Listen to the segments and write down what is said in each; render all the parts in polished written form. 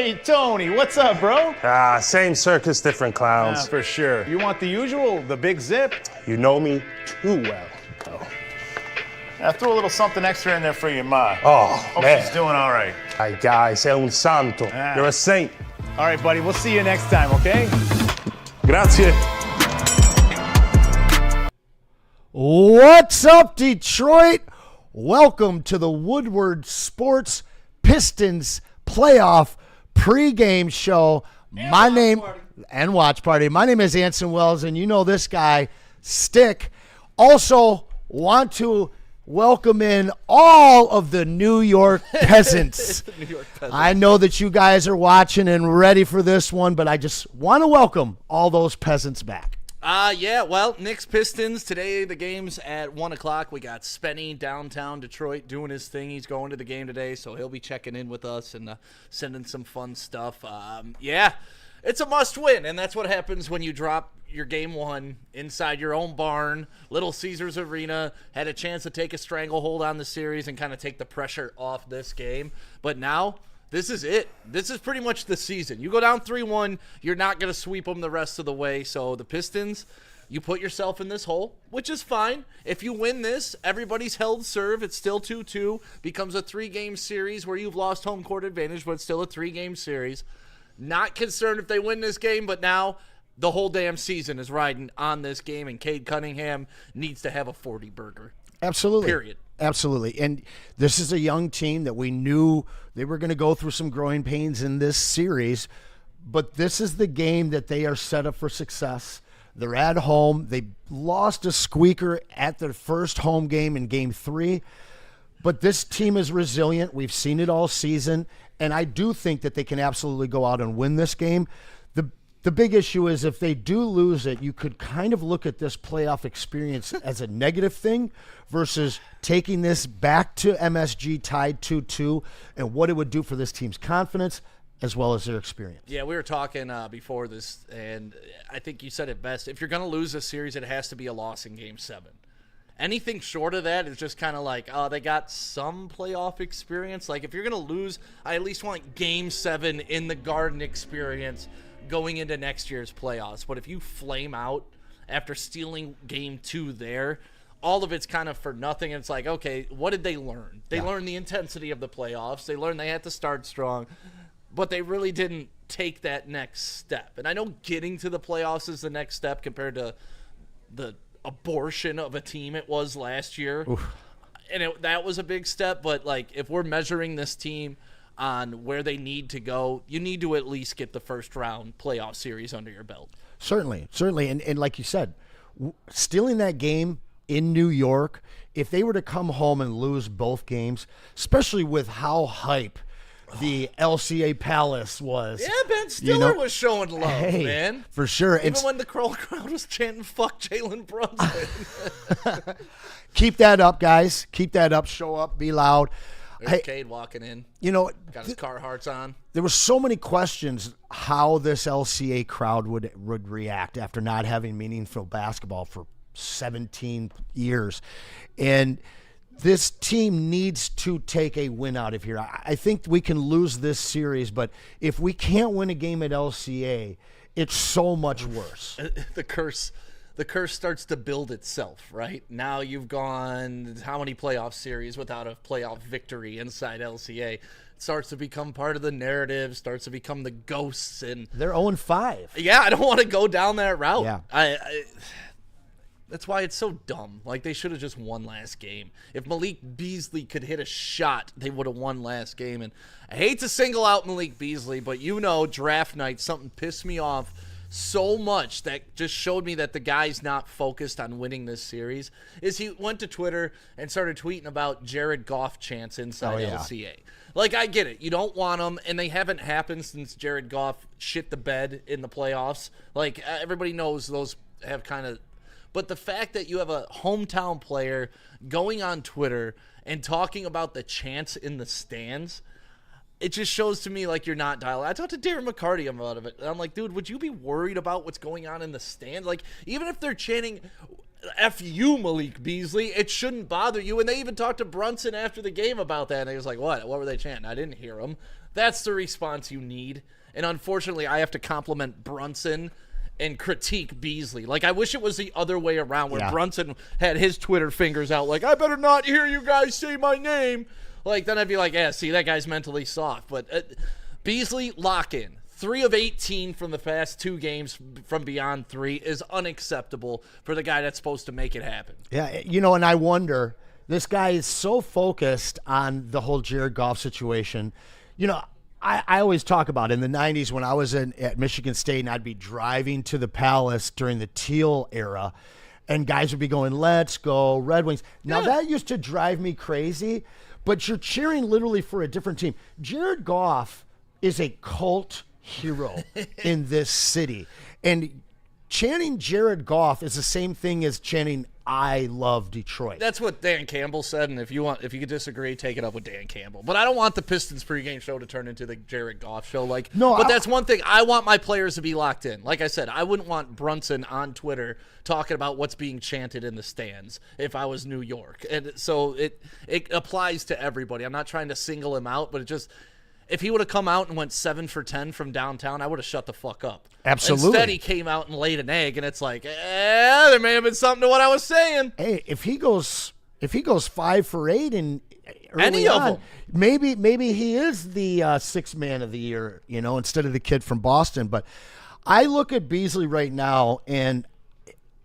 Hey, Tony, what's up, bro? Same circus, different clowns. For sure. You want the usual, the big zip? You know me too well. I threw a little something extra in there for your ma. Oh, Hope man. she's doing all right. Ay, guy, sei un santo. You're a saint. All right, buddy, we'll see you next time, okay? Grazie. What's up, Detroit? Welcome to the Woodward Sports Pistons playoff pregame show. And watch party. My name is Anson Wells, and you know this guy, Stick. Also, want to welcome in all of the New York peasants. New York peasants. I know that you guys are watching and ready for this one, but I just want to welcome all those peasants back. Knicks Pistons. Today the game's at 1 o'clock. We got Spenny downtown Detroit doing his thing. He's going to the game today, so he'll be checking in with us and sending some fun stuff. It's a must-win, and that's what happens when you drop your game one inside your own barn. Little Caesars Arena had a chance to take a stranglehold on the series and kind of take the pressure off this game. But now, this is it. This is pretty much the season. You go down 3-1, you're not going to sweep them the rest of the way. So the Pistons, you put yourself in this hole, which is fine. If you win this, everybody's held serve. It's still 2-2. Becomes a 3-game series where you've lost home court advantage, but it's still a 3-game series. Not concerned if they win this game, but now the whole damn season is riding on this game, and Cade Cunningham needs to have a 40-burger. Absolutely. Period. Absolutely. And this is a young team that we knew they were going to go through some growing pains in this series, but this is the game that they are set up for success. They're at home. They lost a squeaker at their first home game in Game 3, but this team is resilient. We've seen it all season, and I do think that they can absolutely go out and win this game. The big issue is if they do lose it, you could kind of look at this playoff experience as a negative thing versus taking this back to MSG tied 2-2 and what it would do for this team's confidence as well as their experience. Yeah, we were talking before this, and I think you said it best. If you're going to lose a series, it has to be a loss in Game 7. Anything short of that is just kind of like, oh, they got some playoff experience. Like, if you're going to lose, I at least want Game 7 in the Garden experience going into next year's playoffs. But if you flame out after stealing Game 2 there, all of it's kind of for nothing. And it's like, okay, what did they learn? They learned the intensity of the playoffs. They learned they had to start strong, but they really didn't take that next step. And I know getting to the playoffs is the next step compared to the abortion of a team it was last year. Oof. And that was a big step. But, like, if we're measuring this team on where they need to go, you need to at least get the first round playoff series under your belt. Certainly. And like you said, stealing that game in New York, if they were to come home and lose both games, especially with how hype the LCA Palace was. Yeah, Ben Stiller was showing love, man. For sure. Even when the crowd was chanting, fuck Jalen Brunson. Keep that up, guys. Keep that up. Show up. Be loud. There's Cade walking in. You know, got his Carhartts on. There were so many questions how this LCA crowd would react after not having meaningful basketball for 17 years. And this team needs to take a win out of here. I think we can lose this series, but if we can't win a game at LCA, it's so much worse. The curse starts to build itself, right? Now you've gone how many playoff series without a playoff victory inside LCA? It starts to become part of the narrative, starts to become the ghosts. And they're 0-5. Yeah, I don't want to go down that route. Yeah. That's why it's so dumb. Like, they should have just won last game. If Malik Beasley could hit a shot, they would have won last game. And I hate to single out Malik Beasley, but draft night, something pissed me off so much that just showed me that the guy's not focused on winning this series, is he went to Twitter and started tweeting about Jared Goff chants inside LCA. Like, I get it. You don't want them, and they haven't happened since Jared Goff shit the bed in the playoffs. Like, everybody knows those have kind of... But the fact that you have a hometown player going on Twitter and talking about the chants in the stands, it just shows to me like you're not dialed. I talked to Darren McCarty about it, and I'm like, dude, would you be worried about what's going on in the stands? Like, even if they're chanting, F you, Malik Beasley. It shouldn't bother you. And they even talked to Brunson after the game about that. And he was like, what? What were they chanting? I didn't hear them. That's the response you need. And unfortunately, I have to compliment Brunson and critique Beasley. Like, I wish it was the other way around where Brunson had his Twitter fingers out like, I better not hear you guys say my name. Like, then I'd be like, yeah, see, that guy's mentally soft. But Beasley, lock in. 3 of 18 from the past 2 games from beyond 3 is unacceptable for the guy that's supposed to make it happen. Yeah, and I wonder, this guy is so focused on the whole Jared Goff situation. I always talk about in the 90s when I was at Michigan State and I'd be driving to the Palace during the Teal era, and guys would be going, let's go Red Wings. Now, that used to drive me crazy, but you're cheering literally for a different team. Jared Goff is a cult hero in this city. And chanting Jared Goff is the same thing as chanting I love Detroit. That's what Dan Campbell said, and if you could disagree, take it up with Dan Campbell. But I don't want the Pistons pregame show to turn into the Jared Goff show. That's one thing. I want my players to be locked in. Like I said, I wouldn't want Brunson on Twitter talking about what's being chanted in the stands if I was New York. And so it applies to everybody. I'm not trying to single him out, but if he would have come out and went 7 for 10 from downtown, I would have shut the fuck up. Absolutely. Instead, he came out and laid an egg, and it's like, there may have been something to what I was saying. Hey, if he goes 5 for 8 and any of them, maybe he is the 6th man of the year, instead of the kid from Boston. But I look at Beasley right now, and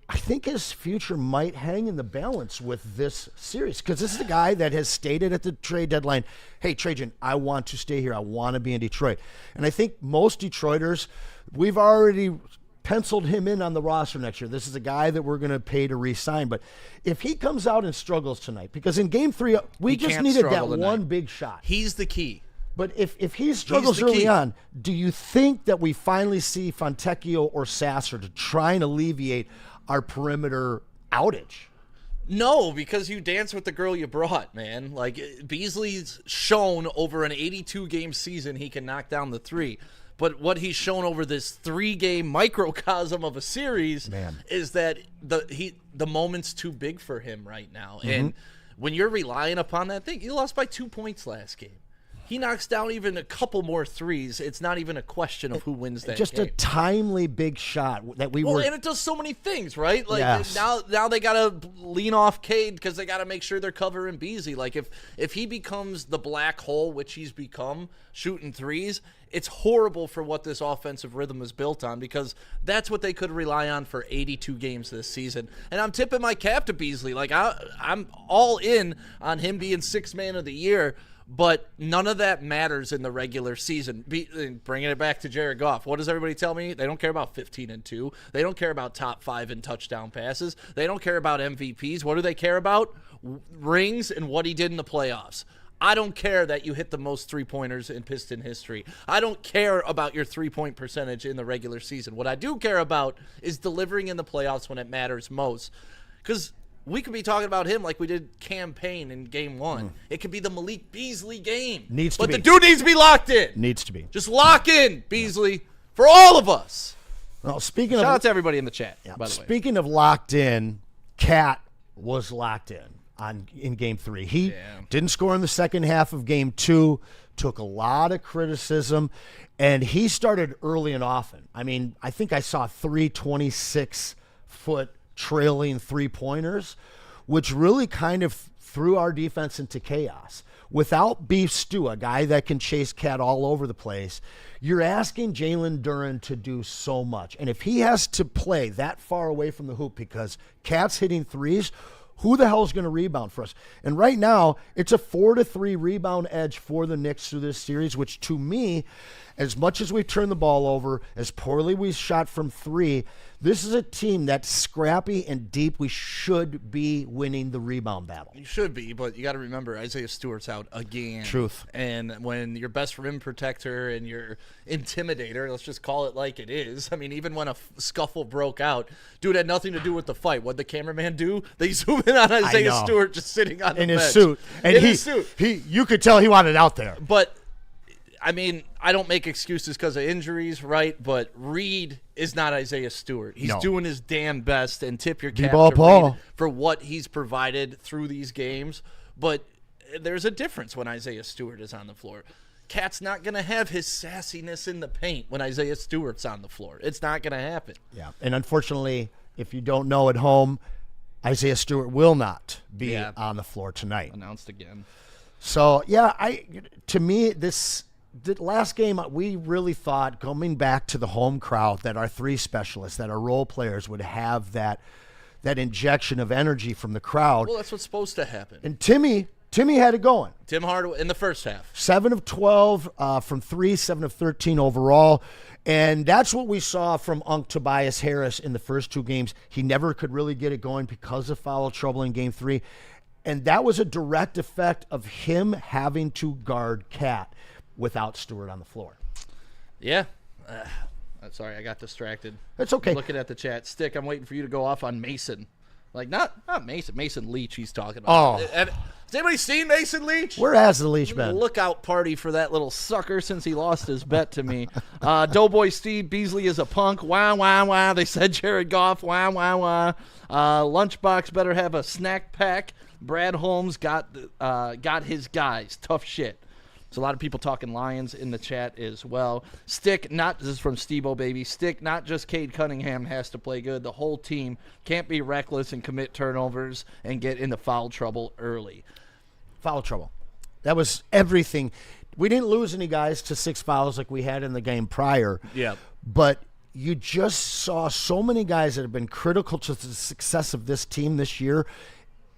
I think his future might hang in the balance with this series, because this is a guy that has stated at the trade deadline, hey, Trajan, I want to stay here. I want to be in Detroit. And I think most Detroiters, we've already penciled him in on the roster next year. This is a guy that we're going to pay to re-sign. But if he comes out and struggles tonight, because in Game 3, we just needed that one big shot. He's the key. But if he struggles early on, do you think that we finally see Fontecchio or Sasser to try and alleviate our perimeter outage? No, because you dance with the girl you brought, man. Like, Beasley's shown over an 82-game season he can knock down the 3. But what he's shown over this 3-game microcosm of a series is that the moment's too big for him right now. Mm-hmm. And when you're relying upon that thing, he lost by 2 points last game. He knocks down even a couple more threes. It's not even a question of who wins that Just game. A timely big shot that we were. were. And it does so many things, right? Like, yes. Now they got to lean off Cade because they got to make sure they're covering Beasley. Like, if he becomes the black hole, which he's become, shooting threes, it's horrible for what this offensive rhythm is built on, because that's what they could rely on for 82 games this season. And I'm tipping my cap to Beasley. Like, I'm all in on him being 6th man of the year. But none of that matters in the regular season. Bringing it back to Jared Goff, what does everybody tell me? They don't care about 15-2. They don't care about top 5 in touchdown passes. They don't care about MVPs. What do they care about? Rings and what he did in the playoffs. I don't care that you hit the most 3-pointers in Piston history. I don't care about your 3-point percentage in the regular season. What I do care about is delivering in the playoffs when it matters most. Because we could be talking about him like we did campaign in Game 1. It could be the Malik Beasley game. But the dude needs to be locked in. Needs to be. Just lock in, Beasley, for all of us. Well, shout out to everybody in the chat, by the way. Speaking of locked in, Cat was locked in Game 3. He didn't score in the second half of Game 2, took a lot of criticism, and he started early and often. I mean, I think I saw 3 26-foot trailing 3-pointers, which really kind of threw our defense into chaos. Without Beef Stew, a guy that can chase Cat all over the place, you're asking Jalen Duren to do so much. And if he has to play that far away from the hoop because Cat's hitting threes, who the hell is going to rebound for us? And right now, it's a 4-3 rebound edge for the Knicks through this series, which to me, as much as we've turned the ball over, as poorly we shot from 3, this is a team that's scrappy and deep. We should be winning the rebound battle. You should be, but you got to remember Isaiah Stewart's out again. Truth. And when your best rim protector and your intimidator, let's just call it like it is. I mean, even when a scuffle broke out, dude had nothing to do with the fight. What'd the cameraman do? They zoom in on Isaiah Stewart just sitting on the bench. In his suit. And in his suit. You could tell he wanted out there. But I mean, I don't make excuses because of injuries, right? But Reed is not Isaiah Stewart. He's doing his damn best, and tip your cap to Reed for what he's provided through these games. But there's a difference when Isaiah Stewart is on the floor. Cat's not going to have his sassiness in the paint when Isaiah Stewart's on the floor. It's not going to happen. Yeah, and unfortunately, if you don't know at home, Isaiah Stewart will not be on the floor tonight. Announced again. So, to me, the last game, we really thought, coming back to the home crowd, that our three specialists, that our role players would have that injection of energy from the crowd. Well, that's what's supposed to happen. And Timmy had it going. Tim Hardaway in the first half. 7 of 12 from 3, 7 of 13 overall. And that's what we saw from Tobias Harris in the first 2 games. He never could really get it going because of foul trouble in game 3. And that was a direct effect of him having to guard Cat without Stewart on the floor. Yeah. Sorry, I got distracted. It's okay. Looking at the chat. Stick, I'm waiting for you to go off on Mason. Like, not Mason. Mason Leach he's talking about. Oh. Has anybody seen Mason Leach? Where has the Leach been? Lookout party for that little sucker since he lost his bet to me. Doughboy Steve Beasley is a punk. Wah, wah, wah. They said Jared Goff. Wah, wah, wah. Lunchbox better have a snack pack. Brad Holmes got his guys. Tough shit. There's a lot of people talking Lions in the chat as well. This is from Steve-O Baby. Not just Cade Cunningham has to play good. The whole team can't be reckless and commit turnovers and get into foul trouble early. Foul trouble. That was everything. We didn't lose any guys to 6 fouls like we had in the game prior. Yeah. But you just saw so many guys that have been critical to the success of this team this year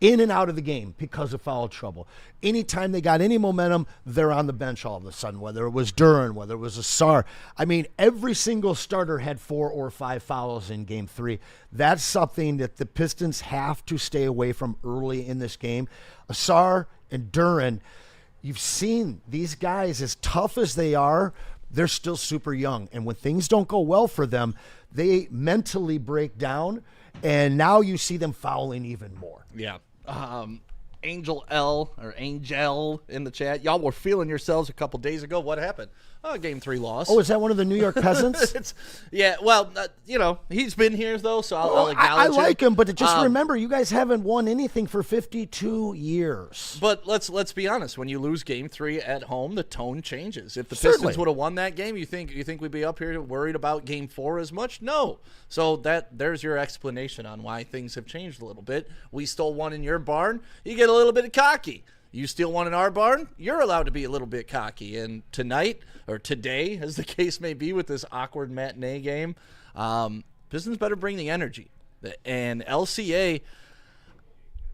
in and out of the game because of foul trouble. Anytime they got any momentum, they're on the bench all of a sudden, whether it was Duren, whether it was Asar. I mean, every single starter had 4 or 5 fouls in game 3. That's something that the Pistons have to stay away from early in this game. Asar and Duren, you've seen these guys, as tough as they are, they're still super young. And when things don't go well for them, they mentally break down, and now you see them fouling even more. Yeah. Angel in the chat. Y'all were feeling yourselves a couple days ago. What happened? Game 3 loss. Oh, is that one of the New York peasants? He's been here, though, so I'll acknowledge I like him, but just remember, you guys haven't won anything for 52 years. But let's be honest. When you lose Game 3 at home, the tone changes. If the Pistons would have won that game, you think we'd be up here worried about Game 4 as much? No. So there's your explanation on why things have changed a little bit. We stole one in your barn. You get a little bit cocky. You steal one in our barn, you're allowed to be a little bit cocky. And tonight, or today, as the case may be with this awkward matinee game, Pistons better bring the energy. And LCA,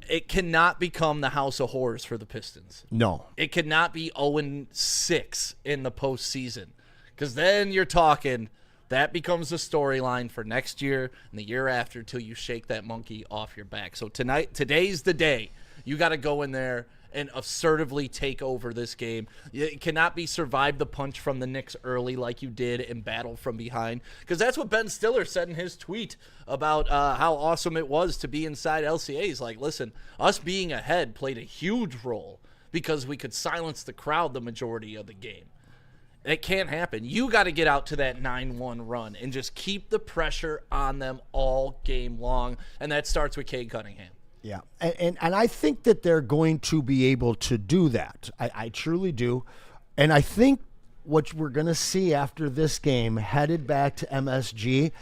it cannot become the house of horrors for the Pistons. No. It cannot be 0-6 in the postseason. Because then you're talking, that becomes the storyline for next year and the year after until you shake that monkey off your back. So today's the day. You got to go in there and assertively take over this game. It cannot be survive the punch from the Knicks early like you did and battle from behind. Because that's what Ben Stiller said in his tweet about how awesome it was to be inside LCA. He's like, listen, us being ahead played a huge role because we could silence the crowd the majority of the game. It can't happen. You got to get out to that 9-1 run and just keep the pressure on them all game long. And that starts with Cade Cunningham. Yeah, and I think that they're going to be able to do that. I truly do. And I think what we're going to see after this game, headed back to MSG,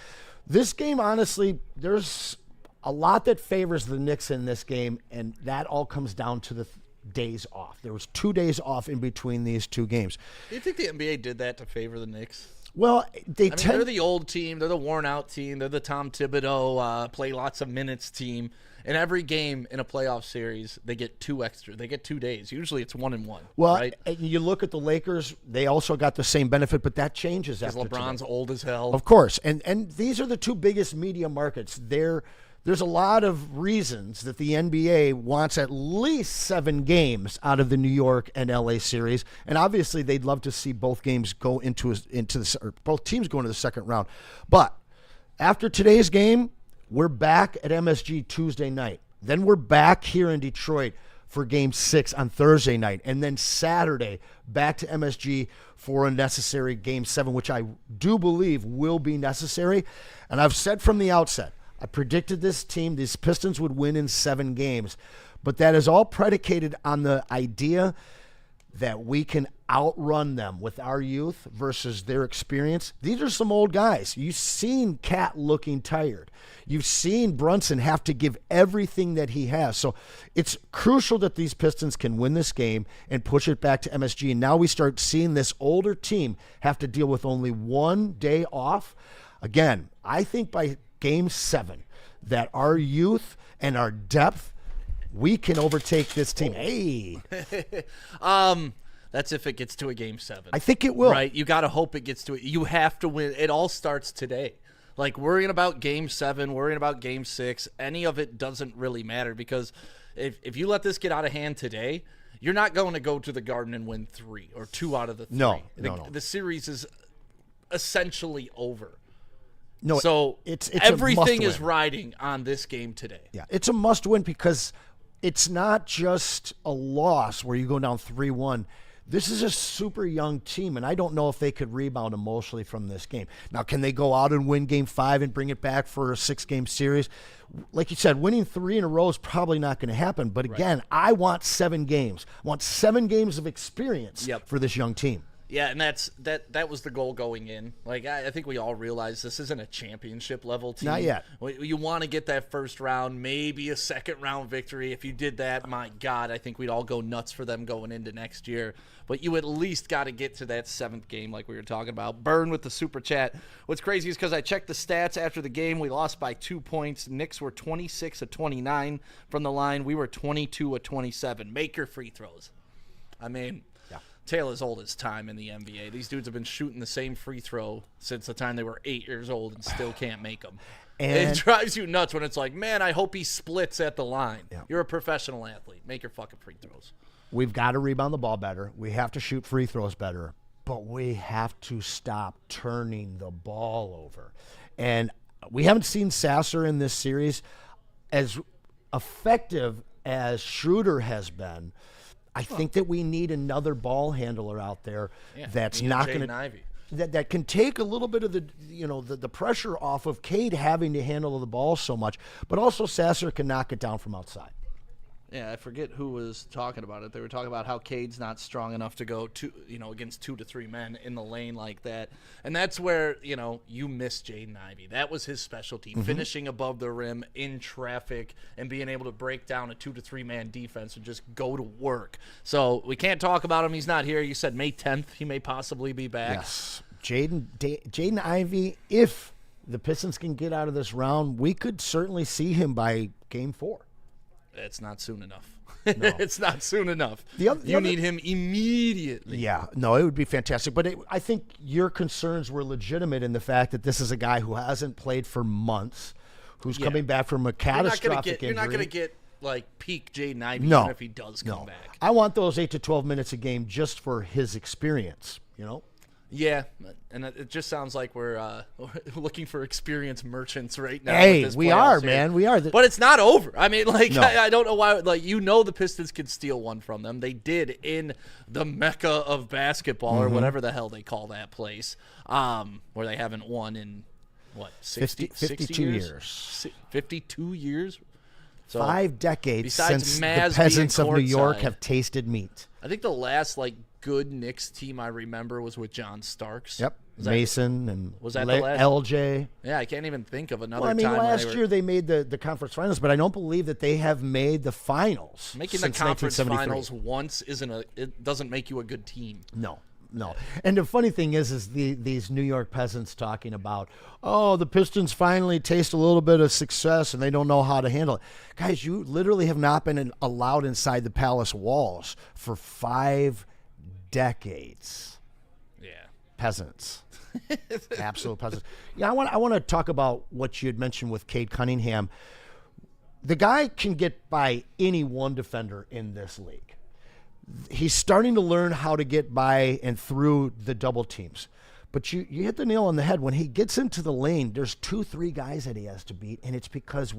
this game, honestly, there's a lot that favors the Knicks in this game, and that all comes down to the days off. There was 2 days off in between these 2 games. Do you think the NBA did that to favor the Knicks? Well, they're the old team. They're the worn-out team. They're the Tom Thibodeau, play lots of minutes team. In every game in a playoff series, they get 2 extra. They get 2 days. Usually it's 1 and 1. Well, right? And you look at the Lakers, they also got the same benefit, but that changes after LeBron's today. old as hell. Of course. And these are the 2 biggest media markets. There's a lot of reasons that the NBA wants at least 7 games out of the New York and LA series. And obviously they'd love to see both games go both teams go into the second round. But after today's game, we're back at MSG Tuesday night. Then we're back here in Detroit for Game 6 on Thursday night. And then Saturday, back to MSG for a necessary Game 7, which I do believe will be necessary. And I've said from the outset, I predicted this team, these Pistons, would win in 7 games. But that is all predicated on the idea that we can outrun them with our youth versus their experience. These are some old guys. You've seen Cat looking tired. You've seen Brunson have to give everything that he has. So it's crucial that these Pistons can win this game and push it back to MSG. And now we start seeing this older team have to deal with only one day off. Again, I think by Game 7 that our youth and our depth, we can overtake this team. Hey. That's if it gets to a Game 7. I think it will. Right? You got to hope it gets to it. You have to win. It all starts today. Like, worrying about Game 7, worrying about Game 6, any of it doesn't really matter, because if you let this get out of hand today, you're not going to go to the Garden and win 3 or 2 out of the 3. No. The series is essentially over. No, so it's everything a is must-win. riding on this game today. Yeah, it's a must-win because it's not just a loss where you go down 3-1. This is a super young team, and I don't know if they could rebound emotionally from this game. Now, can they go out and win Game 5 and bring it back for a 6-game series? Like you said, winning 3 in a row is probably not going to happen. But again, I want 7 games. I want 7 games of experience for this young team. Yeah, and that was the goal going in. Like, I think we all realize this isn't a championship level team. Not yet. You want to get that first round, maybe a second round victory. If you did that, my God, I think we'd all go nuts for them going into next year. But you at least got to get to that 7th game like we were talking about. Burn with the super chat. What's crazy is because I checked the stats after the game, we lost by 2 points. Knicks were 26 of 29 from the line. We were 22 of 27. Make your free throws. I mean, tale as old as time in the NBA. These dudes have been shooting the same free throw since the time they were 8 years old and still can't make them. And it drives you nuts when it's like, man, I hope he splits at the line. Yeah. You're a professional athlete. Make your fucking free throws. We've got to rebound the ball better. We have to shoot free throws better. But we have to stop turning the ball over. And we haven't seen Sasser in this series. As effective as Schroeder has been, I think that we need another ball handler out there that's not going to that can take a little bit of the pressure off of Cade having to handle the ball so much, but also Sasser can knock it down from outside. Yeah, I forget who was talking about it. They were talking about how Cade's not strong enough to go against 2 to 3 men in the lane like that. And that's where, you miss Jaden Ivey. That was his specialty, finishing above the rim in traffic and being able to break down a 2 to 3 man defense and just go to work. So we can't talk about him. He's not here. You said May 10th he may possibly be back. Yes. Jaden Ivey, if the Pistons can get out of this round, we could certainly see him by Game 4. It's not soon enough. No. It's not soon enough. You need him immediately. Yeah, no, it would be fantastic. But I think your concerns were legitimate in the fact that this is a guy who hasn't played for months, who's coming back from a catastrophic injury. You're not going to get like peak Jaden Ivey even if he does come back. I want those 8 to 12 minutes a game just for his experience, Yeah, and it just sounds like we're looking for experienced merchants right now. Hey, with this we are, series. man. We are. But it's not over. I mean, No. I don't know why. The Pistons could steal one from them. They did in the mecca of basketball or whatever the hell they call that place, where they haven't won in, 52 years. 52 years? So 5 decades besides since Maz the peasants of being New York courtside. have tasted meat. I think the last good Knicks team I remember was with John Starks. Yep. Mason and was that the last? LJ. Yeah, I can't even think of another Well, I mean, time. last year they made the conference finals, but I don't believe that they have made the finals. Making the since conference 1973. finals once it doesn't make you a good team. No. And the funny thing is these New York peasants talking about, the Pistons finally taste a little bit of success and they don't know how to handle it. Guys, you literally have not been allowed inside the palace walls for 5 decades. Yeah. Peasants. Absolute peasants. Yeah, I want to talk about what you had mentioned with Cade Cunningham. The guy can get by any one defender in this league. He's starting to learn how to get by and through the double teams. But you hit the nail on the head. When he gets into the lane, there's 2-3 guys that he has to beat, and it's because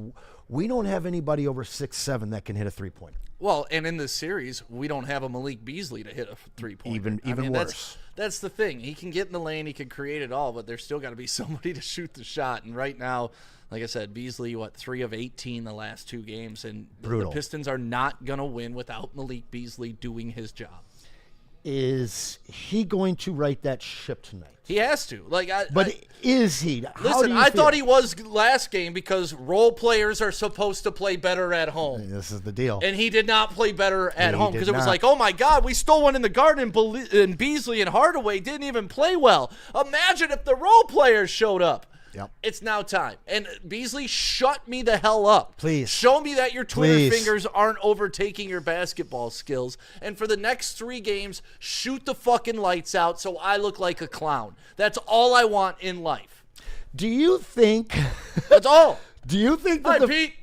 we don't have anybody over 6'7" that can hit a three-pointer. Well, and in this series, we don't have a Malik Beasley to hit a three-pointer. Even worse. That's the thing. He can get in the lane, he can create it all, but there's still got to be somebody to shoot the shot. And right now, like I said, Beasley, 3 of 18 the last 2 games, and the Pistons are not going to win without Malik Beasley doing his job. Is he going to right that ship tonight? He has to. Is he? Listen, I thought he was last game because role players are supposed to play better at home. This is the deal. And he did not play better at home because it was like, oh my God, we stole one in the Garden, and Beasley and Hardaway didn't even play well. Imagine if the role players showed up. Yep. It's now time. And Beasley, shut me the hell up. Please. Show me that your Twitter fingers aren't overtaking your basketball skills. And for the next 3 games, shoot the fucking lights out so I look like a clown. That's all I want in life. Do you think... That's all. Do you think that Hi, Pete.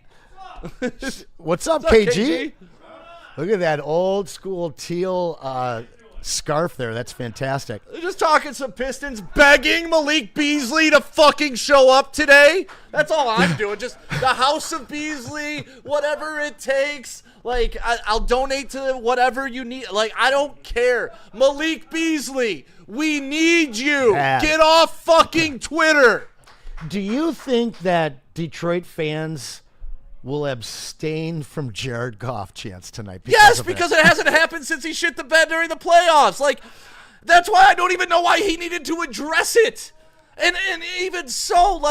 What's up, What's up, KG? Look at that old school teal scarf there. That's fantastic. They're just talking some Pistons, begging Malik Beasley to fucking show up today. That's all I'm doing. Just the House of Beasley, whatever it takes. I'll donate to whatever you need. I don't care. Malik Beasley, we need you. Get off fucking Twitter. Do you think that Detroit fans will abstain from Jared Goff chance tonight? Yes, because it hasn't happened since he shit the bed during the playoffs. That's why I don't even know why he needed to address it. And even so,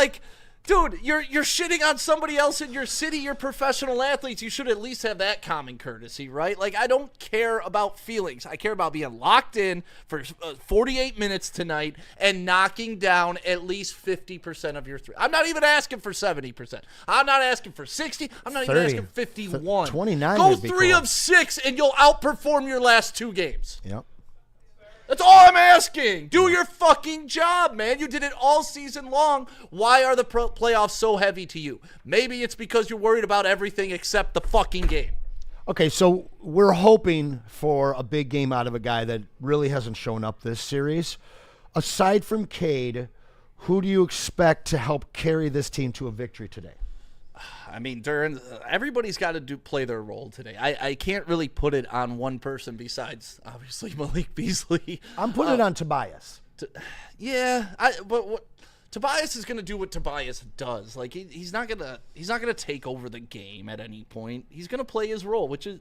dude, you're shitting on somebody else in your city. You're professional athletes. You should at least have that common courtesy, right? I don't care about feelings. I care about being locked in for 48 minutes tonight and knocking down at least 50% of your three. I'm not even asking for 70%. I'm not asking for 60. I'm not even asking 51. 29. Go 3 of 6 and you'll outperform your last 2 games. Yep. That's all I'm asking. Do your fucking job, man. You did it all season long. Why are the playoffs so heavy to you? Maybe it's because you're worried about everything except the fucking game. Okay, so we're hoping for a big game out of a guy that really hasn't shown up this series. Aside from Cade, who do you expect to help carry this team to a victory today? I mean, everybody's got to play their role today. I can't really put it on one person besides, obviously, Malik Beasley. I'm putting it on Tobias. But Tobias is going to do what Tobias does. He's not gonna take over the game at any point. He's going to play his role, which is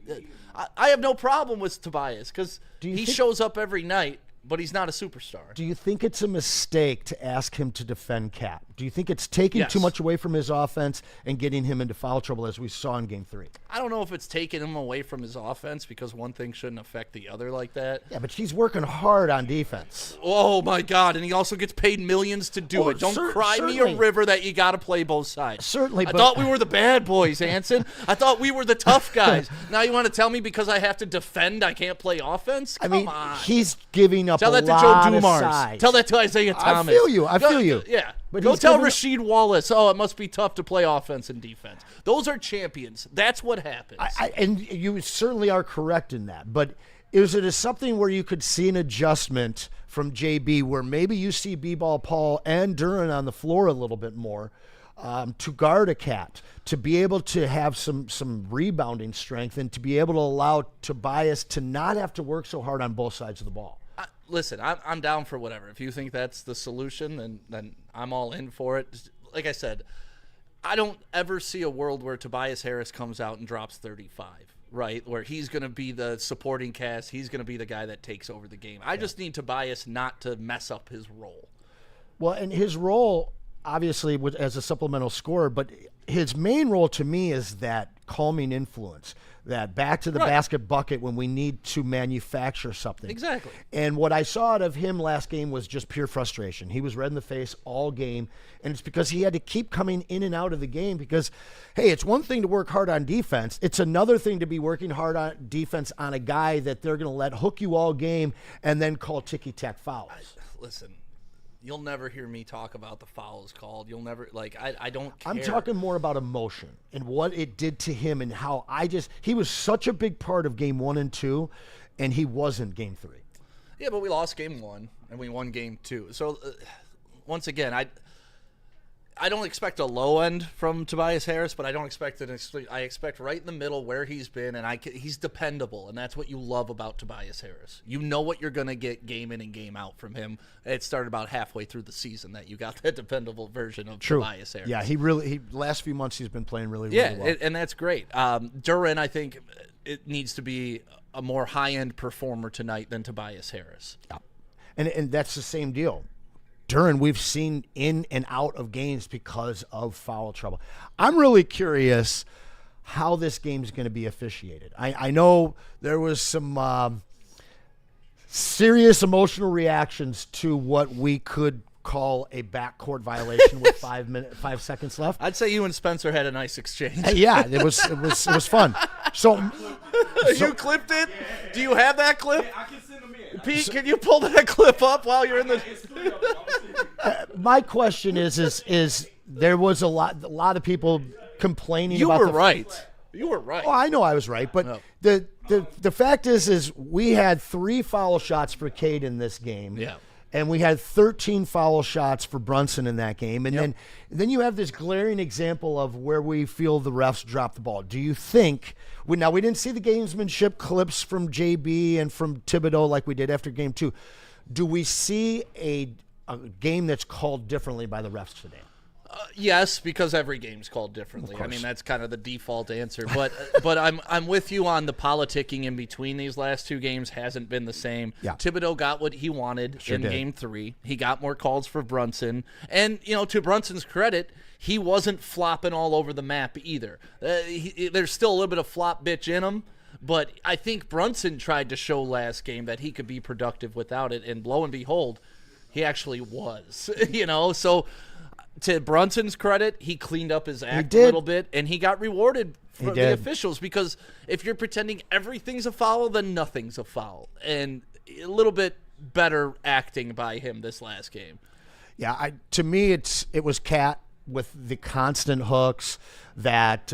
I have no problem with Tobias because he shows up every night. But he's not a superstar. Do you think it's a mistake to ask him to defend Cap? Do you think it's taking too much away from his offense and getting him into foul trouble as we saw in Game 3? I don't know if it's taking him away from his offense because one thing shouldn't affect the other like that. Yeah, but he's working hard on defense. Oh, my God. And he also gets paid millions to do it. Don't cry me a river that you got to play both sides. Certainly. I thought we were the bad boys, Anson. I thought we were the tough guys. Now you want to tell me because I have to defend I can't play offense? Come on. He's giving up Tell that to Joe Dumars. Tell that to Isaiah Thomas. I feel you. Yeah. But go tell Rasheed Wallace, it must be tough to play offense and defense. Those are champions. That's what happens. And you certainly are correct in that. But is it something where you could see an adjustment from JB where maybe you see B-Ball Paul and Duran on the floor a little bit more to guard a Cat, to be able to have some rebounding strength and to be able to allow Tobias to not have to work so hard on both sides of the ball? Listen, I'm down for whatever. If you think that's the solution, then I'm all in for it. Like I said, I don't ever see a world where Tobias Harris comes out and drops 35, right? Where he's going to be the supporting cast. He's going to be the guy that takes over the game. I just need Tobias not to mess up his role. Well, and his role, obviously, as a supplemental scorer, but his main role to me is that calming influence, that back to the basket bucket when we need to manufacture something. Exactly. And what I saw out of him last game was just pure frustration. He was red in the face all game, and it's because he had to keep coming in and out of the game because, hey, it's one thing to work hard on defense. It's another thing to be working hard on defense on a guy that they're going to let hook you all game and then call ticky-tack fouls. Listen. You'll never hear me talk about the fouls called. You'll never, I don't care. I'm talking more about emotion and what it did to him and how he was such a big part of game 1 and 2, and he wasn't game 3. Yeah, but we lost game 1. and we won game 2. So, once again, I don't expect a low end from Tobias Harris, but I don't expect I expect right in the middle where he's been, and he's dependable, and that's what you love about Tobias Harris. You know what you're going to get game in and game out from him. It started about halfway through the season that you got that dependable version of Tobias Harris. Yeah, he last few months he's been playing really well. And that's great. Duren, I think it needs to be a more high-end performer tonight than Tobias Harris. Yeah. And that's the same deal. Duren, we've seen in and out of games because of foul trouble. I'm really curious how this game is going to be officiated. I know there was some serious emotional reactions to what we could call a backcourt violation with 5 seconds left. I'd say you and Spencer had a nice exchange. Yeah, it was fun. So you clipped it? Do you have that clip? I can send them in. Pete, can you pull that clip up while you're in the? My question is there was a lot of people complaining You about were right. You were right. Oh, I know I was right, but No. the fact is we had 3 foul shots for Cade in this game. Yeah. And we had 13 foul shots for Brunson in that game. And then you have this glaring example of where we feel the refs dropped the ball. Do you think we didn't see the gamesmanship clips from JB and from Thibodeau like we did after game 2. Do we see a game that's called differently by the refs today? Yes, because every game's called differently. I mean, that's kind of the default answer. But I'm with you on the politicking in between these last 2 games hasn't been the same. Yeah. Thibodeau got what he wanted in did. game 3. He got more calls for Brunson. And, to Brunson's credit, he wasn't flopping all over the map either. There's still a little bit of flop bitch in him. But I think Brunson tried to show last game that he could be productive without it. And lo and behold, he actually was. So to Brunson's credit, he cleaned up his act a little bit, and he got rewarded from the officials, because if you're pretending everything's a foul, then nothing's a foul. And a little bit better acting by him this last game. Yeah, to me, it was Cat with the constant hooks, that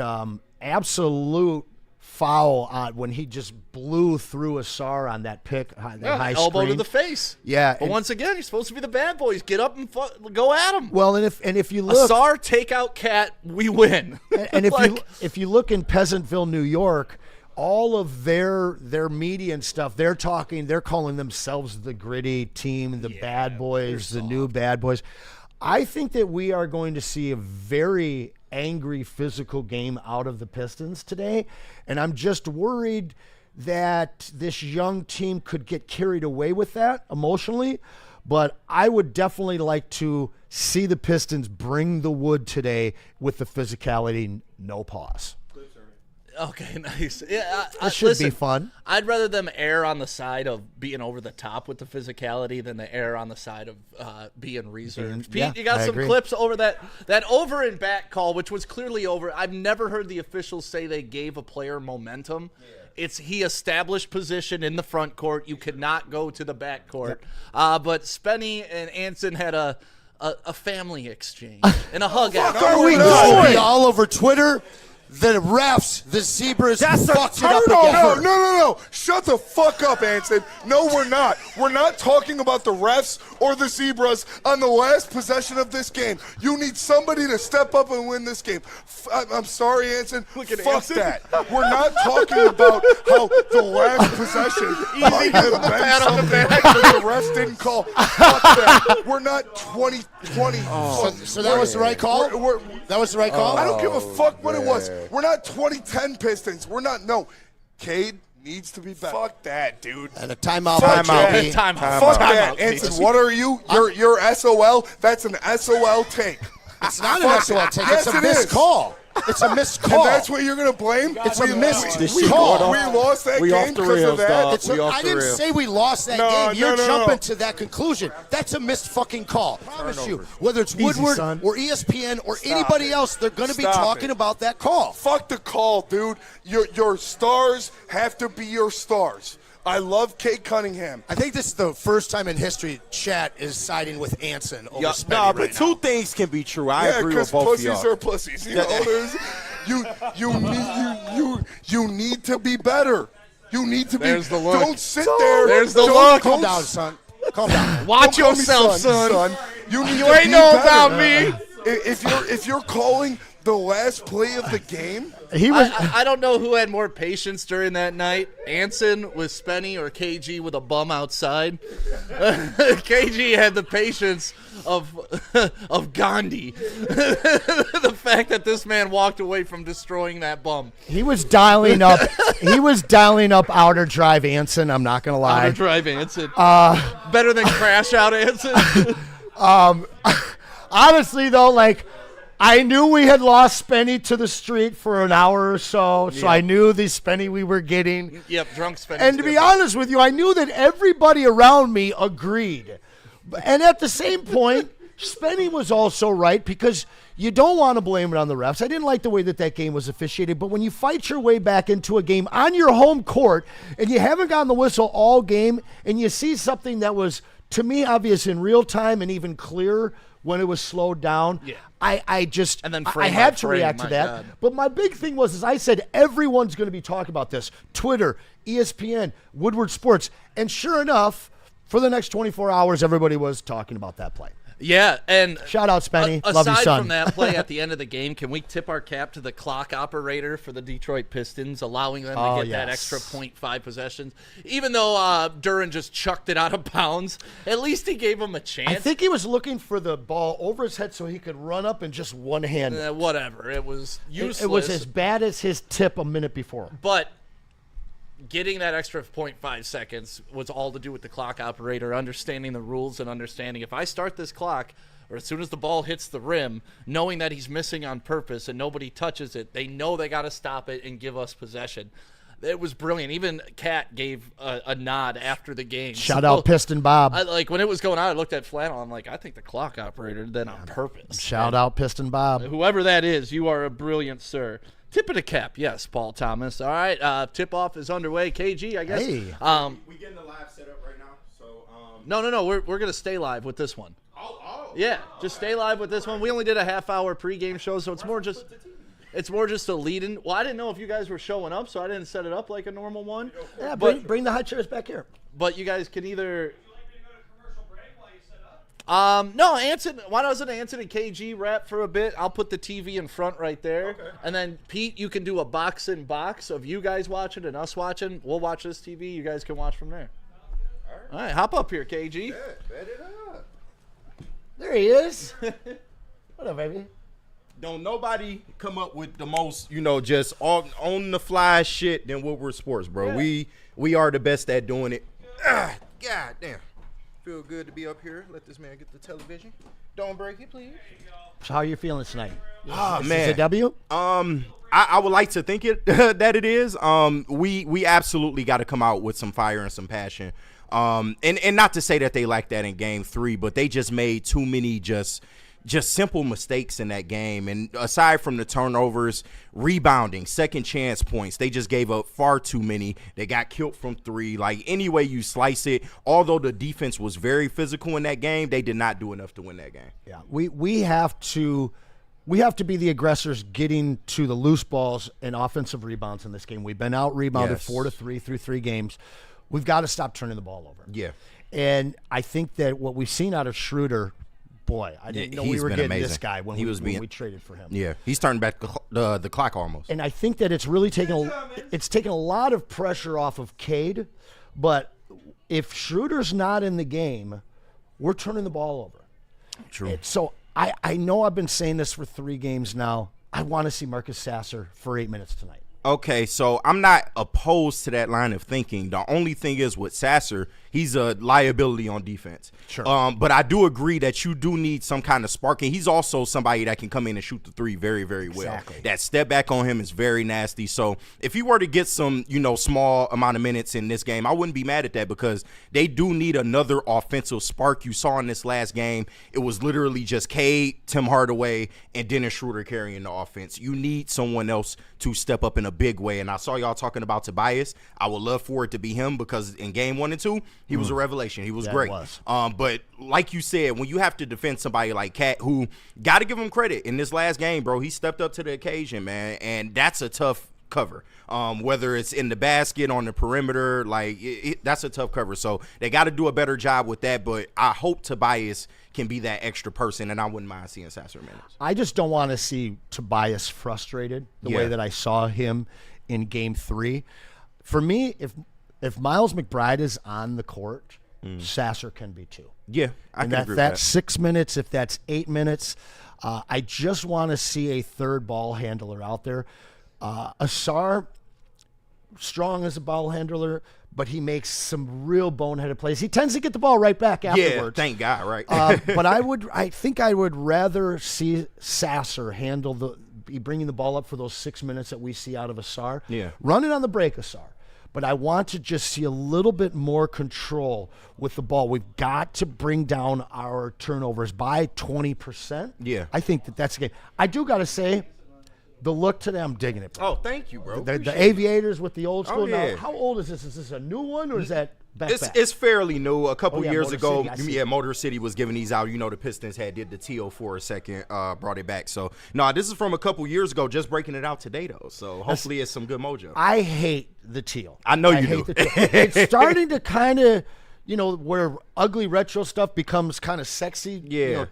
absolute foul when he just blew through Asar on that pick, high elbow screen. to the face. Yeah, but once again, you're supposed to be the bad boys. Get up and go at him. Well, and if you look, Asar take out Cat, we win. And if you look in Pleasantville, New York, all of their media and stuff, they're calling themselves the gritty team, the bad boys, the new bad boys. I think that we are going to see a very angry physical game out of the Pistons today, and I'm just worried that this young team could get carried away with that emotionally. But I would definitely like to see the Pistons bring the wood today with the physicality, no pause. Okay, nice. Yeah, That should be fun. I'd rather them err on the side of being over the top with the physicality than the err on the side of being reserved. Pete, you got some clips over that over and back call, which was clearly over. I've never heard the officials say they gave a player momentum. Yeah. He established position in the front court. You could not go to the back court. Yep. But Spenny and Anson had a family exchange and a hug out. What are we doing? All over Twitter. The refs, the Zebras, fucked it up again. No. Shut the fuck up, Anson. No, we're not. We're not talking about the refs or the Zebras on the last possession of this game. You need somebody to step up and win this game. I'm sorry, Anson. Fuck that. We're not talking about how the last possession might have been something that the refs didn't call. Fuck that. We're not 2020. So that was the right call? That was the right call? I don't give a fuck what it was. We're not 2010 Pistons. We're not. No. Cade needs to be better. Fuck that, dude. And a timeout. Fuck Timeout. that. Anson, what are you? You're SOL? That's an SOL take. It's not an SOL take. Yes, it's a missed call. It's a missed call. And that's what you're going to blame? It's a missed call. We lost that game because of that? I didn't say we lost that game. You're jumping to that conclusion. That's a missed fucking call. I promise you. Whether it's Woodward or ESPN or anybody else, they're going to be talking about that call. Fuck the call, dude. Your stars have to be your stars. I love Kate Cunningham. I think this is the first time in history Chat is siding with Anson over Spenny but right two things can be true. I agree with both of y'all. Pussies are pussies. You need to be better. You need to be. There's the look. Don't sit there. There's the look. Calm down, son. Calm down. Watch Don't call me yourself, son. You need You to ain't be know better. about me. If you're calling the last play of the game, He was. I don't know who had more patience during that night, Anson with Spenny or KG with a bum outside. KG had the patience of Gandhi. The fact that this man walked away from destroying that bum. He was dialing up. He was dialing up outer drive Anson. I'm not gonna lie. Outer drive Anson. Better than crash out Anson. Honestly, though, like I knew we had lost Spenny to the street for an hour or so, so I knew the Spenny we were getting. Yep, drunk Spenny. And to be honest with you, I knew that everybody around me agreed. And at the same point, Spenny was also right because you don't want to blame it on the refs. I didn't like the way that game was officiated, but when you fight your way back into a game on your home court and you haven't gotten the whistle all game and you see something that was, to me, obvious in real time and even clearer when it was slowed down, I just And then I frame had by to frame, react to my that. God. But my big thing was I said everyone's going to be talking about this. Twitter, ESPN, Woodward Sports. And sure enough, for the next 24 hours, everybody was talking about that play. Yeah, and Shout out, Spenny. Love you, aside son. from that play at the end of the game, can we tip our cap to the clock operator for the Detroit Pistons, allowing them to get that extra 0.5 possessions? Even though Duran just chucked it out of bounds, at least he gave him a chance. I think he was looking for the ball over his head so he could run up and just one hand. Whatever. It was useless. It was as bad as his tip a minute before. But getting that extra 0.5 seconds was all to do with the clock operator understanding the rules and understanding if I start this clock or as soon as the ball hits the rim, knowing that he's missing on purpose and nobody touches it, they know they got to stop it and give us possession. It was brilliant. Even Kat gave a nod after the game. Shout out Piston Bob. When it was going on, I looked at Flannel. I'm like, I think the clock operator did that on purpose. Shout out Piston Bob. Whoever that is, you are a brilliant sir. Tip of the cap, yes, Paul Thomas. All right, tip-off is underway. KG, I guess. Hey. We getting the live setup right now, so No. We're going to stay live with this one. Yeah, just stay live with this one. We only did a half-hour pregame show, so it's more just a lead-in. Well, I didn't know if you guys were showing up, so I didn't set it up like a normal one. Yeah, bring the high chairs back here. But you guys can either... No, Anson. Why doesn't Anson and KG rap for a bit? I'll put the TV in front right there, okay. And then Pete, you can do a box of you guys watching and us watching. We'll watch this TV. You guys can watch from there. All right, hop up here, KG. bet it up. There he is. What up, baby? Don't nobody come up with the most, just on the fly shit than Woodward Sports, bro. Yeah. We are the best at doing it. God damn. Feel good to be up here. Let this man get the television. Don't break it, please. So how are you feeling tonight? Oh, man. Is it a W? I would like to think that it is. We absolutely got to come out with some fire and some passion. And not to say that they lacked that in game 3, but they just made too many just simple mistakes in that game. And aside from the turnovers, rebounding, second chance points, they just gave up far too many. They got killed from 3. Like, any way you slice it, although the defense was very physical in that game, they did not do enough to win that game. Yeah, we have to be the aggressors getting to the loose balls and offensive rebounds in this game. We've been out rebounded 4-3 through 3 games. We've got to stop turning the ball over. Yeah. And I think that what we've seen out of Schroeder, boy, I didn't know we were getting this guy when we traded for him. Yeah, he's turning back the clock almost. And I think that it's really taken a lot of pressure off of Cade. But if Schroeder's not in the game, we're turning the ball over. True. So I know I've been saying this for 3 games now. I want to see Marcus Sasser for 8 minutes tonight. Okay, so I'm not opposed to that line of thinking. The only thing is with Sasser, he's a liability on defense. Sure. But I do agree that you do need some kind of spark, and he's also somebody that can come in and shoot the 3 very, very well. Exactly. That step back on him is very nasty. So if he were to get some, small amount of minutes in this game, I wouldn't be mad at that because they do need another offensive spark. You saw in this last game, it was literally just Cade, Tim Hardaway, and Dennis Schroeder carrying the offense. You need someone else to step up in a big way. And I saw y'all talking about Tobias. I would love for it to be him because in game 1 and 2, he was a revelation. He was great. But like you said, when you have to defend somebody like Cat, who got to give him credit in this last game, bro, he stepped up to the occasion, man. And that's a tough cover. Whether it's in the basket, on the perimeter, like that's a tough cover. So they got to do a better job with that. But I hope Tobias can be that extra person, and I wouldn't mind seeing Sasser minutes. I just don't want to see Tobias frustrated the way that I saw him in Game 3. For me, if Miles McBride is on the court, Sasser can be too. Yeah, I can agree with that. 6 minutes, if that's 8 minutes, I just want to see a third ball handler out there. Asar, strong as a ball handler, but he makes some real boneheaded plays. He tends to get the ball right back afterwards. Yeah, thank God, right? But I think I would rather see Sasser be bringing the ball up for those 6 minutes that we see out of Asar. Yeah. Run it on the break, Asar. But I want to just see a little bit more control with the ball. We've got to bring down our turnovers by 20%. Yeah. I think that's the game. I do got to say, the look today, I'm digging it, bro. Oh, thank you, bro. The Aviators with the old school. yeah. Now, how old is this? Is this a new one, or is that back? It's fairly new. A couple years Motor ago, City, Motor City was giving these out. You know, the Pistons did the TO for a second, brought it back. So, no, this is from a couple years ago, just breaking it out today, though. So, hopefully it's some good mojo. I hate the teal. I know you hate do. The teal. It's starting to kind of, where ugly retro stuff becomes kind of sexy,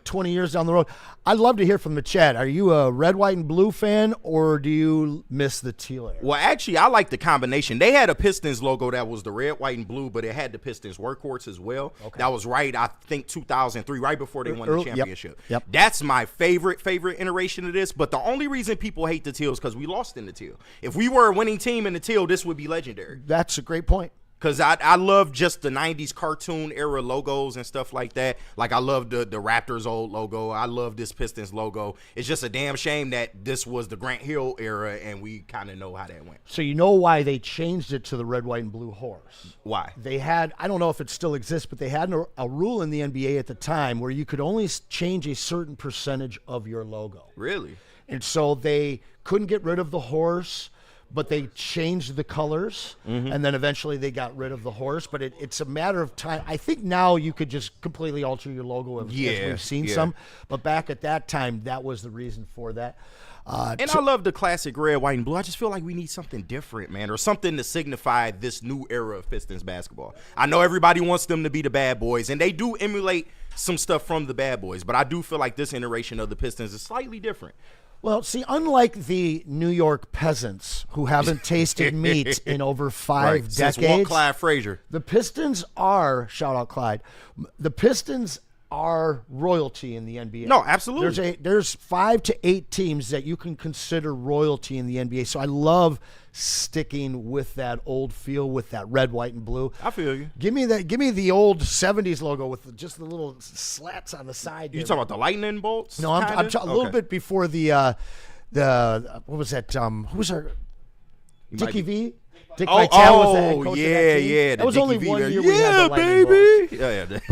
20 years down the road. I'd love to hear from the chat. Are you a red, white, and blue fan, or do you miss the teal era? Well, actually, I like the combination. They had a Pistons logo that was the red, white, and blue, but it had the Pistons workhorse as well. Okay. That was right, I think, 2003, right before they won the championship. Yep. That's my favorite iteration of this, but the only reason people hate the teal is because we lost in the teal. If we were a winning team in the teal, this would be legendary. That's a great point. Because I love just the 90s cartoon era logos and stuff like that. Like, I love the Raptors old logo. I love this Pistons logo. It's just a damn shame that this was the Grant Hill era, and we kind of know how that went. So you know why they changed it to the red, white, and blue horse? Why? They had, I don't know if it still exists, but they had a rule in the NBA at the time where you could only change a certain percentage of your logo. Really? And so they couldn't get rid of the horse, but they changed the colors, and then eventually they got rid of the horse. But it's a matter of time. I think now you could just completely alter your logo, as we've seen some. But back at that time, that was the reason for that. And I love the classic red, white, and blue. I just feel like we need something different, man, or something to signify this new era of Pistons basketball. I know everybody wants them to be the bad boys, and they do emulate some stuff from the bad boys, but I do feel like this iteration of the Pistons is slightly different. Well, see, unlike the New York peasants who haven't tasted meat in over 5 decades, since Clyde Frazier, the Pistons are, shout out Clyde, the Pistons are royalty in the NBA. No, absolutely. There's 5 to 8 teams that you can consider royalty in the NBA. So I love sticking with that old feel, with that red, white, and blue. I feel you. Give me the old 70s logo with just the little slats on the side. You talking about the lightning bolts? No, I'm a little bit before the what was that? Who was our Dickie V? Dick Vitale was the head coach of that team. Yeah. That was Dickie only V 1 there. year we had the lightning baby. bolts.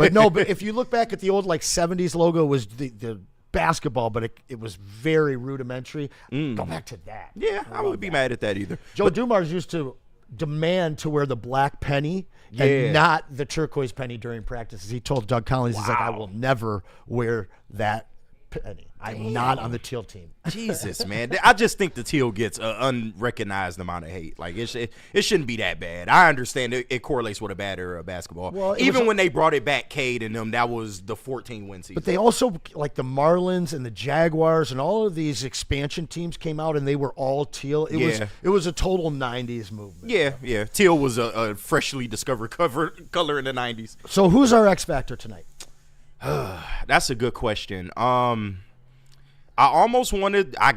Yeah. But if you look back at the old 70s logo, was the basketball, but it was very rudimentary. Go back to that. Yeah, I wouldn't be mad at that either. Joe Dumars used to demand to wear the black penny and not the turquoise penny during practices. He told Doug Collins, he's like, I will never wear that penny. I'm not on the teal team. Jesus, man. I just think the teal gets an unrecognized amount of hate. Like, it shouldn't be that bad. I understand it correlates with a bad era of basketball. Well, even when they brought it back, Cade and them, that was the 14-win season. But they also, like the Marlins and the Jaguars and all of these expansion teams came out, and they were all teal. It was a total 90s movement. Yeah. Teal was a freshly discovered color in the 90s. So who's our X Factor tonight? That's a good question. I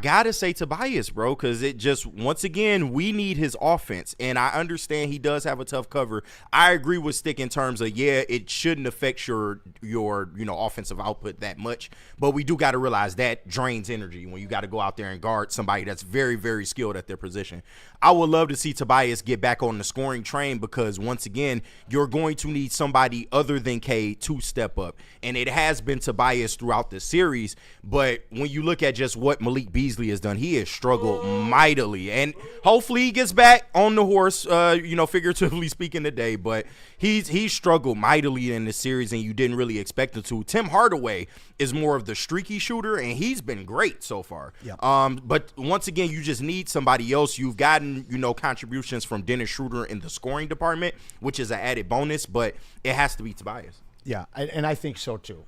gotta say Tobias, bro, because it just, once again, we need his offense, and I understand he does have a tough cover. I agree with Stick in terms of, it shouldn't affect your offensive output that much, but we do got to realize that drains energy when you got to go out there and guard somebody that's very, very skilled at their position. I would love to see Tobias get back on the scoring train because, once again, you're going to need somebody other than K to step up, and it has been Tobias throughout the series, but when you look look at just what Malik Beasley has done, he has struggled mightily. And hopefully he gets back on the horse, figuratively speaking today. But he's struggled mightily in this series, and you didn't really expect him to. Tim Hardaway is more of the streaky shooter, and he's been great so far. Yeah. But once again, you just need somebody else. You've gotten, contributions from Dennis Schroeder in the scoring department, which is an added bonus, but it has to be Tobias. Yeah, and I think so too.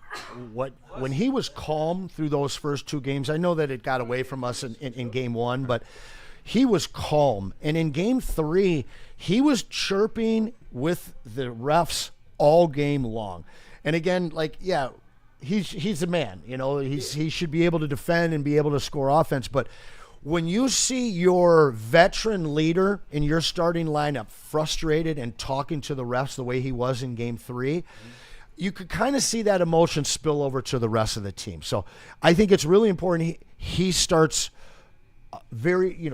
When he was calm through those first 2 games, I know that it got away from us in game 1, but he was calm. And in game 3, he was chirping with the refs all game long. And again, he's a man. He should be able to defend and be able to score offense. But when you see your veteran leader in your starting lineup frustrated and talking to the refs the way he was in game 3, you could kind of see that emotion spill over to the rest of the team. So I think it's really important he starts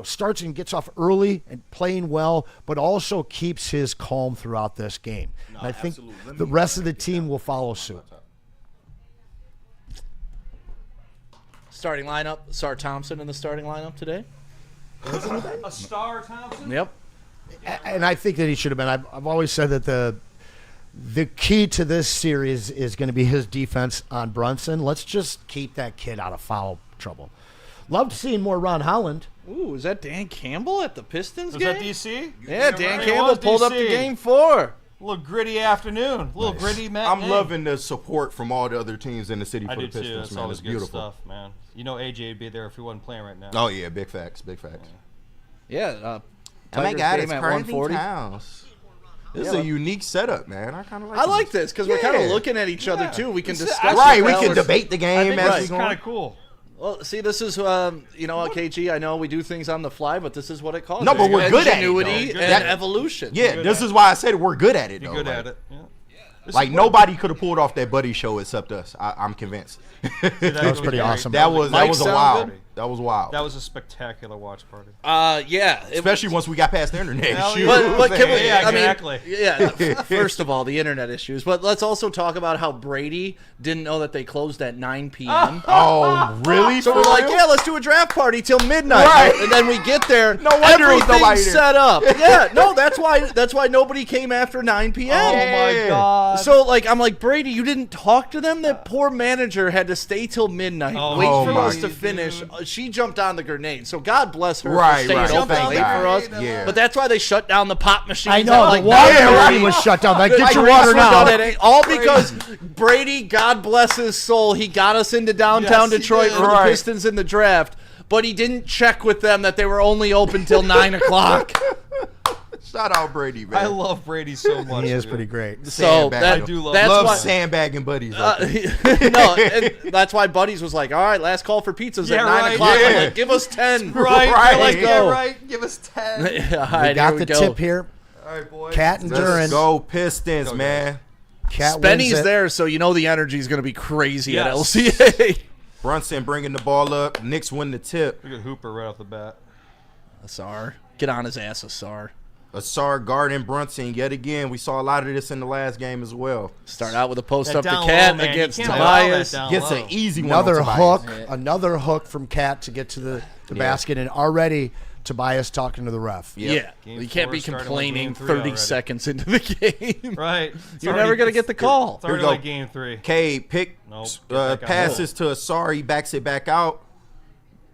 starts and gets off early and playing well, but also keeps his calm throughout this game. And I think the rest of the team will follow suit. Starting lineup, Sar Thompson in the starting lineup today. A Star Thompson? Yep. And I think that he should have been. I've always said that the key to this series is going to be his defense on Brunson. Let's just keep that kid out of foul trouble. Loved seeing more Ron Holland. Ooh, is that Dan Campbell at the Pistons Was game? that DC? Yeah, Dan It Campbell was pulled up to DC. game 4. A little gritty afternoon. A little gritty matinee. I'm loving the support from all the other teams in the city for I the do Pistons, too. That's man. always It's good beautiful. stuff, man. AJ would be there if he wasn't playing right now. Oh, yeah, big facts, big facts. Yeah. Oh my Tigers God, game it's at Carnegie 140. Towns. This is a unique setup, man. I kind of like I like this because we're kind of Yeah. looking at each other too. We can discuss. Right, it we while can we're- debate the I game think as this we is go. kind of cool. Well, see, this is KG. I know we do things on the fly, but this is what it calls. No, but we're good at it, though. Ingenuity Good and at it. evolution. Yeah, this is why I said we're good at it, You're though. good Like- at it. Yeah. Like nobody could have pulled off that Buddy show except us. I'm convinced. That was pretty awesome. That was Mike a sound wild. good? That was wild. That was a spectacular watch party. Yeah. Especially once we got past the internet Hell issues. yeah. But can we? Yeah, I mean, exactly. yeah. First of all, the internet issues, but let's also talk about how Brady didn't know that they closed at 9 p.m. Oh, really? So we're For like, real? yeah, let's do a draft party till midnight, Right. and then we get there. No wonder there was everything's nobody there. set up. Yeah, no, that's why nobody came after 9 p.m. Oh Yeah. my God. So I'm like, Brady, you didn't talk to them. That poor manager had to stay till midnight, wait for my us to finish. She jumped on the grenade. So God bless her Right, for staying right. open Thank late God. for us. Yeah. But that's why they shut down the pop machines. I know, at the water Yeah, right. was shut down. Like, get Like, your Reese water was now. done at 8, all because Brady, God bless his soul, he got us into downtown Yes, he Detroit did. for Right. the Pistons in the draft, but he didn't check with them that they were only open till 9 o'clock. Shout out Brady, man. I love Brady so much. He is dude. pretty great. So Sandbag. that, I do love- that's Love why. sandbagging buddies. No, and that's why Buddies was like, all right, last call for pizzas Yeah, at 9 right. o'clock. I'm Yeah. like, give us 10. Right, Right. Let's yeah, go. right. Give us 10. All right, We got here the go. tip here. All right, boys. Cat and Let's Duran. go Pistons, man. Cat wins Spenny's it. there, so you know the energy is going to be crazy at Yes. LCA. Brunson bringing the ball up. Knicks win the tip. Look at Hooper right off the bat. Asar. Get on his ass, Asar. Asar guarding Brunson yet again. We saw a lot of this in the last game as well. Start out with a post That up to down Cat low, man. You against can't allow that Tobias. down Gets low. an easy one. Another on Tobias. hook, another hook from Cat to get to the basket, and already Tobias talking to the ref. Yeah. Game You can't four be starting like complaining game 3 30 already. seconds into the game. Right. You're never going to get the call. It's already Here we like go. game 3. K pick Nope. Get back out. passes to Asar. He backs it back out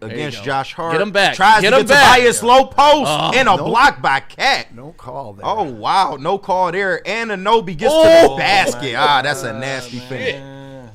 against go. Josh Hart. Get him back. Tries Get to him get back. Tobias low post and a Nope. block by Cat. No call there. Oh wow, no call there. And Anobi gets to Oh, the basket. That's a nasty finish.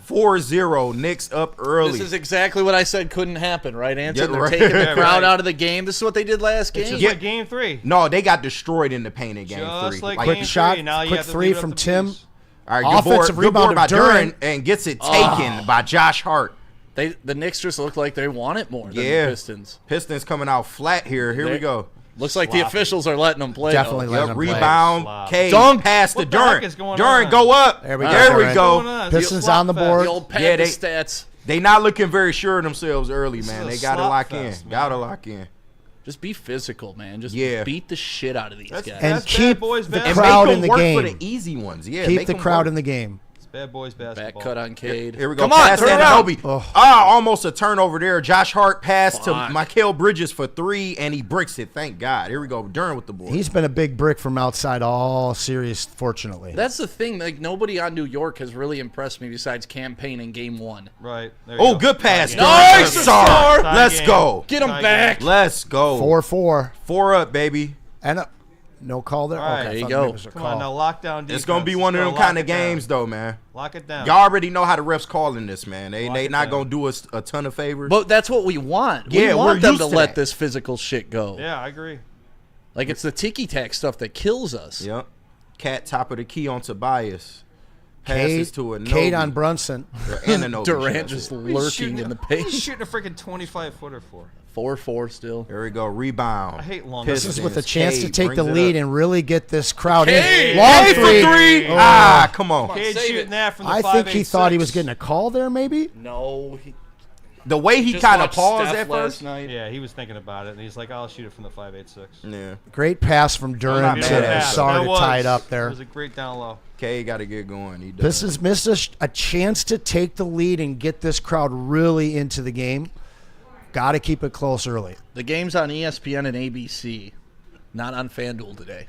4-0. Knicks up early. This is exactly what I said couldn't happen, right, Anson? Yeah, They're right. taking the Yeah, crowd right. out of the game. This is what they did last game. Just Yeah. like game 3. No, they got destroyed in the paint in game Just 3. like Like, game Quick shot, 3. Now you quick have to three leave it up from to Tim. Beast. all right, Offensive good board rebound by of Duran. Duran and gets it taken by Josh Hart. The Knicks just look like they want it more than Yeah. the Pistons. Pistons coming out flat here. Here we They- go. Looks like the officials are letting them play. Definitely though. let Yep, him play. rebound. Slop. K Dunk. pass to What the heck Duran. is going Duran, on? go up. There we go, There we Duran. go. What's going on? Pistons Slop on the fest. board. The old Panda Yeah, they- stats. They not looking very sure of themselves early, man. is They a got to slop lock in. fest, man. Got to lock in. Just be physical, man. Just Yeah. beat the shit out of these That's- guys. And That's keep bad boys the bad. And crowd make in them the work for game. the easy ones. Yeah, Keep make the them crowd work. in the game. Bad boys basketball. Back cut on Cade. Here we go. Come on, Pass turn to around. Anunoby. Almost a turnover there. Josh Hart passed to Mikal Bridges for 3, and he bricks it. Thank God. Here we go. Duran with the board. He's been a big brick from outside all series, fortunately. That's the thing. Like, nobody on New York has really impressed me besides Campaign in Game 1. Right. There you Oh, go. good pass. Nice, Sorry. Sarr. Let's go. Get him back. Let's go. 4-4. 4 up, baby. And no call there. All right, Okay, there I you thought go. it was a Come call. on, now lock down defense. It's going to be one of them kind of games, though, man. Lock it down. Y'all already know how the refs calling this, man. They Lock it not down. going to do us a ton of favors. But that's what we want. Yeah, we want we're them used to to let that. this physical shit go. Yeah, I agree. Like, it's the ticky-tack stuff that kills us. Yep. Cat top of the key on Tobias. Passes to Anunoby. Cade on Brunson. And Anunoby, Durant should I just say. lurking in the What are you paint. shooting a freaking 25-footer for? 4-4 still. There we go. Rebound. I hate long This is with a Pistons. chance to Cade take the brings it lead up. and really get this crowd Cade! in. Long Hey, for 3. Oh. Ah, come on. Cade Save shooting it. that from the I think he 5'8", thought he was 6. getting a call there, maybe. No. The way he Just kind of watched paused Steph at last first. night. Yeah, he was thinking about it, and he's like, I'll shoot it from the 5'8", 6. Yeah. Great pass from Durant not to mad at that. Sarr That to was- tie it up It there. was a great down low. K got to get going. He does. Pistons missed a chance to take the lead and get this crowd really into the game. Got to keep it close early. The game's on ESPN and ABC, not on FanDuel today.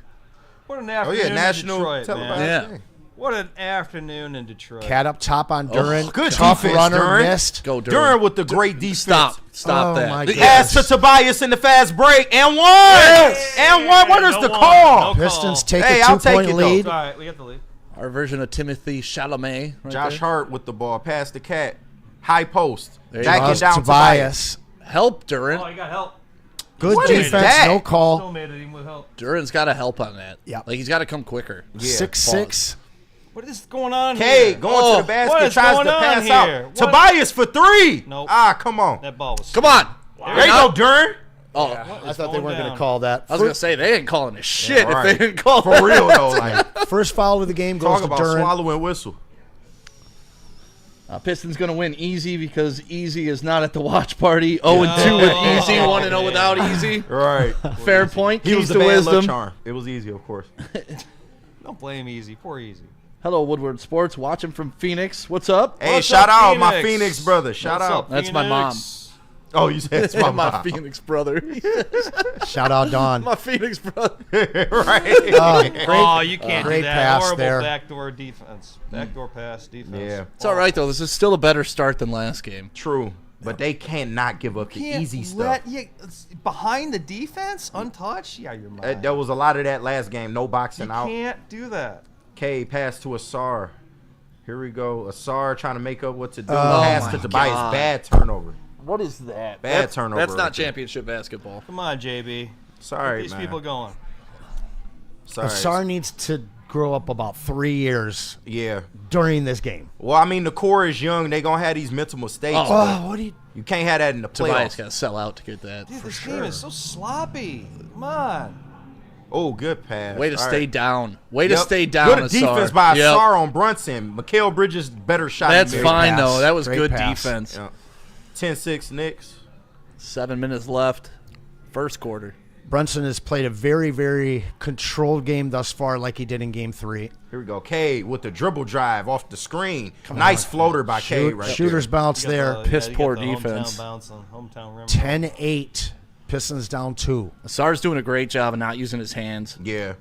What an Oh, afternoon yeah. National in Detroit, televised man. Yeah. game. What an afternoon in Detroit. Cat up top on Durant. good Tough defense, runner, Durant. missed. Go, Duran Durant. with the great defense. Stop Oh, that. my The God. pass to Tobias in the fast break. And one. And one. What is No the one. call? No Pistons take Hey, a I'll take 2-point it, though. lead. It's all right, we got the lead. Our version of Timothy Chalamet. Right Josh there. Hart with the ball. Pass the cat. High post. There you Backing go. down Tobias. Help, Durant. Oh, you got help. Good What is defense, that? no Still call. made it even with help. Durant's got to help on that. Yeah. Like, he's got to come quicker. Yeah. 6-6. What is going on K here? going Oh, to the basket. what is Tries going to on pass here? out. What? Tobias for 3. Nope. Ah, come on. That ball was. Come on. There you go, Duran. Oh, I thought they weren't going down? to call that. I was going to say, they ain't calling this shit right. if they didn't call For real, though. Like, First foul of the game goes talk to about Durant. swallowing whistle. Pistons going to win easy because Easy is not at the watch party. 0-2 with Easy, 1-0 without Easy. Right. Fair point. He was Keys the to bad luck wisdom. charm. It was easy, of course. Don't blame Easy. Poor Easy. Hello, Woodward Sports. Watching from Phoenix. What's up? Hey, What's shout up, out my Phoenix? Phoenix brother. Shout What's out. up, That's my Phoenix? Oh, you said it's my my mom. Phoenix brother. Shout out Don. my Phoenix brother. Right. Oh, you can't great do that. pass Horrible there. backdoor defense. Backdoor pass defense. Yeah. It's all right, though. This is still a better start than last game. True. But they cannot give up the Can't easy stuff. let you behind the defense, untouched. Yeah, you're mine. There was a lot of that last game. No You boxing out. can't do that. K pass to Asar. Here we go. Asar trying to make up what to do. Oh, Pass my to Tobias. God. Bad turnover. What is that? Bad turnover. That's not right there. championship basketball. Come on, JB. Sorry, Get these man. people going. Sorry. Asar needs to grow up about 3 years Yeah. during this game. Well, I mean, the core is young. They going to have these mental mistakes. Oh. but what do you... you can't have that in the Tobias playoffs. got to sell out to get that. Dude, for this sure. game is so sloppy. Come on. Oh, good pass. Way to All stay right. down. Way to Yep. stay down, Good Asar. defense by Yep. Asar on Brunson. Mikal Bridges better shot. That's than fine, pass. though. That was Great good pass. defense. Yeah. 10-6 Knicks. 7 minutes left. First quarter. Brunson has played a very, very controlled game thus far like he did in Game 3. Here we go. K with the dribble drive off the screen. Nice floater by K right Shooter's bounce You got there. the- Piss you got poor the defense. Hometown bouncing, hometown rim. 10-8. Pistons down 2. Asar's doing a great job of not using his hands. there. Yeah.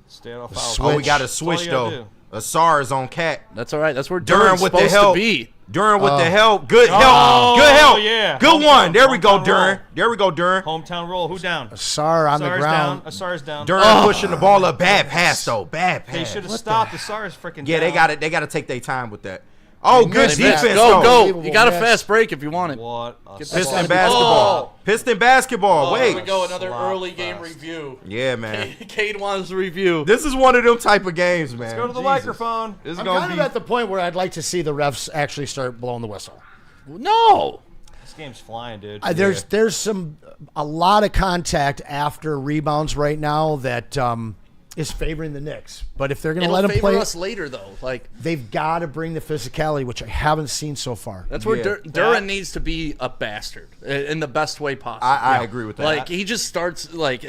Stay out of Switch. foul. Oh, we got to That's all switch, you gotta though. do. Asar is on Cat. That's all right. That's where Duran Duran's with the supposed help. to be. Duran with the help. Good help. Good help. yeah. Good Hometown- one. There we go, hometown Duran. roll. There we go, Duran. Hometown roll. Who down? Asar on the Asar's ground. down. Asar's down. Duran pushing the ball up. Bad pass, though. Bad They pass. should have stopped. Asar's freaking Yeah, down. they got it. They got to take their time with that. Oh, good missed defense, that. though. Go. You got a miss. fast break if you want it. What? a Piston sloppy- basketball. Piston basketball. Oh, Wait. here we go. Another Slop early game fest. review. Yeah, man. Cade wants a review. This is one of them type of games, man. Let's go to the Jesus. microphone. This is I'm gonna kind be. of at the point where I'd like to see the refs actually start blowing the whistle. No. This game's flying, dude. There's a lot of contact after rebounds right now that is favoring the Knicks. But if they're going to It'll let him favor play, us later though. Like they've got to bring the physicality, which I haven't seen so far. that's where Duran needs to be a bastard in the best way possible. I agree with that. Like he just starts like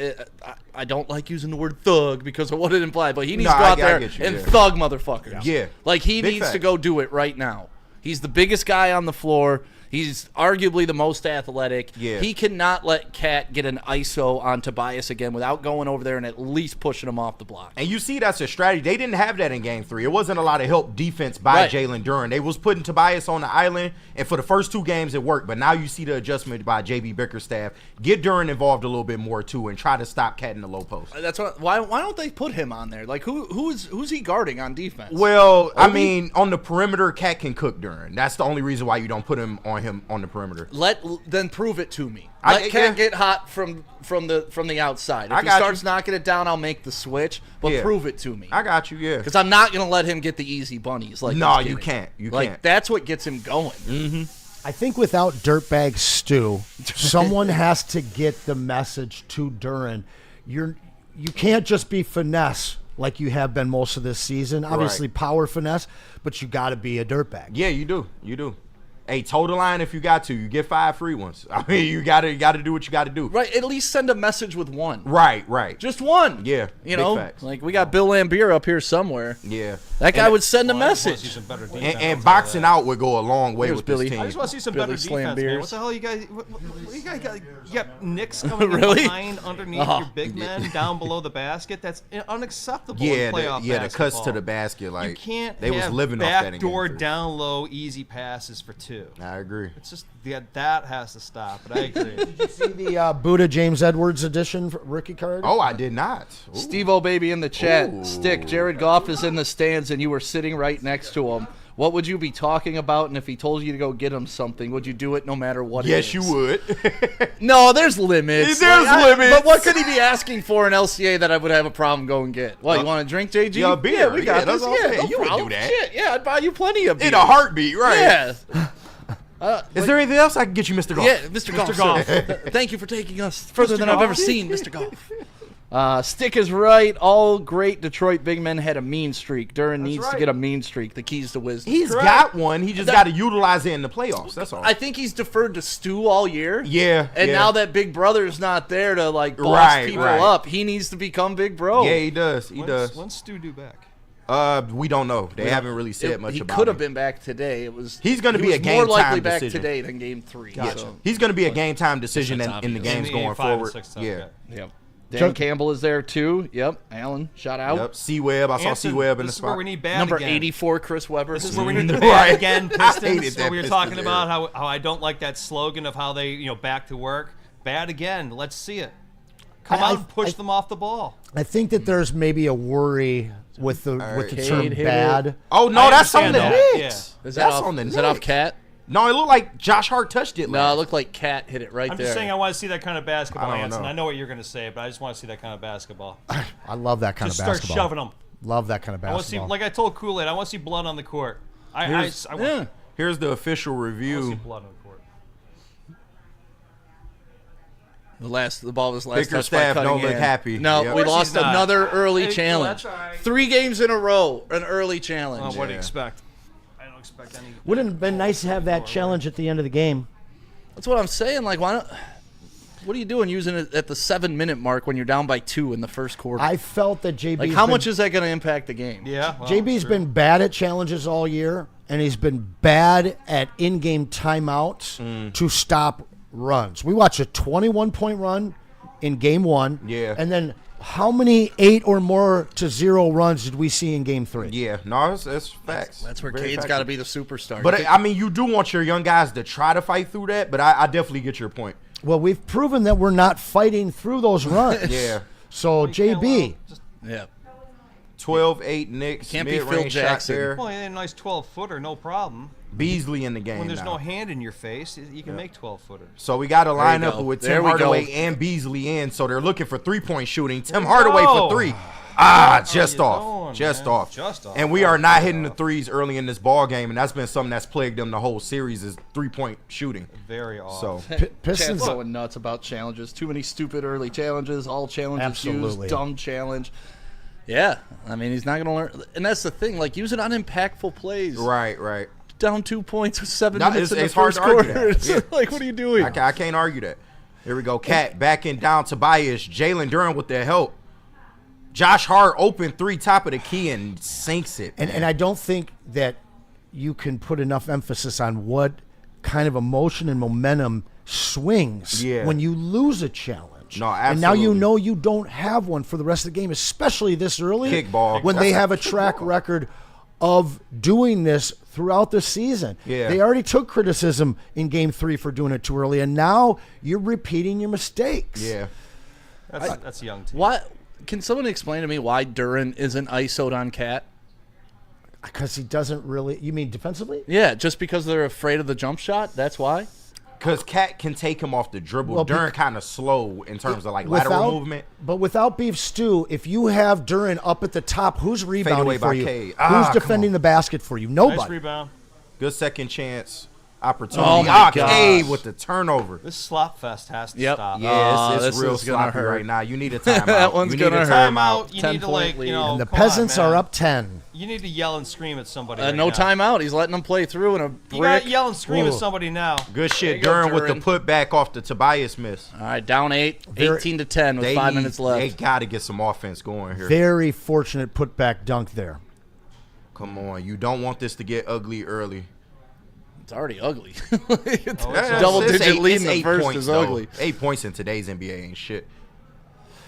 I don't like using the word thug because of what it implied, but he needs to go out there and thug motherfuckers. Yeah. Like he Big needs to fact. go do it right now. He's the biggest guy on the floor. He's arguably the most athletic. Yeah. He cannot let Cat get an ISO on Tobias again without going over there and at least pushing him off the block. And you see that's a strategy. They didn't have that in Game 3. It wasn't a lot of help defense by Right. Jalen Duren. They was putting Tobias on the island, and for the first 2 games it worked. But now you see the adjustment by J.B. Bickerstaff. Get Duren involved a little bit more too, and try to stop Cat in the low post. That's what. Why don't they put him on there? Like who's he guarding on defense? Well, I mean, on the perimeter, Cat can cook Duren. That's the only reason why you don't put him on the perimeter. Then prove it to me. I Let Cat get hot from the outside. If he got starts you. knocking it down, I'll make the switch. But prove it to me. I got you, yeah. Because I'm not gonna let him get the easy bunnies. Like No, he's you getting. can't. You like can't. that's what gets him going. I think without Dirtbag Stu, someone has to get the message to Duran. You can't just be finesse like you have been most of this season. Obviously, power finesse, but you got to be a dirtbag. Yeah, you do. You do. Hey, toe the line if you got to. You get 5 free ones. I mean, you gotta do what you gotta do. Right. At least send a message with one. Right. Just one. Yeah, You big know, facts. like we got Bill Lambier up here somewhere. Yeah. That guy would send a message. And boxing out would go a long way Here's with Billy. this team. I just want to see some Billy better defense, Slambeers. man. What the hell you guys? What you guys got? You got Knicks coming in Really? behind underneath your big men down below the basket. That's unacceptable Yeah, in playoff the cuts to basketball. the basket. Like You can't they was have living off that in backdoor Game 3. down low easy passes for 2. I agree. It's just that has to stop. But I agree. See the Buddha James Edwards edition for rookie card? Oh, I did not. Ooh. Steve-O baby in the chat. Ooh. Stick. Jared Goff is in the stands and you were sitting right next to him. What would you be talking about? And if he told you to go get him something, would you do it no matter what? Yes, you would. No, there's limits. There's limits. But what could he be asking for in LCA that I would have a problem going get? Well, you want a drink, JG? Yeah, a beer. Yeah, we got Yeah, that's this. all I'm Yeah, saying. no You would do problem. that. Shit, yeah, I'd buy you plenty of beer. In a heartbeat, right? Yeah. Is there anything else I can get you, Mr. Goff? Yeah, Mr. Goff. Thank you for taking us further than I've ever seen, Mr. Goff. Stick is right. All great Detroit big men had a mean streak. Duran needs to get a mean streak. The keys to wisdom. He's got one. He just got to utilize it in the playoffs. That's all. I think he's deferred to Stu all year. Yeah. And yeah. now that Big Brother's not there to like boss people up, he needs to become Big Bro. Yeah, he does. He does. When's Stu due back? We don't know. They haven't really said much about it. He could have been back today. He's going to be a game more time likely back decision. today than Game 3. Gotcha. So. He's going to be a game time decision in the games going forward. Yeah. Yep. Dan Campbell is there too. Yep. Allen, shout out. Yep. C-Web. I saw C-Web in the This is spot. where we need bad Number again. 84, Chris Webber. This is where we need the Right. bad again I hated Pistons. that Where we were Pistons talking era. about how I don't like that slogan of how they back to work. Bad again. Let's see it. Come out and push them off the ball. I think that there's maybe a worry with the term Cade hit bad. Oh, no, I that's on the understand that, Knicks. Is That's that on the Is that off Knicks. Cat? No, it looked like Josh Hart touched it. No, it looked like Cat hit it right I'm there. just saying I want to see that kind of basketball, I don't Anson. know. I know what you're going to say, but I just want to see that kind of basketball. I love that kind Just of start basketball. shoving them. Love that kind of I want to see, basketball. like I told Kool-Aid, I want to see blood on the court. I want Yeah. Here's the official to see review. blood on the court. The ball was last touched by Bickerstaff Cunningham. don't look happy. No, Yep. we Of course lost he's not. another early Hey, challenge. that's all right. 3 games in a row, an early challenge. What do you expect? I don't expect any. Wouldn't it have been nice to have that challenge at the end of the game? That's what I'm saying. Like, why not? What are you doing using it at the 7-minute mark when you're down by 2 in the first quarter? I felt that JB. Like, how much is that going to impact the game? Yeah. Well, JB's true. been bad at challenges all year, and he's been bad at in-game timeouts to stop runs. We watched a 21-point run in Game 1. Yeah. And then how many 8 or more to 0 runs did we see in Game 3? Yeah, no, that's facts. That's where Very Cade's factual. got to be the superstar. But I mean, you do want your young guys to try to fight through that. But I definitely get your point. Well, we've proven that we're not fighting through those runs. Yeah. So, JB, yeah. 12-8 Knicks. Can't be Phil mid-range shot Jackson. there. Well, a nice 12-footer, no problem. Beasley in the game When there's now. no hand in your face, you can make 12-footers. So we got to line you up go. with There Tim we go. Hardaway and Beasley in. So they're looking for 3-point shooting. Tim we Hardaway go. for 3. you Just off. doing, Just man? off. Just off. And we are not hitting the threes early in this ball game, and that's been something that's plagued them the whole series is 3-point shooting. Very off. So Pistons. Chad's going nuts about challenges. Too many stupid early challenges. All challenges Absolutely. used. Dumb challenge. Yeah, I mean, he's not going to learn. And that's the thing. Like, use it on impactful plays. Right. Down 2 points with 7 No, minutes in the it's hard first to argue quarter. that. It's Yeah. like, what are you doing? I can't argue that. Here we go. Cat backing down Tobias. Jalen Duren with the help. Josh Hart open 3 top of the key and sinks it. And I don't think that you can put enough emphasis on what kind of emotion and momentum swings when you lose a challenge. No, And now you absolutely. know you don't have one for the rest of the game, especially this early. Kickball. When they have a track record of doing this throughout the season. Yeah. They already took criticism in Game 3 for doing it too early, and now you're repeating your mistakes. Yeah. That's a young team. What? Can someone explain to me why Duren isn't ISO'd on Cat? Because he doesn't really – you mean defensively? Yeah, just because they're afraid of the jump shot? That's why? Because Cat can take him off the dribble. Well, Duren kind of slow in terms of like lateral movement. But without Beef Stew, if you have Duren up at the top, who's rebounding away for by you? Cade. Who's Come defending on. the basket for you? Nice Nobody. rebound. Good second chance opportunity. Oh, my gosh. Cade with the turnover. This slop fest has to Yep. stop. Yeah, this it's real is gonna sloppy hurt. right now. You need a timeout. That one's you need gonna a hurt. timeout. You 10 need to, like, point you know, And the come on, Peasants man. are up 10. You need to yell and scream at somebody. right No now. timeout. He's letting them play through in a You got brick. to yell and scream at Whoa. somebody now. Good shit. There you go, Duren with the Duren. putback off the Tobias miss. All right, down 8, 18 to 10 with 5 minutes They left. got to get some offense going here. Very fortunate putback dunk there. Come on. You don't want this to get ugly early. It's already ugly. Yeah, Double-digit it's lead it's in the 8 first points, is though. ugly. 8 points in today's NBA ain't shit.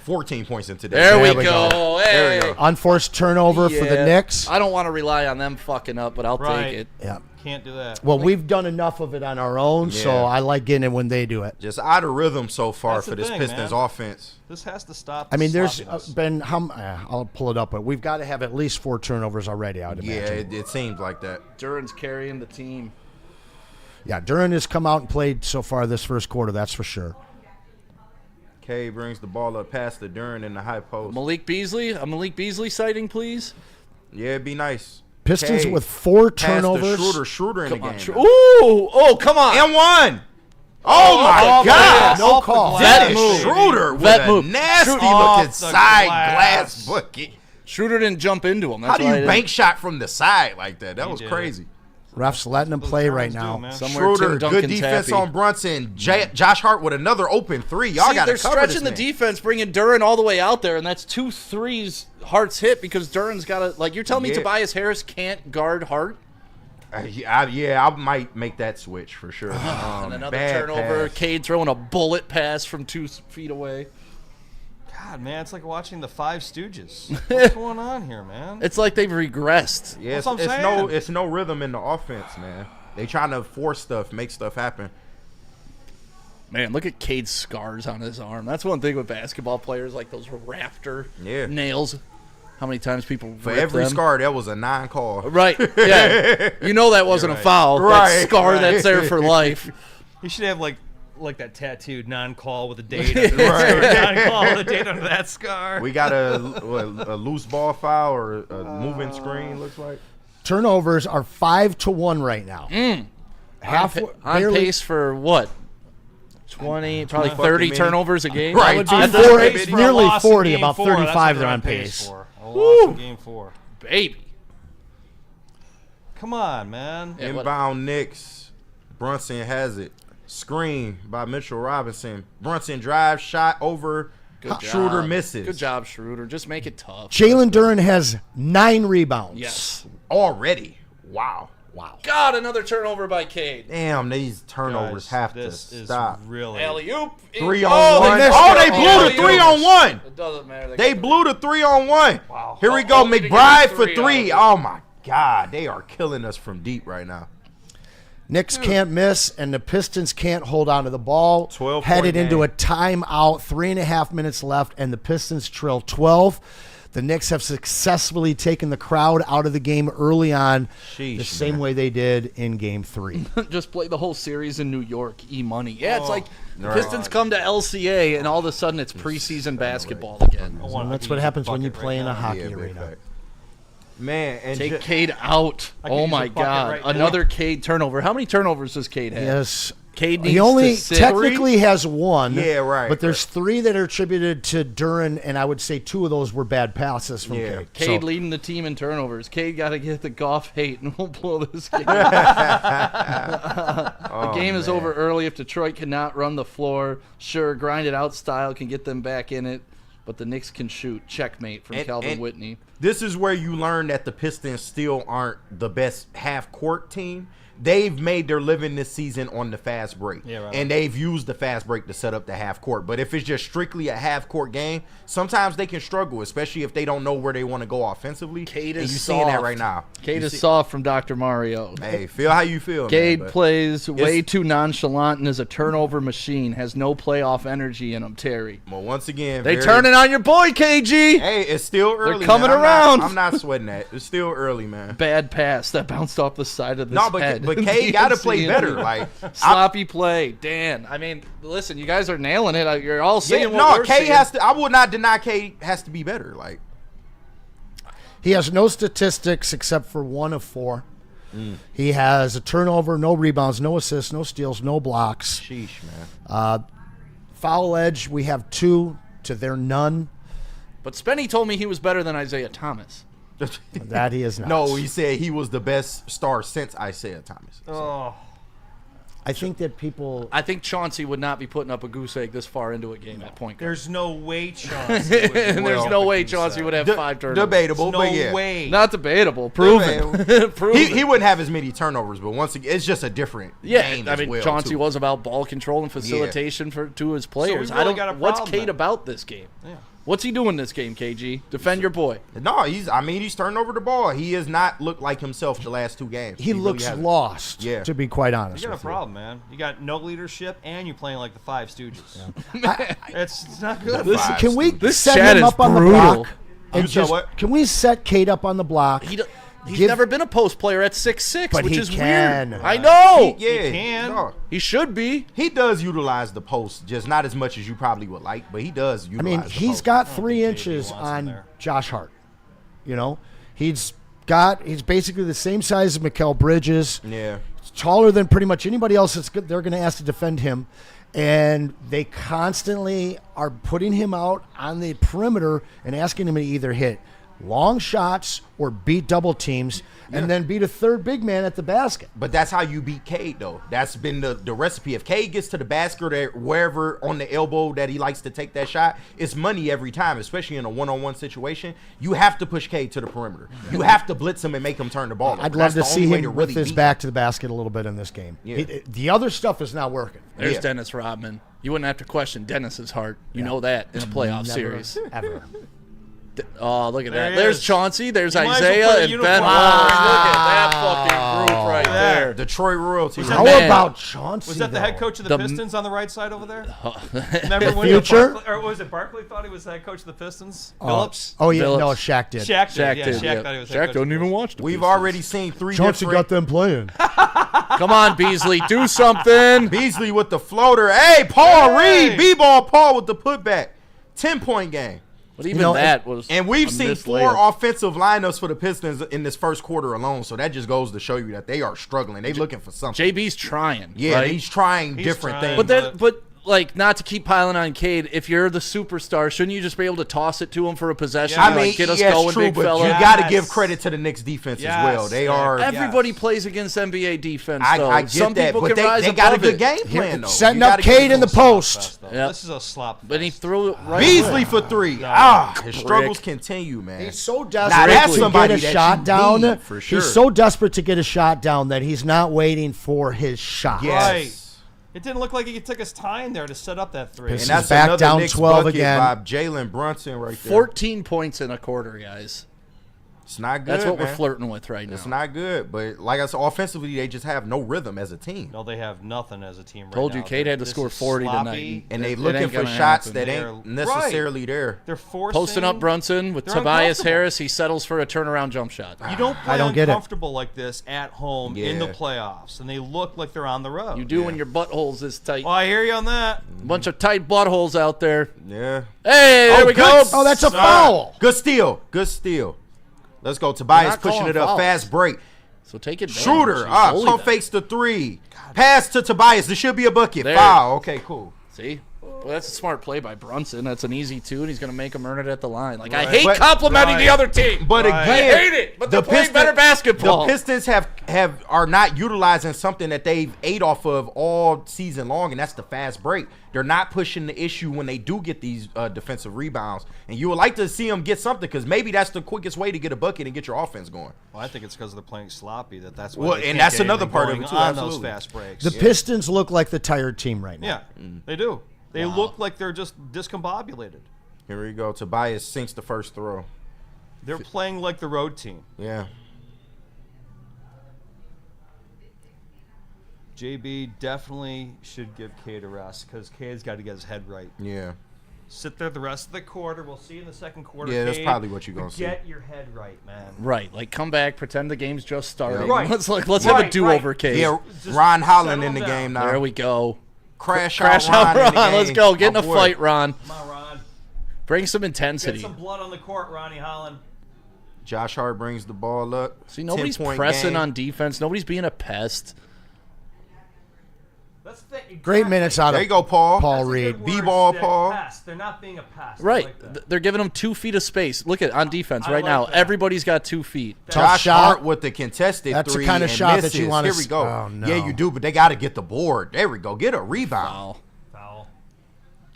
14 points in today's. There we we go. go. Hey. There we go. Unforced turnover for the Yeah. Knicks. I don't want to rely on them fucking up, but I'll Right. take it. Yeah. Can't do that. Well, we've done enough of it on our own, so Yeah. I like getting it when they do it. Just out of rhythm so far That's for the this thing, Pistons man. offense. This has to stop. I mean, there's sloppiness. been I'll pull it up, but we've got to have at least 4 turnovers already. I would Yeah, imagine. it seems like that. Duren's carrying the team. Yeah, Duren has come out and played so far this first quarter. That's for sure. K brings the ball up past the Duren in the high post. Malik Beasley, a Malik Beasley sighting, please. Yeah, it'd be nice. Pistons K with 4 past turnovers. the Schroeder in the game. now. Ooh, oh, come on. And one. Oh, my my God. No call. Vet Dennis move. Schroeder with Vet a move. nasty Off looking the side glass. glass bucket. Schroeder didn't jump into him. That's How do why I you didn't- bank shot from the side like that? That He was did. crazy. Refs letting them Those play Germans right do, now. man. Somewhere Schroeder, Tim good Duncan's defense happy. on Brunson. Josh Hart with another open 3. Y'all See, got to they're cover stretching this the man. defense, bringing Duren all the way out there, and that's 2 threes Hart's hit because Duren's got to, like, you're telling me Yeah. Tobias Harris can't guard Hart? I might make that switch for sure. And another Bad turnover. pass. Cade throwing a bullet pass from 2 feet away. God, man, it's like watching the Five Stooges. What's going on here, man? It's like they've regressed. Yeah, That's what I'm saying. it's no rhythm in the offense, man. They trying to force stuff, make stuff happen. Man, look at Cade's scars on his arm. That's one thing with basketball players, like those raptor Yeah. nails. How many times people For rip every them. scar, that was a non-call. Right, yeah. You know that wasn't a right. foul. That Right, scar right. that's there for life. You should have like that tattooed non-call with a date. Under non-call with a date under that scar. We got a loose ball foul or a moving screen, looks like. Turnovers are 5-1 right now. Half on barely- pace for what? 20, probably fucking 30 many. turnovers a game. Right. That would be On Four- pace for a nearly loss in 40, game about 4. That's 35 what they're on pace. for. A loss in game 4. baby. Come on, man. Yeah, what- Inbound Knicks. Brunson has it. Screen by Mitchell Robinson. Brunson drive shot over. Good Schroeder job. misses. Good job, Schroeder. Just make it tough. Jalen Duren has 9 rebounds. Yes. Already. Wow. God, another turnover by Cade. Damn, these turnovers Guys, have to this is stop. really. Alley-oop. 3 on Oh, 1. missed Oh, it. they blew the 3 on 1. It doesn't matter. They blew the 3 on 1. Wow. Here we go. Only to McBride get for 3 3. out Oh, my God. They are killing us from deep right now. Knicks can't miss, and the Pistons can't hold on to the ball. 12-point Headed into game. a timeout, 3.5 minutes left, and the Pistons trail 12. The Knicks have successfully taken the crowd out of the game early on, the Sheesh, same man. way they did in Game 3. Just play the whole series in New York. E-money. Yeah, it's like the right. Pistons come to LCA, and all of a sudden it's preseason basketball again. I want That's to what use happens a when you bucket play right in a now. hockey Yeah, big arena. fact. Man, and Take Cade out. I could Oh, use a my bucket God. right now. Another Cade turnover. How many turnovers does Cade have? Yes, Cade needs He only to sit. technically has one. Yeah, right, But there's 3 that are attributed to Duren, and I would say 2 of those were bad passes from Cade. Cade leading the team in turnovers. Cade got to get the Goff hate, and we'll blow this game. The game is over early if Detroit cannot run the floor. Sure, grind it out style can get them back in it, but the Knicks can shoot. Checkmate from Calvin Whitney. This is where you learn that the Pistons still aren't the best half-court team. They've made their living this season on the fast break. Yeah, right. And they've used the fast break to set up the half court. But if it's just strictly a half court game, sometimes they can struggle, especially if they don't know where they want to go offensively. Cade and is you're soft. seeing that right now. Cade is soft from Dr. Mario. Hey, feel how you feel, Cade man. plays way too nonchalant and is a turnover machine. Has no playoff energy in him, Terry. Well, once again, They turning on your boy, KG. Hey, it's still early. They're coming man. around. I'm not sweating that. It's still early, man. Bad pass that bounced off the side of this No, head. but Cade got to play better. Like sloppy play, Dan. I mean, listen, you guys are nailing it. You're all saying what no, we're Cade saying. has to. I would not deny Cade has to be better. Like He has no statistics except for 1 of 4. He has a turnover, no rebounds, no assists, no steals, no blocks. sheesh, man. Foul edge, we have 2 to their none. But Spenny told me he was better than Isaiah Thomas. That he is not. No, he said he was the best star since Isaiah Thomas. Oh, I think that people. I think Chauncey would not be putting up a goose egg this far into a game at point guard. there's no way Chauncey would And there's well no way do Chauncey so. would have 5 turnovers. Debatable, No but yeah. way. Not debatable. Proven. Proven. He wouldn't have as many turnovers, but once again, it's just a different game I as mean, well, Chauncey too. was about ball control and facilitation to his players. really got a What's problem Cade then. about this game? What's he doing this game, KG? Defend your boy. No, he's turning over the ball. He has not looked like himself the last 2 games. He really looks hasn't. lost, Yeah. to be quite honest. You got a with you. problem, man. You got no leadership, and you're playing like the Five Stooges. it's not good. Listen, Five can we This set chat him is up on the brutal. block? And You said just, what? Can we set Cade up on the block? He's Give- never been a post player at 6'6", But which he is can. weird. I know. Yeah, He can. no. He should be. He does utilize the post, just not as much as you probably would like, but he does I utilize mean, the he's post. got don't 3 think JB inches wants him on there. Josh Hart. You know, he's basically the same size as Mikal Bridges. Yeah. Taller than pretty much anybody else they're going to ask to defend him. And they constantly are putting him out on the perimeter and asking him to either hit long shots or beat double teams and then beat a third big man at the basket. But that's how you beat Cade, though. That's been the recipe. If Cade gets to the basket or wherever on the elbow that he likes to take that shot, it's money every time, especially in a one-on-one situation. You have to push Cade to the perimeter. You have to blitz him and make him turn the ball over. I'd love That's to the see only way him to with really his beat back to the basket a little bit in this game. Yeah. The other stuff is not working. There's Yeah. Dennis Rodman. You wouldn't have to question Dennis's heart. You know that in a playoff Never, series. Ever. Oh, look at There that. he There's is. Chauncey. There's You might as well Isaiah put a and uniform Ben on. Wallace. Look at that fucking group right that. there. Detroit royalty. Was right How that there. about Chauncey? Was that the head though? coach of The the m- Pistons on the right side over there? Remember when future? Barkley, or was it Barkley thought he was the head coach of the Pistons? Phillips? Oh, yeah. Phillips. No, Shaq did. Shaq did. Shaq Yeah, did. Shaq yeah. thought he was head Shaq coach don't of the even Pistons. watch the We've Pistons. already seen 3 Chauncey different. got them playing. Come on, Beasley. Do something. Beasley with the floater. Hey, Paul Hey. Reed. B-ball Paul with the putback. 10-point game. But even know, that was And we've a seen missed 4 layup. offensive lineups for the Pistons in this first quarter alone, so that just goes to show you that they are struggling. They're looking for something. JB's trying. Yeah, right? he's trying He's different trying. things. But like, not to keep piling on Cade, if you're the superstar, shouldn't you just be able to toss it to him for a possession? Yeah. I and, mean, like, get us yes, going, true, big but fella. you Yes. got to give credit to the Knicks defense as well. Yes. They are. Everybody Yes. plays against NBA defense, I though. get Some that, people but can rise they got a above good it. game plan though. Setting You up gotta give Cade in the them post. Yeah. This is a slop. But he threw it right Beasley away. for 3. His struggles continue, man. He's so Now, desperate that's to somebody get a that shot you down. need, for sure. He's so desperate to get a shot down that he's not waiting for his shot. Yes. Right. It didn't look like he took his time there to set up that 3. Pistons And that's back another down Knicks 12 bucket again. by Jalen Brunson right there. 14 points in a quarter, guys. It's not good. That's what we're man. flirting with right now. It's not good, but like I said, offensively they just have no rhythm as a team, No, they have nothing as a team right Told now. you, Cade had to This score is 40 sloppy. tonight. and they It looking ain't for gonna shots happen. that ain't They're- necessarily there. They're forcing. Posting up Brunson with They're Tobias uncomfortable. Harris. He settles for a turnaround jump shot. You don't play I don't get it. uncomfortable like this at home in the Yeah. playoffs, and they look like they're on the road. You do when your butthole's this tight. Well, I hear you on that. Bunch of tight buttholes out there. Yeah. Hey, there we good go. Oh, that's a s- foul. Good steal. Good steal. Let's go. Tobias not pushing calling it up. fouls. Fast break. So take advantage. Shooter. Bully Pump them. fakes the 3. Pass to Tobias. This should be a bucket. There. Foul. Okay, cool. See? Well, that's a smart play by Brunson. That's an easy 2, and he's going to make him earn it at the line. Like, I hate But- complimenting the other team. But Right. again, I hate it, but they're playing better basketball. The Pistons are not utilizing something that they've ate off of all season long, and that's the fast break. They're not pushing the issue when they do get these defensive rebounds, and you would like to see them get something because maybe that's the quickest way to get a bucket and get your offense going. Well, I think it's because they're playing sloppy. That's why. Well, they and can't that's get another anything part of going it, too, on absolutely. those fast breaks. The Pistons look like the tired team right now. Yeah, they do. They look like they're just discombobulated. Here we go. Tobias sinks the first throw. They're playing like the road team. Yeah. JB definitely should give Cade a rest because Cade's got to get his head right. Yeah. Sit there the rest of the quarter. We'll see you in the second quarter. Yeah, that's Cade, probably what you're gonna see. Get your head right, man. Right. Like, come back, pretend the game's just started. Yeah. Right. Let's have a do-over, Case. Yeah, Just Ron Holland settle in the down. game now. There we go. Crash Crash out out, Ron. Ron. In the game. Let's go. Get in My a boy. fight, Ron. Come on, Ron. Bring some Get intensity. some blood on the court, Ronnie Holland. Josh Hart brings the ball up. See, nobody's 10-point pressing game. on defense. Nobody's being a pest. Let's think. Great minutes out There of you go, Paul. Paul That's a Reed. good B-ball, word, Paul. Pest. They're not being a pest. I Right. like that. They're giving them 2 feet of space. Look at on defense I right like now. that. Everybody's got 2 feet. Tough Josh shot. Hart with the contested That's the 3 kind of and shot that misses. you wanna Here we go. Oh, no. Yeah, you do, but they got to get the board. There we go. Get a rebound. Wow. Foul.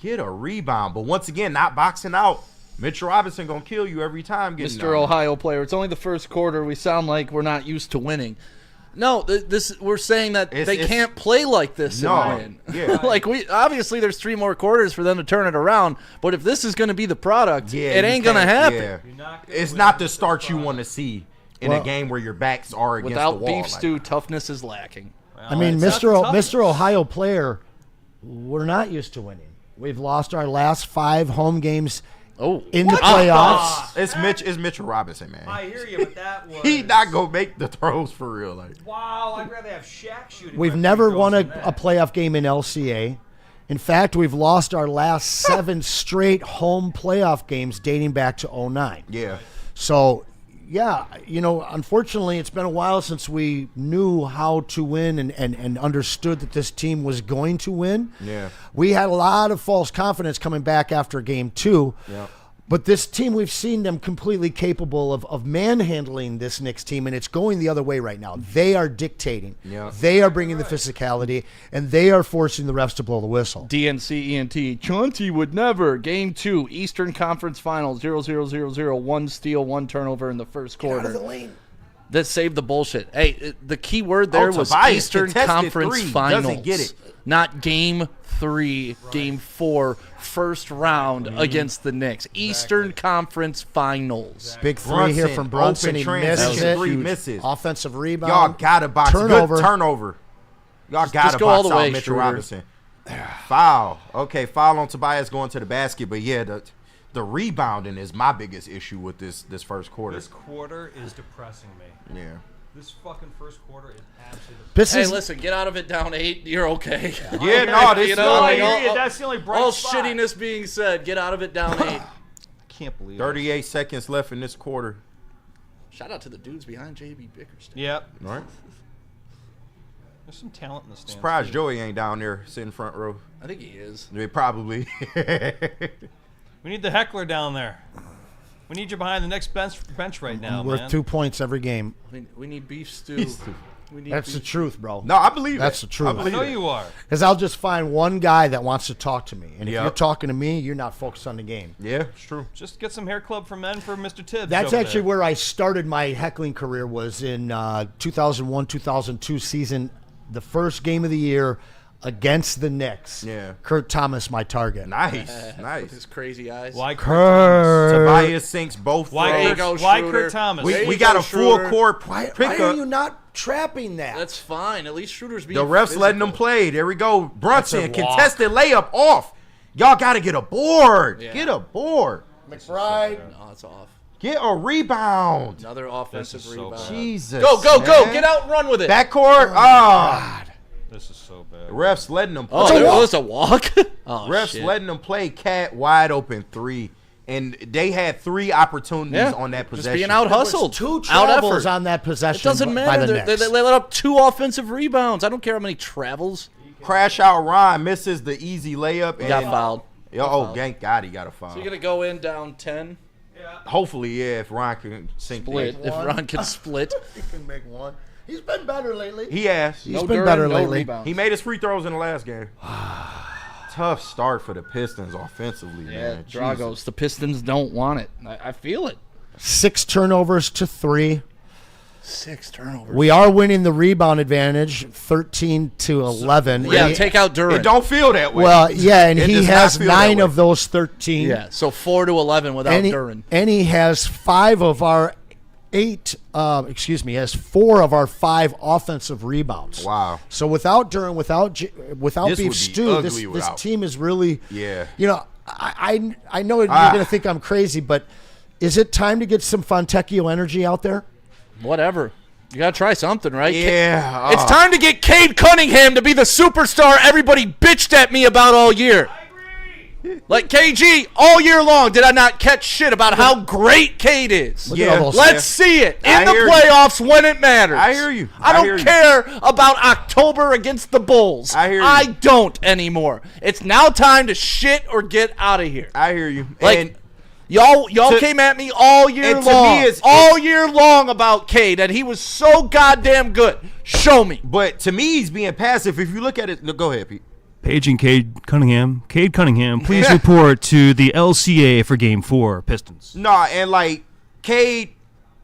Get a rebound. But once again, not boxing out. Mitchell Robinson going to kill you every time. Getting Mr. down. Ohio player. It's only the first quarter. We sound like we're not used to winning. No, we're saying that they It's- can't play like this No. and win. Yeah. Like obviously there's 3 more quarters for them to turn it around, but if this is going to be the product, Yeah, it you ain't going to can't- happen. yeah. You're not gonna It's win not the with start this you product. want to see in Well, a game where your backs are against the Without wall. beef like- stew, toughness is lacking. I mean, it's not the toughest. Mr. Ohio player, we're not used to winning. We've lost our last 5 home games Oh, in the playoffs. It's Mitchell Robinson, man. I hear you, but that was. He not going to make the throws for real. Like. Wow, I'd rather have Shaq shooting. We've my never free won throws a than that. playoff game in LCA. In fact, we've lost our last 7 straight home playoff games dating back to 09. Yeah. So, yeah, unfortunately, it's been a while since we knew how to win and understood that this team was going to win. Yeah. We had a lot of false confidence coming back after game 2. Yeah. But this team, we've seen them completely capable of manhandling this Knicks team, and it's going the other way right now. They are dictating. Yeah. They are bringing the physicality, and they are forcing the refs to blow the whistle. DNC ENT. Chauncey would never. Game 2, Eastern Conference Finals, 0-0-0-0, 1 steal, 1 turnover in the first quarter. That saved the bullshit. Hey, the key word there was Tobias Eastern contested Conference 3. Finals. Doesn't get it. Not Game 3, Game 4, first round against the Knicks. Eastern Conference Finals. Big 3 here Brunson, from Brunson. open He transition, missed it. 3 misses. Offensive rebound. Y'all got to box. Turnover. Good turnover. Y'all got just to go all box the way, out Mitchell Schroeder. Robinson. Foul. Okay, foul on Tobias going to the basket. But, yeah, the rebounding is my biggest issue with this first quarter. This quarter is depressing me. Yeah. This fucking first quarter is absolutely. Hey, Pistons, listen, get out of it down 8. You're okay. Yeah, no, this You know, I like, hear you. all- That's the only bright All spot. shittiness being said, get out of it down 8. Can't believe 38 seconds left in this quarter. Shout out to the dudes behind JB Bickerstaff. it. Yep. All right. There's some talent in the stands. Surprised too. Joey ain't down there sitting front row. I think he is. They probably. We need the heckler down there. We need you behind the next bench right now, worth man. 2 points every game. We need beef stew. We need That's the beef. truth, bro. No, I believe That's it. the truth. I I believe know it. you are. Because I'll just find one guy that wants to talk to me. And if Yep. you're talking to me, you're not focused on the game. Yeah, it's true. Just get some hair club for men for Mr. Tibbs. That's over actually there. where I started my heckling career was in 2001-2002 season, the first game of the year against the Knicks. Yeah. Kurt Thomas, my target. Nice, With nice. his crazy eyes. Why Kurt. Tobias sinks both Why, There you throws. go, Kurt, why Schroeder. Kurt Thomas? There We you got go, a full Schroeder. court Why pickup. are you not trapping that? That's fine. At least Schroeder's being The refs physical. letting them play. There we go. Brunson, That's a walk. contested layup off. Y'all got to get a board. Yeah. Get a board. McBride. No, it's off. Get a rebound. Another offensive This is so rebound. bad. Jesus. Go, go, go. man. Get out and run with it. Backcourt. Oh. This is so bad. Refs letting them play. Oh, there was a walk. Oh, Refs shit. letting them play cat wide open 3. And they had 3 opportunities on that possession. Just being out hustled. Two out travels effort. on that possession. It doesn't by matter. the They Knicks. let up 2 offensive rebounds. I don't care how many travels. Crash out Ron misses the easy layup. He got fouled. Thank God he got a foul. So you're going to go in down 10? Hopefully, yeah, if Ron can sink Split. it. If Ron can split. He can make one. He's been better lately. He has. He's been better lately. He made his free throws in the last game. Tough start for the Pistons offensively, man. Dragos. The Pistons don't want it. I feel it. 6 turnovers to 3. 6 turnovers. We are winning the rebound advantage, 13 to 11. Yeah, take out Duran. It don't feel that way. Well, yeah, and It he does not has feel that 9 way. of those 13. Yeah, so 4 to 11 without Duran. And he has 5 of our 8. He has 4 of our 5 offensive rebounds. Wow. So without Duran, without This Beef would be Stew, ugly this without. team is really. Yeah. You know, I know you're going to think I'm crazy, but is it time to get some Fontecchio energy out there? Whatever. You got to try something, right? Yeah. It's time to get Cade Cunningham to be the superstar everybody bitched at me about all year. Like KG, all year long, did I not catch shit about how great Cade is? Look at all those- Let's see it in I the hear you. playoffs when it matters. I hear you. I I hear don't you. care about October against the Bulls. I hear you. I don't anymore. It's now time to shit or get out of here. I hear you. Like, And y'all to- came at me all year and to long. me, it's all year long about Cade, and he was so goddamn good. Show me. but to me, he's being passive. If you look at it, no, go ahead, Pete. Paging Cade Cunningham. Cade Cunningham, please report to the LCA for Game 4, Pistons. Nah, and like Cade,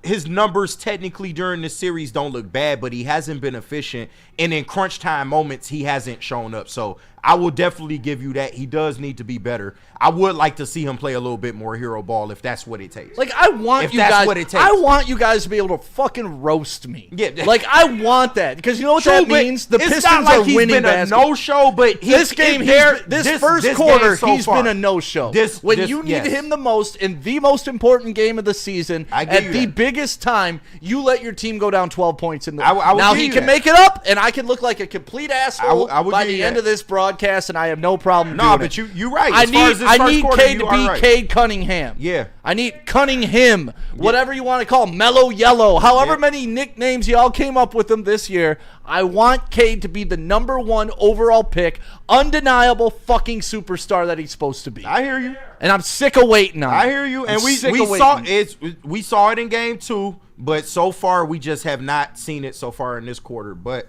his numbers technically during this series don't look bad, but he hasn't been efficient. And in crunch time moments, he hasn't shown up. So I will definitely give you that. He does need to be better. I would like to see him play a little bit more hero ball if that's what it takes. Like, I want If you that's guys. what it takes. I want you guys to be able to fucking roast me. Yeah. Like, I want that because you know what True, that but means. The it's Pistons not like are he's winning been a basketball. no-show, but This game, this first quarter, he's been a no-show. When you need him the most in the most important game of the season, I give at you the that. biggest time, you let your team go down 12 points in the. I will now give he you can that. make it up, and I can look like a complete asshole I will by give the you end that. of this broadcast, and I have no problem No, doing but it. you're right. I As far as this I first need quarter, Cade to you be are right. Cade Cunningham. Yeah. I need Cunningham, whatever you want to call him, Mellow Yellow, however Yeah. many nicknames y'all came up with him this year. I want Cade to be the #1 overall pick, undeniable fucking superstar that he's supposed to be. I hear you. And I'm sick of waiting on it. I hear you. And we saw it in game 2, but so far we just have not seen it so far in this quarter. But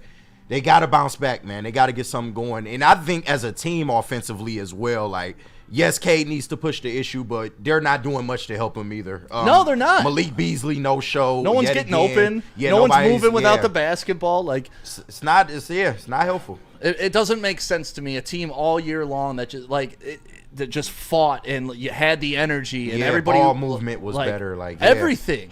they got to bounce back, man. They got to get something going. And I think as a team offensively as well, like, yes, Cade needs to push the issue, but they're not doing much to help him either. No, they're not. Malik Beasley, no show. No one's yet getting again. open. Yeah, no one's nobody's- moving without yeah. the basketball. Like, It's not helpful. it doesn't make sense to me. A team all year long that just that just fought and you had the energy and Yeah, everybody ball movement was better, like, yeah. everything.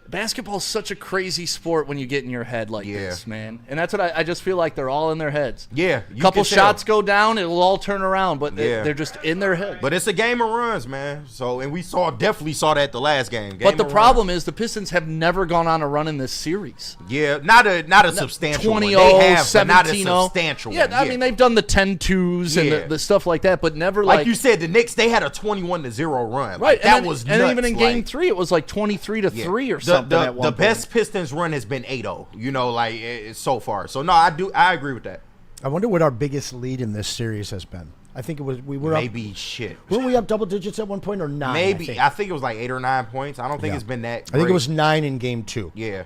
Basketball's such a crazy sport when you get in your head like Yeah. this, man. And that's what I just feel like they're all in their heads. Yeah, you Couple can tell. shots go down, it'll all turn around, but Yeah. they're just in their head. But it's a game of runs, man. So, and we definitely saw that the last game. But the problem is the Pistons have never gone on a run in this series. Yeah, not a substantial 20-0, one. They have, but not a 17-0. substantial Yeah, one. I mean, they've done the 10-2s and Yeah. the stuff like that, but never like you said, the Knicks, they had a 21-0 run. right. Like, and that then- was and nuts. even in like, Game 3, it was like 23-3 or the- something the, at one the point. best Pistons run has been 8-0, you know, like so far. So, no, I agree with that. I wonder what our biggest lead in this series has been. I think it was we were Maybe shit. up. Weren't we up double digits at one point or 9? Maybe. I think it was like 8 or 9 points. I don't think Yeah. it's been that I think it great. was 9 in game 2. Yeah.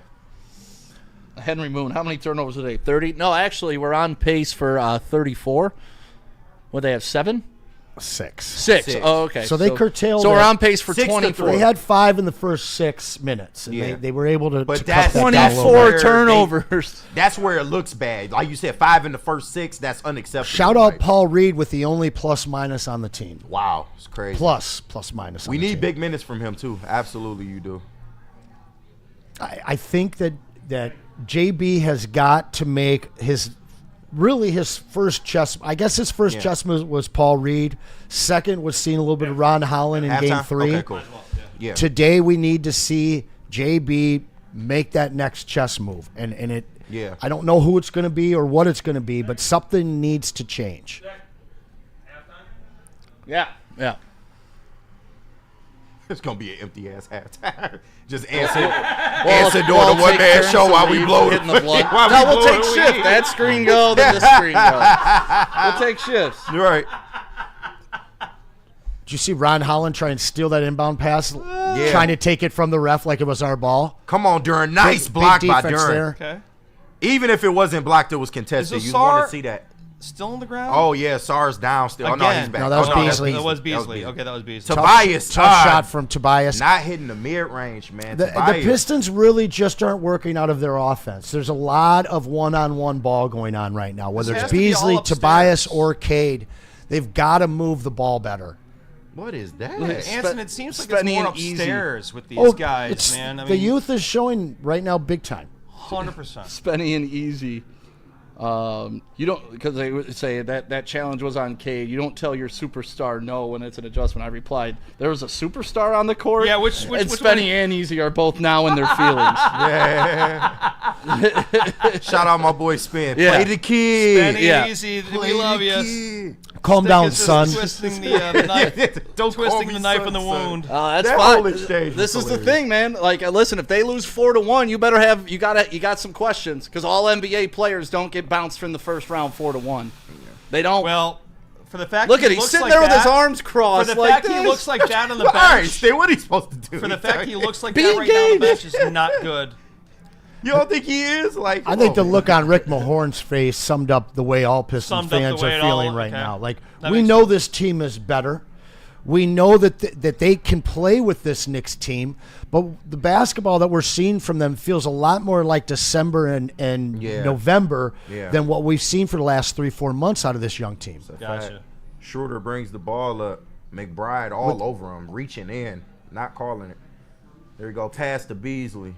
Henry Moon, how many turnovers today? 30? No, actually, we're on pace for 34. What, they have 7? 6. 6. Six. Oh, okay. So they curtailed So we're it. on pace for 6 to 24. They had 5 in the first 6 minutes, and Yeah. they were able to, But to that's- cut that down a little 24 bit. where turnovers. That's where it looks bad. Like you said, 5 in the first 6, that's unacceptable. Shout out Like, Paul Reed with the only plus-minus on the team. Wow, it's crazy. Plus-minus on We the need team. big minutes from him, too. Absolutely, you do. I think that JB has got to make his first chess. I guess his first chess move was Paul Reed. Second was seeing a little bit of Ron Holland in Game Halftime? 3. Okay, cool. Yeah. Today we need to see JB make that next chess move, and it. Yeah. I don't know who it's going to be or what it's going to be, but something needs to change. Yeah, yeah. It's gonna be an empty ass halftime. Just answer during the one man show while we blow hitting the blood. No, we'll take shift. That screen go, then this screen go. We'll take shifts. You're right. Did you see Ron Holland try and steal that inbound pass? Yeah. Trying to take it from the ref like it was our ball. Come on, Duran. Nice block by Duran. There. Okay. Even if it wasn't blocked, it was contested. You want to see that. Still on the ground? Oh, yeah, Sar's down still. Oh, no, he's back. No, that was Beasley. That was Beasley. Okay, that was Beasley. Tobias tough shot from Tobias. Not hitting the mid-range, man. The Pistons really just aren't working out of their offense. There's a lot of one-on-one ball going on right now, whether it's Beasley, Tobias, or Cade. They've got to move the ball better. What is that? Anson, it seems like it's more upstairs with these guys, man. I mean, the youth is showing right now big time. 100%. Spenny and Easy. You don't, because they would say that challenge was on Cade. You don't tell your superstar no when it's an adjustment. I replied, there was a superstar on the court. Yeah, which and which Spenny and Easy are both now in their feelings. Yeah. Shout out my boy Spin. Yeah. Play the kid. Spenny, Easy, we love you. Calm down, son. Twisting the knife. Twisting the knife in the wound. That's That fine. whole exchange This was is the thing, man. Like, listen, if they lose 4-1, you better have you got some questions because all NBA players don't get bounced from the first round 4-1. They don't. Well, for the fact look he at he's looks sitting like there with that, his arms crossed. For the like fact this. he looks like that on the bench. All right, Steve, what are you supposed to do? For the fact he looks like Be that right now on the engaged. bench is not good. You don't think he is? Like, I think the look on Rick Mahorn's face summed up the way all Pistons fans are feeling right now. Like, we know this team is better. We know that that they can play with this Knicks team, but the basketball that we're seeing from them feels a lot more like December and November than what we've seen for the last 3-4 months out of this young team. Gotcha. Schroeder brings the ball up. McBride all over him, reaching in, not calling it. There you go, pass to Beasley.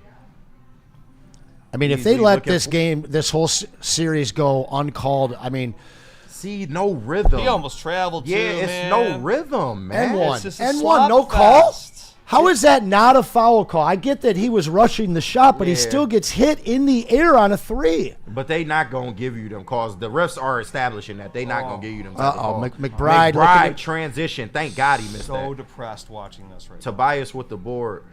I mean, if they let this whole series go uncalled, I mean, see, no rhythm. He almost traveled too, it's man. no rhythm, man. N1, no call. How is that not a foul call? I get that he was rushing the shot, but he still gets hit in the air on a 3. But they not gonna give you them calls. The refs are establishing that they not gonna give you them. McBride transition. Thank God he missed that. So depressed watching this right Tobias with the board.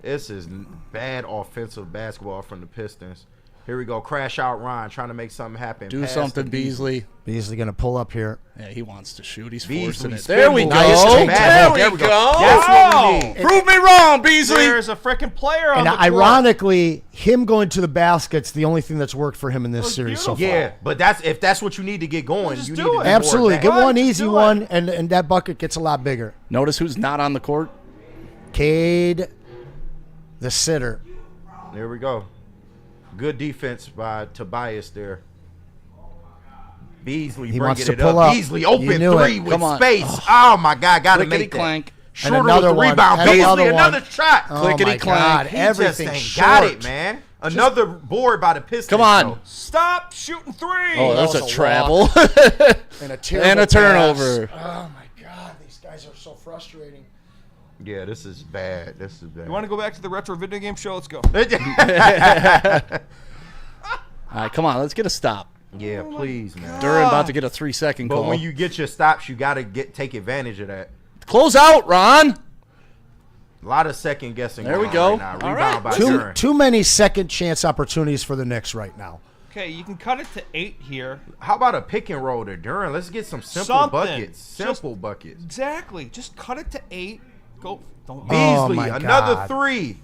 This is bad offensive basketball from the Pistons. Here we go. Crash out Ron, trying to make something happen. Do something, Beasley. Beasley going to pull up here. Yeah, he wants to shoot. He's Beasley forcing it. spin There we move. go. Nice There we go. That's what we need. Prove me wrong, Beasley. There's a freaking player on And the court. ironically, him going to the basket's the only thing that's worked for him in this series so far. Yeah, but if that's what you need to get going, you need to absolutely get one Just easy do one, and that bucket gets a lot bigger. Notice who's not on the court. Cade, the sitter. There we go. Good defense by Tobias there. Beasley wants bringing to it pull up. up. Beasley You open knew three it. with Come on. space. Oh my God, gotta make that. Clank. Schroeder another with the one. rebound. And Beasley, another another shot. Oh my Clickety clank. God, He everything just ain't got short. it, man. Another board by the Pistons. Come on. though. Stop shooting three. Oh, that's That a was a travel. And a And a turnover. Pass. Oh my God, these guys are so frustrating. Yeah, this is bad. This is bad. You want to go back to the retro video game show? Let's go. All right, come on. Let's get a stop. Yeah, please, man. Duran about to get a 3-second But call. when you get your stops, you gotta take advantage of that. Close out, Ron. A lot of second guessing. There we going go. on Right now. All Rebound right. by Too, Duran. too many second chance opportunities for the Knicks right now. Okay, you can cut it to 8 here. How about a pick and roll to Duran? Let's get some simple Something. buckets. Simple Just- buckets. Exactly. Just cut it to 8. Go. Don't. Beasley, my another God. 3.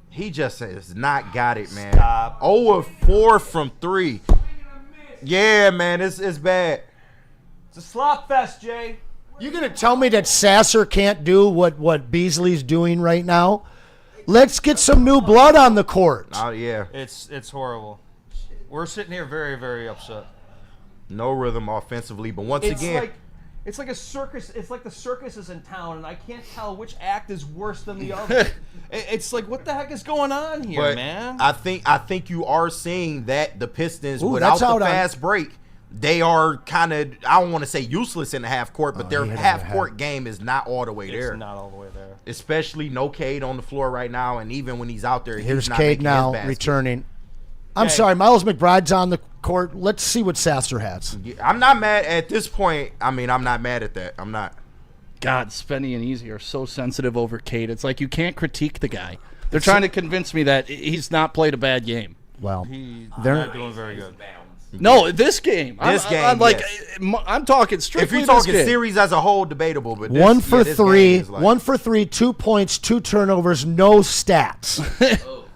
He just has not got it, man. Stop. 0 of 4 from 3. Yeah, man, it's bad. It's a slop fest, Jay. You gonna tell me that Sasser can't do what Beasley's doing right now? Let's get some new blood on the court. Oh yeah, It's horrible. We're sitting here very, very upset. no rhythm offensively, but once It's again, like it's like a circus. It's like the circus is in town, and I can't tell which act is worse than the other. It's like, what the heck is going on here, but man? I think you are seeing that the Pistons, Ooh, without that's the out on- fast break, they are kind of, I don't want to say useless in the half court, but their he hit him in half the court game is not all the way there. It's not all the way there. Especially no Cade on the floor right now, and even when he's out there, Here's he's not Cade making his now baskets. returning. I'm Okay. sorry, Miles McBride's on the court. Let's see what Sasser has. Yeah, I'm not mad at this point. I mean, I'm not mad at that. I'm not. God, Spenny and Easy are so sensitive over Cade. It's like you can't critique the guy. They're trying to convince me that he's not played a bad game. Well, They're not doing very good. No, this game. I'm like, yes. I'm talking strictly. If you're this talking game. series as a whole, debatable. But one for this three, game is like, 1 for 3, 2 points, 2 turnovers, no stats.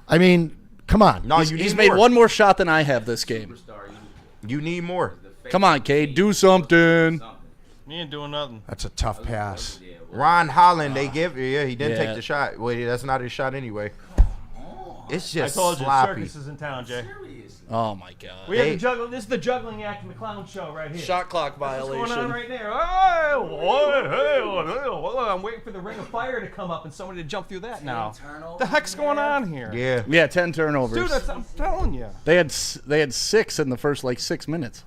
I mean, come on. No, He's made one more shot than I have this game. You need more. Come on, Cade, do something. He ain't doing nothing. That's a tough pass. Ron Holland, he didn't Yeah. take the shot. Wait, that's not his shot anyway. It's I just told you, sloppy. circus is in town, Jay. Oh my God. We have the juggle. This is the juggling act in the clown show right here. Shot clock What's violation. going on right there? I'm waiting for the ring of fire to come up and somebody to jump through that now. What the heck's going on here? Yeah. Yeah, 10 turnovers. Dude, I'm telling you. They had 6 in the first 6 minutes.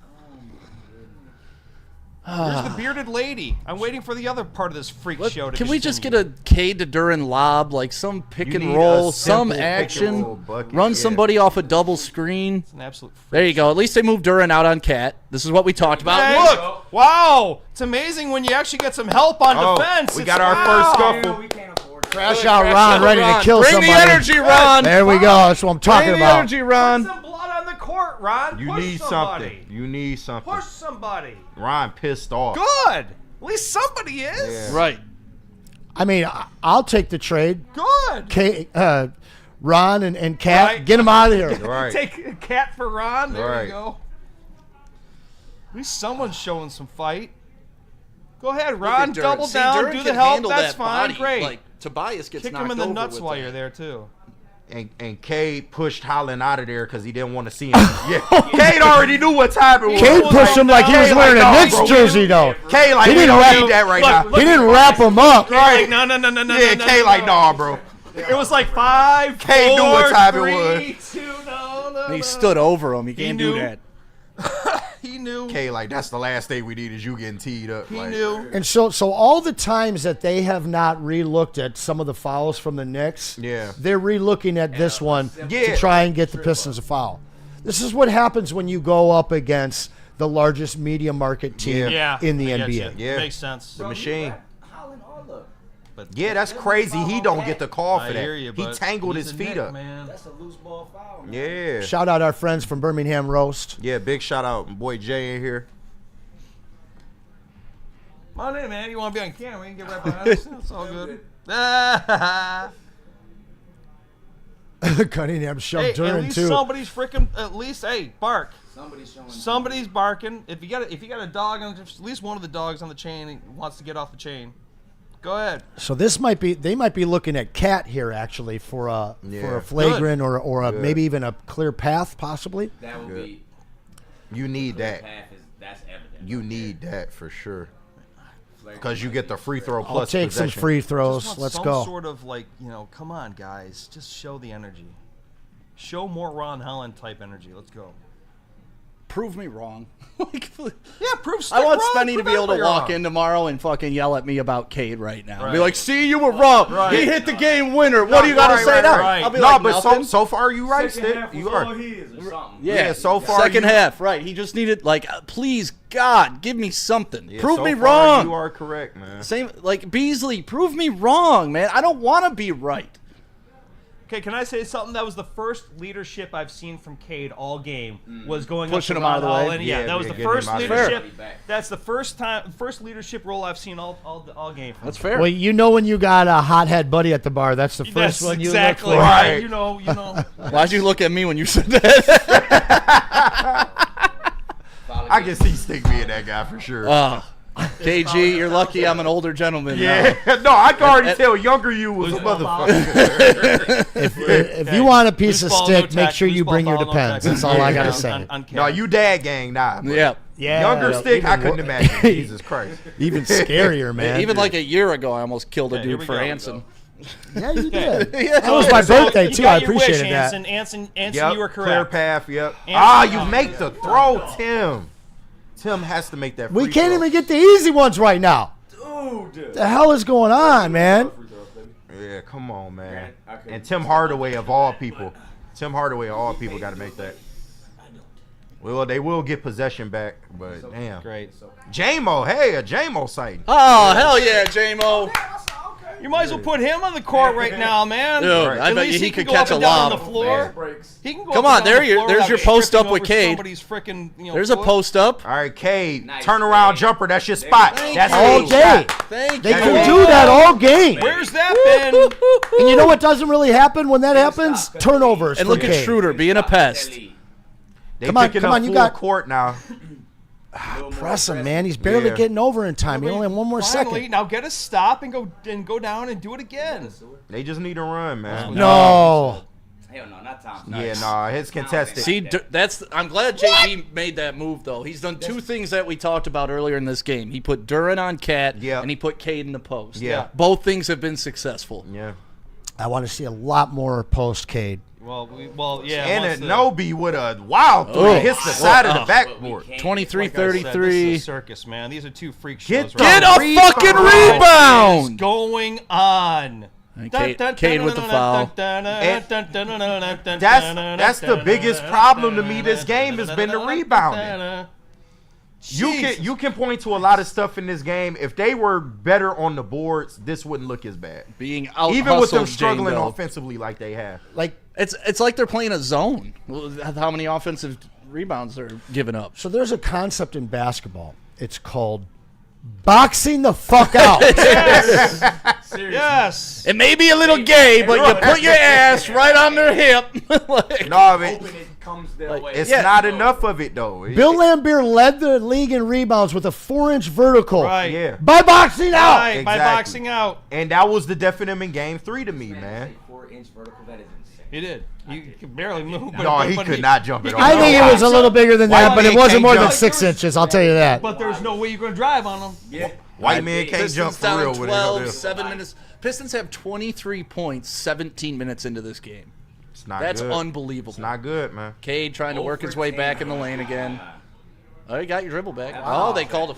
Where's the bearded lady? I'm waiting for the other part of this freak show to Can we just get continue. a Cade to Duran lob, like some pick You and need roll, a some simple pick and action, roll bucket, run yeah. somebody off a double screen? It's an absolute freak There you go. At least they moved Duran out on Cat. This is what we talked about. Hey, Look, wow! It's amazing when you actually get some help on Oh, defense. we It's- got our wow. first scuffle. Crash out Ron, ready to kill Bring somebody. the energy, Ron. There we go. That's what I'm talking Bring the about. energy, Put Ron. some blood on the court, Ron. You Push need somebody. something. You need something. Push somebody. Ron pissed off. Good. At least somebody is. Yeah. Right. I mean, I'll take the trade. Good. Ron and Cat, Right. get them out of here. Right. Take a cat for Ron. There Right. you go. At least someone's showing some fight. Go ahead, Ron. Double down. Do the help. That's fine. Great. Like Tobias gets Kick knocked him in the over nuts with while that. you're there too. And Cade pushed Holland out of there because he didn't want to see him. Yeah. Cade already knew what time it was. Cade pushed him like he was Cade wearing like, a no, Knicks bro, jersey, though. Cade like, He we didn't don't wrap- need that right Look, now. He didn't wrap him up. Right. No. Yeah, Cade like, nah, bro. It was like 5, Cade 4, knew what time it 3, was. 2, no. He stood over him. You can't do knew. that. He knew. Cade like, that's the last thing we need is you getting teed up. He like, knew. And so all the times that they have not re-looked at some of the fouls from the Knicks, Yeah. they're re-looking at this one Yeah. to try and get the Pistons a foul. This is what happens when you go up against the largest media market team Yeah. in the I get NBA. you. Yeah. Makes sense. The machine. Yeah, that's crazy. He don't get the call for I that. hear you, He but tangled he's his a feet Knick, up. Man. Yeah. Shout out our friends from Birmingham Roast. Yeah, big shout out. My boy Jay in here. Come on in, man. You want to be on camera? You can get right behind us. It's all good. Cunningham shoved Hey, at Duran least too. somebody's freaking. At least, hey, bark. Somebody's barking. If you got a dog, at least one of the dogs on the chain wants to get off the chain. Go ahead. So they might be looking at Cat here actually for a Yeah. flagrant or a, Good. maybe even a clear path possibly. That would Good. be You need that. that's evident. You need that for sure. Because you get the free throw I'll plus take some possession. free Just throws. want Let's some go. sort of like, come on, guys. Just show the energy. Show more Ron Holland type energy. Let's go. Prove me wrong. Yeah, prove. I want Ron, Spenny to prove be able to everybody walk wrong. in tomorrow and fucking yell at me about Cade right now. Be Right. like, see, you were wrong. Right. He hit the game winner. What do you got to Right, say right, now? right. I'll be No, like, but nothing. so far you right, Stick. You are. Yeah, so far Second you- half, right. He just needed, please, God, give me something. Yeah, Prove so me far wrong. You are correct, man. Same, like Beasley, prove me wrong, man. I don't want to be right. Okay, can I say something? That was the first leadership I've seen from Cade all game. Was going Pushing up him to out of the Ron way? Holland. Yeah, Yeah, that was the getting him first out of there. leadership. That's the first leadership role I've seen all game. From That's him. fair. Well, you know when you got a hothead buddy at the bar, that's the first That's one you exactly look for. right. Right. You know. Why'd you look at me when you said that? I can see Stick being that guy for sure. KG, you're lucky I'm an older gentleman now. yeah. No, I can already tell younger you was a motherfucker. If you want a piece of Loose ball, stick, no make tack- sure loose you ball, bring your foul, no depends. tackle. That's all I gotta Yeah, say. on no, camera. you dad gang, nah. but Yeah. Yeah, Younger Stick, I even couldn't imagine. Jesus Christ. Even scarier, man. Even like a year ago, I almost killed a Okay, here dude we for go. Anson. yeah, you did. Yeah. That was my birthday You too. got I your wish, appreciated that. Anson, Yep, you were clear correct. path, yep. Anson- You make the throw, Tim. Tim has to make that free We can't throw. even get the easy ones right now. Dude, the hell is going on, man? Yeah, come on, man. And Tim Hardaway of all people. Tim Hardaway of all people got to make that. Well, they will get possession back, but damn. Great. J-Mo, hey, a J-Mo sighting. Oh, hell yeah, J-Mo. You might as well put him on the court right now, man. Dude, I At bet least he can could go catch up and a down lob. on the floor. He can go Come up on, and down there's the floor your without post up tripping with over Cade. somebody's frickin', There's a foot. post up. All right, Cade, turnaround jumper. That's your spot. That's All your day. shot. Thank They you. can do that all game. Where's that been? And you know what doesn't really happen when that happens? Turnovers. And for look at Cade. Schroeder being a pest. They Come on, picking come up on, you full got- court now. Press him, man. He's barely Yeah. getting over in time. He only have one more Finally, second. now get a stop and go down and do it again. They just need to run, man. No. Hell no, not Thompson. Yeah, nah, his contested. See, I'm glad JB made that move though. He's done two things that we talked about earlier in this game. He put Duran on Cat, Yeah. and he put Cade in the post. Yeah. Both things have been successful. Yeah. I want to see a lot more post Cade. Well, yeah. And once a the- Nobi with a wild three hits the side of the backboard. 23-33. This is a circus, man. These are two freak Get shows. the Get a fucking What is rebound! going on? And Cade with the foul. That's the biggest problem to me this game has been the rebounding. You can point to a lot of stuff in this game. If they were better on the boards, this wouldn't look as bad. Being out Even with them hustled, struggling Jane Bell. offensively like they have. Like, It's like they're playing a zone. How many offensive rebounds they're giving up? so there's a concept in basketball. It's called boxing the fuck out. Yes. It may be a little gay, but you put your ass right on their hip. No, I mean, It comes their way. it's not enough of it though. Bill Laimbeer led the league in rebounds with a 4-inch vertical. Right. Yeah. By boxing out. Right, by Exactly. boxing out. And that was the definite in game 3 to me, man. 4-inch vertical, that is insane. He did. He could barely move. But, No, but, he but could not jump it I think it was a little bigger than that, White but it man wasn't can't more than jump. 6 inches. I'll tell you that. But there's no way you're going to drive on him. Yeah. White man can't jump Pistons for down real with 12, it. 7 minutes. Pistons have 23 points, 17 minutes into this game. It's not That's good. unbelievable. It's not good, man. Cade trying to work his way back in the lane again. Oh, you got your dribble back. Oh, they called a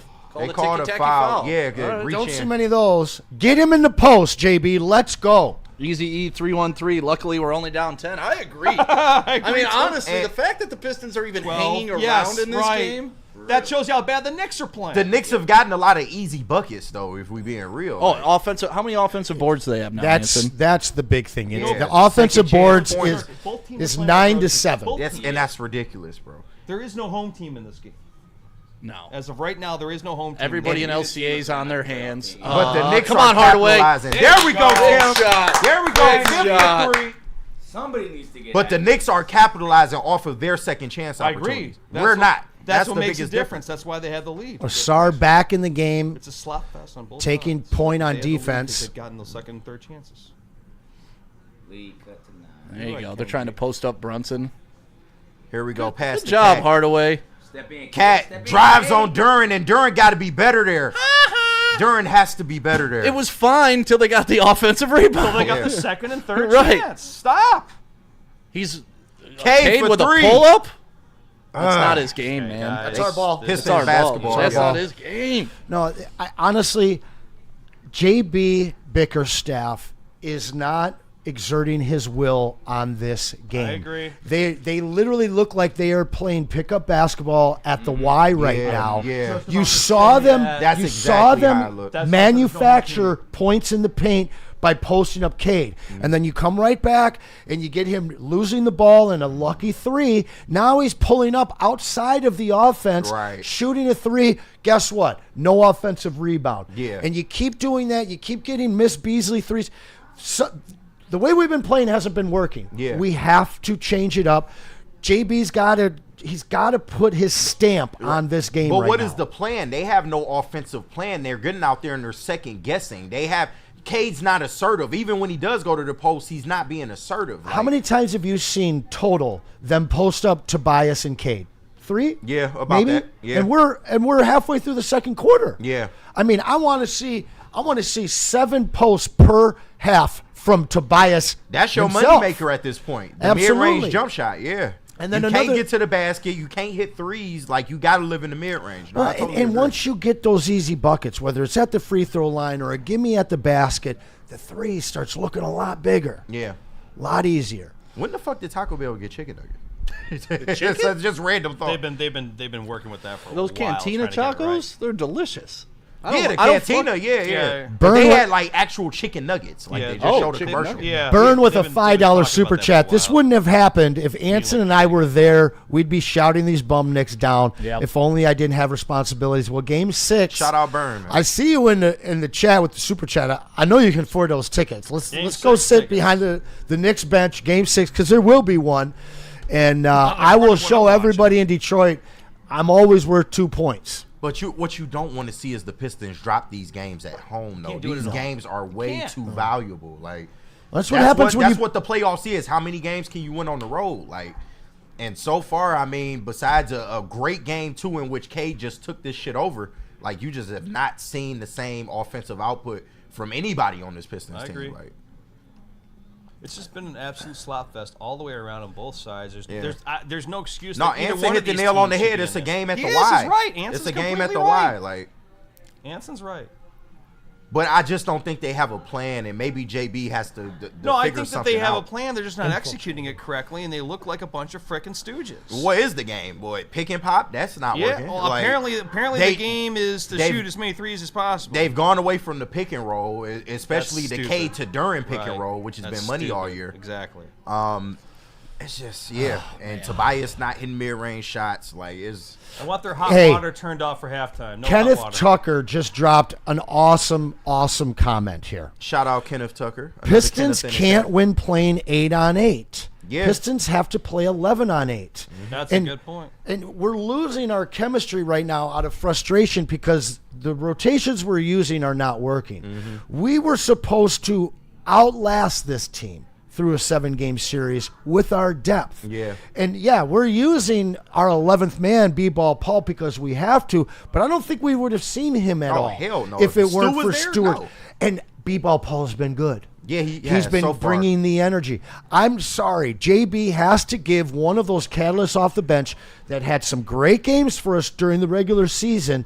ticky-tacky foul. Yeah, good. All right, Reach don't in. see many of those. Get him in the post, JB. Let's go. Easy E 3-1-3. Luckily, we're only down 10. I agree. I I mean, honestly, And- the fact that the Pistons are even 12, hanging around yes, in this right. game. That shows you how bad the Knicks are playing. The Knicks have gotten a lot of easy buckets, though, if we being real. Oh, offensive. How many offensive boards do they have now, Hanson? That's the big thing. It's Yeah. the offensive Second boards chance is points. Both teams is are playing 9 to approach. 7. Both that's teams. and that's ridiculous, bro. There is no home team in this game. No. As of right now, there is no home team. Everybody in LCA's on their hands. But the Knicks come are on, Hardaway. capitalizing. There we go, Tim. shot. There we go. Big Tim shot. with 3. Somebody needs to get But the that. Knicks are capitalizing off of their second chance I agree. opportunities. That's We're what- not. That's the what makes the biggest difference. That's why they had the lead. Asar back in the game, It's a slap fest on both taking sides. point on They had the lead 'cause defense. They've gotten those second and third chances. Lead cut to 9. There you Right, go. They're trying to post up Brunson. Here we go. Pass Good the job, Cat. Hardaway. Step in. Step Cat in, drives Cade. on Duran, and Duran got to be better there. Duran has to be better there. It was fine till they got the offensive rebound. They got the second and third Right. chance. Stop. He's Cade for with 3. a pull-up? That's not his game, man. guys. That's our ball. Pistons That's our basketball. ball. That's yeah. not his game. No, honestly, JB Bickerstaff is not exerting his will on this game. I agree. They literally look like they are playing pickup basketball at the Y right Yeah, now. yeah. You saw them. That's you exactly saw how it them looked. That's manufacture points in the paint by posting up Cade. And then you come right back and you get him losing the ball in a lucky 3. Now he's pulling up outside of the offense, Right. shooting a 3. Guess what? No offensive rebound. Yeah. And you keep doing that. You keep getting Miss Beasley threes. So, the way we've been playing hasn't been working. Yeah. We have to change it up. JB's got to put his stamp on this game But right what now. is the plan? They have no offensive plan. They're getting out there and they're second guessing. Cade's not assertive. Even when he does go to the post, he's not being assertive. How many times have you seen total them post up Tobias and Cade? 3? Yeah, about maybe? that. Yeah. And we're halfway through the second quarter. Yeah. I mean, I want to see 7 posts per half from Tobias. That's your himself. moneymaker at this point. The Absolutely. mid-range jump shot, yeah. And then you can't another- get to the basket. You can't hit threes. Like, you got to live in the mid-range. No, I Right, totally and agree. once you get those easy buckets, whether it's at the free throw line or a gimme at the basket, the 3 starts looking a lot bigger, Yeah. a lot easier. When the fuck did Taco Bell get chicken nuggets? It's just random thought. They've been working with that for a Those while. Cantina trying to get it tacos, they're delicious. Yeah, the cantina, yeah. But Burn they with- had like actual chicken nuggets. Like they just showed a chicken commercial. nuggets? Yeah. Burn with a they've been talking $5 about super that chat. for a This while. wouldn't have happened if Anson and I were there. We'd be shouting these bum nicks down. Yep. If only I didn't have responsibilities. Well, Game 6. Shout out Burn, man. I see you in the chat with the super chat. I know you can afford those tickets. Let's go 6 sit tickets. behind the Knicks bench. Game 6, because there will be one, and I will show everybody in Detroit I'm always worth 2 points. But what you don't want to see is the Pistons drop these games at home, though. Can't do it These at home. games are way too valuable. Like That's what happens when that's you. what the playoffs is. How many games can you win on the road? Like, and so far, I mean, besides a great game 2 in which Cade just took this shit over, like you just have not seen the same offensive output from anybody on this Pistons I team. agree. Like, It's just been an absolute slop fest all the way around on both sides. There's no excuse. no, that either Anson one hit of the these nail on the teams should head. be It's in a there. game at the He is, Y. he's right. It's Anson's a game at the completely Y. right. Like, Anson's right. but I just don't think they have a plan, and maybe JB has to. No, I figure think that something they have a out. plan. They're just not executing it correctly, and they look like a bunch of frickin' stooges. What is the game, boy? Pick and pop? That's not Yeah, working. well, Like, apparently they- the game is to they've- shoot as many threes as possible. They've gone away from the pick and roll, especially That's the stupid. K to Duran pick Right. and roll, which has That's been money all stupid. year. Exactly. It's just and Tobias not hitting mid-range shots. Like it's I want their hot Hey, water turned off for halftime. No Kenneth hot water. Tucker just dropped an awesome comment here. shout out Kenneth Tucker. Another Pistons Kenneth in the can't chat. win playing 8-on-8. Yeah. Pistons have to play 11-on-8. That's a good point. And we're losing our chemistry right now out of frustration because the rotations we're using are not working. Mm-hmm. We were supposed to outlast this team through a 7-game series with our depth. Yeah. And yeah, we're using our 11th man, B-Ball Paul, because we have to, but I don't think we would have seen him at all. Hell no. If it Stu weren't was for there? Stewart. No. And B-Ball Paul has been good. Yeah, He's has been so far. bringing the energy. I'm sorry. JB has to give one of those catalysts off the bench that had some great games for us during the regular season,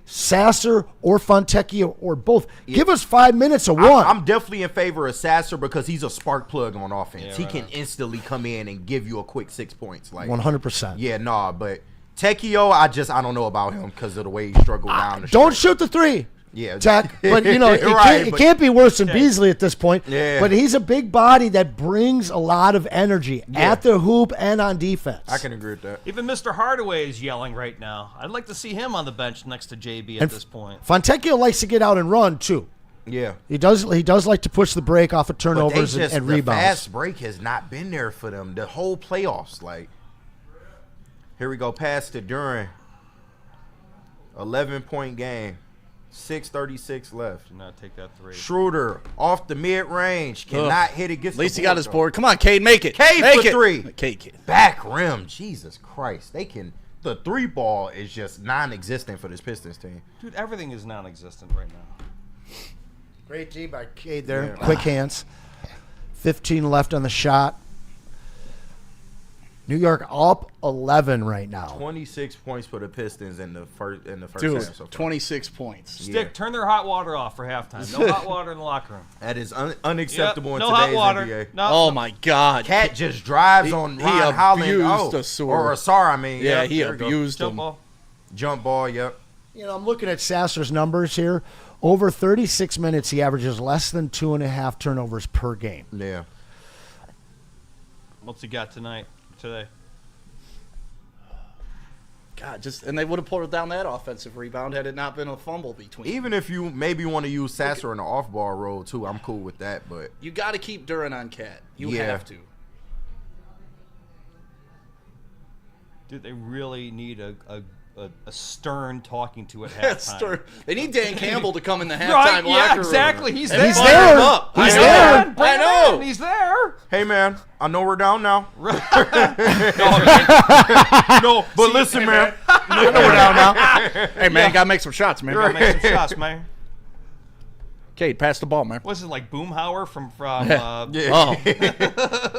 Sasser or Fontecchio or both. Give us 5 minutes of one. I'm definitely in favor of Sasser because he's a spark plug on offense. He can instantly come in and give you a quick 6 points. Like 100%. Yeah, nah, but Tecchio, I don't know about him because of the way he struggled down the Don't stretch. shoot the three. Yeah, Tech, but you know Right, it but- can't be worse than Beasley at this point. Yeah. But he's a big body that brings a lot of energy at the hoop and on defense. I can agree with that. Even Mr. Hardaway is yelling right now. I'd like to see him on the bench next to JB at this point. Fontecchio likes to get out and run too. Yeah. He does like to push the break off of But they turnovers just, and the rebounds. fast break has not been there for them the whole playoffs. Like, here we go, pass to Duran. 11-point game. 6:36 left. Do not take that three. Schroeder off the mid-range. Cannot hit it. Gets At least the he got his though. board. Come on, Cade, make it. Cade make for it. three. Cade. Back rim. Jesus Christ. The 3-ball is just non-existent for this Pistons team. Dude, everything is non-existent right now. Great D by Cade there. Yeah. Quick hands. 15 left on the shot. New York up 11 right now. 26 points for the Pistons in the first Dude, half. So far. 26 points. Stick, turn their hot water off for halftime. No hot water in the locker room. That is unacceptable Yep, in no hot today's water. NBA. No, Oh, my God. Cat just drives on he Ron Holland. abused Asar. Or Asar, I mean. Yeah, he there you go. abused jump him. ball. Jump ball, yep. You know, I'm looking at Sasser's numbers here. Over 36 minutes, he averages less than 2.5 turnovers per game. Yeah. What's he got today? God, and they would have pulled down that offensive rebound had it not been a fumble between. Even if you maybe want to use Sasser in the off-ball role, too, I'm cool with that. But You got to keep Duran on Cat. You Yeah. have to. Dude, they really need a stern talking to at That's halftime. stern. They need Dan Campbell to come in the halftime Right? locker Yeah, room. exactly. He's and there. fire there. him up. He's I know. there. Bring I him know. in. He's there. hey, man, I know we're down now. No, But listen, man, I know we're down now. Hey, man, got to make some shots, man. gotta make some shots, man. Cade, pass the ball, man. What's it like, Boomhauer from Yeah. Oh,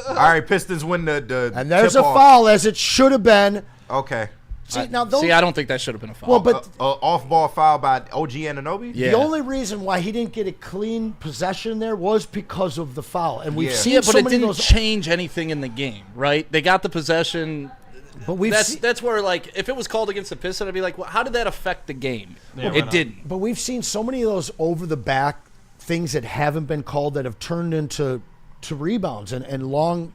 All right, Pistons win the And there's a tip-off. foul, as it should have been. Okay. See, now those, I don't think that should have been a foul. well, but Off-ball foul by OG Anunoby? Yeah. the only reason why he didn't get a clean possession there was because of the foul. And we've seen yeah, but so it many didn't of those. change anything in the game, right? They got the possession. But we've That's where, like, if it was called against the Pistons, I'd be like, well, how did that affect the game? Yeah, It didn't. But we've seen so many of those over-the-back things that haven't been called that have turned into rebounds and long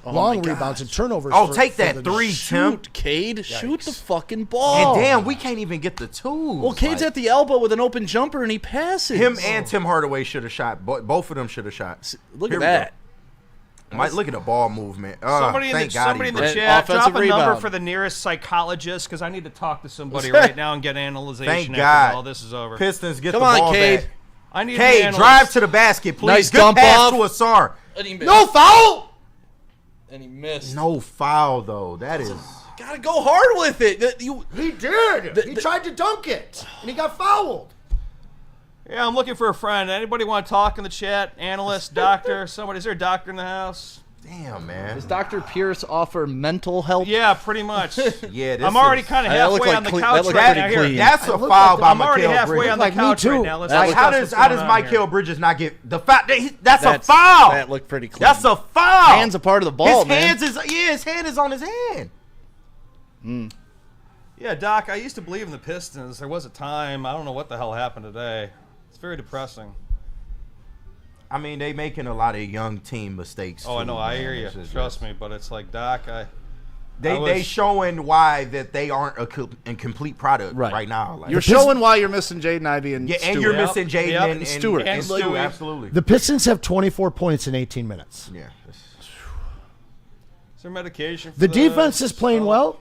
rebounds and turnovers. Oh, for- take for that the- three, Tim. Shoot, Cade. Shoot the fucking And ball. damn, we can't even get the twos. Well, Cade's at the elbow with an open jumper, and he passes. Him and Tim Hardaway should have shot. Both of them should have shot. Look Here at we that. go. Mike, look at the ball movement. Somebody in Thank the, God somebody he in the broke. chat, Offensive drop a number rebound. for the nearest psychologist because I need to talk to somebody right now and get analyzation Thank after God. all this is over. Pistons get Come the on, ball Cade. back. I need Cade, an drive analyst. to the basket, please. Nice Good dump pass off. to Asar. And he missed. No foul! And he missed. No foul, though. That is... Gotta go hard with it. He did. He tried to dunk it, and he got fouled. Yeah, I'm looking for a friend. Anybody want to talk in the chat? Analyst, doctor, somebody? Is there a doctor in the house? Damn, man. Does Dr. Pierce offer mental help? Yeah, pretty much. Yeah, this I'm already is- kind of That look halfway like on the clean- couch that look right pretty now. Here, clean. That's a look foul like by I'm already Mikal halfway Bridges. on the Like me couch too. right now. Let's Like, discuss How what's does going on Mikal here. Bridges not get the foul? That's a foul. That looked pretty clean. That's a foul. Hands a part of the ball, his man. hands is his hand is on his hand. Yeah, Doc, I used to believe in the Pistons. There was a time. I don't know what the hell happened today. It's very depressing. I mean, they making a lot of young team mistakes. Oh, I too, know. I man. hear you. It's just- Trust me. But it's like, Doc, They was- showing why that they aren't a complete product right now. Like, You're showing why you're missing Jaden Ivey and yeah, Stewart. and you're missing Jaden Yep. and Stewart. And Stewart. Stu, absolutely. The Pistons have 24 points in 18 minutes. Yeah. is there medication for The defense is playing well.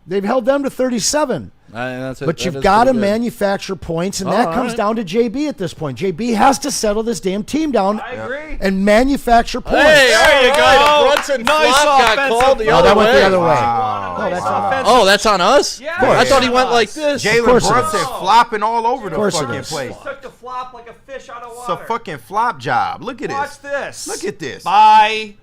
They've held them to 37. But you've got to manufacture points, and that comes down to JB at this point. JB has to settle this damn team down I agree. and manufacture points. Hey, There you all go. right, the Brunson Nice flop got offensive called the foul. Oh, other that went way. the other way. Wow. No, that's on us. Oh, that's on us? Yeah. I thought he Yeah. went like this. Jalen course it Brunson is. flopping all over the course it fucking is. place. Took the flop like a fish out of It's water. a fucking flop job. Look at Watch this. this. Look at this. Bye.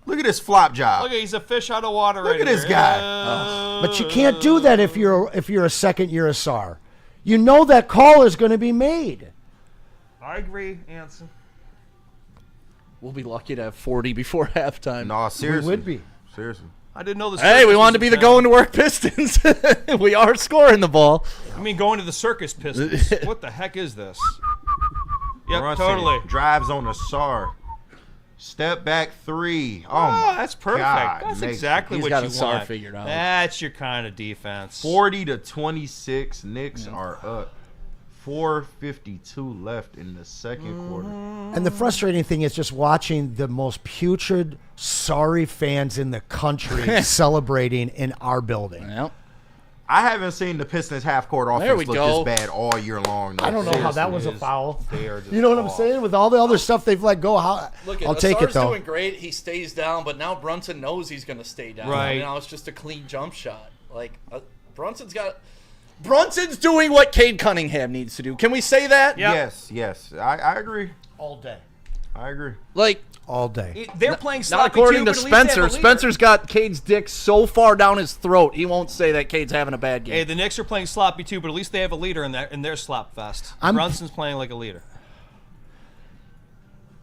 Look at this flop job. Look at he's a fish out of water. Look right at this here. guy. But you can't do that if you're a second-year Asar. You know that call is going to be made. I agree, Anson. We'll be lucky to have 40 before halftime. No, We seriously. would be. Seriously. I didn't know this. Hey, we wanted to be the going to work Pistons. We are scoring the ball. I mean, going to the circus Pistons. What the heck is this? Yep, Brunson totally. drives on the SAR. Step back three. Oh, Oh, my that's perfect. God, That's makes- exactly He's what got you a SAR want. figured out. That's your kind of defense. 40-26. Knicks are up. 4:52 left in the second quarter. And the frustrating thing is just watching the most putrid, sorry fans in the country celebrating in our building. Yep. I haven't seen the Pistons half-court There we offense look go. this bad all year long. though. I don't know how that was a Seriously. foul. They are just You know what I'm off. saying? With all the other stuff they've let go, Look, I'll take it Asar's though. doing great. He stays down, but now Brunson knows he's going to stay down. Right. Now it's just a clean jump shot. Like Brunson's doing what Cade Cunningham needs to do. Can we say that? Yep. Yes. I agree. All day. I agree. Like, All day. They're playing not sloppy according too, to but at least they have a Spencer. leader. Spencer's got Cade's dick so far down his throat, he won't say that Cade's having a bad game. Hey, the Knicks are playing sloppy too, but at least they have a leader in their slop fest. Brunson's playing like a leader.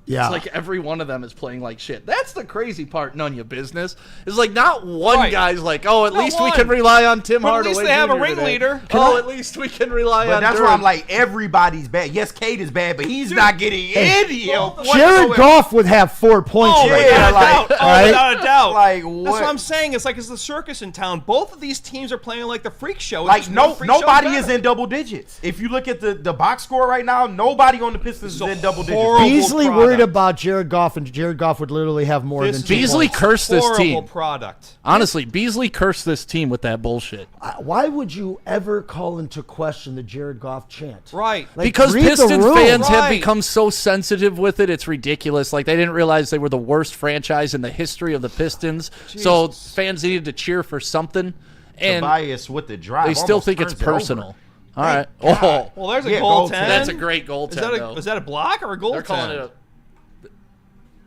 Yeah. It's like every one of them is playing like shit. That's the crazy part, none of your business. It's like not one Right. guy's like, oh, at Not least we one. can rely on Tim But at Hardaway. least they have a Jr. today. ringleader. At least we can rely But on that's Dirk. why I'm like, everybody's bad. Yes, Cade is bad, but he's not getting any help. Jared whatsoever. Goff would have 4 points Oh, right yeah, without a now. like- doubt. Oh, right? without a doubt. Like, That's what? what I'm saying. It's like it's the circus in town. Both of these teams are playing like the freak show. It's Like just one freak show nobody better. is in double digits. If you look at the box score right now, nobody on the Pistons is in double digits. horrible Beasley product. worried about Jared Goff, and Jared Goff would literally have more This than 2 Beasley points. cursed this Horrible team. product. Honestly, Beasley cursed this team with that bullshit. Why would you ever call into question the Jared Goff chant? Right. Like, Because read the Pistons room. fans have Right. become so sensitive with it, it's ridiculous. Like, they didn't realize they were the worst franchise in the history of the Pistons. So fans needed to cheer for something. And Tobias with the drive. they still almost think it's turns it over. personal. All right. God. Oh, Well, there's a Yeah, goal goaltend. 10. that's a great goaltend, Is that though. is that a block or a goal They're calling 10? it a...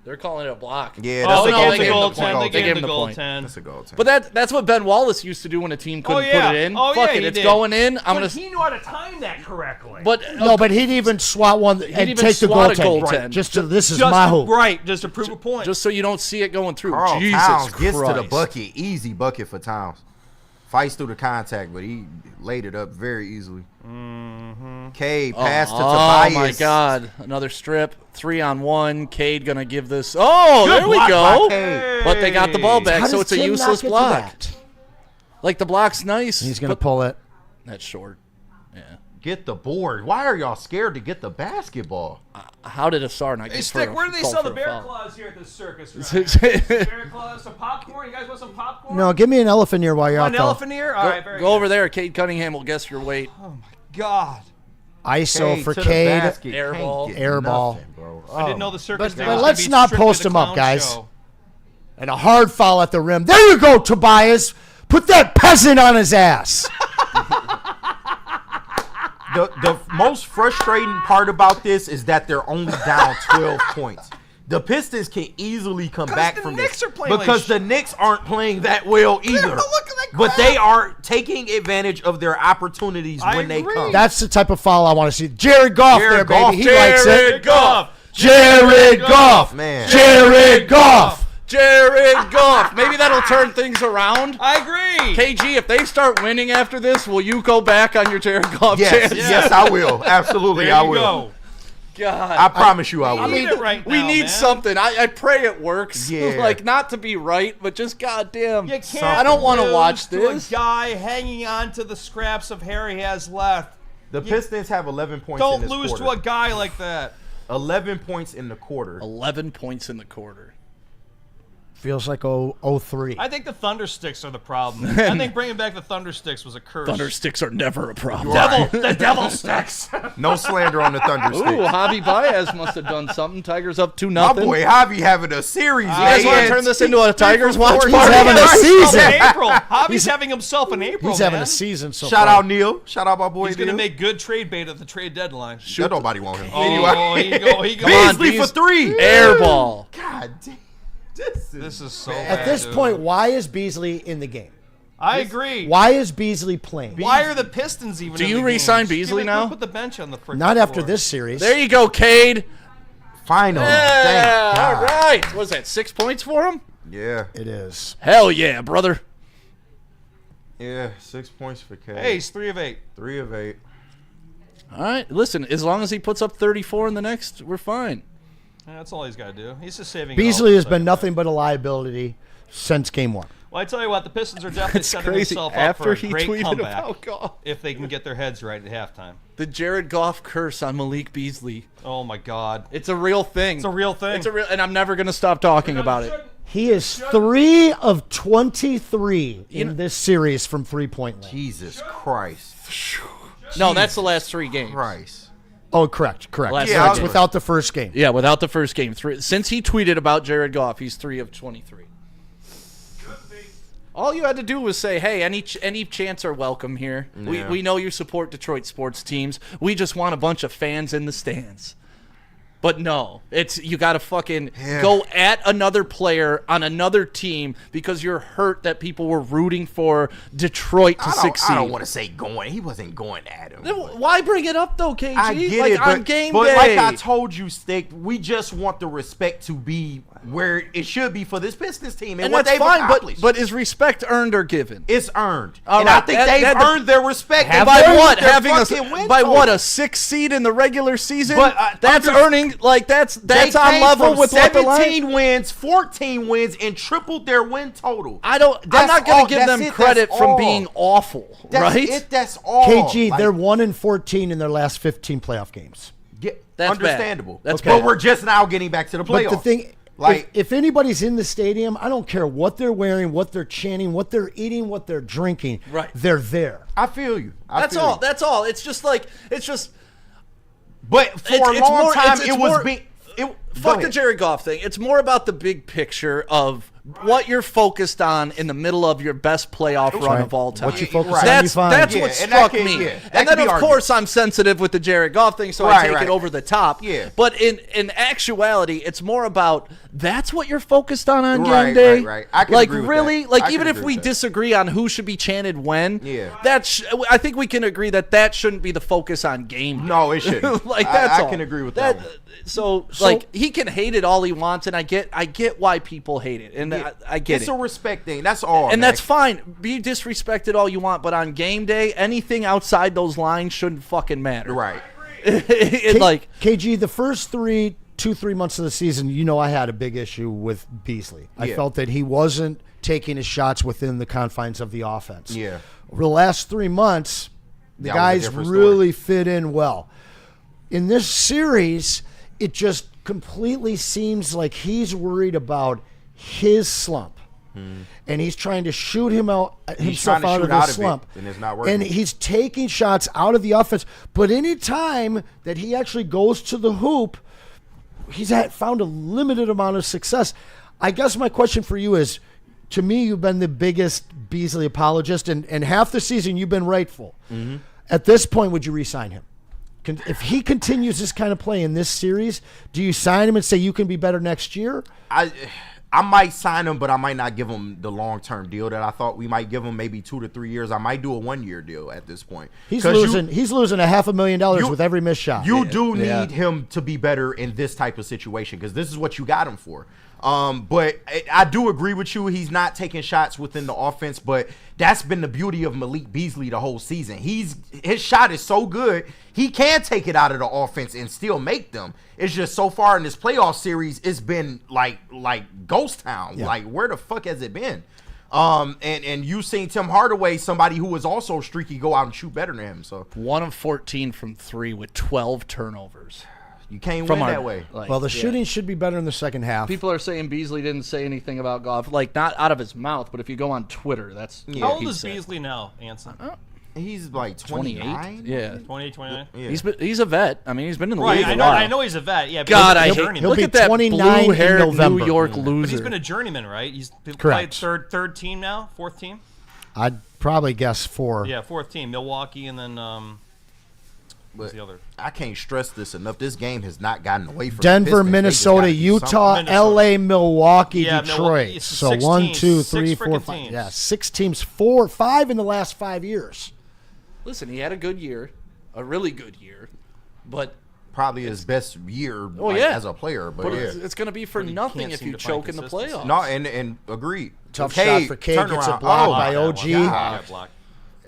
They're calling it a block. Yeah, Oh, that's no, a it's a goal. goal 10. They gave him the the goal point. 10. That's a goal. But that's what Ben Wallace used to do when a team couldn't yeah. put it in. Oh, Fuck yeah, it, he it's did. going in. I'm gonna. He knew how to time that correctly. But No, but he'd even swat one and even take the swat a goaltend. goaltend. Right. Just to, this is Just my to- hoop. Right, just to prove a point. just so you don't see it going through. Carl Jesus Towns Christ. gets to the bucket. Easy bucket for Towns. Fights through the contact, but he laid it up very easily. Cade pass to Tobias. Oh my God! Another strip. 3-on-1. Cade gonna give this. Oh, Good there we block go. by Cade. But they got the ball back, How so does it's a Tim not useless get to block. that? Like the block's nice. He's going to but pull it. That's short. Yeah. Get the board. Why are y'all scared to get the basketball? How did Asar not Hey, get Stick, for where do they call sell for the a bear foul? claws here at this circus? Right? Bear claws, some popcorn. You guys want some popcorn? No, give me an elephant ear while you're out An there. elephant ear? All right, very Go over there. Cade Cunningham will guess your weight. God. ISO Cade for to the Cade. basket. Air Can't ball. get Air ball. nothing, bro. I didn't know the circus. But day was let's gonna be not strictly post the him up, clown guys. show. And a hard foul at the rim. There you go, Tobias. Put that peasant on his ass. The most frustrating part about this is that they're only down 12 points. The Pistons can easily come back the from Knicks this are playing because like the Knicks aren't playing that well either. look at that But crap. they are taking advantage of their opportunities I when they agree. come. That's the type of foul I want to see. Jared Goff Jared there, Goff. baby. He likes Jared it. Goff. Jared Goff. Man. Jared Goff. Jared Goff. Maybe that'll turn things around. I agree. KG, if they start winning after this, will you go back on your Jared Goff Yes, chance? yes, I will. Absolutely, There I you will. go. God. I promise you I will. I mean, it right we now, need man. something. I pray it works. Yeah. Like, not to be right, but just goddamn. You can't I don't want to lose watch to this. a guy hanging on to the scraps of hair he has left. The Pistons have 11 points in Don't this lose quarter. to a guy like that. 11 points in the quarter. 11 points in the quarter. Feels like 03. I think the Thundersticks are the problem. I think bringing back the Thundersticks was a curse. Thundersticks are never a problem. The devil sticks. No slander on the Thunder Ooh, Sticks. Javi Baez must have done something. Tigers up 2-0. My boy Javi having a series. You guys want to turn this into a Tigers watch He's party? having a season. In April. Javi's having himself in April, He's having man. a season so Shout far. out Neil. Shout out my boy He's going to Neil. make good trade bait at the trade deadline. That nobody want him. Oh, he go. Come on, Beasley for 3. Air ball. God damn. This is so At bad, this dude. point, why is Beasley in the game? I agree. Why is Beasley playing? Why are the Pistons even Do in you the re-sign games? Beasley Give it- now? Put the bench on the frickin' Not after floor. this series. There you go, Cade. Finally. Yeah, Thank all God. right. What was that, 6 points for him? Yeah. It is. Hell yeah, brother. Yeah. 6 points for K. Hey, he's 3 of 8. 3 of 8. All right, listen, as long as he puts up 34 in the next, we're fine. Yeah, that's all he's got to do. He's just saving. it Beasley all has for been the nothing but a liability since game one. Well, I tell you what, the Pistons are definitely That's setting crazy. themselves up After for a he great tweeted comeback about Goff. if they can get their heads right at halftime. The Jared Goff curse on Malik Beasley. Oh my God, It's a real thing. it's a real thing. It's a real, and I'm never going to stop talking about it. He is 3 of 23 in this series from three-point land. Jesus Christ. No, that's the last 3 games. Christ. Oh, correct. Last Yeah, That's I- without the first game. Yeah, without the first game. Since he tweeted about Jared Goff, he's 3 of 23. All you had to do was say, hey, any chants are welcome here. Yeah. We know you support Detroit sports teams. We just want a bunch of fans in the stands. But no, you got to fucking go at another player on another team because you're hurt that people were rooting for Detroit to succeed. I don't want to say going. He wasn't going at him. Then why bring it up though, KG? I get like it, on but, game but day. like I told you, Stick, we just want the respect to be where it should be for this Pistons team and what that's they've fine. accomplished. But is respect earned or given? It's earned, All and right, I think that- they've that- earned their respect. By They've what? earned their Having fucking win by what? total. A 6th seed in the regular season? But, that's earning. Like that's They on came level from with what the line. 17 wins, 14 wins, and tripled their win total. I'm not That's going all- to give that's them it, credit that's from all. being awful, That's right? it. That's all. KG, Like, they're 1-14 in their last 15 playoff games. That's understandable. bad. That's But bad. we're just now getting back to the playoffs. But the thing, Like- if anybody's in the stadium, I don't care what they're wearing, what they're chanting, what they're eating, what they're drinking. Right. They're there. I feel you. That's all. That's all. It's just like it's just. But for It's- a it's long more- time, it's it was more- being. Go Fuck the ahead. Jared Goff thing. It's more about the big picture of what you're focused on in the middle of your best playoff run of all time. What you focus on, That's you find. that's Yeah, what and that struck can- me. yeah, that And can then be of course I'm sensitive with the Jared Goff thing, so I take it over the top. Yeah. But in actuality, it's more about that's what you're focused on game Right, day. right. I can like agree with really, that. like I can even if agree we with that. disagree on who should be chanted when, Yeah. I think we can agree that shouldn't be the focus on game. No, it shouldn't. Like that's I all. can agree with that one. So like he can hate it all he wants, and I get why people hate it, and I get It's it. a respect thing. That's all. And man. that's fine. Be disrespected all you want, but on game day, anything outside those lines shouldn't fucking matter. right. Like KG, the first 3 months of the season, I had a big issue with Beasley. I Yeah. felt that he wasn't taking his shots within the confines of the offense. Yeah. Over the last 3 months, the That was a guys different really fit in well. In this series, it just completely seems like he's worried about his slump. And he's trying to shoot himself trying to out shoot of out his of it, slump. and it's not working. And he's taking shots out of the offense. But any time that he actually goes to the hoop, he's found a limited amount of success. I guess my question for you is, to me, you've been the biggest Beasley apologist, and half the season you've been rightful. Mm-hmm. At this point, would you re-sign him? If he continues this kind of play in this series, do you sign him and say you can be better next year? I might sign him, but I might not give him the long-term deal that I thought we might give him, maybe 2 to 3 years. I might do a 1-year deal at this point. He's losing $500,000 with every missed shot. You do need him to be better in this type of situation because this is what you got him for. But I do agree with you. He's not taking shots within the offense, but that's been the beauty of Malik Beasley the whole season. His shot is so good, he can take it out of the offense and still make them. It's just so far in this playoff series, it's been like ghost town. Yeah. Like, where the fuck has it been? And you seen Tim Hardaway, somebody who was also streaky, go out and shoot better than him. So 1 of 14 from 3 with 12 turnovers. you can't From win our- that way. Like, Well, the shooting should be better in the second half. people are saying Beasley didn't say anything about golf, like not out of his mouth, but if you go on Twitter, that's Yeah. How what old he is said. Beasley now, Anson? He's like 29. Yeah, 28, 29? Yeah. he's a vet. I mean, he's been in the Right, league a I know. while. I know he's a vet. Yeah, but God, I he's a hate. journeyman. He'll Look be at that 29 in blue-haired November. New York But loser. he's been a journeyman, right? He's played Correct. third team now, fourth team. I'd probably guess 4. Yeah, fourth team. Milwaukee, and then what's But the other? I can't stress this enough. This game has not gotten away from the Denver, Pistons. They just Minnesota, gotta do Utah, something. LA, Milwaukee, Yeah, Detroit. Milwaukee. It's So 6 1, teams. 2, 6 3, 4, frickin' 5. teams. Yeah, 6 teams, 5 in the last 5 years. Listen, he had a good year, a really good year, but Probably his best year yeah. as a player. But, but yeah. it's going to be for But he nothing can't if seem you to find choke in the consistency. playoffs. No, and agreed. Tough Cade, shot for Cade. Gets turnaround. it blocked Oh, by Yeah, OG. yeah, block.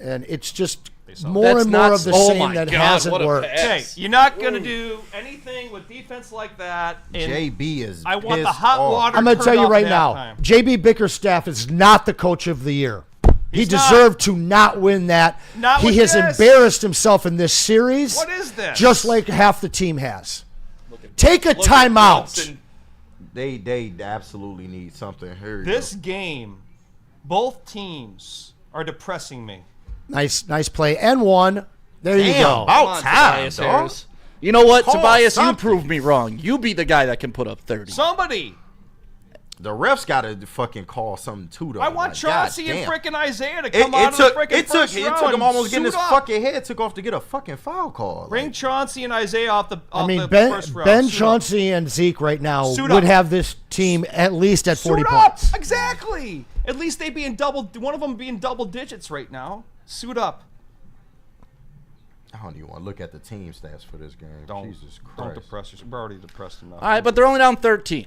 And it's just saw more That's and more not- of the oh same my that God, hasn't what a worked. pass. Okay, you're not gonna do anything with defense like that. And JB is I want the pissed hot off. water. I'm going to tell turned you off right at now, halftime. JB Bickerstaff is not the coach of the year. He He's not. deserved to not win that. Not he with has this. embarrassed himself in this series. What is this? Just like half the team has. Take a Look at timeout. Brunson. They absolutely need something. Here you This go. game, both teams are depressing me. Nice play. And one. There you Damn, go. about Come on, time, Tobias dog. Harris. You know what, Call Tobias? You something. proved me wrong. You be the guy that can put up 30. Somebody. The refs got to fucking call something too, though. I want Like, Chauncey and goddamn. freaking Isaiah to It, come out it took of the freaking it took first it round took him and almost getting suit his up. fucking head took off to get a fucking foul call. Bring Like, Chauncey and Isaiah off the I mean, the Ben first round. Suit up. Chauncey and Zeke right now Suit would up. have this team at least at 40 Suit up. points. Exactly. At least they be in one of them be in double digits right now. Suit up. I don't even want to look at the team stats for this game. Jesus Christ. Don't depress yourself. We're already depressed enough. All right, but they're only down 13.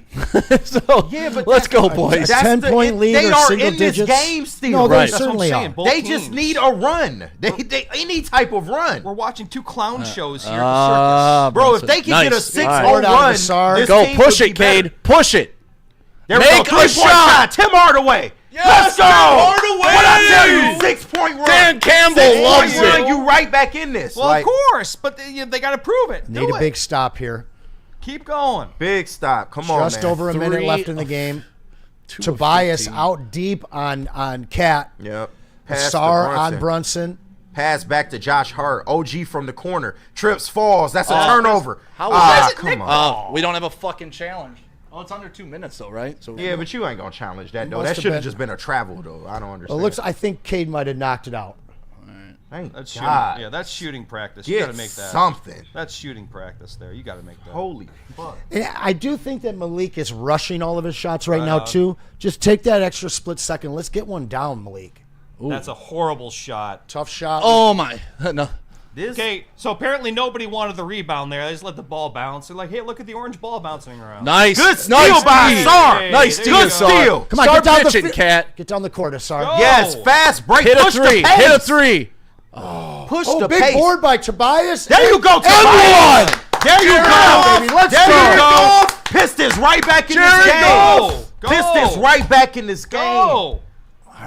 So Yeah, but let's go, that's- boys. That's 10-point lead They or are single in this digits. game still. No, they Right. That's what I'm certainly saying. are. Both They teams. just need a run. They any type of run. We're watching two clown shows here at the circus. Bro, if they can get a Nice. 6-0 All right. Lord out of run, the Sar. this Go, team push would it, be better. Cade. Push it. There we Make go. a 3-point shot. Tim Hardaway. Yes, Let's go. Tim Hardaway. What I tell you, 6-point run. Dan Campbell 6-point loves run, it. You right back in this. Well, Like, of course, but they got to prove it. Need Do a it. big stop here. Keep going. big stop. Come on, Just man. over a minute 3 left in the game. Two of Tobias 15. out deep on Cat. Yep. Pass to Sar Brunson. on Brunson. Pass back to Josh Hart. OG from the corner. Trips, falls. That's a turnover. How Ah, was that? come on. We don't have a fucking challenge. Oh, it's under 2 minutes though, right? So Yeah, but you ain't gonna challenge that though. Must That have should have been. just been a travel though. I don't understand. I think Cade might have knocked it out. Thank That's shooting. God. Yeah, that's shooting practice. You Get got to make that something. That's shooting practice there. You got to make that. Holy fuck. And I do think that Malik is rushing all of his shots right Right now on. too. Just take that extra split second. Let's get one down, Malik. That's a horrible shot. Tough shot. Oh my! No. Okay, so apparently nobody wanted the rebound there. They just let the ball bounce. They're like, hey, look at the orange ball bouncing around. Nice. Good steal nice by steal. Sar. Nice There steal, you go. Sar. Steal. Come on, Start get down pitching, the Cat. Get down the court, Asar. Go. Yes, fast break. Hit a Push three. the pace. Hit a three. Push Oh, the big pace. board by Tobias. There you go, And Tobias. one. There you go, baby. Let's there go. you go. Pistons right back in this game. Go. Go. Pistons right back in this game. Go.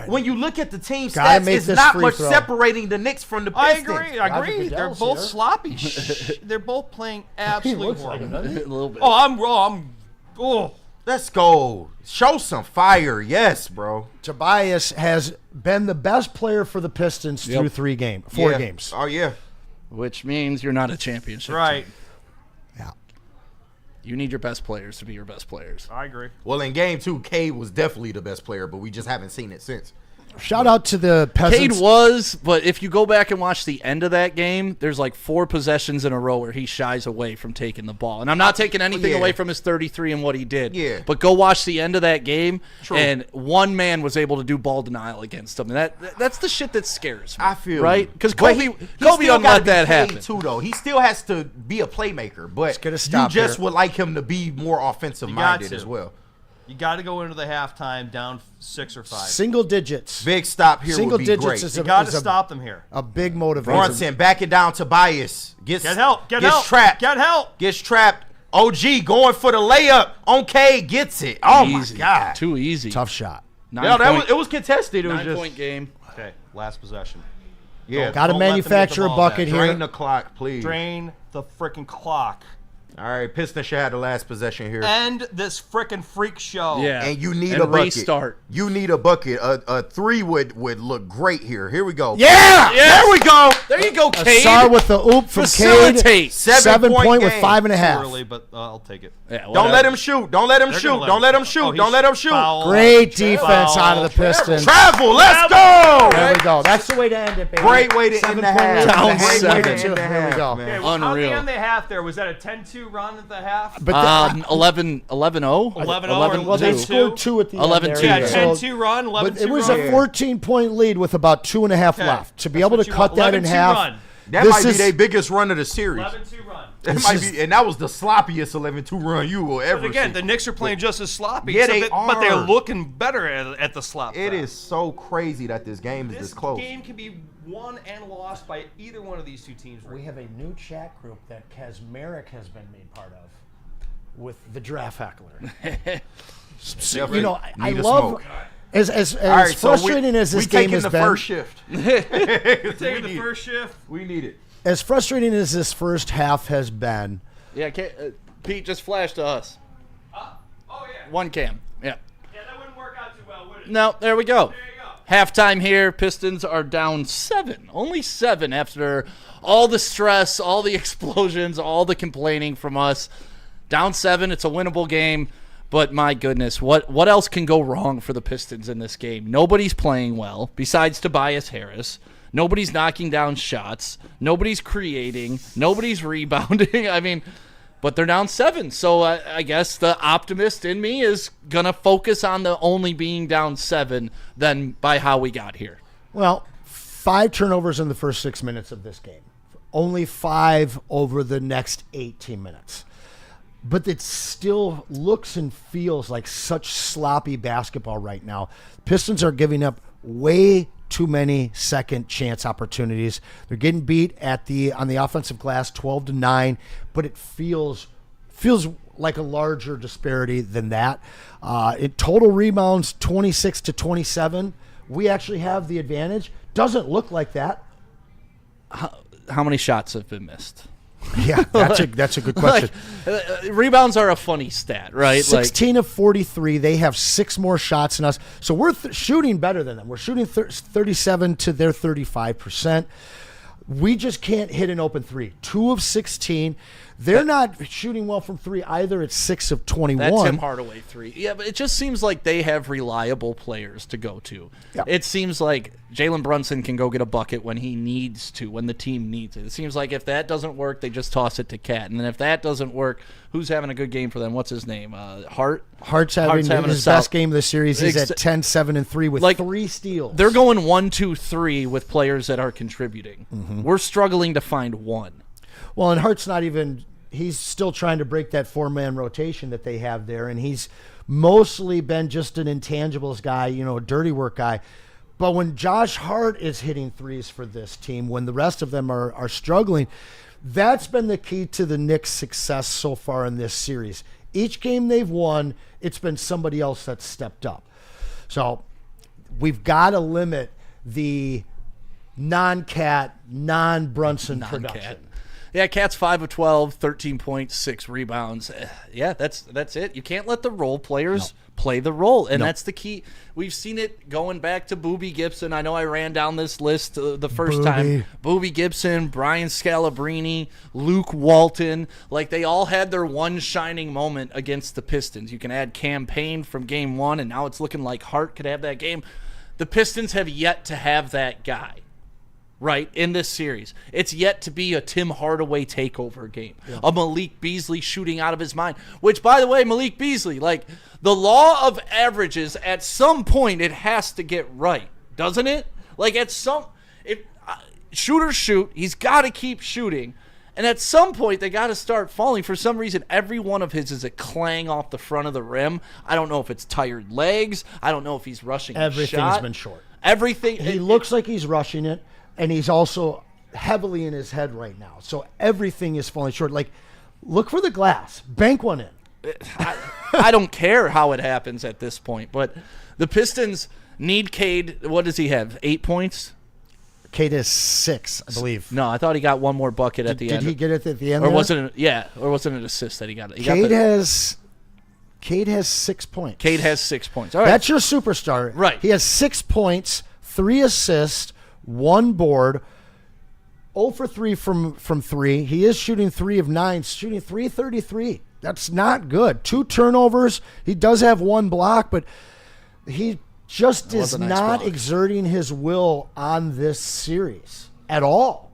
When you look at the team Gotta stats, make it's this not free much throw. separating the Knicks from the I Pistons. agree. I agree. Roger They're Goodell's both here. sloppy. They're both playing absolutely looks like horrible. it, doesn't he? A little bit. Oh, I'm wrong. Oh, Let's go. Show some fire. Yes, bro. Tobias has been the best player for the Pistons through 4 Yeah. games. Oh, yeah. Which means you're not a championship. right. team. Yeah. You need your best players to be your best players. I agree. Well, in game 2, Cade was definitely the best player, but we just haven't seen it since. Shout out to the Cade Peasants. was, but if you go back and watch the end of that game, there's like 4 possessions in a row where he shies away from taking the ball. And I'm not taking anything Yeah. away from his 33 and what he did. Yeah. But go watch the end of that game, True. and one man was able to do ball denial against him. And that's the shit that scares me. I feel right because But Kobe he Kobe still don't gotta let be that paid happen. too, though. He still has to be a playmaker, but get a you stop just here. would like him to be more offensive minded to. as well. You got to go into the halftime down 6 or 5. Single digits. Big stop here Single would be digits great. is You got to is stop them here. a big motivator. Brunson, back it down. Tobias gets Get help. trapped. Get help. Gets trapped. OG going for the layup. On K gets it. Oh Easy. my God. Too easy. Tough shot. It was contested. It was 9-point just game. Okay, last possession. yeah. Got to Don't let them manufacture get a the ball bucket back. here. Drain the clock, please. Drain the freaking clock. All right, Pistons should have the last possession here. End this freaking freak show. Yeah. And you need And a bucket. restart. You need a bucket. A 3 would look great here. Here we go. Yeah! There we go. There you go, Cade. Asar with the oop from Cade. Facilitate. 7 point with game. 5.5. Early, but I'll take it. Yeah, Don't whatever. let him shoot. Don't let him They're shoot. gonna let Don't let him Oh, shoot. he's Don't let him shoot. foul. Great defense Foul. out of the Pistons. Travel. Let's go. There we go. That's the way to end it, baby. Great way to end 7 the point half. lead. Down Great way to 7. end the half. Here we go. man. Okay, well, how Unreal. the end they half there? Was that a 10-2 run at the half? But 11-0? 11-0 or 11-2. well, they 10-2? scored 2 at the 11-2. end. Yeah, there. Yeah. 10-2 run, 11-2 But it was run. a 14-point lead with about 2.5 Okay. left. To be That's able what to you cut want. that in 11-2 half. run. That This might be is- their biggest run of the series. 11-2 run. That This might is- be, and that was the sloppiest 11-2 run you will ever But again, see. the Knicks are playing just as sloppy. Yeah, so they that- But they're are. looking better at the slop. It fest. is so crazy that this game is This this close. game can be won and lost by either one of these two teams. We have a new chat group that Merrick has been made part of with the Draft Heckler. So, you know, I Need a love smoke. as All right, so frustrating as this we game taking has the been. first shift. Taking the first shift. We need it. As frustrating as this first half has been, Yeah, Pete just flashed to us. Oh, yeah. One cam. Yeah. Yeah, that wouldn't work out too well, would it? No, there we go. There you go. Halftime here. Pistons are down 7. Only 7 after all the stress, all the explosions, all the complaining from us. Down 7. It's a winnable game. But my goodness, what else can go wrong for the Pistons in this game? Nobody's playing well besides Tobias Harris. Nobody's knocking down shots. Nobody's creating. Nobody's rebounding. I mean, but they're down 7. So I guess the optimist in me is going to focus on the only being down 7 than by how we got here. well, 5 turnovers in the first 6 minutes of this game. Only 5 over the next 18 minutes. But it still looks and feels like such sloppy basketball right now. Pistons are giving up way too many second chance opportunities. They're getting beat on the offensive glass 12-9, but it feels like a larger disparity than that. In total rebounds 26-27. We actually have the advantage. Doesn't look like that. How many shots have been missed? Yeah, that's a good question. Rebounds are a funny stat, right? 16 of 43. They have 6 more shots than us. So we're shooting better than them. We're shooting 37 to their 35%. We just can't hit an open 3. 2 of 16. They're not shooting well from three either. It's 6 of 21. That Tim Hardaway three. Yeah, but it just seems like they have reliable players to go to. Yeah. It seems like Jalen Brunson can go get a bucket when he needs to, when the team needs it. It seems like if that doesn't work, they just toss it to Cat. And then if that doesn't work, who's having a good game for them? What's his name? Hart? Hart's having his best game of the series. He's at 10, 7, and 3 with 3 steals. They're going 1, 2, 3 with players that are contributing. We're struggling to find one. Well, and Hart's not even – he's still trying to break that 4-man rotation that they have there, and he's mostly been just an intangibles guy, a dirty work guy. But when Josh Hart is hitting threes for this team, when the rest of them are struggling, that's been the key to the Knicks' success so far in this series. Each game they've won, it's been somebody else that's stepped up. So we've got to limit the non-Cat, non-Brunson production. Yeah, Cat's 5 of 12, 13.6 rebounds. Yeah, that's it. You can't let the role players play the role, and that's the key. We've seen it going back to Boobie Gibson. I know I ran down this list the first time. Boobie Gibson, Brian Scalabrine, Luke Walton. Like, they all had their one shining moment against the Pistons. You can add Campaign from game 1, and now it's looking like Hart could have that game. The Pistons have yet to have that guy. Right, in this series. It's yet to be a Tim Hardaway takeover game. Yeah. A Malik Beasley shooting out of his mind. Which, by the way, Malik Beasley, like, the law of averages, at some point, it has to get right. Doesn't it? Like, at some... shooters shoot. He's got to keep shooting. And at some point, they got to start falling. For some reason, every one of his is a clang off the front of the rim. I don't know if it's tired legs. I don't know if he's rushing a shot. Everything's been short. Everything... He looks like he's rushing it. And he's also heavily in his head right now. So everything is falling short. Like, look for the glass. Bank one in. I don't care how it happens at this point. But the Pistons need Cade. What does he have? 8 points? Cade has 6, I believe. No, I thought he got one more bucket at the end. Did he get it at the end? Or was it an assist that he got? Cade has 6 points. Cade has 6 points. All right. That's your superstar. Right. He has 6 points, 3 assists, 1 board, 0 for 3 from 3. He is shooting 3 of 9, shooting .333. That's not good. 2 turnovers. He does have 1 block, but he just is not exerting his will on this series at all.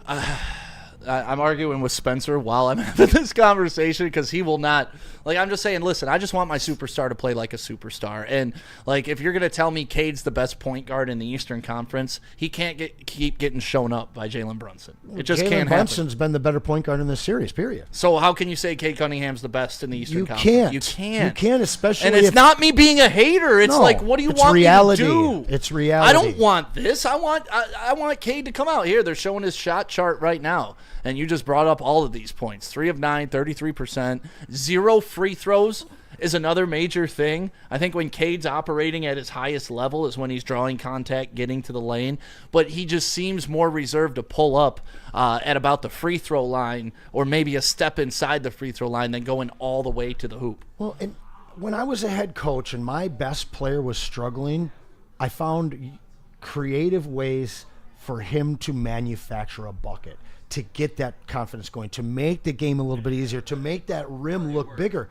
I'm arguing with Spencer while I'm having this conversation because he will not. Like, I'm just saying, listen, I just want my superstar to play like a superstar. And, like, if you're going to tell me Cade's the best point guard in the Eastern Conference, he can't keep getting shown up by Jalen Brunson. It just can't happen. Brunson's been the better point guard in this series, period. So how can you say Cade Cunningham's the best in the Eastern Conference? You can't. You can't, especially And it's not me being a hater. It's like, what do you want reality. me to do? It's reality. I don't want this. I want Cade to come out here. They're showing his shot chart right now. And you just brought up all of these points. 3 of 9, 33%. 0 free throws is another major thing. I think when Cade's operating at his highest level is when he's drawing contact, getting to the lane. But he just seems more reserved to pull up at about the free throw line or maybe a step inside the free throw line than going all the way to the hoop. Well, and when I was a head coach and my best player was struggling, I found creative ways for him to manufacture a bucket, to get that confidence going, to make the game a little bit easier, to make that rim look bigger.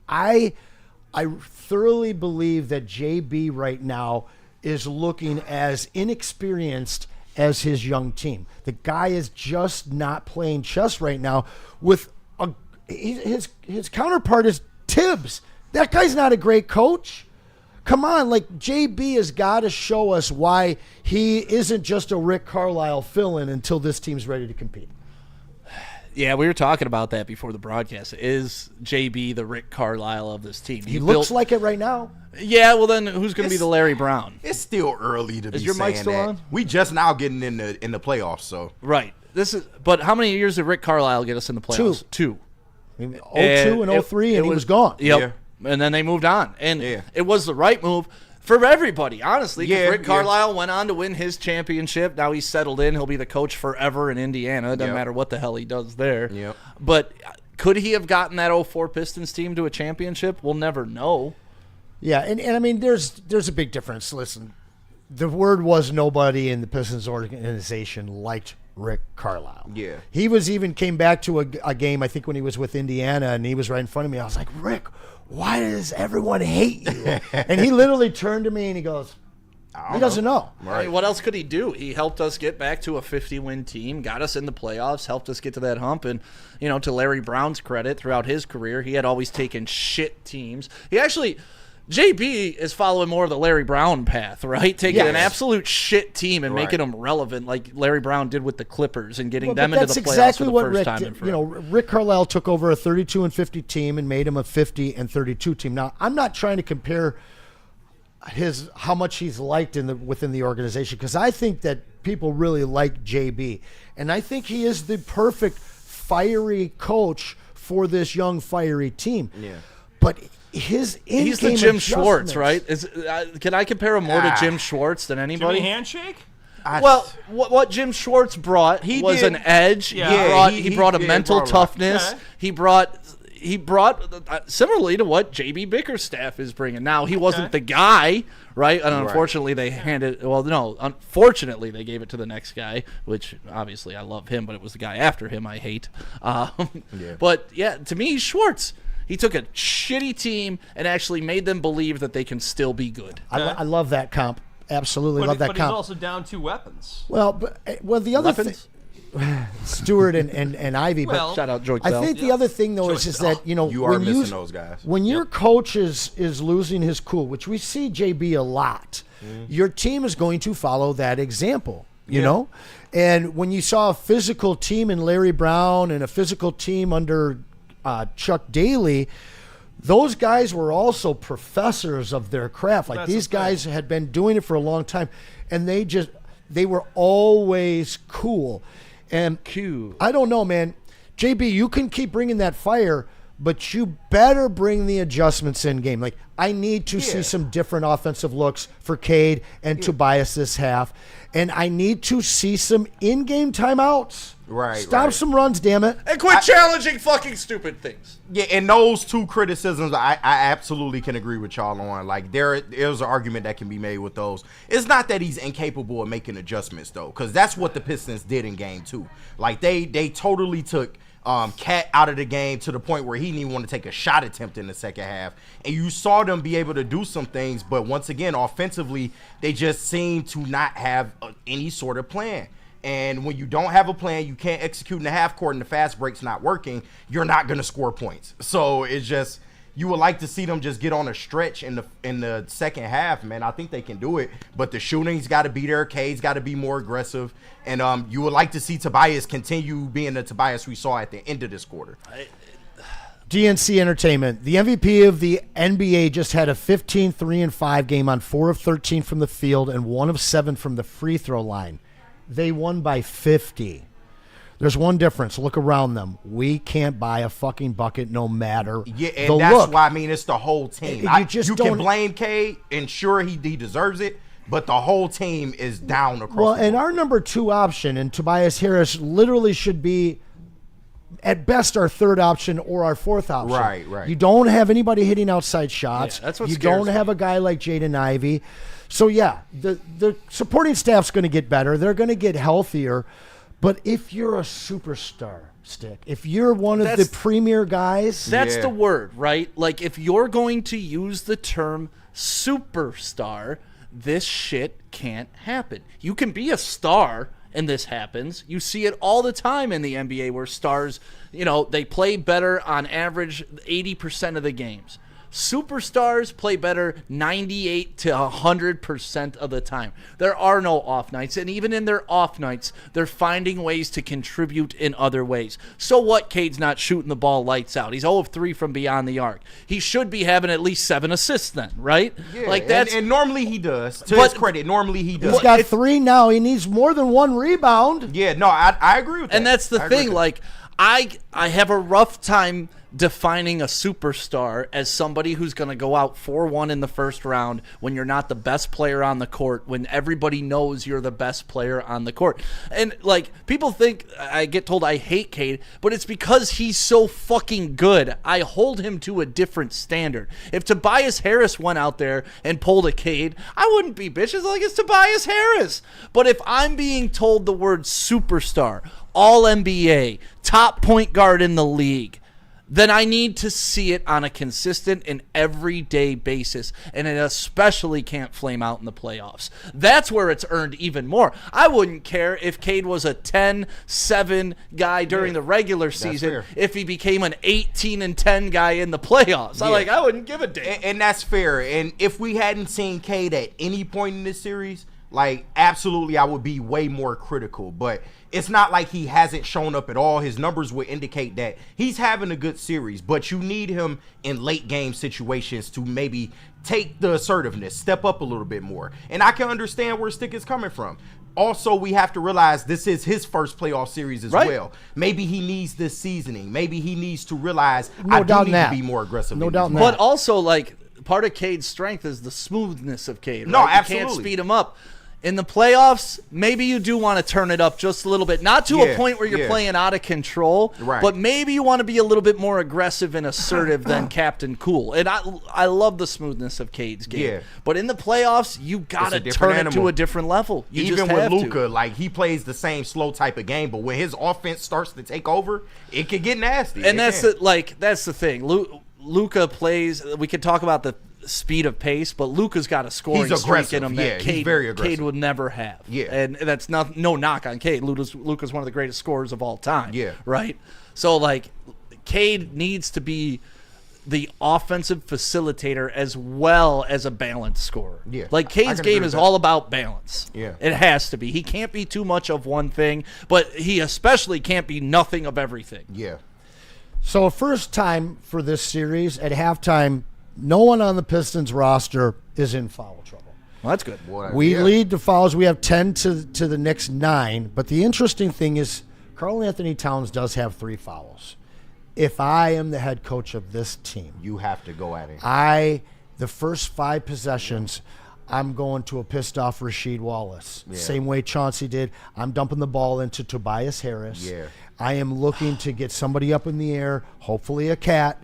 I thoroughly believe that JB right now is looking as inexperienced as his young team. The guy is just not playing chess right now with his counterpart is Tibbs. That guy's not a great coach. Come on, like, JB has got to show us why he isn't just a Rick Carlisle fill-in until this team's ready to compete. Yeah, we were talking about that before the broadcast. Is JB the Rick Carlisle of this team? He looks like it right now. Yeah, well then who's going to be the Larry Brown? It's still early to be saying that. Is your mic still on? We just now getting in the playoffs, so. Right. But how many years did Rick Carlisle get us in the playoffs? 2. 02 and 03, and he was gone. Yep. Yeah. And then they moved on. And it was the right move for everybody, honestly. Because Rick Carlisle went on to win his championship. Now he's settled in. He'll be the coach forever in Indiana. It doesn't matter what the hell he does there. Yep. But could he have gotten that 04 Pistons team to a championship? We'll never know. Yeah, and I mean, there's a big difference. Listen, the word was nobody in the Pistons organization liked Rick Carlisle. Yeah. He even came back to a game, I think, when he was with Indiana, and he was right in front of me. I was like, Rick, why does everyone hate you? And he literally turned to me and he goes, he doesn't know. I mean, what else could he do? He helped us get back to a 50-win team, got us in the playoffs, helped us get to that hump. And, to Larry Brown's credit, throughout his career, he had always taken shit teams. JB is following more of the Larry Brown path, right? Taking an absolute shit team and making them relevant, like Larry Brown did with the Clippers and getting them into the playoffs for the first time in forever. Rick Carlisle took over a 32-50 team and made him a 50-32 team. Now, I'm not trying to compare how much he's liked within the organization, because I think that people really like JB, and I think he is the perfect fiery coach for this young fiery team. Yeah, but he's the Jim Schwartz, right? Can I compare him more to Jim Schwartz than anybody? Jimmy Handshake? What Jim Schwartz brought was an edge. Yeah. He brought a mental toughness. Okay. He brought similarly to what JB Bickerstaff is bringing. Now, he wasn't the guy, right? And unfortunately, unfortunately, they gave it to the next guy, which obviously I love him, but it was the guy after him I hate. But yeah, to me, Schwartz. He took a shitty team and actually made them believe that they can still be good. I love that comp. Absolutely love that comp. But he's also down 2 weapons. Well, the other thing, Stewart and Ivy. Well, shout out George Bell. I think the other thing though is that you are missing those guys. When your coach is losing his cool, which we see JB a lot, your team is going to follow that example. You know, and when you saw a physical team in Larry Brown and a physical team under Chuck Daly, those guys were also professors of their craft. Like, these guys had been doing it for a long time, and they were always cool. And I don't know, man. JB, you can keep bringing that fire, but you better bring the adjustments in game. Like, I need to see some different offensive looks for Cade and Tobias this half, and I need to see some in-game timeouts. Stop some runs, damn it. And quit challenging fucking stupid things. Yeah, and those 2 criticisms, I absolutely can agree with y'all on. Like, there's an argument that can be made with those. It's not that he's incapable of making adjustments, though, because that's what the Pistons did in Game 2. Like, they totally took Cat out of the game to the point where he didn't even want to take a shot attempt in the second half. And you saw them be able to do some things, but once again, offensively, they just seem to not have any sort of plan. And when you don't have a plan, you can't execute in the half court, and the fast break's not working, you're not going to score points. So it's just, you would like to see them just get on a stretch in the second half, man. I think they can do it, but the shooting's got to be there. Cade's got to be more aggressive, and you would like to see Tobias continue being the Tobias we saw at the end of this quarter. DNC Entertainment, the MVP of the NBA, just had a 15, 3-5 game on 4 of 13 from the field and 1 of 7 from the free throw line. They won by 50. There's one difference. Look around them. We can't buy a fucking bucket no matter and that's why, I mean, it's the whole team. You can blame Cade, and sure, he deserves it, but the whole team is down across the board. And our number 2 option, and Tobias Harris, literally should be at best our 3rd option or our 4th option. Right. You don't have anybody hitting outside shots. Yeah, that's what you scares don't have a guy like Jaden Ivey. So, yeah, the supporting staff's going to get better. They're going to get healthier. But if you're a superstar, Stick, if you're one of the premier guys. That's the word, right? Like, if you're going to use the term superstar, this shit can't happen. You can be a star, and this happens. You see it all the time in the NBA where stars, they play better on average 80% of the games. Superstars play better 98 to 100% of the time. There are no off nights, and even in their off nights, they're finding ways to contribute in other ways. So what? Cade's not shooting the ball lights out. He's 0 of 3 from beyond the arc. He should be having at least 7 assists then, right? Yeah, like that's and normally he does. To his credit, normally he does. He's got 3 now. He needs more than 1 rebound. Yeah, no, I agree with that. And that's the thing. Like, I have a rough time defining a superstar as somebody who's going to go out 4-1 in the first round when you're not the best player on the court, when everybody knows you're the best player on the court. And, like, people think I get told I hate Cade, but it's because he's so fucking good. I hold him to a different standard. If Tobias Harris went out there and pulled a Cade, I wouldn't be bitches like it's Tobias Harris. But if I'm being told the word superstar, all-NBA, top point guard in the league, then I need to see it on a consistent and everyday basis, and it especially can't flame out in the playoffs. That's where it's earned even more. I wouldn't care if Cade was a 10-7 guy during the regular season if he became an 18-10 guy in the playoffs. I wouldn't give a damn. And that's fair. And if we hadn't seen Cade at any point in this series, like, absolutely I would be way more critical. But it's not like he hasn't shown up at all. His numbers would indicate that he's having a good series, but you need him in late game situations to maybe take the assertiveness, step up a little bit more. And I can understand where Stick is coming from. Also, we have to realize this is his first playoff series as well. Maybe he needs this seasoning. Maybe he needs to realize I do need to be more aggressive. No doubt in that. But also, like, part of Cade's strength is the smoothness of Cade. Right? No, absolutely. You can't speed him up. In the playoffs, maybe you do want to turn it up just a little bit. Not to a point where you're playing out of control, but maybe you want to be a little bit more aggressive and assertive than Captain Cool. And I love the smoothness of Cade's game. Yeah. But in the playoffs, you got to turn it to a different level. You Even just have with Luka, like, he plays the same slow type of game, but when his offense starts to take over, it could get nasty. And that's the thing. Luka plays. We could talk about the speed of pace, but Luka's got a scoring streak in him that Cade would never have. Yeah. And that's no knock on Cade. Luka's one of the greatest scorers of all time. Yeah. Right? So, like, Cade needs to be the offensive facilitator as well as a balanced scorer. Yeah. Like, Cade's game is all about balance. Yeah. It has to be. He can't be too much of one thing, but he especially can't be nothing of everything. Yeah. So, first time for this series, at halftime, no one on the Pistons roster is in foul trouble. Well, that's good. We lead the fouls. We have 10 to the Knicks 9. But the interesting thing is Karl Anthony Towns does have 3 fouls. If I am the head coach of this team, you have to go at it. The first 5 possessions, I'm going to a pissed off Rasheed Wallace. Yeah. Same way Chauncey did. I'm dumping the ball into Tobias Harris. Yeah. I am looking to get somebody up in the air, hopefully a cat,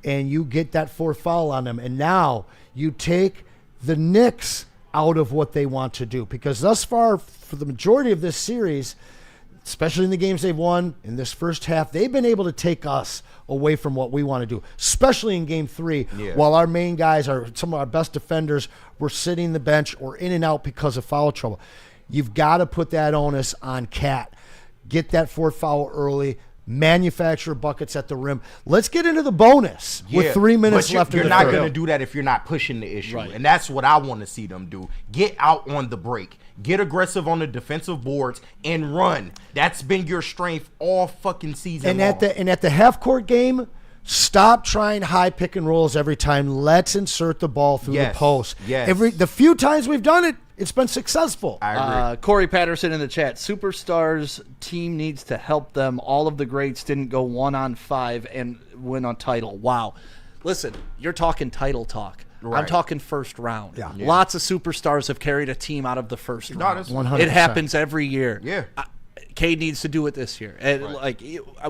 and you get that 4th foul on them. And now you take the Knicks out of what they want to do. Because thus far, for the majority of this series, especially in the games they've won in this first half, they've been able to take us away from what we want to do, especially in Game 3, while our main guys, some of our best defenders, were sitting the bench or in and out because of foul trouble. You've got to put that onus on Cat. Get that 4th foul early. Manufacture buckets at the rim. Let's get into the bonus with 3 minutes left in the third. You're not going to do that if you're not pushing the issue. Right. And that's what I want to see them do. Get out on the break. Get aggressive on the defensive boards and run. That's been your strength all fucking season long. At the half-court game, stop trying high pick and rolls every time. Let's insert the ball through the post. Yes. The few times we've done it, it's been successful. I agree. Corey Patterson in the chat. Superstars team needs to help them. All of the greats didn't go 1-on-5 and win on title. Wow. Listen, you're talking title talk. Right. I'm talking first round. Yeah. Lots of superstars have carried a team out of the first round. 100%. It happens every year. Yeah. Cade needs to do it this year. And like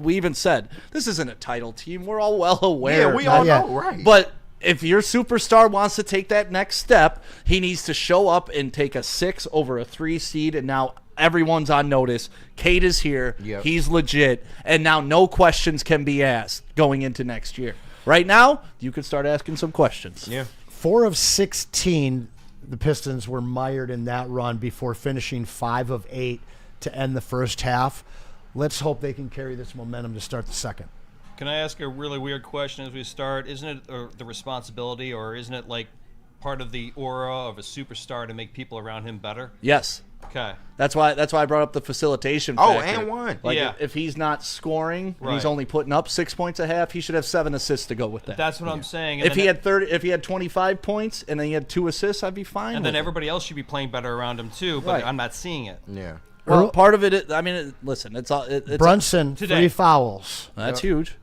we even said, this isn't a title team. We're all well aware. Yeah, we all know, right. But if your superstar wants to take that next step, he needs to show up and take a 6 over a 3 seed. And now everyone's on notice. Cade is here. Yep. He's legit. And now no questions can be asked going into next year. Right now, you can start asking some questions. Yeah. 4 of 16, the Pistons were mired in that run before finishing 5 of 8 to end the first half. Let's hope they can carry this momentum to start the second. Can I ask a really weird question as we start? Isn't it the responsibility, or isn't it like part of the aura of a superstar to make people around him better? Yes. Okay. That's why I brought up the facilitation factor. Oh, and one. Like if he's not scoring, and he's only putting up 6 points a half, he should have 7 assists to go with that. That's what I'm saying. And if he had 25 points and then he had 2 assists, I'd be fine. And then everybody else should be playing better around him too, but I'm not seeing it. Yeah. Well, part of it, listen, it's Brunson, 3 fouls. That's huge.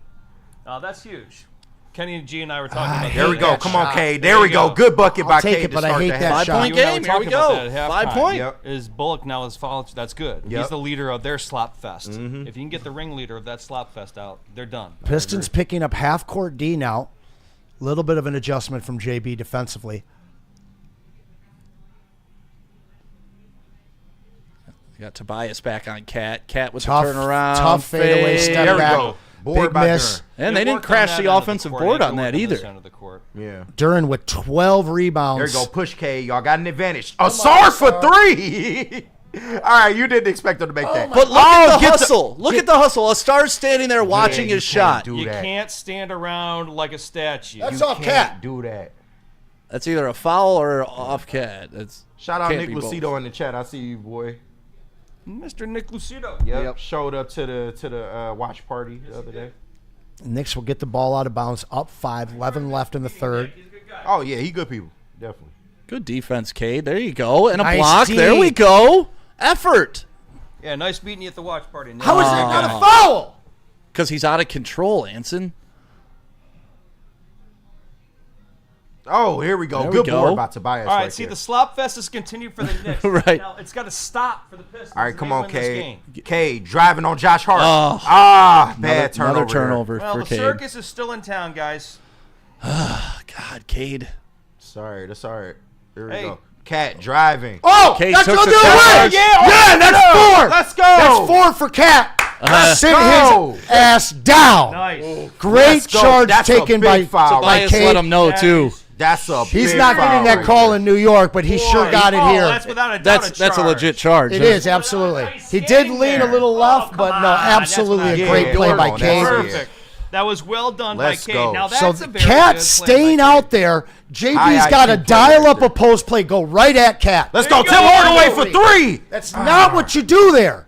That's huge. Kenny G and I were talking about There we that. go. Come on, Cade. There we go. Good bucket by take Cade it, to but I start hate the that half. shot. 5-point You and I were game. Here we talking about go. that at 5 halftime. point. Yep. Is Bullock now is fouled? That's good. Yep. He's the leader of their slap fest. If you can get the ringleader of that slap fest out, they're done. Pistons picking up half court D now. A little bit of an adjustment from JB defensively. You got Tobias back on Cat. Cat with Tough, the turnaround. tough fadeaway fade. step There we back. go. Board Big by miss. Duren. And they didn't crash the offensive board on that either. The court. Yeah. Duren with 12 rebounds. There you go. Push Cade. Y'all got an advantage. Asar for 3. All right, you didn't expect him to make that. But look at the hustle. Look at the hustle. A star's standing there watching you his can't shot. do You that. can't stand around like a statue. That's You off can't Cat. do that. That's either a foul or off Cat. That's Shout out can't Nick be both. Lucido in the chat. I see you, boy. Mr. Nick Lucido. Yep. Showed up to the watch party the other day. Knicks will get the ball out of bounds. Up 5, 11 left in the third. Oh yeah, he good people. Definitely. Good defense, Cade. There you go. And a Nice block. D. There we go. Effort. Yeah, nice meeting you at the watch party. Nick. How is that not a foul? Because he's out of control, Anson. Oh, here we go. There we Good go. board by Tobias. All right, right see, there. the slop fest has continued for the Knicks. Right. Now, it's got to stop for the Pistons. All right, if come they on, win this Cade. game. Cade driving on Josh Hart. Oh. Bad turnover. Another turnover Well, for the Cade. circus is still in town, guys. God, Cade. There. Sorry, that's all right. Here we Hey. go. Cat driving. Oh, Cade that's took gonna the do charge. it. Yeah, That's 4. Let's go. That's 4 for Cat. Sit go. his ass down. Nice. Great Let's go. charge That's a taken big by foul. by Tobias let Cade. him know, too. That's a He's big not getting foul that right call there. in New York, but he sure got it Oh, here. that's without a doubt That's a legit charge. It is, absolutely. He did standing lean a there. little Oh, left, come but no, on. That's absolutely what a I- great Yeah, play by that's Cade. Perfect. That was well done Let's by Cade. go. Now that's So a very Cat good staying play by out there. JB's High got to IQ play dial right up there. a post play, go right at Cat. Let's There go. you Tim go. Hardaway for 3. That's not what you do there.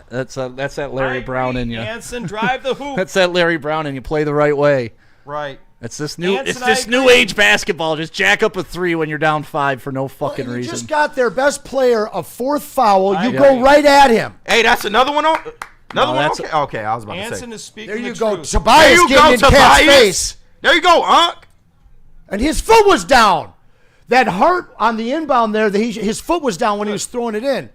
That's that I Larry agree. Brown in you. Anson, drive the hoop. That's that Larry Brown in you. Play the right way. Right. It's this new. Anson, It's I this new agree. age basketball. Just jack up a 3 when you're down 5 for no fucking You reason. just got their best player a 4th foul. You agree. go right at him. Hey, that's another one on. Another one. that's Okay. Okay, I was about to Anson say. is speaking There you the go. truth. There Tobias you getting go, in Cat's Tobias. face. There you go, Unc. And his foot was down. That Hart on the inbound there, his foot was down when he was throwing it in.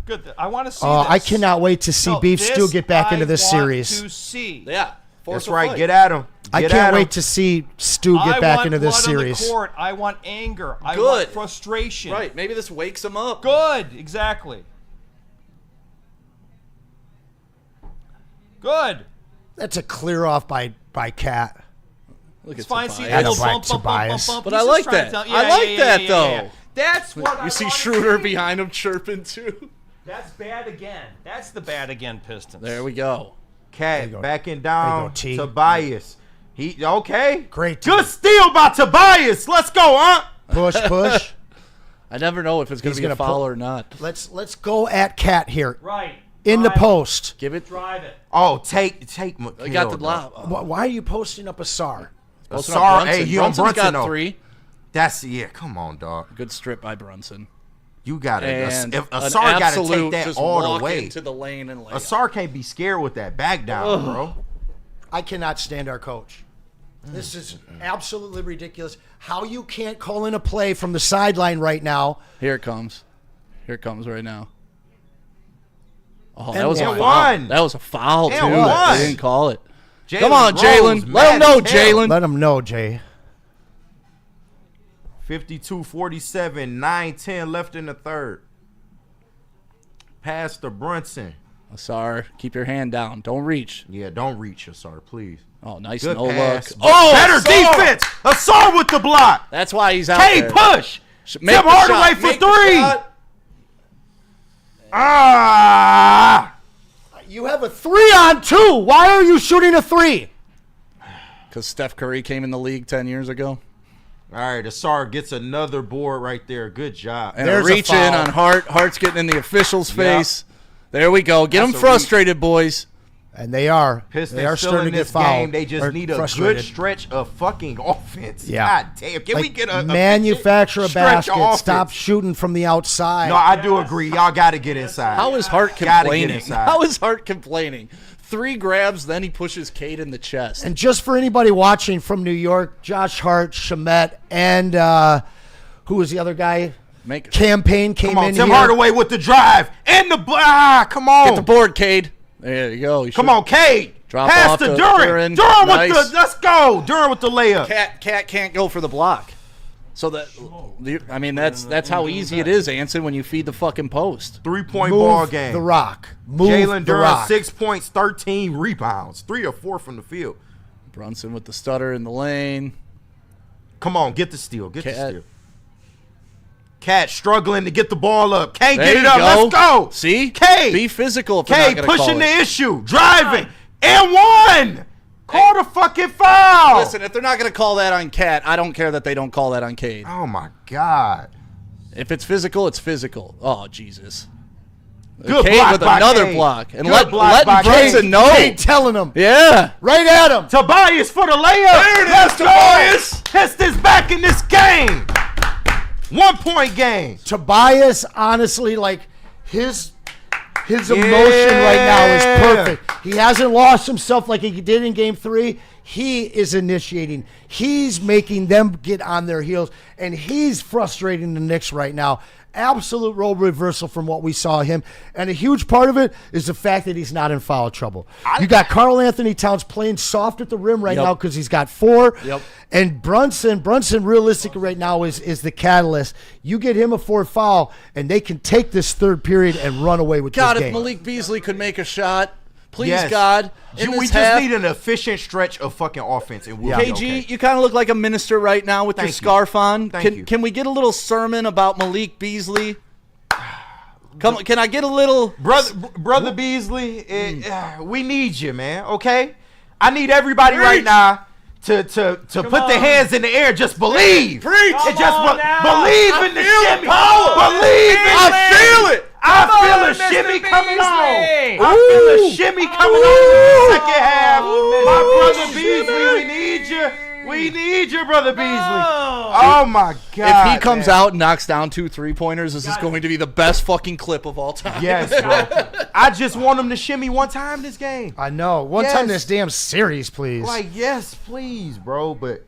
Good. I want to see Oh, this. I cannot wait to see No, Beef this Stew get back into this I want series. to see. yeah. That's right. Get at him. I Get can't at wait him. to see Stu get I back want into this blood on series. the court. I want anger. I Good. want frustration. Right. Maybe this wakes him up. Good. Exactly. Good. That's a clear off by Cat. Look It's at fine. See Tobias. that little Attaboy, bump, bump, bump, Tobias. bump, bump. But He's I just like trying to that. tell- I yeah, like yeah, that, yeah, though. yeah, yeah. That's what I You see wanna Schroeder see. behind him chirping too. That's bad again. That's the bad again Pistons. There we go. Cat go. backing There you down. go, T. Tobias. He okay. Great. Good steal by Tobias. Let's go, Unc. Push. I never know if it's going He's to be a gonna foul pull- or not. Let's go at Cat here Right. in the Drive it. post. Give it. Drive it. Oh, take. I got the lob. Why are you posting up Asar? Asar, hey, you on Brunson's Brunson got though. 3. That's Come on, dog. Good strip by Brunson. You got it. And If an Asar got to absolute take that just all walk the way. into the lane and lay. Asar can't be scared with that back down, bro. I cannot stand our coach. This is absolutely ridiculous. How you can't call in a play from the sideline right now. Here it comes. Here it comes right now. Oh, And that was a one. foul. That was a foul, too. And one. They didn't call it. Jalen Come on, Rose, Jalen. Let him mad know, as hell. Jalen. Let him know, Jay. 52-47, 9-10 left in the third. Pass to Brunson. Asar, keep your hand down. Don't reach. Yeah, don't reach Asar, please. Oh, nice Good no pass. look. Oh, better Asar! defense. Asar with the block. That's why he's out Hey, there. push. Make Tim the Hardaway shot. for Make the 3. shot. Ah. You have a 3-on-2. Why are you shooting a 3? Because Steph Curry came in the league 10 years ago. All right, Asar gets another board right there. Good job. And There's a a reach in foul. on Hart. Hart's getting in the official's face. There we go. Get That's them a frustrated, boys. And they are. Pistons They are still starting in to get this fouled. game. They just or need a frustrated. good stretch of fucking offense. Yeah. God damn. Can we Like, get a manufacture a stretch of basket? offense? Stop shooting from the outside. No, I do agree. Y'all got to get inside. How is Hart Gotta get complaining? inside. How is Hart complaining? 3 grabs, then he pushes Cade in the chest. And just for anybody watching from New York, Josh Hart, Shamet, and who was the other guy? Campaign came Come on, in Tim here. Hardaway with the drive. And the come on. Get the board, Cade. There you go. Come on, Cade. Drop Pass off to to Duran. Duran. Duran Nice. with the, let's go. Duran with the layup. Cat can't go for the block. So that's how easy it is, Anson, when you feed the fucking post. 3-point Move ball game. the rock. Move Jalen the Duran, rock. 6 points, 13 rebounds, 3 or 4 from the field. Brunson with the stutter in the lane. Come on, get the steal. Get the Cat. steal. Cat struggling to get the ball up. Can't There get it you up. go. Let's go. See? Cade. Be physical if you're not Cade gonna call pushing it. the issue. Driving. And 1. Call the fucking foul. Listen, if they're not going to call that on Cat, I don't care that they don't call that on Cade. Oh, my God. If it's physical, it's physical. Oh, Jesus. Good Cade block with by another Cade. block. And Good block by letting Brunson Cade. know. Cade telling him. Yeah. Right at him. Tobias for the layup. There it is, Tobias. Pistons back in this game. 1-point game. Tobias, honestly, like his emotion right now is perfect. He hasn't lost himself like he did in Game 3. He is initiating. He's making them get on their heels, and he's frustrating the Knicks right now. Absolute role reversal from what we saw him, and a huge part of it is the fact that he's not in foul trouble. You got Karl Anthony Towns playing soft at the rim right now because he's got 4. Yep. And Brunson realistically right now is the catalyst. You get him a 4th foul, and they can take this third period and run away with God, this if game. Malik Beasley could make a shot, please, Yes. God. in We this just half. need an efficient stretch of fucking offense. And we'll be KG, okay. you kind of look like a minister right now with your Thank you. scarf on. Thank you. Can we get a little sermon about Malik Beasley? Can I get a little Brother Beasley, we need you, man. Okay, I need everybody right now to put their hands in the air. Just believe. Preach. And Come on now. believe in the shimmy. Believe in I feel it. I feel a Mr. shimmy coming Beasley. on. I feel a shimmy coming on in the second half. My brother Beasley, we need you. We need you, brother Beasley. Oh my God! If he comes man. out and knocks down 2 3-pointers, this is going to be the best fucking clip of all time. Yes, bro. I just want him to shimmy one time this game. I know. One Yes. time this damn series, please. Like, yes, please, bro. But,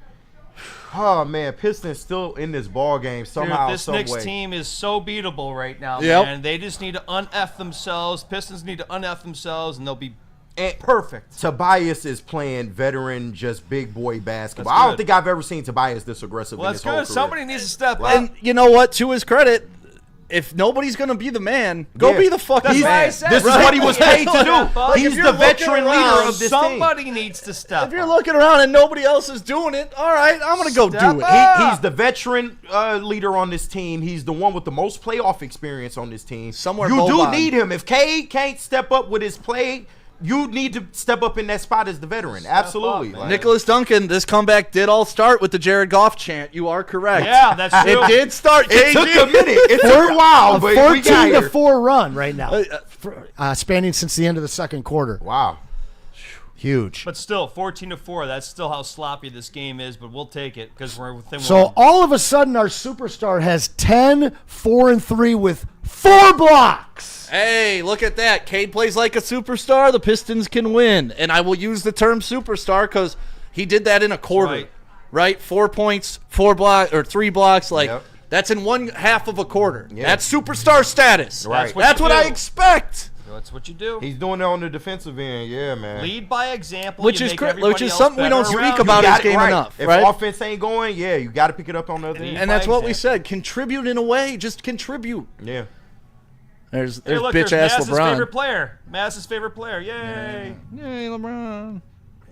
oh, man, Pistons still in this ball game somehow, Dude, this some Knicks way. team is so beatable right now, Yep. man. They just need to un-F themselves. Pistons need to un-F themselves, and they'll be And perfect. Tobias is playing veteran, just big boy basketball. That's I don't good. think I've ever seen Tobias this aggressive Well, in that's his whole good. career. Somebody needs to step up. And you know what? To his credit, if nobody's going to be the man, go Yeah. be the fucking That's why I man. said This is Right? what he was paid to do. Like, He's if you're the looking veteran around, leader of this team. somebody needs to step If you're up. looking around and nobody else is doing it, all right, I'm going to go Step do it. up. He's the veteran leader on this team. He's the one with the most playoff experience on this team. Somewhere you do Boban. need him. If Cade can't step up with his play, you need to step up in that spot as the veteran. Absolutely. up, Like, Nicholas Duncan, this comeback did all start with the Jared Goff chant. You are correct. Yeah, that's true. It did start. it KG. took a minute. It took a while, A but we got 14 to here. 4 run right now, spanning since the end of the second quarter. Wow. Huge. But still, 14-4. That's still how sloppy this game is. But we'll take it because we're within So one. all of a sudden, our superstar has 10, 4, and 3 with 4 blocks. Hey, look at that. Cade plays like a superstar. The Pistons can win. And I will use the term superstar because he did that in a quarter. Right? 4 points, 4 blocks, or 3 blocks. Like, Yep. that's in one half of a quarter. Yeah. That's superstar status. Right. That's what you I do. expect. That's what you do. He's doing it on the defensive end. Yeah, man. Lead by example. Which you is make cor- everybody which is else something we better don't speak around about you. his Got it game right. enough, If right? offense ain't going, yeah, you got to pick it up on the other end. And that's what we example. said. Contribute in a way. Just contribute. Yeah. There's Hey, look, bitch there's ass Mass's LeBron. favorite player. Mass's favorite player. Yay. Yay, LeBron.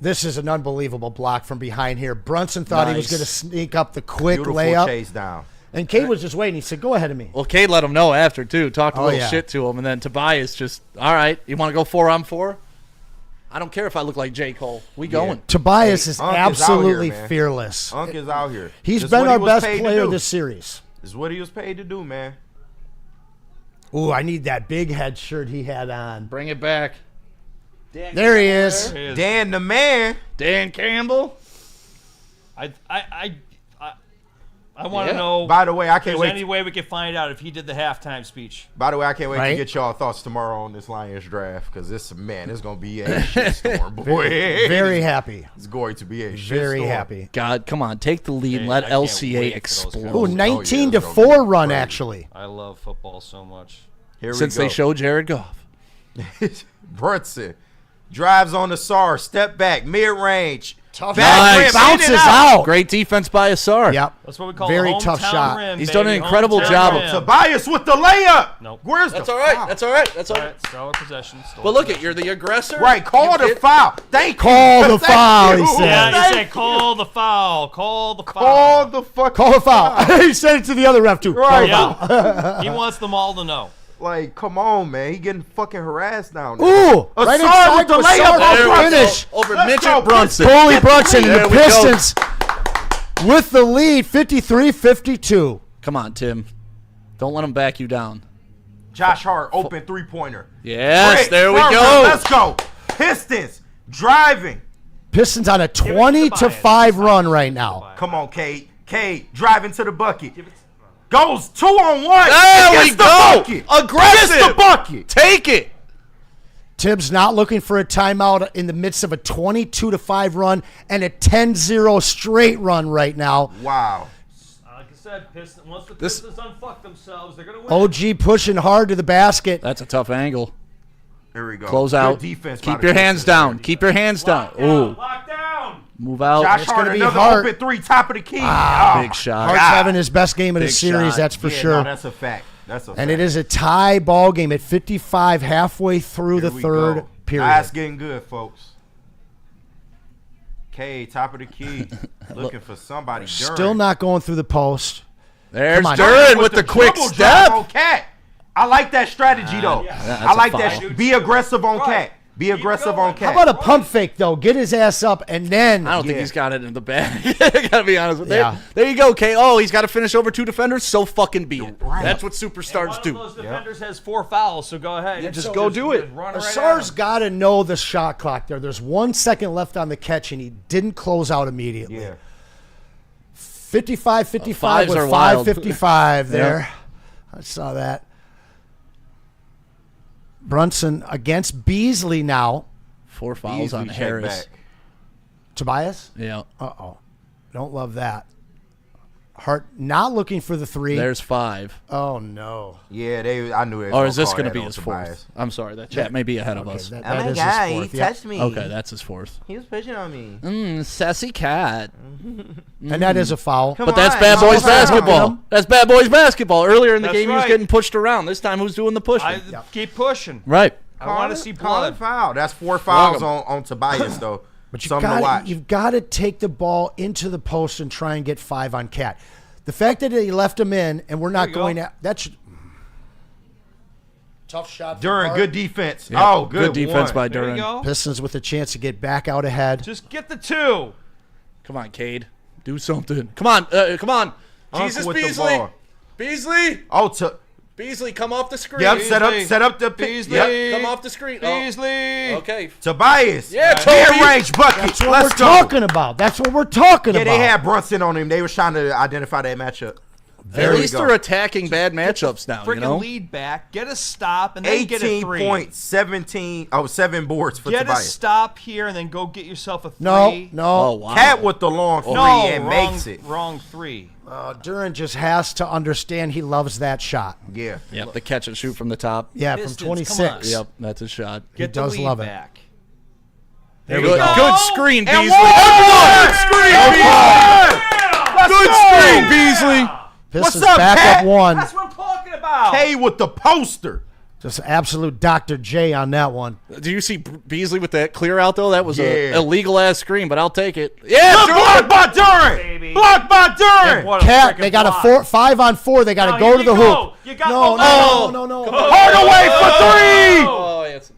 This is an unbelievable block from behind here. Brunson thought he was Nice. going to sneak up the quick Beautiful layup. chase down. And Cade was just waiting. He said, go ahead of me. Well, Cade let him know after, too. Talked a Oh, little yeah. shit to him. And then Tobias just, all right, you want to go 4-on-4? I don't care if I look like J. Cole. We going. Tobias is Unk is out absolutely here, man. fearless. Unk is out here. He's This is been what he our was best paid to player do. this series. This is what he was paid to do, man. Ooh, I need that big head shirt he had on. Bring it back. There he is. There he is. Dan the man. Dan Campbell. I I want to know. By the way, I if can't there's wait. any way we can find out if he did the halftime speech. By the way, I can't wait Right? to get y'all thoughts tomorrow on this Lions draft because this is gonna be a shitstorm, boy. Very happy. It's going to be a shitstorm. Very happy. God, come on, take the lead and Hey, let I can't LCA wait for those explode. Ooh, guys. 19 yeah, to it's 4 gonna be run, crazy. actually. I love football so much. Here Since we go. they showed Jared Goff. Brunson drives on the SAR, step back, mid range. Tough Back shot. rim, Bounces in and out. Great defense by Asar. Yep. That's what we call Very a hometown tough shot. rim, He's done an baby. incredible Hometown job. rim. Tobias with the layup. Nope. Where's That's the all right. foul? That's all right. That's all All right. right, stole a possession. But look at, you're the aggressor. Right, call You the get- foul. Thank you. Call the Thank foul, you. he said. Yeah, you Thank said call the foul. Call the foul. Call the fuck. Call the foul. He said it to the other ref, too. Right. Call the foul. Yeah. He wants them all to know. Like, come on, man. He getting fucking harassed down there. Ooh, right Asar inside with the to layup Asar on for Brunson. finish. Over Let's Mitchell go, Brunson. Coley Brunson and There the we go. Pistons with the lead, 53-52. Come on, Tim. Don't let him back you down. Josh Hart, open three-pointer. Yes, Brick, there we Furman, go. Let's go. Pistons driving. Pistons on a it to 20-5 run right now. Come on, Cade. Cade driving to the bucket. Goes 2-on-1. There we Against the go. bucket. Aggressive. Against the bucket. Take it. Tibbs not looking for a timeout in the midst of a 22-5 run and a 10-0 straight run right now. Wow. Like I said, once the This- Pistons unfuck themselves, they're going to win. OG pushing hard to the basket. That's a tough angle. Here we go. Close Good out. defense by Keep the your hands Pistons. down. Keep your hands down. Ooh. Lock down. Move out. Josh It's Hart, gonna be another Hart. open three, top of the key. Big shot. Hart's having his best game of the Big series, shot. that's for Yeah, sure. No, that's a fact. That's a fact. And it is a tie ball game at 55 halfway through the Here we third go. period. That's getting good, folks. K, top of the key. Looking for somebody. Still not going through the post. There's Come on. Duran with the quick dribble drive step. on Cat. I like that strategy, though. That's I like a that. foul. Be aggressive on Right. Cat. Be aggressive on Cat. How about a pump fake, though? Get his ass up and then. I don't think Yeah. he's got it in the bag. I gotta be honest with you. Yeah. There you go, Kay. Oh, he's got to finish over two defenders. So fucking be it. Right. That's what One superstars of do. those defenders has 4 fouls, so go ahead. just go do it. Just run right at Asar's him. got to know the shot clock there. There's 1 second left on the catch, and he didn't close out immediately. Yeah. 55-55 Fives with are wild. 5:55 there. I saw that. Brunson against Beasley now. 4 fouls Beasley on check Harris. back. Tobias? Yeah. Uh-oh. Don't love that. Hart not looking for the three. There's 5. Oh, no. Yeah, I knew it. Or is this going to be his 4th? Bias. I'm sorry. That chat may be ahead of Okay, us. that is his fourth. Yep. me. Okay, that's his 4th. He was pushing on me. Sassy cat. And that is a foul. But that's on, bad come boys on. basketball. That's bad boys basketball. Earlier in the That's game, he was right. getting pushed around. This time, who's doing the pushing? Keep pushing. Right. I want to see Call it blood. foul. That's 4 fouls Slug on Tobias, though. But Something to watch. you've got to take the ball into the post and try and get 5 on Cat. The fact that he left him in and we're not you go. going at that should tough shot. from Duran, Hart. good defense. Oh, good defense one. by There you Duran. go. Pistons with a chance to get back out ahead. Just get the 2. Come on, Cade. Do something. Come on. Come on. Uncle Jesus with the Beasley. ball. Beasley. Oh, Beasley, come off the screen. yep, Beasley. set up the pick. Beasley. Yep. Come off the screen. Oh, Beasley. okay. Tobias. Yeah, Toby. Mid-range bucket. That's what Let's we're go. talking about. That's what we're talking Yeah, about. they had Brunson on him. They were trying to identify that matchup. At we least go. they're attacking bad matchups now, Freaking you know? lead back. Get a stop and then get a 18 3. points, 7 boards for Get a Tobias. stop here and then go get yourself a 3. No, no. Oh, wow. Cat with the long 3 No, and wrong, makes it. wrong 3. Duran just has to understand he loves that shot. Yeah. Yep, the catch and shoot from the top. Yeah, Pistons, from come 26. on. Yep, that's a shot. Get does the lead love it. back. There Good, we go. good screen, And Beasley. one. Good screen, Let's Good go. screen, Beasley. Pistons up, back Cat? up 1. That's what I'm talking about. K with the poster. Just absolute Dr. J on that one. Do you see Beasley with that clear out, though? That was a Yeah. illegal ass screen, but I'll take it. Yeah, Good block by Duran. Baby. Block by Duran. What a Cat, freaking they got block. a 5 on 4. They got to Now, go here to the you hoop. go. You got No, momentum. no. Hardaway for 3. Oh, yes.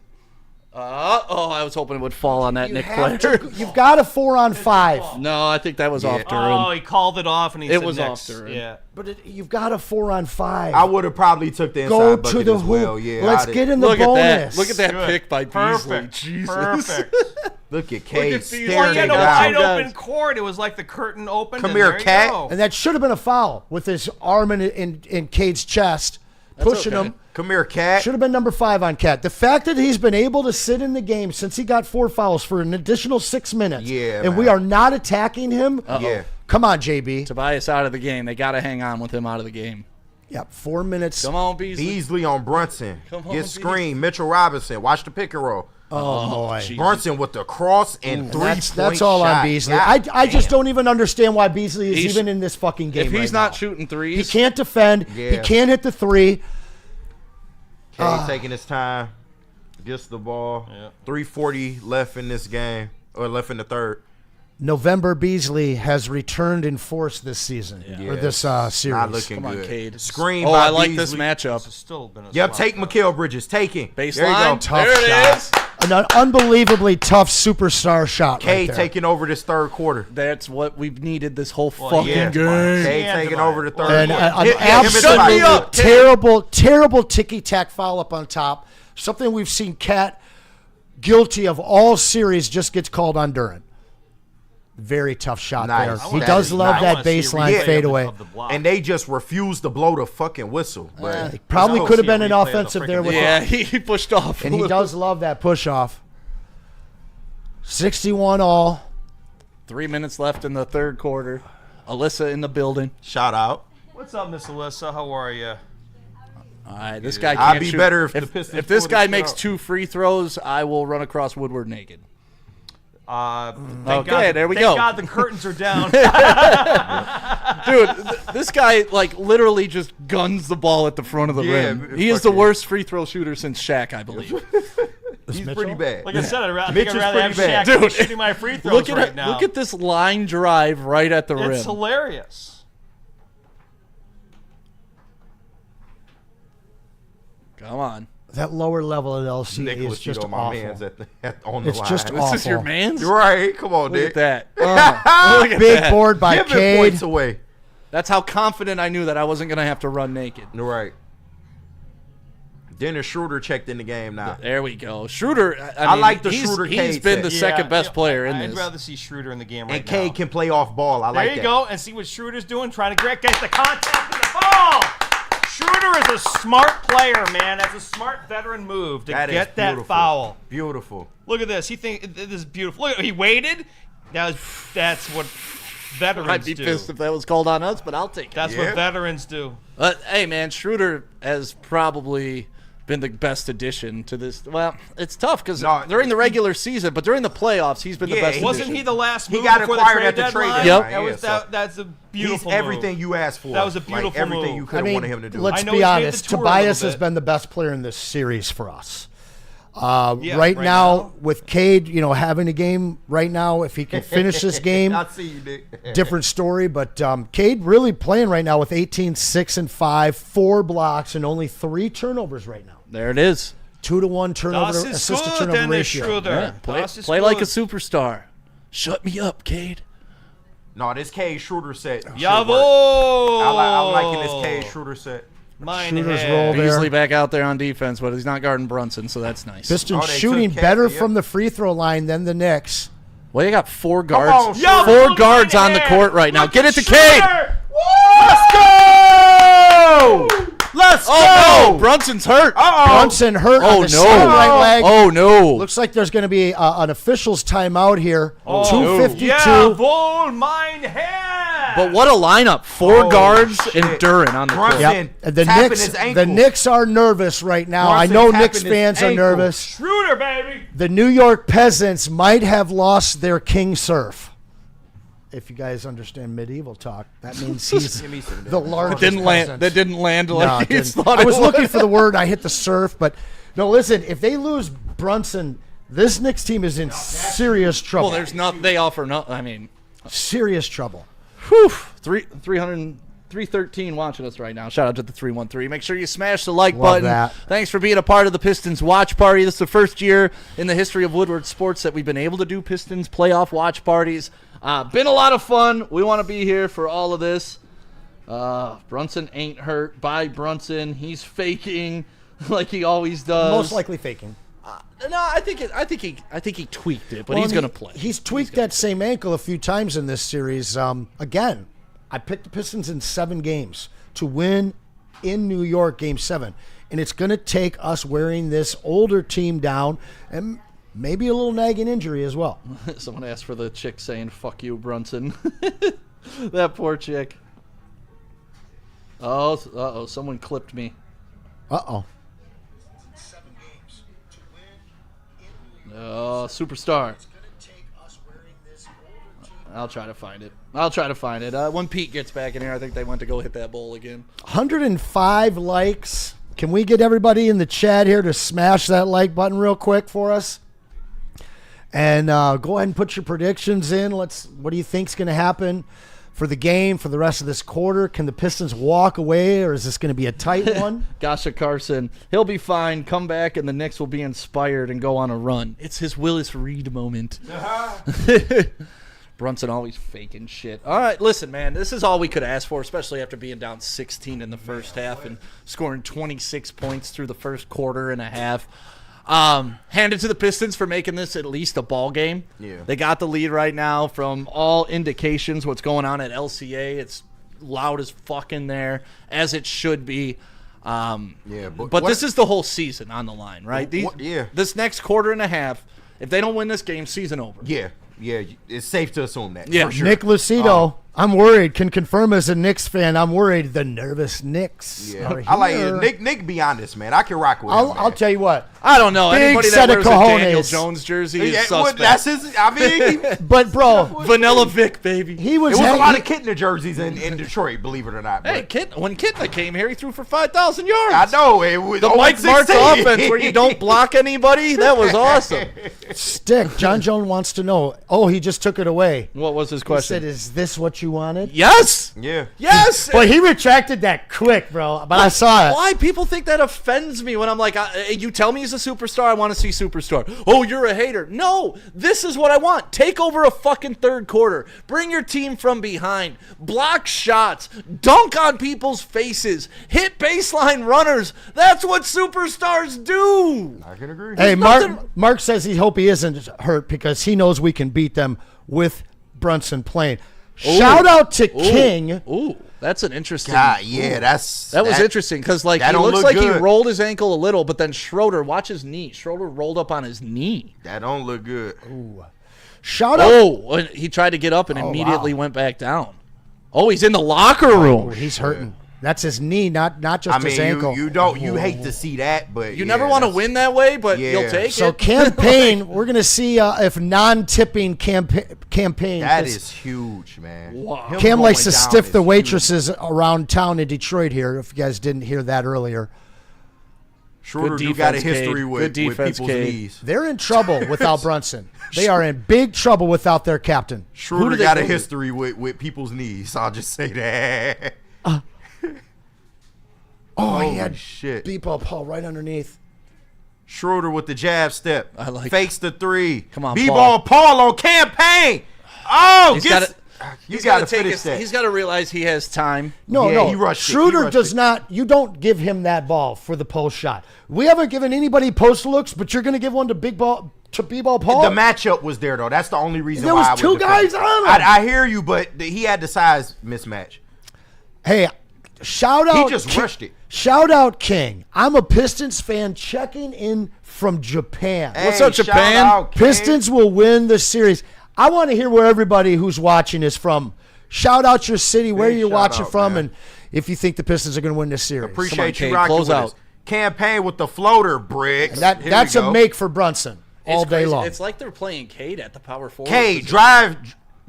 I was hoping it would fall on that Nick Have player. to- You've got a 4 on 5. No, I think that was off Duran. Oh, he called it off and he It said was next. off Duran. Yeah. But you've got a 4 on 5. I would have probably took the inside Go bucket to the as hoop. well. Yeah, Let's I'd- get in the Look at bonus. that. Look at that Good. pick by Beasley. Perfect. Jesus. Perfect. Look at Cade Well, staring he had it a wide out. open court. It was like the curtain opened. Come and here, there you cat. go. And that should have been a foul with his arm in Cade's chest, pushing okay. him. Come here, cat. Should have been number 5 on Cat. The fact that he's been able to sit in the game since he got 4 fouls for an additional 6 minutes, and we are not attacking him. Yeah. Come on, JB. Tobias out of the game. They got to hang on with him out of the game. Yep, 4 minutes. Come on, Beasley. Beasley on Brunson. Come on, Get screen. Mitchell Robinson. Watch the pick and roll. Oh, boy. geez. Brunson with the cross and That's all on Beasley. I just don't even understand why Beasley is even in this fucking game. If he's right not now. shooting threes, he can't defend. Yeah. He can't hit the 3. Cade taking his time. Gets the ball. 3:40 left in this game. Or left in the third. November Beasley has returned in force this season or this series. Not looking Come on, good. Cade. Screen Oh, by I like this Beasley. matchup. It's still been a Yep, slap. take Mikal Bridges. Taking. Baseline. There you go. Tough There it shot. is. An unbelievably tough superstar shot. Cade right there. taking over this third quarter. That's what we've needed this whole fucking Yeah. game. Cade Yeah, taking Tobias. over the third And quarter. an Hit him in the absolutely body. terrible ticky-tack foul up on top. Something we've seen Cat guilty of all series just gets called on Durant. Very tough shot Nice. there. I He wanna does see- love I that wanna see a baseline replay fadeaway. of the block. And they just refused to blow the fucking whistle. But Probably Let's could have go see a been an replay of the offensive there freaking with Yeah, he pushed off. and he does love that push-off. 61 all. 3 minutes left in the third quarter. Alyssa in the building. shout out. What's up, Miss Alyssa? How are you? All right, this guy I'd can't be shoot. better if the Pistons If this pulled guy this makes out. 2 free throws, I will run across Woodward naked. Thank Okay, there we go. Thank God the curtains are down. Dude, this guy like literally just guns the ball at the front of the rim. He is the fucking- worst free throw shooter since Shaq, I believe. He's pretty bad. Like I said, I Mitch think I'd is rather have pretty bad. Shaq than Dude, shooting my free throws Look at right now. look at this line drive right at the rim. It's hilarious. Come on. That lower level at LCA Nicholas is just Cheeto, my awful. man's on the It's line. just This awful. is your man's? You're right. Come on, Look Nick. at that. Look at Big that. board by Giving Cade. points away. That's how confident I knew that I wasn't going to have to run naked. You're right. Dennis Schroeder checked in the game now. There we go. Schroeder, I mean, like the he's- Schroeder He's Cade been set. the second best player in I'd this. rather see Schroeder in the game right And now. Cade can play off ball. I There like you that. go, and see what Schroeder's doing, trying to get the contact in the ball. Schroeder is a smart player, man. That's a smart veteran move to That is get that beautiful. foul. Beautiful. Look at this. This is beautiful. Look, he waited. That's what veterans I'd be do. pissed if that was called on us, but I'll take it. That's what veterans do. Hey, man, Schroeder has probably been the best addition to this. Well, it's tough because during the regular season, but during the playoffs, he's been the best Wasn't addition. he the last He move got before acquired the at trade the trade deadline? deadline. Yep. That's a beautiful He's everything move. you asked for. That was a beautiful everything move. you could have wanted him to do. Let's I know be he's made the honest. tour a Tobias little has bit. been the best player in this series for us. Yeah, right now, with Cade, having a game right now, if he can finish this game, I see you, Nick. different story. But Cade really playing right now with 18, 6, and 5, 4 blocks, and only 3 turnovers right now. There it is. 2-to-1 turnover Das ist assist to gut, turnover Dennis ratio. Schroeder. Play, Das ist play like a gut. superstar. Shut me up, Cade. No, this Cade Schroeder set. Jawohl! I'm liking this Cade Schroeder set. Mine Shooters head. roll there. Beasley back out there on defense, but he's not guarding Brunson, so that's nice. Pistons they shooting took better Cade, from the free throw line than the Knicks. Well, you got 4 on, guards. Schroeder. 4 guards on the court right now. Look Get at it to Cade. Schroeder! Let's go! Let's Oh, go! no. Brunson's hurt. Brunson hurt Oh, on the no. same right leg. Oh, no. Looks like there's going to be an official's timeout here. Oh, 2:52. Jawohl, mein Herr! But what a lineup. 4 guards and Duran on the court. Brunson Yep. And the tapping Knicks, his ankle. the Knicks are nervous right now. Brunson I know tapping Knicks his fans are ankle. nervous. Schroeder, baby! The New York Peasants might have lost their king surf. If you guys understand medieval talk, that means he's the largest Didn't land. peasant. That didn't land No, like it you didn't. thought I it was would. looking for the word. I hit the surf, but no. Listen, if they lose Brunson, this Knicks team is in serious trouble. Well, there's not. They offer no. I mean, serious trouble. whew. 313 watching us right now. Shout out to the 313. Make sure you smash the like Love button. that. Thanks for being a part of the Pistons watch party. This is the first year in the history of Woodward Sports that we've been able to do Pistons playoff watch parties. Been a lot of fun. We want to be here for all of this. Brunson ain't hurt. Bye, Brunson. He's faking like he always does. Most likely faking. No, I think he tweaked it, but Well, he's going to play. He's tweaked that same ankle a few times in this series. Again, I picked the Pistons in 7 games to win in New York, Game 7. And it's going to take us wearing this older team down and maybe a little nagging injury as well. Someone asked for the chick saying, fuck you, Brunson. That poor chick. Oh, uh-oh, someone clipped me. Uh-oh. Oh, superstar. I'll try to find it. When Pete gets back in here, I think they went to go hit that bowl again. 105 likes. Can we get everybody in the chat here to smash that like button real quick for us? And go ahead and put your predictions in. What do you think's going to happen for the game for the rest of this quarter? Can the Pistons walk away, or is this going to be a tight one? Gasha Carson, he'll be fine. Come back, and the Knicks will be inspired and go on a run. It's his Willis Reed moment. Brunson always faking shit. All right, listen, man, this is all we could ask for, especially after being down 16 in the first half and scoring 26 points through the first quarter and a half. Hand it to the Pistons for making this at least a ball game. Yeah. They got the lead right now from all indications. What's going on at LCA, it's loud as fuck in there, as it should be. But this is the whole season on the line, right? This next quarter and a half, if they don't win this game, season over. Yeah, it's safe to assume that. Yeah. For sure. Nick Lucido, I'm worried. Can confirm as a Knicks fan, I'm worried. The nervous Knicks. Yeah, I like it. Nick, be honest, man. I can rock with him. I'll tell you what. I don't know. Big Anybody set that of wears a cojones. Daniel Jones jersey is suspect. That's his. I mean, But bro, Vanilla Vic, baby. he was. it was a lot of Kittner jerseys in Detroit, believe it or not. Hey, But when Kittner came here, he threw for 5,000 yards. I know it was The Mike Martz offense where you don't block anybody, that was awesome. Stick. John Jones wants to know. Oh, he just took it away. What was his He question? said, "Is this what you wanted?" Yes. Yeah. Yes. But he retracted that quick, bro. But I saw it. Why people think that offends me when I'm like, you tell me he's a superstar, I want to see superstar. Oh, you're a hater. No, this is what I want. Take over a fucking third quarter. Bring your team from behind. Block shots. Dunk on people's faces. Hit baseline runners. That's what superstars do. I can agree. Hey, Mark says he hope he isn't hurt because he knows we can beat them with Brunson playing. Shout out to King. Ooh, that's an interesting. God, yeah, that was interesting because he don't looks look like he good. rolled his ankle a little, but then Schroeder, watch his knee. Schroeder rolled up on his knee. That don't look good. Shout out. Oh, and he tried to get up and immediately went back down. Oh, he's in the locker room. He's hurting. That's his knee, not just his ankle. You hate to see that, but You never want to win that way, but you'll take So it. campaign, we're going to see if non-tipping campaign. That is huge, man. Wow. Him Cam likes going to down stiff is the huge. waitresses around town in Detroit here, if you guys didn't hear that earlier. Schroeder Good do got a defense, history Cade. with Good defense, people's Cade. knees. They're in trouble without Brunson. They are in big trouble without their captain. Schroeder they got a go to? history with people's knees. I'll just say that. Oh, he Holy had shit. B-ball Paul right underneath. Schroeder with the jab step. I like Fakes the three. Come on, B-ball Paul on campaign. Oh, He's get gotta- you He's got got to to finish that. He's got to realize he has time. No, Yeah, no. he rushed it. He Schroeder rushed does it. not. You don't give him that ball for the post shot. We haven't given anybody post looks, but you're going to give one to B-ball Paul. The matchup was there, though. That's the only reason There why was I would two defend guys it. on him. I hear you, but he had the size mismatch. Hey, shout out. He just rushed it. Shout out King. I'm a Pistons fan checking in from Japan. Hey, What's up, shout Japan? out, King. Pistons will win the series. I want to hear where everybody who's watching is from. Shout out your city, where Big you're shout watching out, from, man. and if you think the Pistons are going to win this series. Appreciate Cade, you rocking close with out. us. Campaign with the floater bricks. That, Here that's we a go. make for Brunson all It's day crazy. long. It's like they're playing Cade at the power forward. Cade, position.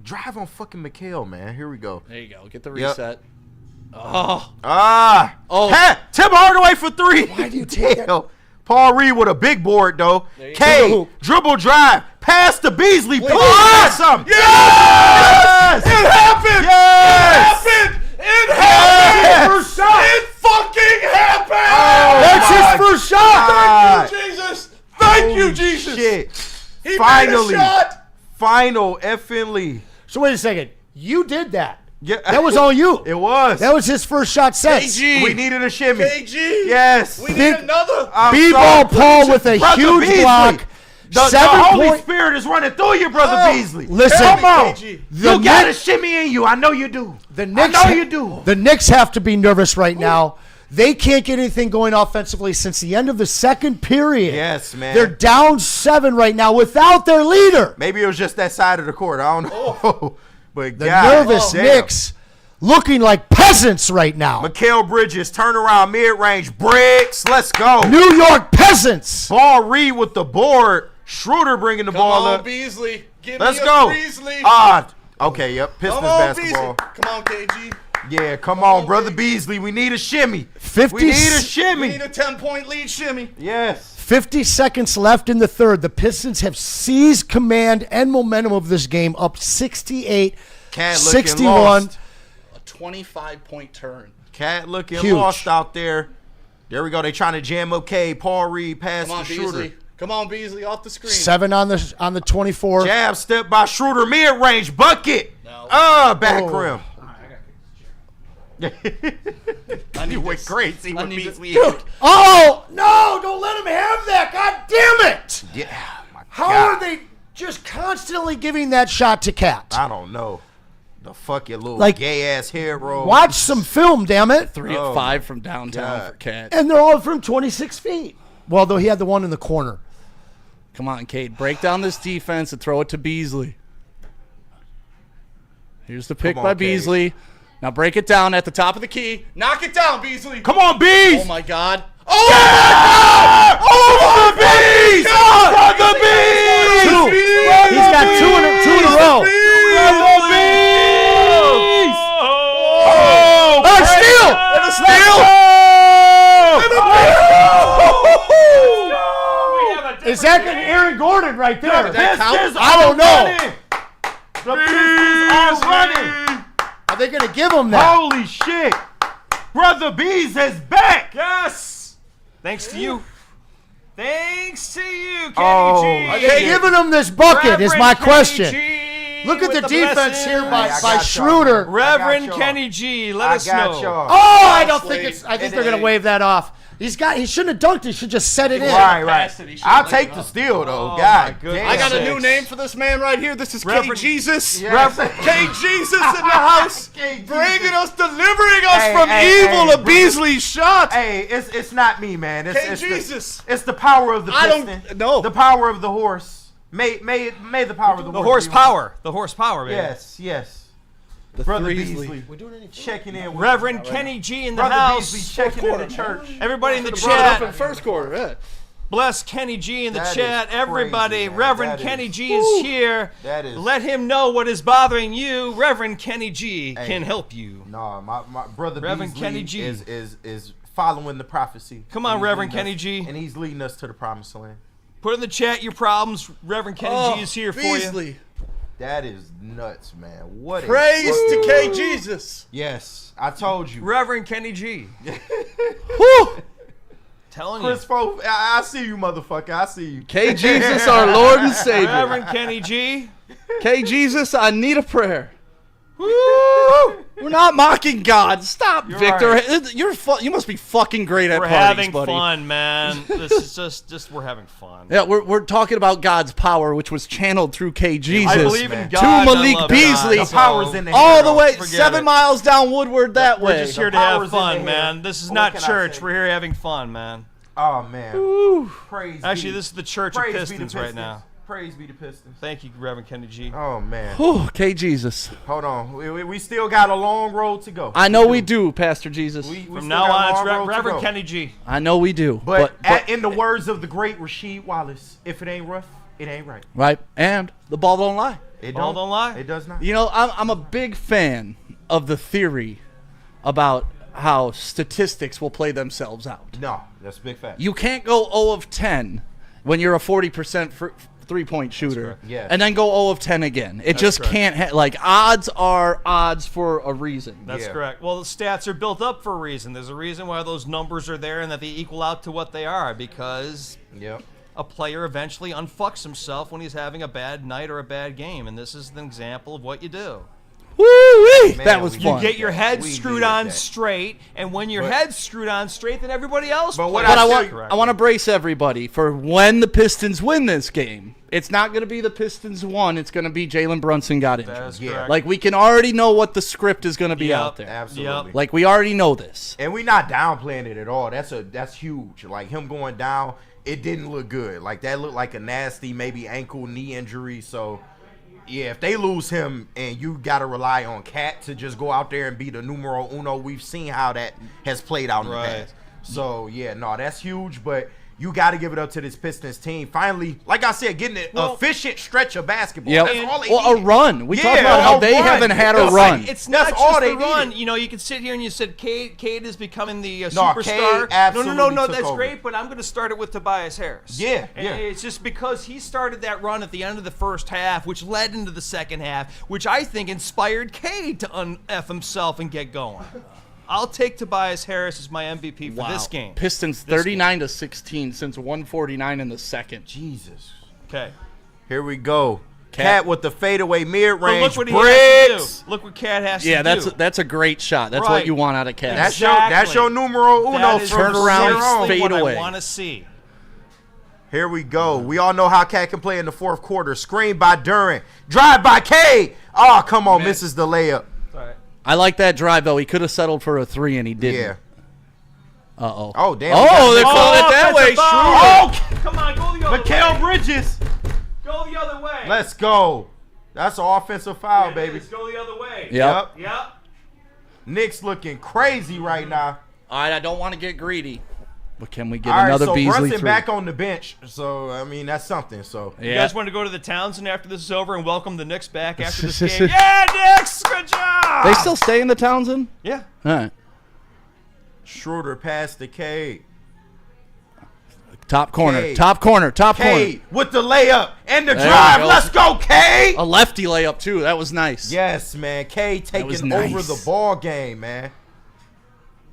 drive on fucking McHale, man. Here we go. There you go. Get the Yep. reset. Oh, Oh. Hey, Tim Hardaway for three. Why do you take that? Damn. Paul Reed with a big board, though. you Cade, dribble drive, pass to Beasley. Wait, Awesome. Yes! Yes! It happened! Yes! It happened! It Yes! happened! First shot! It fucking happened! That's my his first shot. God. Thank you, Jesus! Thank you, Holy Jesus! Shit. He Finally. made a shot! Final effingly. So wait a second. You did that. Yeah. That was all you. It was. That was his first shot since. KG. We needed a shimmy. KG. Yes. We need another. B-ball Paul with a Brother huge Beasley. block. The 7 Holy point. Spirit is running through you, Brother Beasley. Listen, Come on. KG. You got a shimmy in you. I know you do. The Knicks, I know you do. The Knicks have to be nervous right now. They can't get anything going offensively since the end of the second period. Yes, man. They're down 7 right now without their leader. Maybe it was just that side of the court. I don't know. But The God nervous damn. Knicks looking like peasants right now. Mikal Bridges, turnaround, mid-range, bricks. Let's go. New York peasants. Ball Reed with the board. Schroeder bringing the ball Come on, up. Beasley. Give Let's me go. a Beasley. Okay, yep. Pistons Come on, basketball. Beasley. Come on, KG. Yeah, come on, Brother Beasley. We need a shimmy. 50 We need a We shimmy. need a 10-point lead shimmy. Yes. 50 seconds left in the third. The Pistons have seized command and momentum of this game, up 68, Cat looking 61. lost. A 25-point turn. Cat looking Huge. lost out there. There we go. They trying to jam okay. Paul Reed pass Come on, to Schroeder. Beasley. Come on, Beasley, off the screen. 7 on the 24. Jab step by Schroeder. Mid-range bucket. No. Back Oh. rim. You went this. crazy I with need Beasley. Dude. Oh, no, don't let him have that. God damn it. Yeah. My How God. are they just constantly giving that shot to Cat? I don't know. The fuck your little Like, gay ass hair roll. Watch some film, damn it. 3 Oh, of 5 from downtown God. for Cat. And they're all from 26 feet. Well, though he had the one in the corner. Come on, Cade. Break down this defense and throw it to Beasley. Here's the pick Come on, by Cade. Beasley. Now break it down at the top of the key. Knock it down, Beasley. Come on, Bees! Oh, my God. Oh, my God! Oh, the Bees! Brother Bees! He's got two in a row. Brother Bees! Oh, steal! And a steal! Is that Aaron Gordon right there? Did that count? I don't know. The Pistons are running. Are they going to give him that? Holy shit. Brother Bees is back. Yes. Thanks to you. Thanks to you, Kenny Oh, G. Are they giving him this bucket is my Reverend question. Kenny G Look at with the defense blessings. here by I got Schroeder. y'all. Reverend I got y'all. Kenny G, let I us got know. y'all. Oh, I don't think it's. I think It they're going to ain't. wave that off. He shouldn't have dunked. He should just set it in. Right. Passed it. He should've I'll let take it the up. steal, though. Oh, God my goodness. damn. I got a new Sakes. name for this man right here. This is K Reverend- Jesus. Yes. K Jesus in the house, K Jesus. bringing us, delivering us Hey, from hey, evil. hey, A Beasley shot. Hey, it's not me, man. It's, K it's Jesus. it's the power of the I don't- piston. no. The power of the horse. May the power of the The horse. horsepower. The horsepower, man. Yes. The Brother Beasley. Beasley. checking in with Reverend Kenny G in the Brother house. Beasley checking in the church. Everybody in the Brought it up in chat. first quarter. Yeah. Bless Kenny G in the That chat. is Everybody, crazy, man. Reverend That Kenny is- G is here. That is- Let him know what is bothering you. Reverend Kenny G Hey. can help you. No, my brother Reverend Beasley Kenny G. is following the prophecy. Come on, And he's Reverend leading Kenny us- G. And he's leading us to the promised land. Put in the chat your problems. Reverend Kenny G is here for you. Beasley. That is nuts, man. What Praise a, to K Jesus. Yes, I told you. Reverend Kenny G. Telling you. Chris Fo, I see you, motherfucker. I see you. K Jesus, our Lord and Savior. Reverend Kenny G. K Jesus, I need a prayer. We're not mocking God. Stop, You're Victor. right. You must be fucking great at We're parties, having buddy. fun, man. This is just we're having fun. Yeah, we're talking about God's power, which was channeled through K Jesus. I believe in man. God. To and I Malik love Beasley. God, The power's so in the all hand, the bro. way Forget 7 it. miles down Woodward that We're way. just here to have power's in fun, the man. hair. This is What not can I church. say? We're here having fun, man. Oh man. Praise. Actually, be, this is the Church praise of be the Pistons right now. Praise be the Pistons. Thank you, Reverend Kenny G. Oh man. Whew, K Jesus. Hold on. We still got a long road to go. I know we do, Pastor Jesus. We From still now got a on, it's long road to Reverend go. Kenny G. I know we do. But, but in the words of the great Rasheed Wallace, if it ain't rough, it ain't right. right, and the ball don't lie. It Ball don't lie. It does not. You know, I'm a big fan of the theory about how statistics will play themselves out. No, that's a big fact. You can't go 0 of 10 when you're a 40% three-point shooter, correct. Yes. and then go 0 of 10 again. It just correct. can't. Like, odds are odds for a reason. That's Yeah. correct. Well, the stats are built up for a reason. There's a reason why those numbers are there and that they equal out to what they are, because Yep. a player eventually unfucks himself when he's having a bad night or a bad game, and this is an example of what you do. Woo-wee! Man, That was we fun. You get your head We screwed needed on that. straight, and when your head's screwed on straight, then everybody else But what plays. But I I want, I want to brace everybody for when the Pistons win this game. It's not going to be the Pistons won. It's going to be Jalen Brunson got injured. That is Yeah. correct. Like, we can already know what the script is going to be Yep. out there. Absolutely. Like, we already know this. And we not downplaying it at all. That's huge. Like him going down, it didn't look good. Like that looked like a nasty maybe ankle, knee injury. So yeah, if they lose him and you gotta rely on Cat to just go out there and be the numero uno, we've seen how that has played out in the past. So yeah, no, that's huge. But you got to give it up to this Pistons team. Finally, like I said, getting an efficient stretch of basketball. Yep. That's all they Well, a needed. run. We talked Yeah, about how a they run. haven't had a That's run. like- It's not That's all just they the run. needed. You know, you can sit here and you said Cade is becoming the No, superstar. Cade absolutely No, took that's over. great, but I'm going to start it with Tobias Harris. Yeah, And yeah. it's just because he started that run at the end of the first half, which led into the second half, which I think inspired Cade to un-F himself and get going. I'll take Tobias Harris as my MVP for this game. Pistons 39-16 since 149 in the second. Jesus. Okay. Here we go. Cat with the fadeaway mid But range look what he has to bricks. do. Look what Cat has Yeah, to do. that's a great shot. That's Right. what you want out of Cat. That's your numero uno. That is turn around, precisely fade what away. I want to see. Here we go. We all know how Cat can play in the fourth quarter. Screen by Duran. Drive by K. Oh, come on. Misses the layup. I like that drive, though. He could have settled for a 3, and he didn't. Yeah. Uh-oh. Oh, damn. Oh, they're calling it that way. Oh, Come on, go the other Mikal way. Bridges. Go the other way. Let's go. That's an offensive foul, baby. Let's go the other way. Yep. Yep. Knicks looking crazy right now. All right, I don't want to get greedy, but can we get All right, another so Beasley Brunson 3? back on the bench. So, I mean, that's something. So, You Yeah. guys want to go to the Townsend after this is over and welcome the Knicks back after this game? Yeah, Knicks! Good job! They still stay in the Townsend? Yeah. All right. Schroeder past the Cade. Top corner. Cade. Top corner. Top corner. Cade with the layup and the There drive. we go. Let's go, Cade. A lefty layup, too. That was nice. Yes, man. Cade was taking nice. over the ball game, man.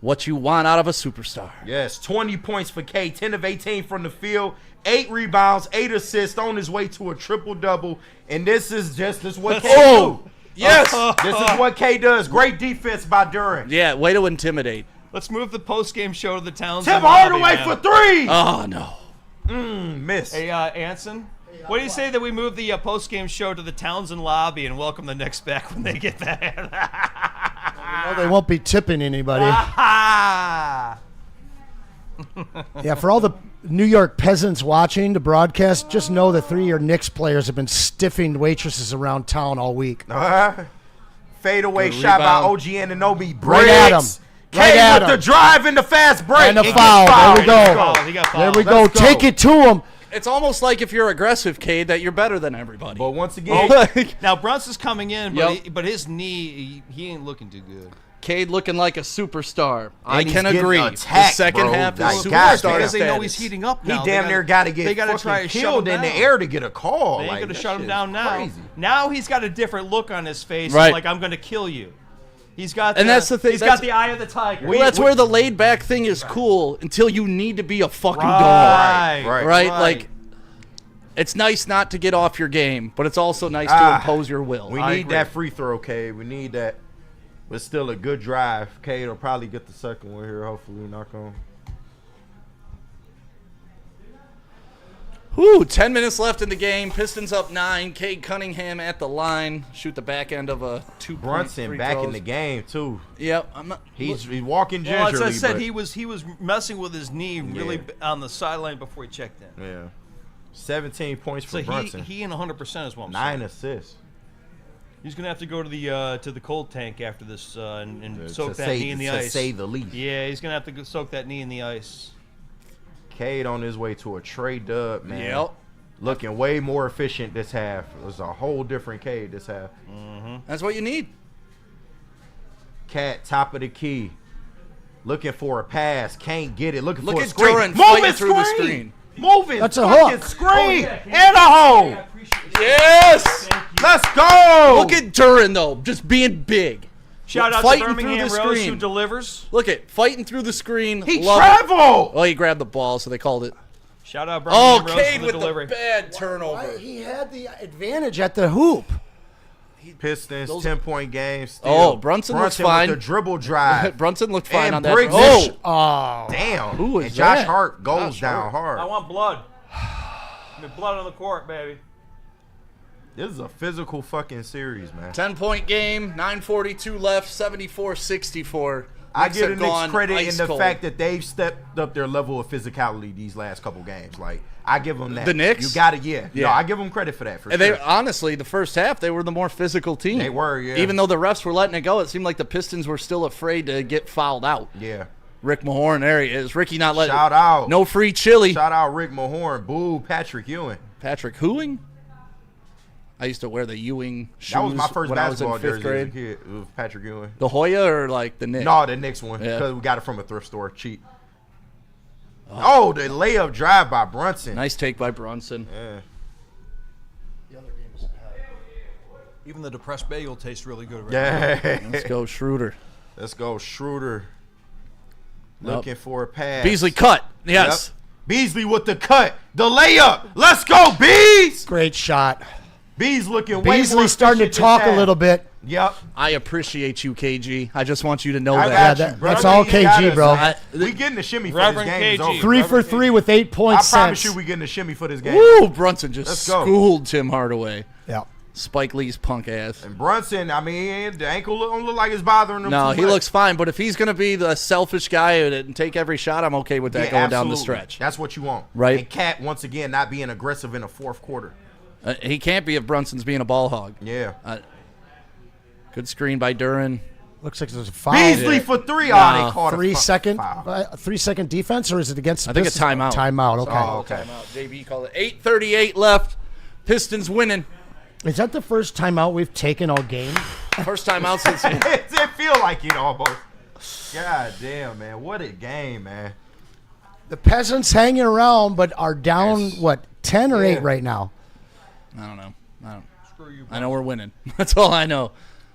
What you want out of a superstar. Yes, 20 points for Cade. 10 of 18 from the field. 8 rebounds, 8 assists, on his way to a triple-double. And this is what Cade do. Yes. This is what Cade does. Great defense by Duran. Yeah, way to intimidate. Let's move the post-game show to the Townsend. Tim lobby, Hardaway man. for 3. Oh, no. Miss. Hey, Anson, what do you say that we move the post-game show to the Townsend lobby and welcome the Knicks back when they get that? No, they won't be tipping anybody. Ah! Yeah, for all the New York peasants watching the broadcast, just know that 3 of your Knicks players have been stiffing waitresses around town all week. Fadeaway Good shot by rebound. OG Anunoby. Right at him. Bricks. Right Cade at with him. the drive and the fast break. And the He foul. gets There we go. He got There fouled. we go. Let's go. Take it to him. It's almost like if you're aggressive, Cade, that you're better than everybody. But once again, Now, Brunson's coming in, but, Yep. but his knee, he ain't looking too good. Cade looking like a superstar. I And he's can getting agree. The attacked, second bro. half Like, is God, superstar Because they know status. he's heating up he now. damn near got to they get gotta fucking try to shut killed him in the down. air to get a call. They ain't Like, going to that shut him shit down is now. crazy. Now he's got a different look on his face. Right. Like, I'm going to kill you. He's got And that's the thing, He's that's- got the eye of the tiger. Well, that's where the laid back thing is cool until you need to be a fucking dog. Right. Right? Like, it's nice not to get off your game, but it's also nice to impose your will. We need that free throw, Cade. We need that. But still a good drive. Cade will probably get the second one here. Hopefully, knock on. Whew, 10 minutes left in the game. Pistons up 9. Cade Cunningham at the line. Shoot the back end of a 2-point Brunson free back throws. in the game too. Yep. I'm not, He's walking Well, gingerly. as I said, but, he was messing with his knee really Yeah. on the sideline before he checked in. yeah, 17 points for So Brunson. he in 100% is what I'm 9 saying. assists. He's gonna have to go to the cold tank after this and soak to that say, knee in the to ice. say the least. Yeah, he's gonna have to go soak that knee in the ice. Cade on his way to a trade dub, man. Yep. Looking way more efficient this half. It was a whole different Cade this half. That's what you need. Cat, top of the key. Looking for a pass. Can't get it. Looking Look for a at screen. Duran Moving fighting through the screen. screen. Moving. That's a fucking hook. screen. And a hole. Yes! Let's go. Look at Duran, though, just being big. Shout out Fighting to through Birmingham the Rose who screen. delivers. Look at fighting through the screen. He Love it. traveled. Oh, he grabbed the ball, so they called it. Shout out Oh, Birmingham Rose Cade for the with delivery. the bad turnover. He had the advantage at the hoop. Pistons, those- 10-point game. Still. Oh, Brunson looks fine. With the dribble drive. Brunson looked fine And on that. Briggs- Oh, Damn. Who was and Josh that? Hart goes Josh down I hard. want blood. Give me blood on the court, baby. This is a physical fucking series, man. 10-point game, 9:42 left, 74-64. I Knicks give have the Knicks gone credit in ice the cold. fact that they've stepped up their level of physicality these last couple games. Like, I give them that. The Knicks? You got it, yeah. Yeah. No, I give them credit for that, for And sure. they honestly, the first half, they were the more physical team. They were, yeah. Even though the refs were letting it go, it seemed like the Pistons were still afraid to get fouled out. Yeah. Rick Mahorn, there he is. Ricky not letting. Shout out. No free chili. Shout out Rick Mahorn. Boo, Patrick Ewing. Patrick Ewing? I used to wear the Ewing shoes That was my first when I was in basketball 5th jersey as a grade. kid. It was Patrick Ewing. The Hoya or like the Knicks? No, the Knicks one. Yeah. Because we got it from a thrift store, cheap. Oh, the layup drive by Brunson. Nice take by Brunson. Yeah. Even the depressed bagel tastes really good right Yeah. Let's go, Schroeder. Let's go, Schroeder. Nope. Looking for a pass. Beasley cut. Yes. Yep. Beasley with the cut. The layup. Let's go, Bees. Great shot. Bees looking way more Beasley starting to efficient talk this a little half. bit. Yep. I appreciate you, KG. I just want you to know I that. got Yeah, you, brother. that's all You got KG, us, bro. man. We getting the shimmy for Reverend this game. Is KG. over. 3 for 3 with 8 I points. promise you we getting the shimmy for this game. Woo! Brunson just Let's go. schooled Tim Hardaway. Yeah. Spike Lee's punk ass. And Brunson, I mean, the ankle don't look like it's bothering him No, too he much. looks fine, but if he's going to be the selfish guy and take every shot, I'm okay with that Yeah, going down the absolutely. stretch. That's what you want. Right. And Cat, once again, not being aggressive in the fourth quarter. He can't be if Brunson's being a ball hog. Yeah. Good screen by Duran. Looks like there's a foul. Beasley for 3. No. Oh, they caught 3 a second, foul. 3 second defense, or is it against the I think a Pistons? timeout. Timeout, okay. Oh, okay. JB called it. 8:38 left. Pistons winning. Is that the first timeout we've taken all game? First time out since. It feel like it almost. God damn, man. What a game, man. The Peasants hanging around, but are down, Yes. what, 10 or 8 Yeah. right now? I don't know. Screw you, I know we're winning. That's all I know.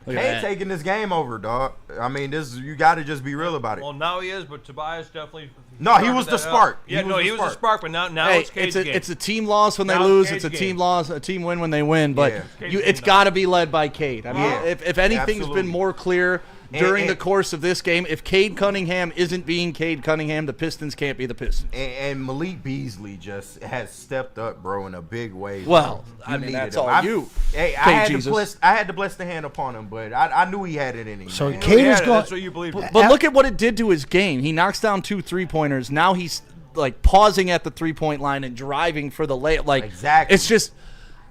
Look at Ain't that. taking this game over, dog. I mean, this you got to just be real about it. Well, now he is, but Tobias definitely. No, he started was the that spark. up. Yeah, He was no, the he was the spark. spark, but now Hey, it's Cage game. it's a team loss when they Now it's lose. Cage It's a game. team loss, a team win when they win. But Yeah. it's got to be led by Cade. I mean, Yeah. if anything's Absolutely. been more clear during And- the course of this game, if Cade Cunningham isn't being Cade Cunningham, the Pistons can't be the Pistons. And Malik Beasley just has stepped up, bro, in a big way. Well, You I mean, needed that's him. all you. Hey, Jesus. I had to bless the hand upon him, but I knew he had it in him. So man. Cade is yeah, going. that's what you believe. But look at what it did to his game. He knocks down 2 3-pointers. Now he's like pausing at the 3-point line and driving for the layup. Like Exactly. it's just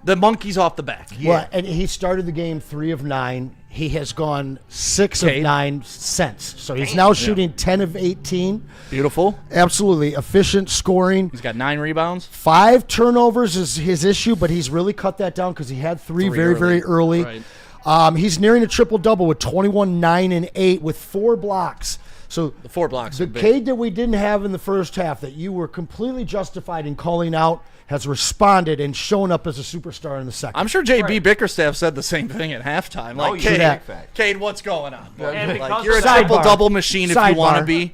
the monkey's off the back. Yeah. Well, and he started the game 3 of 9. He has gone 6 Cade. of 9 since. So he's now shooting 10 of 18. Beautiful. Absolutely efficient scoring. He's got 9 rebounds. 5 turnovers is his issue, but he's really cut that down because he had 3 very, very early. Right. He's nearing a triple-double with 21, 9, and 8 with 4 blocks. So The 4 blocks. the are big. Cade that we didn't have in the first half that you were completely justified in calling out has responded and shown up as a superstar in the second. I'm sure JB Bickerstaff said the same thing at halftime. Like, yeah, that. Cade, what's going on? And Like, because you're a of that- triple-double machine if you want to be.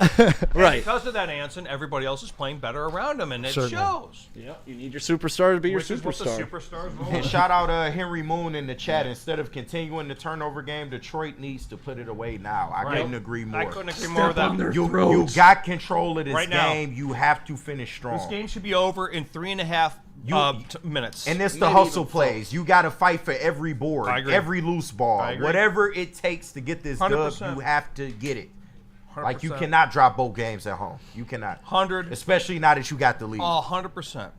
Right. Because of that, Anson, everybody else is playing better around him, and it Certainly. shows. Yeah, you need your superstar to be your Which is what the superstar. superstars And will. shout out Henry Moon in the chat. Instead of continuing the turnover game, Detroit needs to put it away now. I couldn't agree more. I couldn't agree more with that. You got control of this Right now. game. You have to finish strong. This game should be over in 3.5 minutes. And it's the Maybe hustle even plays. You got to fight for every board, I agree. every loose ball, I agree. whatever it takes to get this dub. 100%. You have to get it. Like you 100%. cannot drop both games at home. You cannot, 100. especially now that you got the lead. 100%.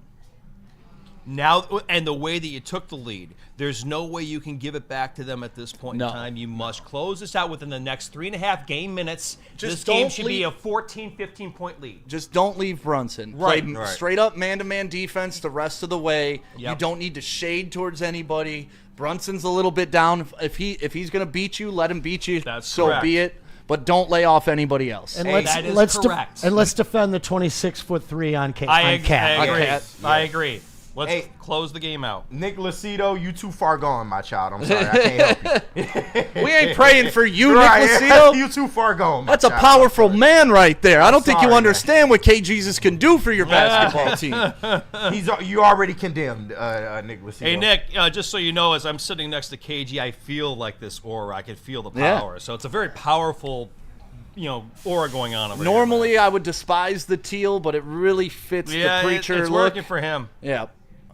Now, and the way that you took the lead, there's no way you can give it back to them at this point No. in time. You must close this out within the next 3.5 game minutes. Just this game don't should be leave- a 14, 15-point lead. Just don't leave Brunson. Right. Play Right. straight up man-to-man defense the rest of the way. You Yep. don't need to shade towards anybody. Brunson's a little bit down. If he's going to beat you, let him beat you. That's so correct. be it. But don't lay off anybody else. and that is let's correct. and let's defend the 26-foot 3 on Cat. I on Cat. agree. Cat. I agree. Let's close the game out. Nick Lucido, you too far gone, my child. I'm sorry, I can't help you. We ain't praying for you, Right, Nick Lucido. you too far gone, my That's a child. powerful man right there. I don't think you sorry, understand what K. Jesus can do for your basketball team. You already condemned, Nick Lucido. Hey, Nick, just so you know, as I'm sitting next to KG, I feel like this aura. I can feel the Yeah. power. So it's a very powerful, aura going on over Normally, I would despise the teal, but it really fits here. Yeah, the preacher it's look. working for him. Yeah.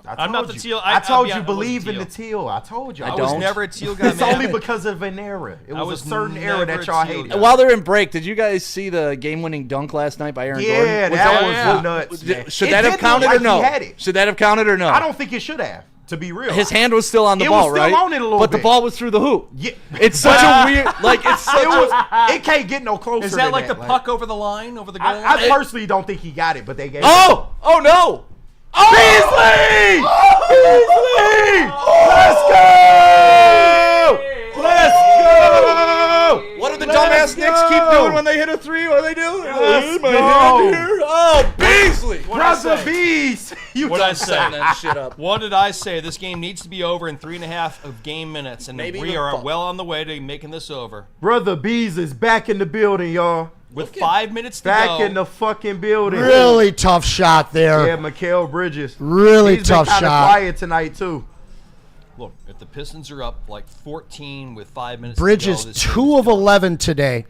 I'm not the teal. I told I you, wasn't believe in teal. the teal. I told you. I I was don't. never a teal guy, It's man. only because of an era. It was a certain era never that a y'all teal hated. guy. While they're in break, did you guys see the game-winning dunk last night by Aaron Gordon? Yeah, that was nuts. Man. Should It that have did counted look or like no? he had it. Should that have counted or no? I don't think it should have, to be real. His hand was still on the It ball, was still right? on it a little but the bit. ball was through the hoop. Yeah. It's such a weird, it's such It can't get no closer. Is that than like the puck over the line, over the goal line? I personally don't think he got it, but they gave it. Oh no! Oh! Beasley! Beasley! Let's go! Let's go! What do the Let's dumbass Knicks go! keep doing when they hit a three? What do they do? Let's My go! hand here. Oh, Beasley! Brother Beast! You What I don't say? Setting that shit up. What did I say? This game needs to be over in 3.5 of game minutes, and Maybe we even are five. well on the way to making this over. Brother Bees is back in the building, y'all. With 5 minutes to Back go. in the fucking building. Really tough shot there. Yeah, Mikal Bridges. Really He's tough been kinda shot. quiet tonight, too. Look, if the Pistons are up like 14 with 5 minutes Bridges, to go, this 2 of 11 today.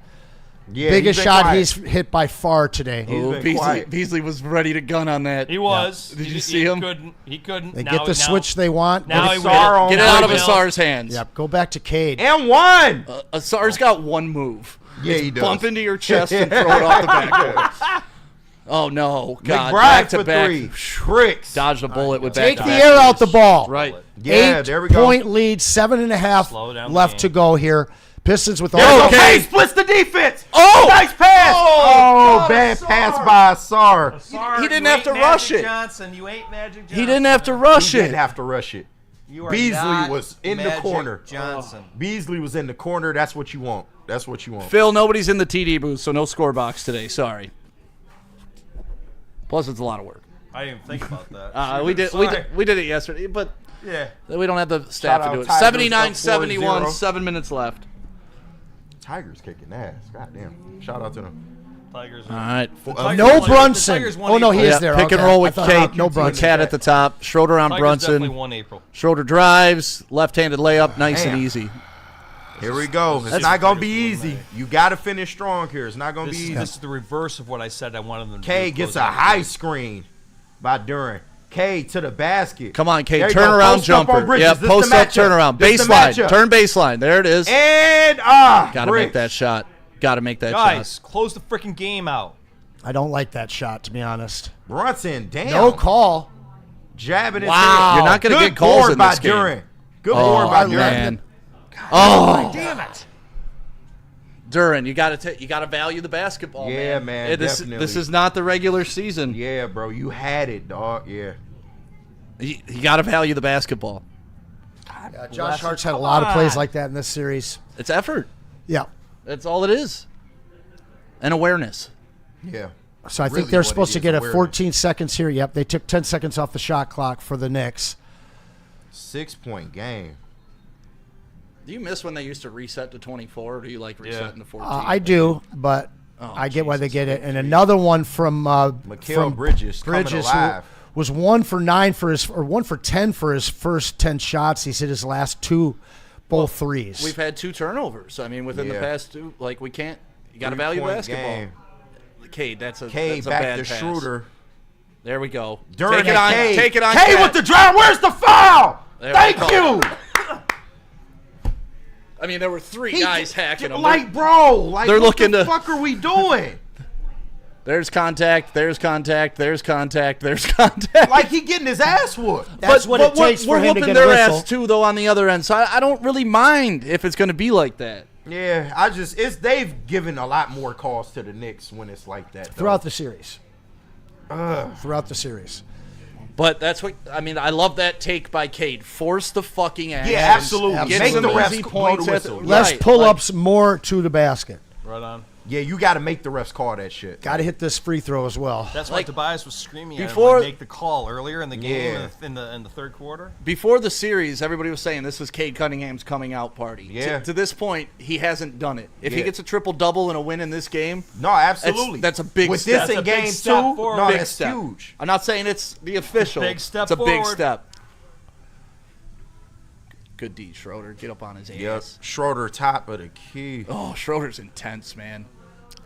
Yeah, Biggest he's been shot quiet. he's hit by far today. He's been quiet. Beasley was ready to gun on that. He was. Did you He see him? He couldn't. They Now- get the now- switch they want. Now Get he it- will. Sarr Get it on out of one. Asar's hands. Yep, go back to Cade. And one. Asar's got one move. Yeah, It's he does. Bump into your chest and throw it off the backboard. Oh, no. God. McBride Back to for back. 3. Tricks. Dodged a bullet with Take back the to back. air out the ball. Right. Yeah, there we go. 8-point lead, 7.5 Slow down the left game. to go here. Pistons with all Okay. Hey, splits the defense. Oh! Nice pass. Oh, bad pass by Sarr. Sorry, He didn't you have ain't to Magic rush it. Johnson. You ain't Magic Johnson. He didn't have to rush He it. didn't have to rush it. You are Beasley not was in the Magic corner. Johnson. Beasley was in the corner. That's what you want. That's what you want. Phil, nobody's in the TD booth, so no score box today. Sorry. Plus, it's a lot of work. I didn't even think about that. We did it yesterday, but Yeah. we don't have the staff Shout to do out it. Tigers, 79-71, up 4-0. 7 minutes left. Tigers kicking ass. Goddamn. Shout out to them. Tigers. All right. Tigers No won- the Brunson. Tigers won Oh, no, he April. is there. Pick and Okay. roll I with thought Kate. no Brunson. Cat at the top. Schroeder on Tigers definitely Brunson. won April. Schroeder drives. Left-handed layup. Nice Damn. and easy. Here we go. It's not going to be easy. You got to finish strong here. It's not going to be easy. This is the reverse of what I said I wanted them to do. K gets closing a out the high game. screen by Duran. K to the basket. Come on, Kate. There you Turn go. around Post up on jumper. Bridges. Yeah, This post the up, matchup. turn around. This the Baseline. matchup. Turn baseline. There it is. And Got to make that shot. Got to make that Guys, shot. close the freaking game out. I don't like that shot, to be honest. Brunson, damn. No call. Jabbing it. Wow. You're not gonna Good get calls board in by this game. Duran. Good Oh, board by Duran. man. Oh, Damn it. Duran, you got to value the basketball. Yeah, man, This definitely. is not the regular season. Yeah, bro. You had it, dog. Yeah. You got to value the basketball. Yeah, Josh Hart's had a lot of plays like that in this series. It's effort. Yeah. That's all it is. And awareness. Yeah. So I Really think they're what it supposed to is, get awareness. 14 seconds here. Yep, they took 10 seconds off the shot clock for the Knicks. 6-point game. Do you miss when they used to reset to 24, or do you like resetting to 14? I do, but I get why they get it. And another one from Mikal Bridges coming Bridges, alive. who was 1 for 9 for his, or 1 for 10 for his first 10 shots. He's hit his last 2, both threes. We've had 2 turnovers. I mean, within the Yeah. past 2, like we can't. You got to value 3-point basketball. game. Cade, that's a K that's a back bad to pass. Schroeder. There we go. Duran Take it on. K. Take it on. K Cat. with the drive. Where's the foul? There we Thank go. you. I mean, there were 3 guys hacking him. Like, bro. Like, they're what looking the to- fuck are we doing? There's contact. There's contact. There's contact. There's contact. Like, he getting his ass whooped. That's what it takes for we're him to whooping get a their whistle. ass too, though, on the other end. So I don't really mind if it's going to be like that. Yeah, they've given a lot more calls to the Knicks when it's like that. throughout the series. Throughout the series. But that's what I mean. I love that take by Cade. Force the fucking ass. Yeah, absolutely. Get Make some the refs easy blow points the at the, whistle. Less right, pull-ups, more to the basket. Right on. Yeah, you got to make the refs call that shit. Got to hit this free throw as well. That's why Tobias was screaming at him before- to make the call earlier in the game in the third quarter. Before the series, everybody was saying this was Cade Cunningham's coming out party. Yeah. To this point, he hasn't done it. If he gets a triple-double and a win in this game, no, absolutely. That's a big With step. this in game 2, no, big that's step. huge. I'm not saying it's the official. Big step it's a big forward. step. Good D, Schroeder. Get up on his ass. Yep. Schroeder top of the key. Oh, Schroeder's intense, man.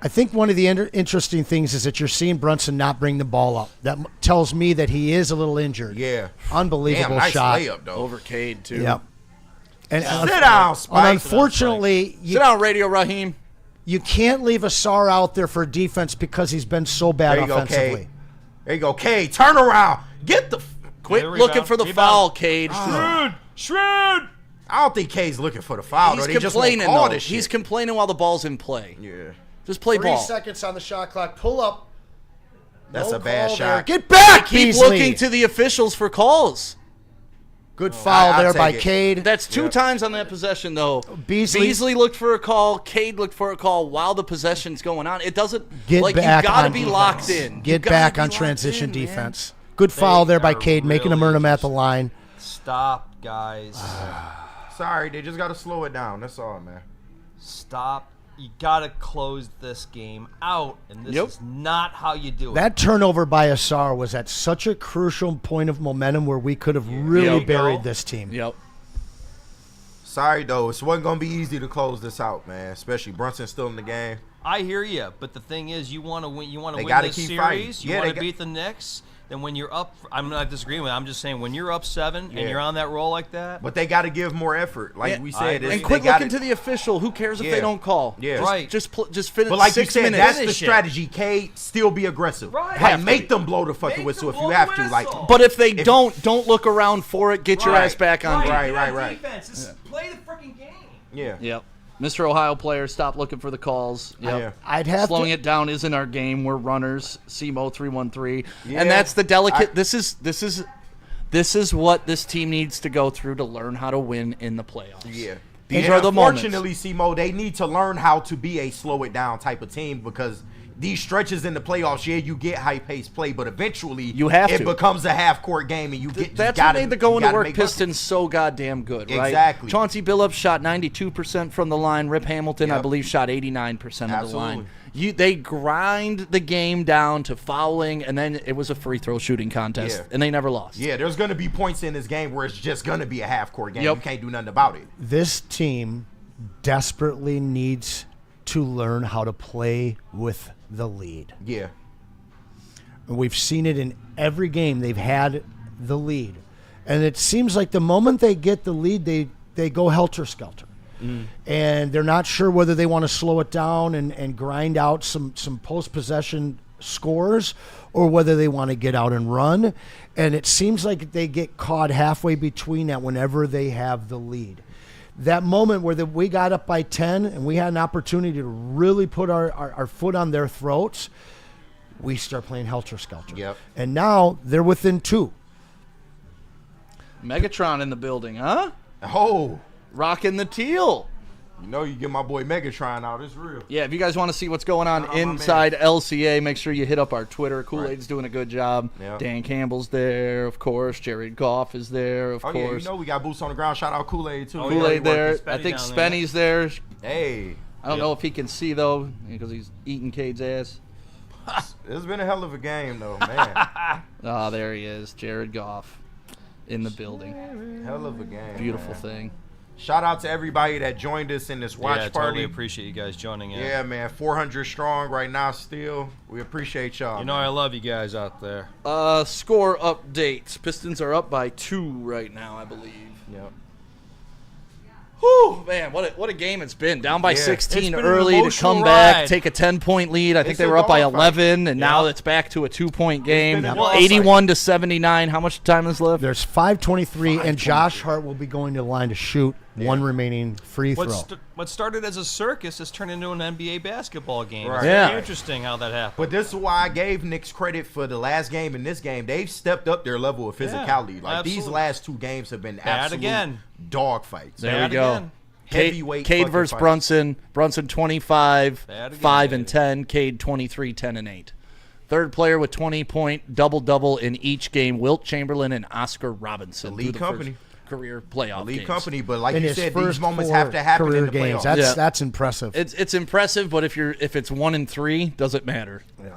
I think one of the interesting things is that you're seeing Brunson not bring the ball up. That tells me that he is a little injured. Yeah. Unbelievable Damn, nice shot. layup, though. Over Cade, too. Yep. And Sit down, Spike. unfortunately, Sit down, Radio Raheem. you can't leave Asar out there for defense because he's been so bad There you go, offensively. Cade. There you go, Cade. Turn around. Get the. Quit Yeah, looking for the rebound. foul, Cade. Shrewd. I don't think Cade's looking for the foul. He's They just won't complaining, call though. this shit. He's complaining while the ball's in play. Yeah. Just play 3 ball. seconds on the shot clock. Pull up. That's No a bad call shot. there. Get back, Keep Beasley. looking to the officials for calls. Good foul I'll there take by it. Cade. That's 2 times on that possession, though. Beasley- looked for a call. Cade looked for a call while the possession's going on. It doesn't. Get like back you got to on be defense. locked in. You Get gotta back be on locked transition in, man. defense. Good foul there by are Cade, making him really earn him at the line. Stop, guys. Sorry, they just got to slow it down. That's all, man. Stop. You got to close this game out, and this is not how you do it. That turnover by Asar was at such a crucial point of momentum where we could have really Yep. buried this team. Yep. Sorry, though. It wasn't going to be easy to close this out, man. Especially Brunson still in the game. I hear you, but the thing is, you want to win. You want to They win gotta this keep series. fighting. You Yeah, want they to got- beat the Knicks. Then when you're up, I'm not disagreeing with. I'm just saying when you're up 7 Yeah. and you're on that roll like that. But they got to give more effort. Like Yeah, we I said. agree. it's- And quit they gotta- looking to the official. Who cares if Yeah. they don't call? Yeah. Just, Right. Just finish But like 6 you said, minutes. that's the Finish it. strategy. Cade, still be aggressive. Right. Like, Have to make be. them blow the fucking Make whistle them if you blow have the to. Like, whistle. But if they don't look around for it. Get your Right. ass back on. Right, Right, right. Defense. Just play the freaking game. yeah. Yep. Mr. Ohio player, stop looking for the calls. Yep. Yeah. I'd have Slowing to. it down isn't our game. We're runners. CMO 313, Yeah. and that's the delicate. This is what this team needs to go through to learn how to win in the playoffs. Yeah. These And are the moments. Unfortunately, Simo, they need to learn how to be a slow it down type of team because these stretches in the playoffs, yeah, you get high paced play, but eventually You have it to. becomes a half court game and you get That's gotta, what made the you going to gotta work make Pistons so goddamn good, right? Exactly. Chauncey Billups shot 92% from the line. Rip Hamilton, I Yep. believe, shot 89% of the Absolutely. line. They grind the game down to fouling, and then it was a free throw shooting contest, Yeah. and they never lost. Yeah, there's going to be points in this game where it's just going to be a half court game. Yep. You can't do nothing about it. This team desperately needs to learn how to play with the lead. Yeah. And we've seen it in every game they've had the lead. And it seems like the moment they get the lead, they go helter-skelter. And they're not sure whether they want to slow it down and grind out some post-possession scores or whether they want to get out and run. And it seems like they get caught halfway between that whenever they have the lead. That moment where we got up by 10 and we had an opportunity to really put our foot on their throats, we start playing helter-skelter. Yep. And now they're within 2. Megatron in the building, huh? Oh, Rocking the teal. you know you get my boy Megatron out. It's real. Yeah, if you guys want to see what's going on Shout out my inside LCA, make sure you hit up our Twitter. Kool-Aid's doing a good job. Yeah. Dan Campbell's there, of course. Jared Goff is there, of Oh, yeah, course. you know we got boots on the ground. Shout out Kool-Aid, too. Oh, Kool-Aid yeah, there. Spenny I think down there. Spenny's there. Hey, I don't know if he can see, though, because he's eating Cade's ass. it's been a hell of a game, though, man. Ah, there he is. Jared Goff in the building. Hell of a game. Beautiful man. thing. Shout out to everybody that joined us in this watch yeah, party. totally appreciate you guys joining in. Yeah, man, 400 strong right now still. We appreciate y'all. You know I love you guys out there. Score updates. Pistons are up by 2 right now, I believe. Yep. Whew, man, what a game it's been. Down by Yeah. 16 It's been an early to emotional come back, ride. take a 10-point lead. I think It's they a were up by dogfight. 11, and now Yeah. it's back to a 2-point game. been a dogfight. 81 to 79. How much time is left? There's 5:23, and Josh Hart will be going to the line to shoot one remaining free throw. What started as a circus has turned into an NBA basketball game. Right. It's Yeah. very interesting how that happened. But this is why I gave Knicks credit for the last game and this game. They've stepped up their level of physicality. Like these absolutely. last 2 games have been Bad absolute again. dog fights. There we Bad go. again. Heavyweight Cade fucking versus fight. Brunson. Brunson 25, Bad again, 5 baby. and 10. Cade 23, 10 and 8. Third player with 20-point double-double in each game, Wilt Chamberlain and Oscar Robinson. Elite through the company. first career playoff Elite games. company, but like In you his said, first these moments 4 have to happen career in the games. playoffs. That's impressive. It's impressive, but if it's 1 and 3, doesn't matter. Yeah.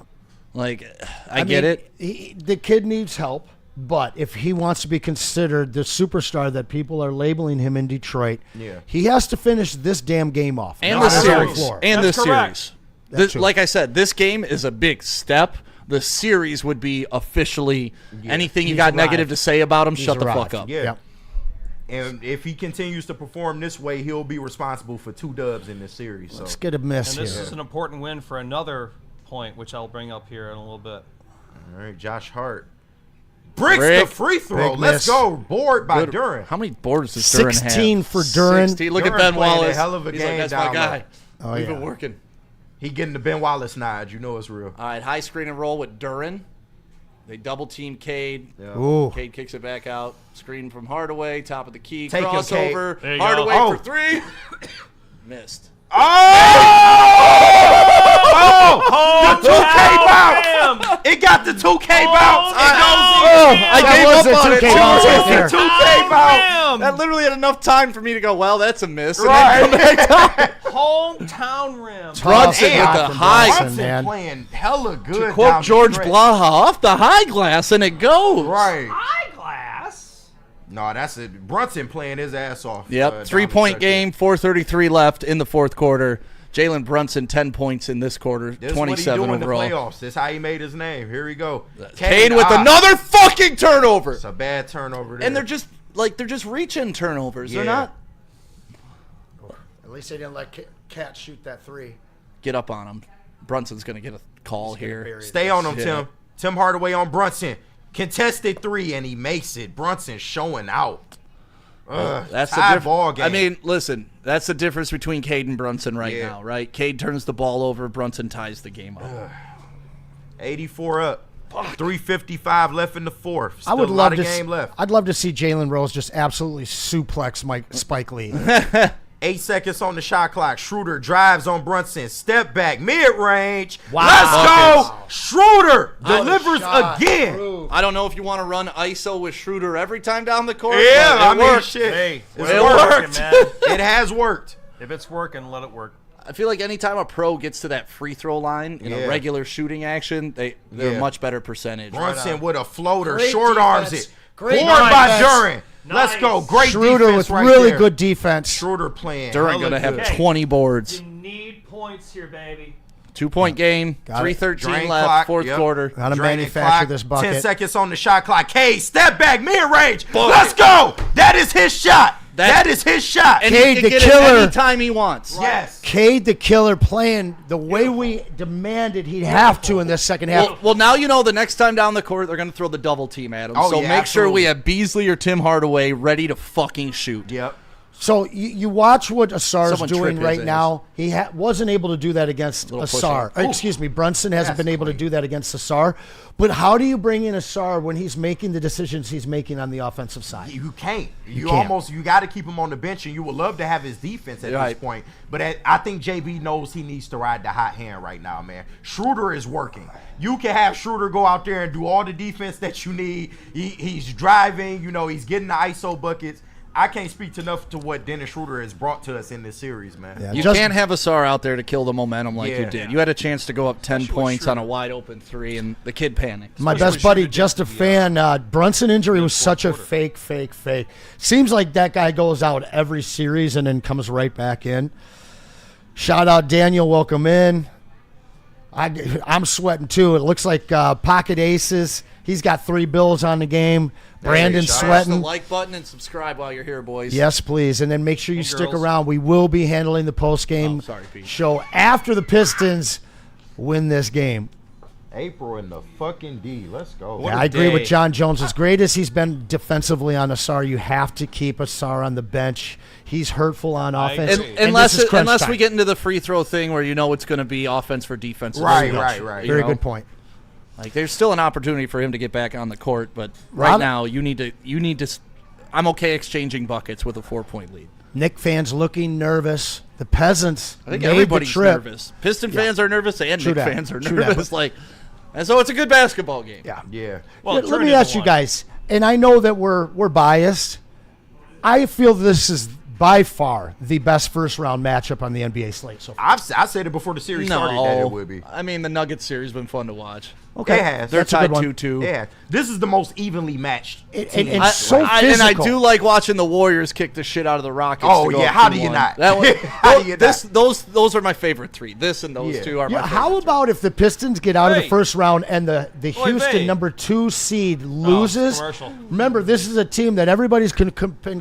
Like, I get mean, it. The kid needs help, but if he wants to be considered the superstar that people are labeling him in Detroit, he has to finish this damn game off. And not the on series. floor. And That's this correct. series. That's true. Like I said, this game is a big step. The series would be officially anything you He's got arrived. negative to say about him, He's shut the arrived. fuck up. Yeah. Yep. And if he continues to perform this way, he'll be responsible for 2 dubs in this series. So Let's get a miss And here. this is an important win for another point, which I'll bring up here in a little bit. all right, Josh Hart bricks Brick. the free throw. Big Let's miss. go. Board by Good. Duran. How many boards does Duran have? 16 for Duran. 16. Look Duran at Ben playing a Wallace. hell of a He's game like, that's down my guy. Oh, We've yeah. been working. He getting the Ben Wallace nod. You know it's real. All right, high screen and roll with Duran. They double team Cade. Ooh. Cade kicks it back out. Screen from Hardaway. Top of the key. Take him, Crossover. There you go. Hardaway Oh. for 3. Missed. The 2K bounce. It got the 2K bounce. I That gave was up a on it. 2K bounce right there. 2K bounce. That literally had enough time for me to go, well, that's a miss. And Right. then come back. Hometown rim. Brunson Tough with shot the from high. Brunson, Brunson man. playing hella good. Quote down the George stretch. Blaha, off the high glass, and it goes. Right. Eyeglass. No, that's it. Brunson playing his ass off. Yep, down the 3-point stretch. game, 4:33 left in the fourth quarter. Jalen Brunson, 10 points in this quarter, This is 27 what he do in the overall. playoffs. This is how he made his name. Here we go. Kane with another fucking turnover. It's a bad turnover there. And they're just reaching turnovers. They're Yeah. not. At least they didn't let Cat shoot that 3. Get up on him. Brunson's going to get a call here. Stay on him, Yeah. Tim. Tim Hardaway on Brunson. Contested 3, and he makes it. Brunson showing out. That's the tie difference. ball game. I mean, listen, that's the difference between Cade and Brunson right Yeah. now, right? Cade turns the ball over, Brunson ties the game up. 84 up. 3:55 left in the fourth. Still I would a love lot to. of game left. I'd love to see Jalen Rose just absolutely suplex Spike Lee. 8 seconds on the shot clock. Schroeder drives on Brunson. Step back. Mid-range. Wow. Let's go. Schroeder delivers shot. again. I don't know if you want to run ISO with Schroeder every time down the court. Yeah, but I it mean, worked. shit. Hey, It's it worked. man. It has worked. If it's working, let it work. I feel like anytime a pro gets to that free throw line in Yeah. a regular shooting action, they're Yeah. much better percentage. Brunson with a floater. Great Short arms defense. it. Great Board by defense. Duran. Let's go. Great Schroeder defense with right really there. good defense. Schroeder playing. Duran hella going to have good. 20 boards. You need points here, baby. 2-point game, Got it. 3:13 Drain left, clock, fourth yep. quarter. Gotta Draining manufacture clock. this bucket. 10 seconds on the shot clock. K, step back, mid-range. Let's go. That is his shot. That is his shot. And Cade he the can get killer. it anytime he wants. Yes. Cade the killer playing the way we demanded he'd have to in this second half. Well, now you know the next time down the court, they're going to throw the double team at him. Oh, so yeah, make sure we absolutely. have Beasley or Tim Hardaway ready to fucking shoot. Yep. So you watch what Asar's Someone doing trip his right ass. now. He wasn't able to do that against Little Asar. push-up. Excuse me, Brunson hasn't That's been able to clean. do that against Asar. But how do you bring in Asar when he's making the decisions he's making on the offensive side? You can't. You can't. you got to keep him on the bench, and you would love to have his defense at this Right. point. But I think JB knows he needs to ride the hot hand right now, man. Schroeder is working. You can have Schroeder go out there and do all the defense that you need. He's driving. You know, he's getting the ISO buckets. I can't speak enough to what Dennis Schroeder has brought to us in this series, man. Yeah, You just- can't have Asar out there to kill the momentum like you Yeah. did. You had a chance to go up 10 points on a wide open 3, and the kid panicked. My best buddy, just a fan. Brunson injury was such a fake. Seems like that guy goes out every series and then comes right back in. Shout out Daniel, welcome in. I'm sweating too. It looks like pocket aces. He's got 3 bills on the game. Brandon's Smash the sweating. like button and subscribe while you're here, boys. Yes, please. And then make sure you And stick girls. around. We will be handling the post-game Oh, sorry, Pete. show after the Pistons win this game. April in the fucking D. Let's go. Yeah, I agree with John Jones. As great as he's been defensively on Asar, you have to keep Asar on the bench. He's hurtful on offense. And, And unless this is crunch unless time. we get into the free throw thing where you know it's going to be offense for defense. Right. You Very know? good point. Like there's still an opportunity for him to get back on the court, but right now you need to. I'm okay exchanging buckets with a 4-point lead. Nick fans looking nervous. The Peasants I think made everybody's the trip. nervous. Piston fans are nervous and True Knicks that. fans are True that. nervous. And so it's a good basketball game. Yeah. Yeah. Well, Let turn me into ask you one. guys, and I know that we're biased. I feel this is by far the best first-round matchup on the NBA slate so far. I said it before the series started that it would be. I mean, the Nuggets series has been fun to watch. Okay, It has. They're That's a good tied one. 2-2. Yeah, this is the most evenly matched. And I, so and I physical. do like watching the Warriors kick the shit out of the Rockets. Oh, to go yeah, up how do you 2-1. not? That one, How do you not? Those are my favorite three. This and those Yeah. two are my Yeah, favorite. how about if the Pistons get out of the Hey. first round and the Oy Houston vey. number 2 seed loses? commercial. Remember, this is a team that everybody's been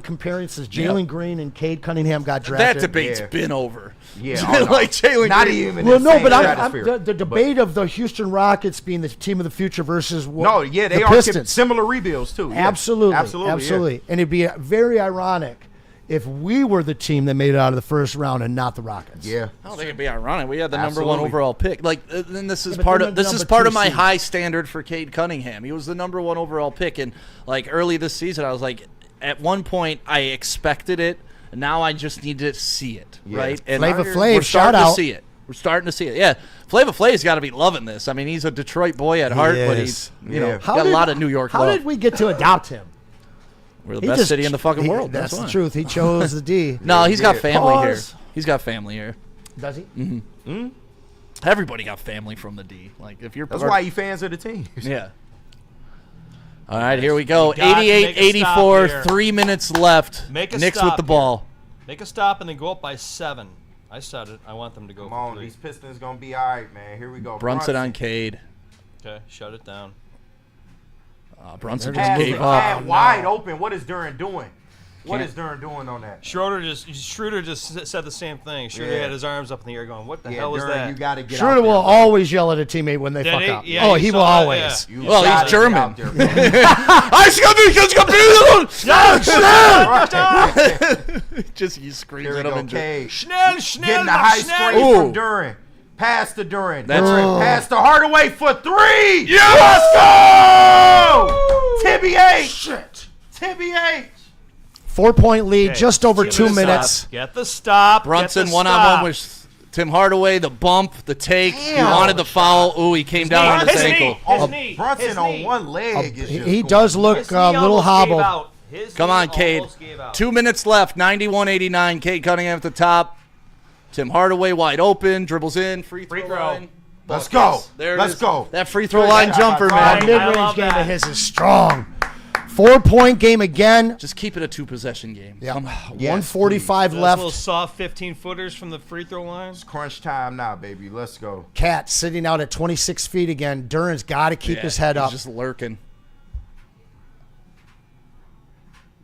comparing since Jalen Green and Cade Cunningham got drafted. That debate's Yeah. been over. Yeah, oh, no. like Jalen Not Green. even. Well, the no, same but stratosphere. the debate of the Houston Rockets being the team of the future versus No, yeah, they the are Pistons. similar rebuilds too. Yeah. Absolutely, absolutely. Yeah. And it'd be very ironic if we were the team that made it out of the first round and not the Rockets. Yeah. I don't think it'd be ironic. We had the number one Absolutely. overall pick. And this is but part they're of the this is number part 2 of my seed. high standard for Cade Cunningham. He was the number one overall pick, and early this season, I was like, at one point, I expected it. And now I just need to see it, right? And Flava we're Flav, starting shout to out. see it. We're starting to see it. Yeah, Flava Flav's got to be loving this. I mean, he's a Detroit boy at heart, but he's Yeah. got a lot of New York How love. did we get to adopt him? We're the He best just- city in the fucking he- world. That's the why. truth. He chose the D. No, he's got family here. Pause. He's got family here. Does he? Everybody got family from the D. Like if you're That's part- why he fans of the team. Yeah. All right, here we go. You got to make a stop 88-84, here. 3 minutes left. Make a Knicks stop with the ball. Make a stop and then go up by 7. I said it. I want them to go Come for on, 3. these Pistons gonna be all right, man. Here we go. Brunson on Cade. Okay, shut it down. Brunson just Pass, gave pass up. wide open. What is Duran doing? What is Duran doing on that? Schroeder just said the same thing. Schroeder Yeah. had his arms up in the air going, what the Yeah, hell was Duran, that? you got to get Schroeder out there, will bro. always yell at a teammate when they Did fuck he? up. Yeah, Oh, you he saw will that, always. yeah. You Well, gotta he's get German. out there, bro. Just he screams Here we at him go, and Cade. Schnell, Schnell, Getting the high Schnell. screen Ooh. from Duran. Pass to Duran. That's Duran, right. pass to Hardaway for 3. Yeah! Let's go! Tibby H. Shit. Tibby H. 4-point lead, Okay, just over get 2 the minutes. stop. Get the stop. Brunson Get the one-on-one stop. with Tim Hardaway. The bump, the take. He Damn. wanted the foul. Ooh, he came down on his His ankle. knee. His knee. Brunson His on knee. one leg is just He going. does look His a knee little almost gave hobbled. out. His Come knee on, Cade. almost gave out. 2 minutes left. 91-89. Cade Cunningham at the top. Tim Hardaway wide open. Dribbles in. Free throw. Line. Let's go. There it Let's is. go. That free throw line Yeah, jumper, right. That man. I mid-range love game that. of his is strong. 4-point game again. Just keep it a 2-possession game. Yeah. Come on. 145 Those left. little soft 15-footers from the free throw line. It's crunch time now, baby. Let's go. Cat sitting out at 26 feet again. Duran's got to keep Yeah, his head he's up. just lurking.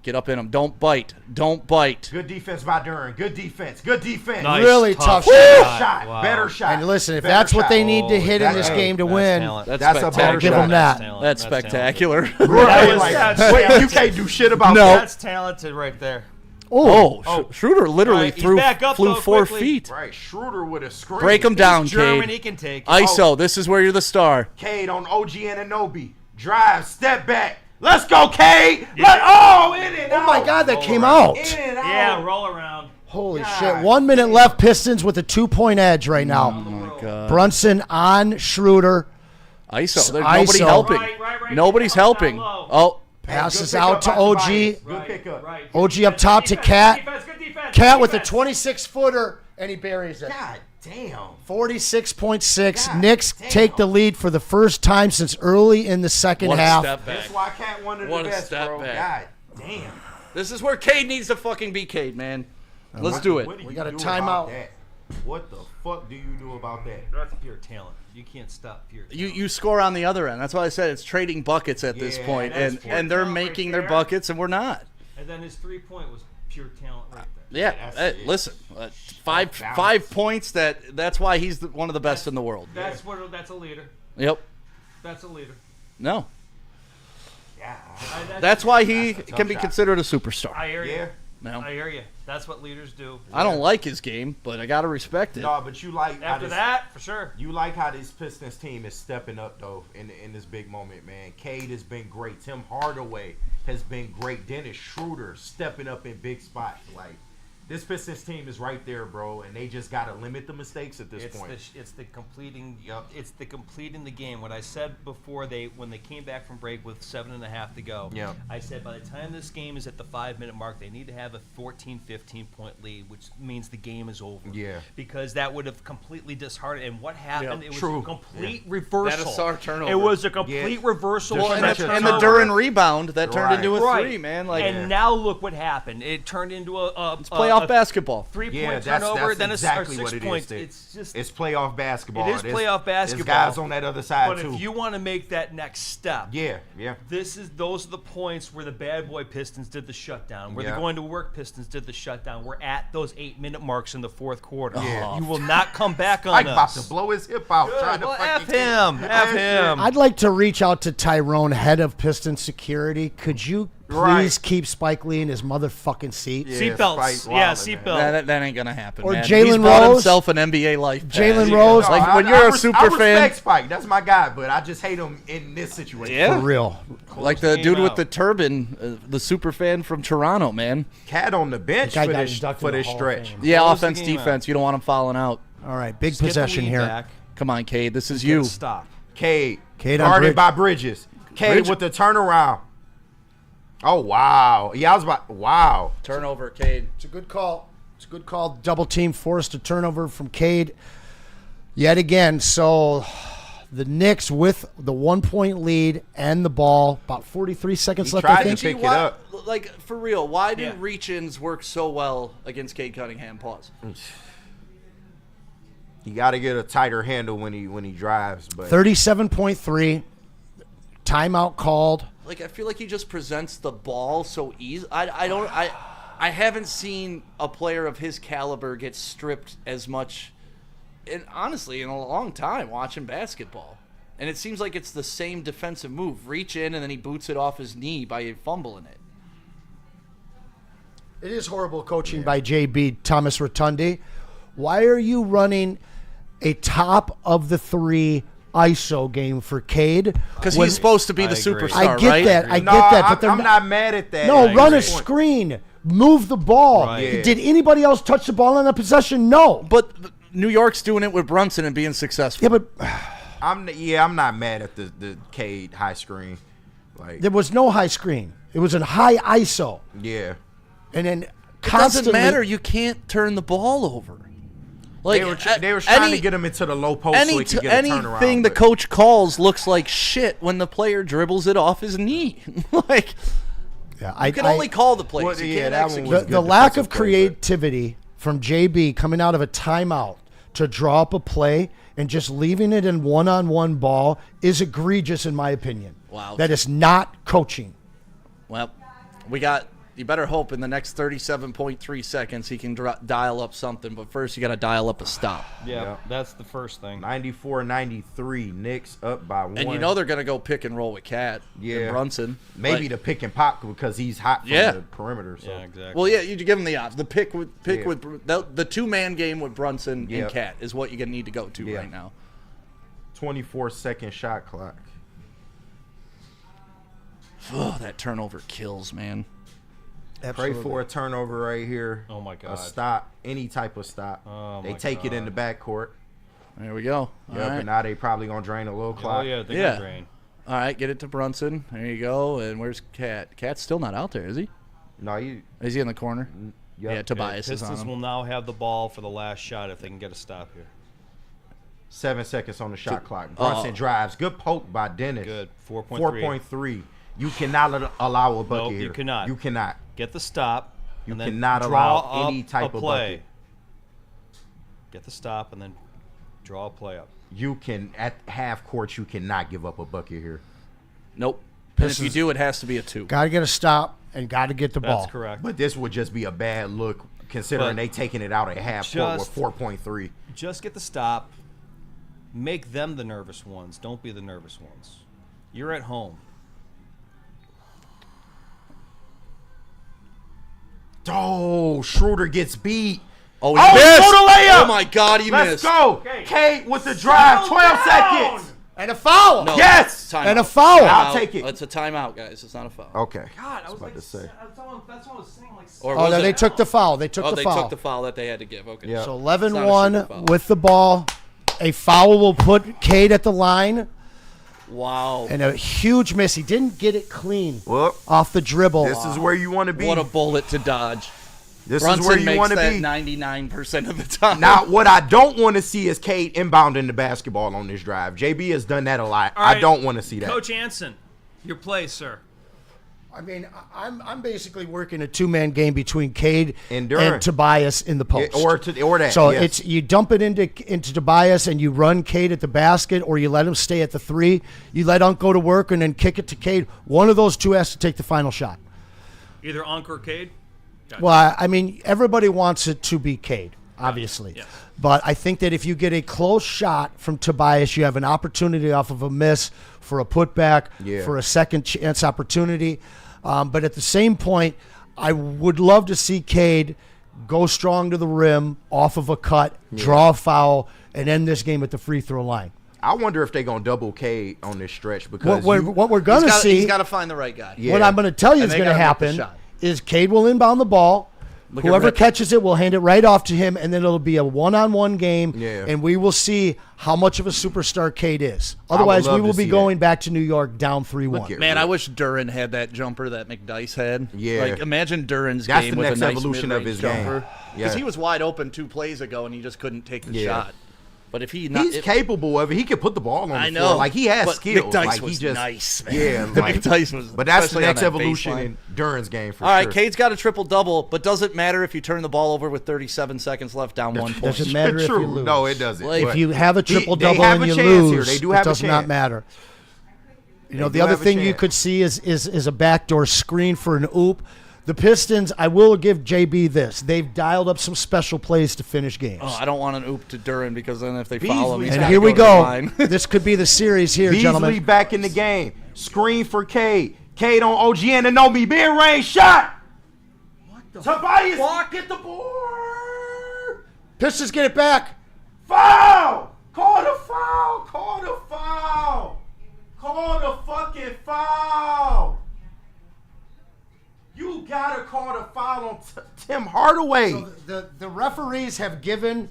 Get up in him. Don't bite. Don't bite. Good defense by Duran. Good defense. Good defense. Nice, Really tough Better shot. shot. Wow. Better shot. And listen, if Better that's what shot. they need to hit in that- this hey, game to That's win, talent. That's That's a spectacular. better give him shot. that. talent. That's talent. spectacular. Right, was- like, that's- wait, you can't do shit about No. that. That's talented right there. Oh, Schroeder literally Right, he's threw back up, flew though, 4 quickly. feet. Right, Schroeder with a screen. Break him down, German, Cade. he can take it. ISO. This is where you're the star. Cade on OG Anunoby. Drive, step back. Let's go, Cade. In and out. oh my God, that came out. In and out. Yeah, roll around. Holy God. shit. 1 minute left. Pistons with a 2-point edge right now. Oh my God. Brunson on Schroeder. ISO. There's ISO. nobody helping. Right, Nobody's down helping. low. Oh, Passes Good out to pickup by OG. Tobias. Good pickup. Right. OG up top to Good Cat. defense, good defense, Cat good with a defense. 26-footer, and he buries it. God damn. 46.6. God Knicks damn. take the lead for the first time since early in the second what a half. step back. That's why Cat wanted What the a best, step bro. back. God damn. This is where Cade needs to fucking be Cade, man. Let's do it. What do you got a do timeout. about that? What the fuck do you do about that? That's pure talent. You can't stop pure talent. You score on the other end. That's why I said it's trading buckets at this Yeah, point, that's and pure and they're talent right making their there. buckets, and we're not. And then his 3-point was pure talent right there. Yeah, that's hey, it. listen, balance. 5 points. That's why he's one of the best in the world. That's a leader. Yep. That's a leader. No. Yeah. That's why he That's a tough can be shot. considered a superstar. I hear you. Yeah. No. I hear you. That's what leaders do. I don't like his game, but I gotta respect it. No, but you like how After this- that, for sure. You like how this Pistons team is stepping up though in this big moment, man. Cade has been great. Tim Hardaway has been great. Dennis Schroeder stepping up in big spots. Like This Pistons team is right there, bro, and they just got to limit the mistakes at this point. It's the completing. It's the completing the game. What I said before when they came back from break with 7.5 to go. Yeah. I said by the time this game is at the 5-minute mark, they need to have a 14, 15-point lead, which means the game is over. Yeah. Because that would have completely disheartened. And what happened? Yeah, It was true. a complete reversal. That Asar turnover. It was a complete reversal. Well, from and that the turnover. Duran rebound that turned Right. into a Right. three, man. Like, And now look what happened. It turned into it's playoff basketball. 3-point turnover, then exactly a 6 what it point. is. It's It's playoff basketball. It is playoff basketball. There's guys on that other side But too. if you want to make that next step, yeah. those are the points where the bad boy Pistons did the shutdown, where Yeah. the going to work Pistons did the shutdown. We're at those 8-minute marks in the fourth quarter. Yeah. You will not come back on Mike us. about to blow his hip out. Trying to Well, fucking F him. I'd like to reach out to Tyrone, head of Piston security. Could you please keep Spike Lee in his motherfucking seat? Seatbelts. Yeah, seatbelt. That ain't gonna happen. Or man. Jalen He's bought Rose. himself an NBA life pass. Jalen Rose. Like, No, when you're a super I fan, respect Spike. That's my guy, but I just hate him in this situation. yeah, For real. like the game dude with out. the turban, the super fan from Toronto, man. Cat on the bench Guy for got this inducted in the Hall of stretch. Fame. Yeah, Close the offense, game defense. You don't want him fouling out. All right, big Get the possession lead here. back. Come on, Cade. This is Get you. a Stop. Cade Cade on guarded Bridge. by Bridges. Cade Bridge. with the turnaround. Oh, wow. Yeah, I was about, wow. Turnover, Cade. It's a good call. It's a good call. Double team forced a turnover from Cade yet again. So the Knicks with the 1-point lead and the ball. About 43 seconds He left, tried I to think. pick it Why- up. Like, for real, why do Yeah. reach-ins work so well against Cade Cunningham? Pause. He got to get a tighter handle when he drives. But 37.3. Timeout called. Like, I feel like he just presents the ball so easy. I haven't seen a player of his caliber get stripped as much, and honestly, in a long time watching basketball. And it seems like it's the same defensive move: reach in and then he boots it off his knee by fumbling it. It is horrible coaching by JB Thomas Rotundi. Why are you running a top of the 3 ISO game for Cade? Because when- he's supposed to be the agree. superstar, I get right? that. I no, get that. But they're I'm not mad at that. No, at run a this point. screen. Move the ball. Right. Yeah. Did anybody else touch the ball on the possession? No. But New York's doing it with Brunson and being successful. Yeah, but I'm not mad at the Cade high screen. Like, there was no high screen. It was a high ISO. yeah. And then It constantly. doesn't matter. You can't turn the ball over. Like, They were trying to get him into the low post so he could get a turnaround. anything the but- coach calls looks like shit when the player dribbles it off his knee. Like, Yeah, you can only call the plays. Well, you yeah, can't that one execute. was The good lack of defensive play, creativity from JB coming out of a timeout to draw up a play and just leaving it in one-on-one ball is egregious in my opinion. Wow. That is not coaching. Well, you better hope in the next 37.3 seconds he can dial up something, but first you got to dial up a stop. Yeah, that's the first thing. 94-93, Knicks up by 1. And you know they're going to go pick and roll with Cat Yeah. and Brunson. maybe Like, the pick and pop because he's hot from Yeah. the perimeter. So. Yeah, exactly. well, yeah, you give him the odds. The pick with Yeah. the 2-man game with Brunson Yeah. and Cat is what you're going to need to go to Yeah. right now. 24-second shot clock. Oh, that turnover kills, man. Pray for a turnover right here. Oh, my God. A stop, any type of stop. Oh, they my take it in the God. backcourt. There we go. Yep, All right. and now they probably gonna drain a little Oh, clock. yeah, they Yeah. got drain. All right, get it to Brunson. There you go. And where's Cat? Cat's still not out there, is he? No, you. Is he in the corner? Yep. Yeah, Tobias is on Pistons him. will now have the ball for the last shot if they can get a stop here. 7 seconds on the shot clock. Brunson drives. Good poke by Dennis. Good. 4.3. 4.3. You cannot allow a bucket Nope, here. you cannot. You cannot. Get the stop. You and then cannot draw allow any up type a of play. bucket. Get the stop and then draw a play up. You can at half court. You cannot give up a bucket here. Nope. And if you do, it has to be a 2. Got to get a stop and got to get the ball. That's correct. But this would just be a bad look considering But they taking it out at half court with just- 4.3. Just get the stop. Make them the nervous ones. Don't be the nervous ones. You're at home. Oh, Schroeder gets beat. Oh, Oh, he missed. throw the layup. Oh, my God, he Let's missed. go. Kate with the drive. 12 seconds. And a foul. No, Yes! timeout. And a foul. I'll take it. It's a timeout, guys. It's not a foul. Okay. God, I was about like, to say. that's what I was saying. Like, Or Oh, was no, it? they took the foul. They took Oh, the they foul. took the foul that they had to give. Okay. Yeah. So It's not a shooting 11-1 foul. with the ball. A foul will put Cade at the line. Wow. And a huge miss. He didn't get it clean Well, off the dribble. this is where you want to be. What a bullet to dodge. This Brunson is where you makes want to that be. 99% of the time. Now, what I don't want to see is Cade inbounding the basketball on this drive. JB has done that a lot. All right, I don't want to see that. Coach Anson, your play, sir. I mean, I'm basically working a two-man game between Cade And and, Duran. Tobias in the post. Or that. So yes. it's you dump it into Tobias and you run Cade at the basket, or you let him stay at the three. You let Unk go to work and then kick it to Cade. One of those two has to take the final shot. Either Unk or Cade? Gotcha. Well, I mean, everybody wants it to be Cade, obviously. Yes. But I think that if you get a close shot from Tobias, you have an opportunity off of a miss for a putback, Yeah. for a second chance opportunity. But at the same point, I would love to see Cade go strong to the rim off of a cut, draw a foul, and end this game at the free throw line. I wonder if they're going to double Cade on this stretch because What we're going to see, He's got to find the right guy. Yeah. what I'm going to tell you And is they going to gotta make the happen shot. is Cade will inbound the ball. Look at Whoever Rip. catches it will hand it right off to him, and then it'll be a one-on-one game, Yeah. and we will see how much of a superstar Cade is. Otherwise, love we to will be see going back to New York down 3-1. Look at Man, I wish Duran had that jumper that McDice had. Yeah. Like, imagine Duran's That's game the with next a nice evolution of mid-range his game. jumper. Yeah. Because he was wide open 2 plays ago, and he just couldn't take the Yeah. shot. But if he's capable of it. He could put the ball on the I floor. know. Like, he has but skills. McDice like, was he just, nice, man. Yeah. Like, McDice was. but that's the especially on next that evolution baseline. in Duran's game for All right, sure. Cade's got a triple-double, but does it matter if you turn the ball over with 37 seconds left down 1 point? Doesn't matter if True. you lose. No, it doesn't. If But you have a they triple-double have and a you chance here. lose, They do it have a does not chance. matter. You know, They the do other have a thing you chance. could see is a backdoor screen for an oop. The Pistons, I will give JB this. They've dialed up some special plays to finish games. Oh, I don't want an oop to Duran because then if they foul him, Beasley's he's And gotta here we to the go. line. This could be the series here, Beasley gentlemen. back in the game. Screen for Cade. Cade on OG Anunoby. Mid-range shot. What the Tobias, get the board. Pistons get it back. Foul. Call the foul. Call the foul. Call the fucking foul. You gotta call the foul on Tim Hardaway. The referees have given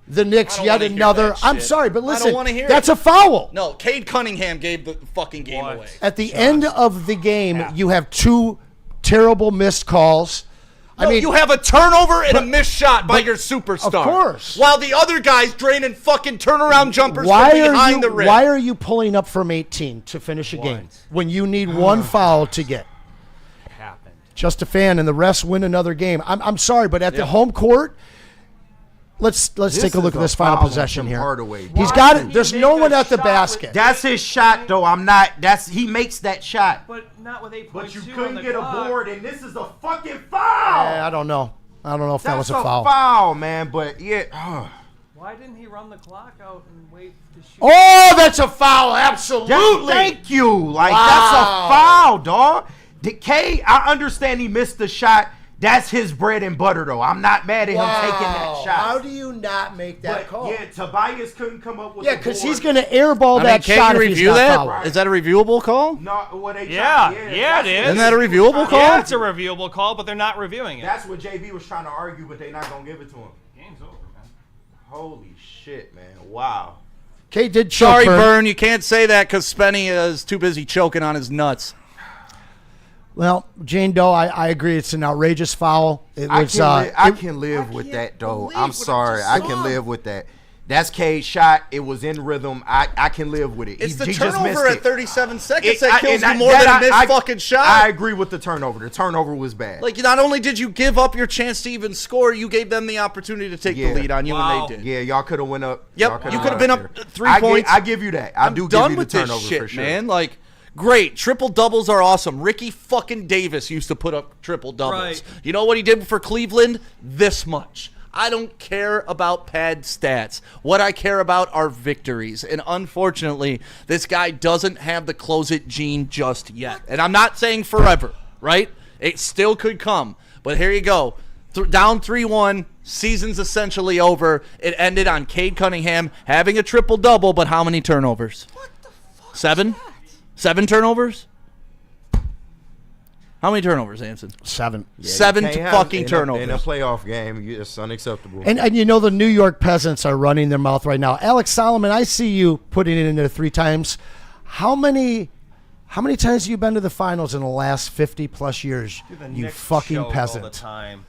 the Knicks I don't yet wanna hear another. that I'm shit. sorry, but I listen, don't wanna hear that's it. a foul. No, Cade Cunningham gave the fucking game away. At the end of the game, you have 2 terrible missed calls. No, you have a turnover and a missed shot by but- your superstar. Of course. While the other guy's draining fucking turnaround jumpers Why from are behind you the rim. Why are you pulling up from 18 to finish a game when you need one foul to get? Just a fan, and the refs win another game. I'm sorry, but at the home court, let's take a look at this final possession here. Hardaway. He's got it. There's no one at the basket. That's his shot, though. He makes that shot. But not with 8.2 But you on couldn't the get clock. a board, and this is a fucking foul. I don't know. I don't know if that That's was a foul. foul, man. But yeah. Why didn't he run the clock out and wait to shoot? Oh, that's a foul. Absolutely. Thank you. Like, Wow. that's a foul, dog. K, I understand he missed the shot. That's his bread and butter, though. I'm not mad at him taking that shot. How do you not make that But, call? yeah, Tobias couldn't come up with Yeah, the because board. he's going to airball that can shot you if he's review not that? fouled. Is that a reviewable call? No, well, they Yeah, tried- yeah, it is. Isn't that a reviewable call? Yeah, it's a reviewable call, but they're not reviewing it. That's what JB was trying to argue, but they're not going to give it to him. Game's over, man. Holy shit, man. Wow. K did choke Sorry, Burn. Byrne. You can't say that because Spenny is too busy choking on his nuts. Well, Jane Doe, I agree. It's an outrageous foul. It was. I can live with that, though. I'm sorry. I can live with that. That's Cade's shot. It was in rhythm. I can live with it. It's the he just missed turnover at it. 37 seconds It- that I- kills and you more than a missed I- fucking shot. I agree with the turnover. The turnover was bad. Like, not only did you give up your chance to even score, you gave them the opportunity to take Yeah. the lead on you, Wow. and they did. Yeah, y'all could have went up. Yep, Y'all you went could have been up there. 3 I points. I give you that. I I'm do done give you with the this turnover shit, for sure. man. Like, great. Triple doubles are awesome. Ricky fucking Davis used to put up triple doubles. Right. You know what he did for Cleveland? This much. I don't care about pad stats. What I care about are victories. And unfortunately, this guy doesn't have the close it gene just yet. And I'm not saying forever, right? It still could come. But here you go. Down 3-1. Season's essentially over. It ended on Cade Cunningham having a triple-double, but how many turnovers? 7 turnovers. How many turnovers, Anson? 7. Yeah, 7 you can't fucking have- turnovers in a playoff game. It's unacceptable. And you know the New York peasants are running their mouth right now. Alex Solomon, I see you putting it in there 3 times. How many times have you been to the finals in the last 50-plus years, The you Knicks fucking choke all the peasant? time.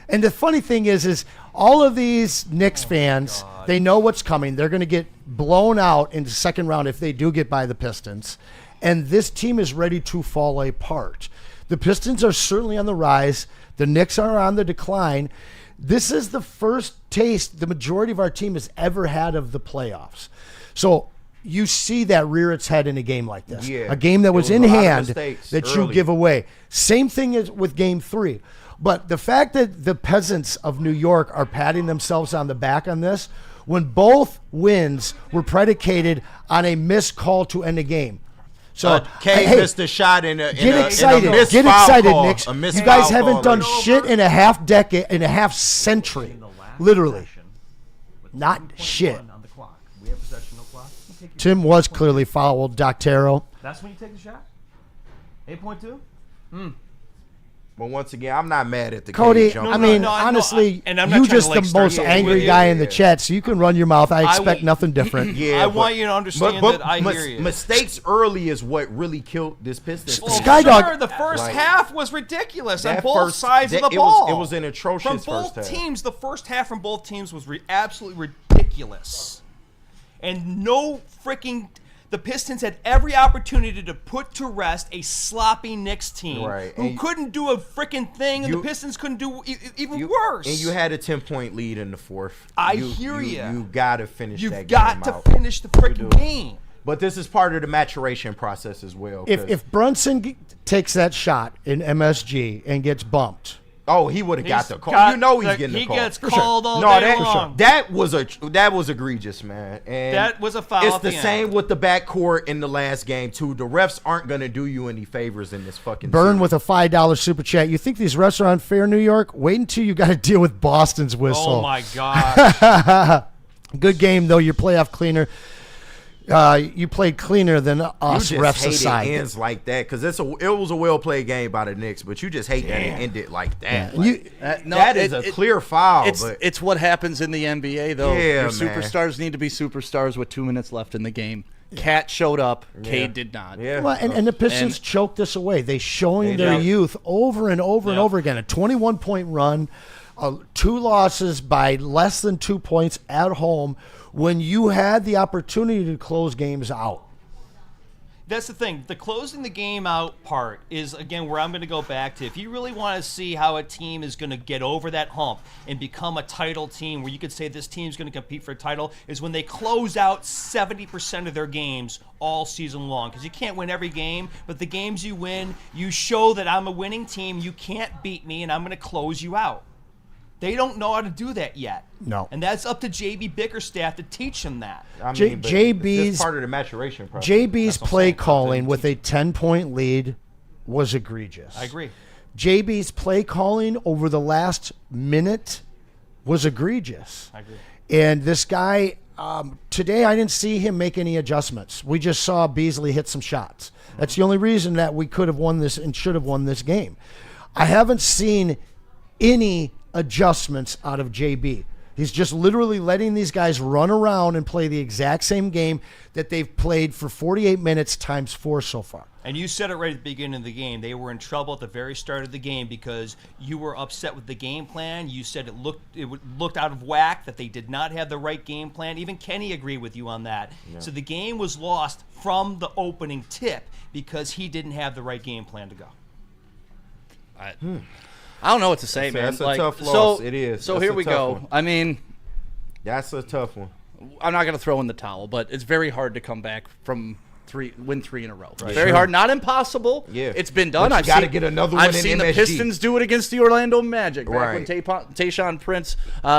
And the funny thing is all of these Knicks fans, they know what's coming. They're going to get blown out in the second round if they do get by the Pistons. And this team is ready to fall apart. The Pistons are certainly on the rise. The Knicks are on the decline. This is the first taste the majority of our team has ever had of the playoffs. So you see that rear its head in a game like this. Yeah. A game that was in a lot of hand mistakes that you early. give away. Same thing as with Game 3. But the fact that the peasants of New York are patting themselves on the back on this, when both wins were predicated on a missed call to end the game. So K hey, missed a shot in a get in excited, a missed get foul excited, call, Knicks. a missed You guys foul haven't call. done shit in a half decade, in a half century, literally. Not shit. On the clock. We have possession, no clock. You take your Tim was clearly fouled, Doctero. That's when you take the shot. 8.2. But once again, I'm not mad at the Cody, K jump. I mean, no, honestly, and I'm not you trying to, just like, the start most yelling angry with you. guy in the chat, so you can run your mouth. I expect won't- nothing different. Yeah, I want you to understand that I hear you. Mistakes early is what really killed this Pistons. Well, team. Skydog- sure, the first Like, half was ridiculous on that both first- sides of that- the it was- ball. it was an atrocious from first both half. teams. The first half from both teams was absolutely ridiculous, and no freaking. The Pistons had every opportunity to put to rest a sloppy Knicks team Right, who and couldn't do a freaking thing, and the you- Pistons couldn't do even worse. And you had a 10-point lead in the fourth. I you, hear ya. You got to finish You've that got game to out. finish the freaking do. game. But this is part of the maturation process as well. 'cause- If Brunson takes that shot in MSG and gets bumped, oh, he would have got He's the call. got You know he's the- getting the he call. gets For called all no, day that, long. That was egregious, man. And That was a foul It's at the the same end. with the backcourt in the last game too. The refs aren't going to do you any favors in this fucking. Burn series. with a $5 super chat. You think these refs are unfair, New York? Wait until you got to deal with Boston's whistle. Oh my gosh. Good game, though. Your playoff cleaner. You played cleaner than us, You refs just hate aside. it ends like that because it was a well played game by the Knicks, but you just hate that it ended like that. And you- That is a clear foul. It's what happens in the NBA, though. Yeah, Your man. superstars need to be superstars with 2 minutes left in the game. Cat showed up. Cade did not. Yeah. Well, and the Pistons choked this away. They showing their did. youth over and over and Yeah. over again. A 21-point run, 2 losses by less than 2 points at home when you had the opportunity to close games out. That's the thing. The closing the game out part is, again, where I'm going to go back to. If you really want to see how a team is going to get over that hump and become a title team where you could say this team's going to compete for a title, is when they close out 70% of their games all season long. Because you can't win every game, but the games you win, you show that I'm a winning team, you can't beat me, and I'm going to close you out. They don't know how to do that yet. No. And that's up to JB Bickerstaff to teach them that. I J- mean, but JB's it's part of the maturation process. JB's That's what I'm play saying. calling with a 10-point lead was egregious. I agree. JB's play calling over the last minute was egregious. I agree. And this guy, today I didn't see him make any adjustments. We just saw Beasley hit some shots. That's the only reason that we could have won this and should have won this game. I haven't seen any adjustments out of JB. He's just literally letting these guys run around and play the exact same game that they've played for 48 minutes times 4 so far. And you said it right at the beginning of the game. They were in trouble at the very start of the game because you were upset with the game plan. You said it looked out of whack, that they did not have the right game plan. Even Kenny agreed with you on that. Yeah. So the game was lost from the opening tip because he didn't have the right game plan to go. I don't know what to say, man. That's a tough loss. So, It is. So That's here a we tough go. one. I mean, That's a tough one. I'm not going to throw in the towel, but it's very hard to come back from win 3 in a row. Right. Very hard. Not impossible. Yeah. It's been done. But you I've gotta seen, get another one I've in seen the MSG. Pistons do it against the Orlando Magic back Right. when Tayshaun Prince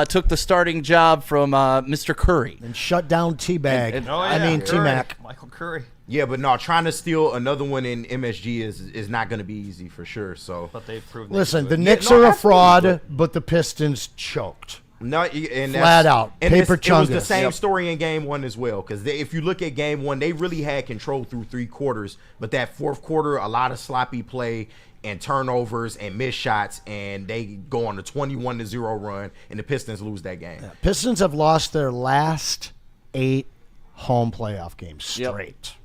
took the starting job from Mr. Curry. And shut down T-Bag. I mean, T-Mac. Michael Curry. Yeah, but no, trying to steal another one in MSG is not going to be easy for sure. So, But they've proven. Listen, the Yeah, Knicks no, are a absolutely. fraud, but the Pistons choked. No, and Flat out. And Paper it was the chungus. same story in game one as well. Because if you look at game one, they really had control through 3 quarters. But that fourth quarter, a lot of sloppy play and turnovers and missed shots, and they go on a 21-0 run, and the Pistons lose that game. Pistons have lost their last 8 home playoff games straight.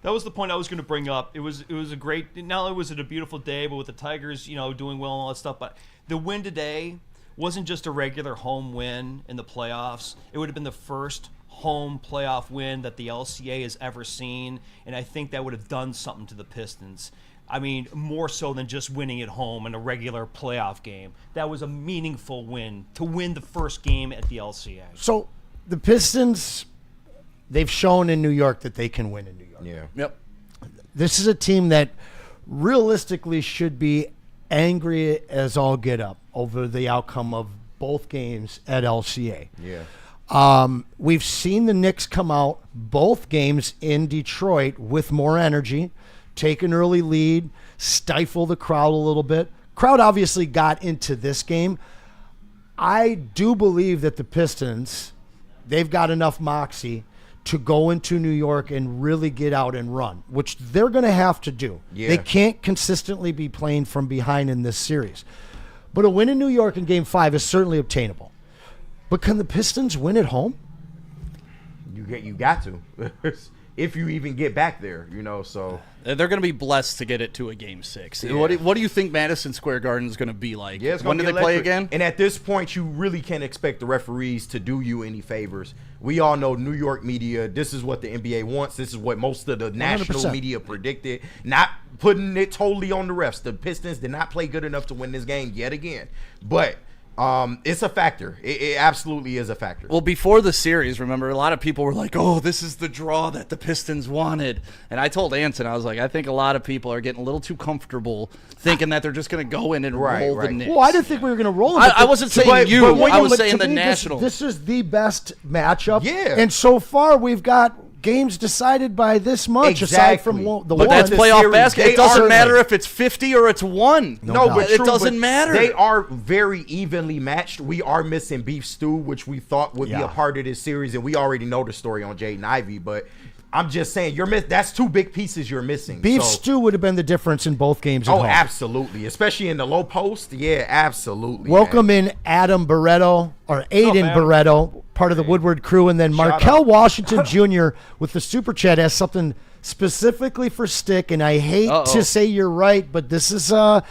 That was the point I was going to bring up. It was a great. Not only was it a beautiful day, but with the Tigers, doing well and all that stuff. But the win today wasn't just a regular home win in the playoffs. It would have been the first home playoff win that the LCA has ever seen, and I think that would have done something to the Pistons. I mean, more so than just winning at home in a regular playoff game. That was a meaningful win to win the first game at the LCA. So the Pistons, they've shown in New York that they can win in New York. Yeah. Yep. This is a team that realistically should be angry as all get up over the outcome of both games at LCA. Yeah. We've seen the Knicks come out both games in Detroit with more energy, take an early lead, stifle the crowd a little bit. Crowd obviously got into this game. I do believe that the Pistons, they've got enough moxie to go into New York and really get out and run, which they're going to have to do. Yeah. They can't consistently be playing from behind in this series. But a win in New York in Game 5 is certainly obtainable. But can the Pistons win at home? You got to. If you even get back there, so. They're going to be blessed to get it to a Game 6. Yeah. What do you think Madison Square Garden is going to be like? Yeah, it's when gonna do be they play electric. again? And at this point, you really can't expect the referees to do you any favors. We all know New York media, this is what the NBA wants. This is what most of the national 100%. media predicted. Not putting it totally on the refs. The Pistons did not play good enough to win this game yet again. But it's a factor. It absolutely is a factor. Well, before the series, remember, a lot of people were like, oh, this is the draw that the Pistons wanted. And I told Anson, I was like, I think a lot of people are getting a little too comfortable thinking that they're just going to go in and roll the Knicks. Well, I didn't think we were going to roll them. I wasn't saying you. I was saying the Nationals. This is the best matchup. Yeah. And so far, we've got games decided by this much, aside from the But one. that's playoff basketball. It doesn't matter certainly. if it's 50 or it's 1. No, but it true, doesn't but matter. They are very evenly matched. We are missing Beef Stew, which we thought would be Yeah. a part of this series, and we already know the story on Jaden Ivey. But I'm just saying, that's 2 big pieces you're missing. Beef So- stew would have been the difference in both games. at Oh, home. absolutely, especially in the low post. Yeah, absolutely. Welcome in Adam Barreto, or Aiden Adam? Barreto, part of the Woodward crew, and then Markel Washington Jr. with the super chat has something specifically for Stick, and I hate to say you're right, but this is a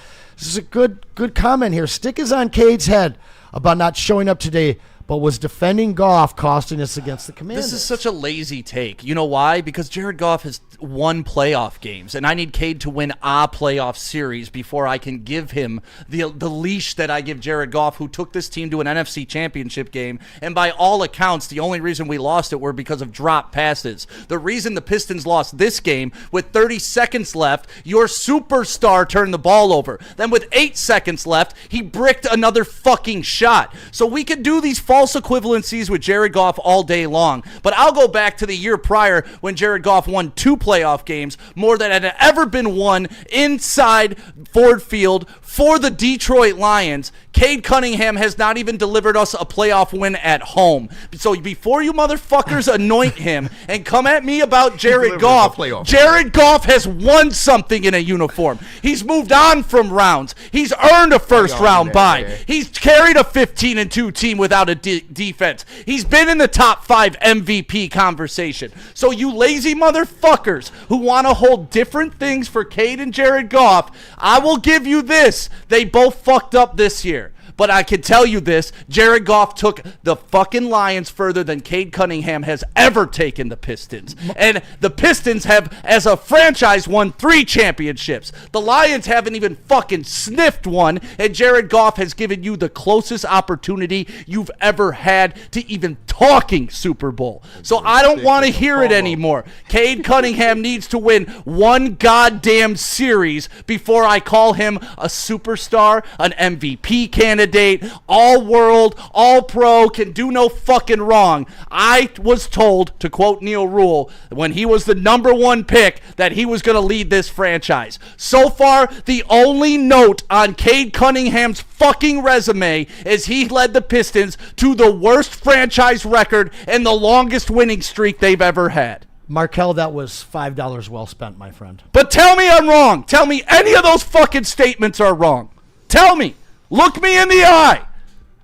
good comment here. Stick is on Cade's head about not showing up today, but was defending Goff, costing us against the Commanders. This is such a lazy take. You know why? Because Jared Goff has won playoff games, and I need Cade to win a playoff series before I can give him the leash that I give Jared Goff, who took this team to an NFC championship game. And by all accounts, the only reason we lost it were because of drop passes. The reason the Pistons lost this game, with 30 seconds left, your superstar turned the ball over. Then with 8 seconds left, he bricked another fucking shot. So we could do these false equivalencies with Jared Goff all day long. But I'll go back to the year prior when Jared Goff won 2 playoff games, more than had ever been won inside Ford Field for the Detroit Lions. Cade Cunningham has not even delivered us a playoff win at home. So before you motherfuckers anoint him and come at me about Jared Goff, Jared Goff has won something in a uniform. He's moved on from rounds. He's earned a first-round bye. He's carried a 15-2 team without a defense. He's been in the top 5 MVP conversation. So you lazy motherfuckers who want to hold different things for Cade and Jared Goff, I will give you this. They both fucked up this year. But I can tell you this, Jared Goff took the fucking Lions further than Cade Cunningham has ever taken the Pistons. And the Pistons have, as a franchise, won 3 championships. The Lions haven't even fucking sniffed one, and Jared Goff has given you the closest opportunity you've ever had to even talking Super Bowl. So I don't want to hear it anymore. Cade Cunningham needs to win 1 goddamn series before I call him a superstar, an MVP candidate, candidate, all world, all pro, can do no fucking wrong. I was told, to quote Neil Rule, when he was the number 1 pick, that he was going to lead this franchise. So far, the only note on Cade Cunningham's fucking resume is he led the Pistons to the worst franchise record and the longest winning streak they've ever had. Markel, that was $5 well spent, my friend. But tell me I'm wrong. Tell me any of those fucking statements are wrong. Tell me. Look me in the eye.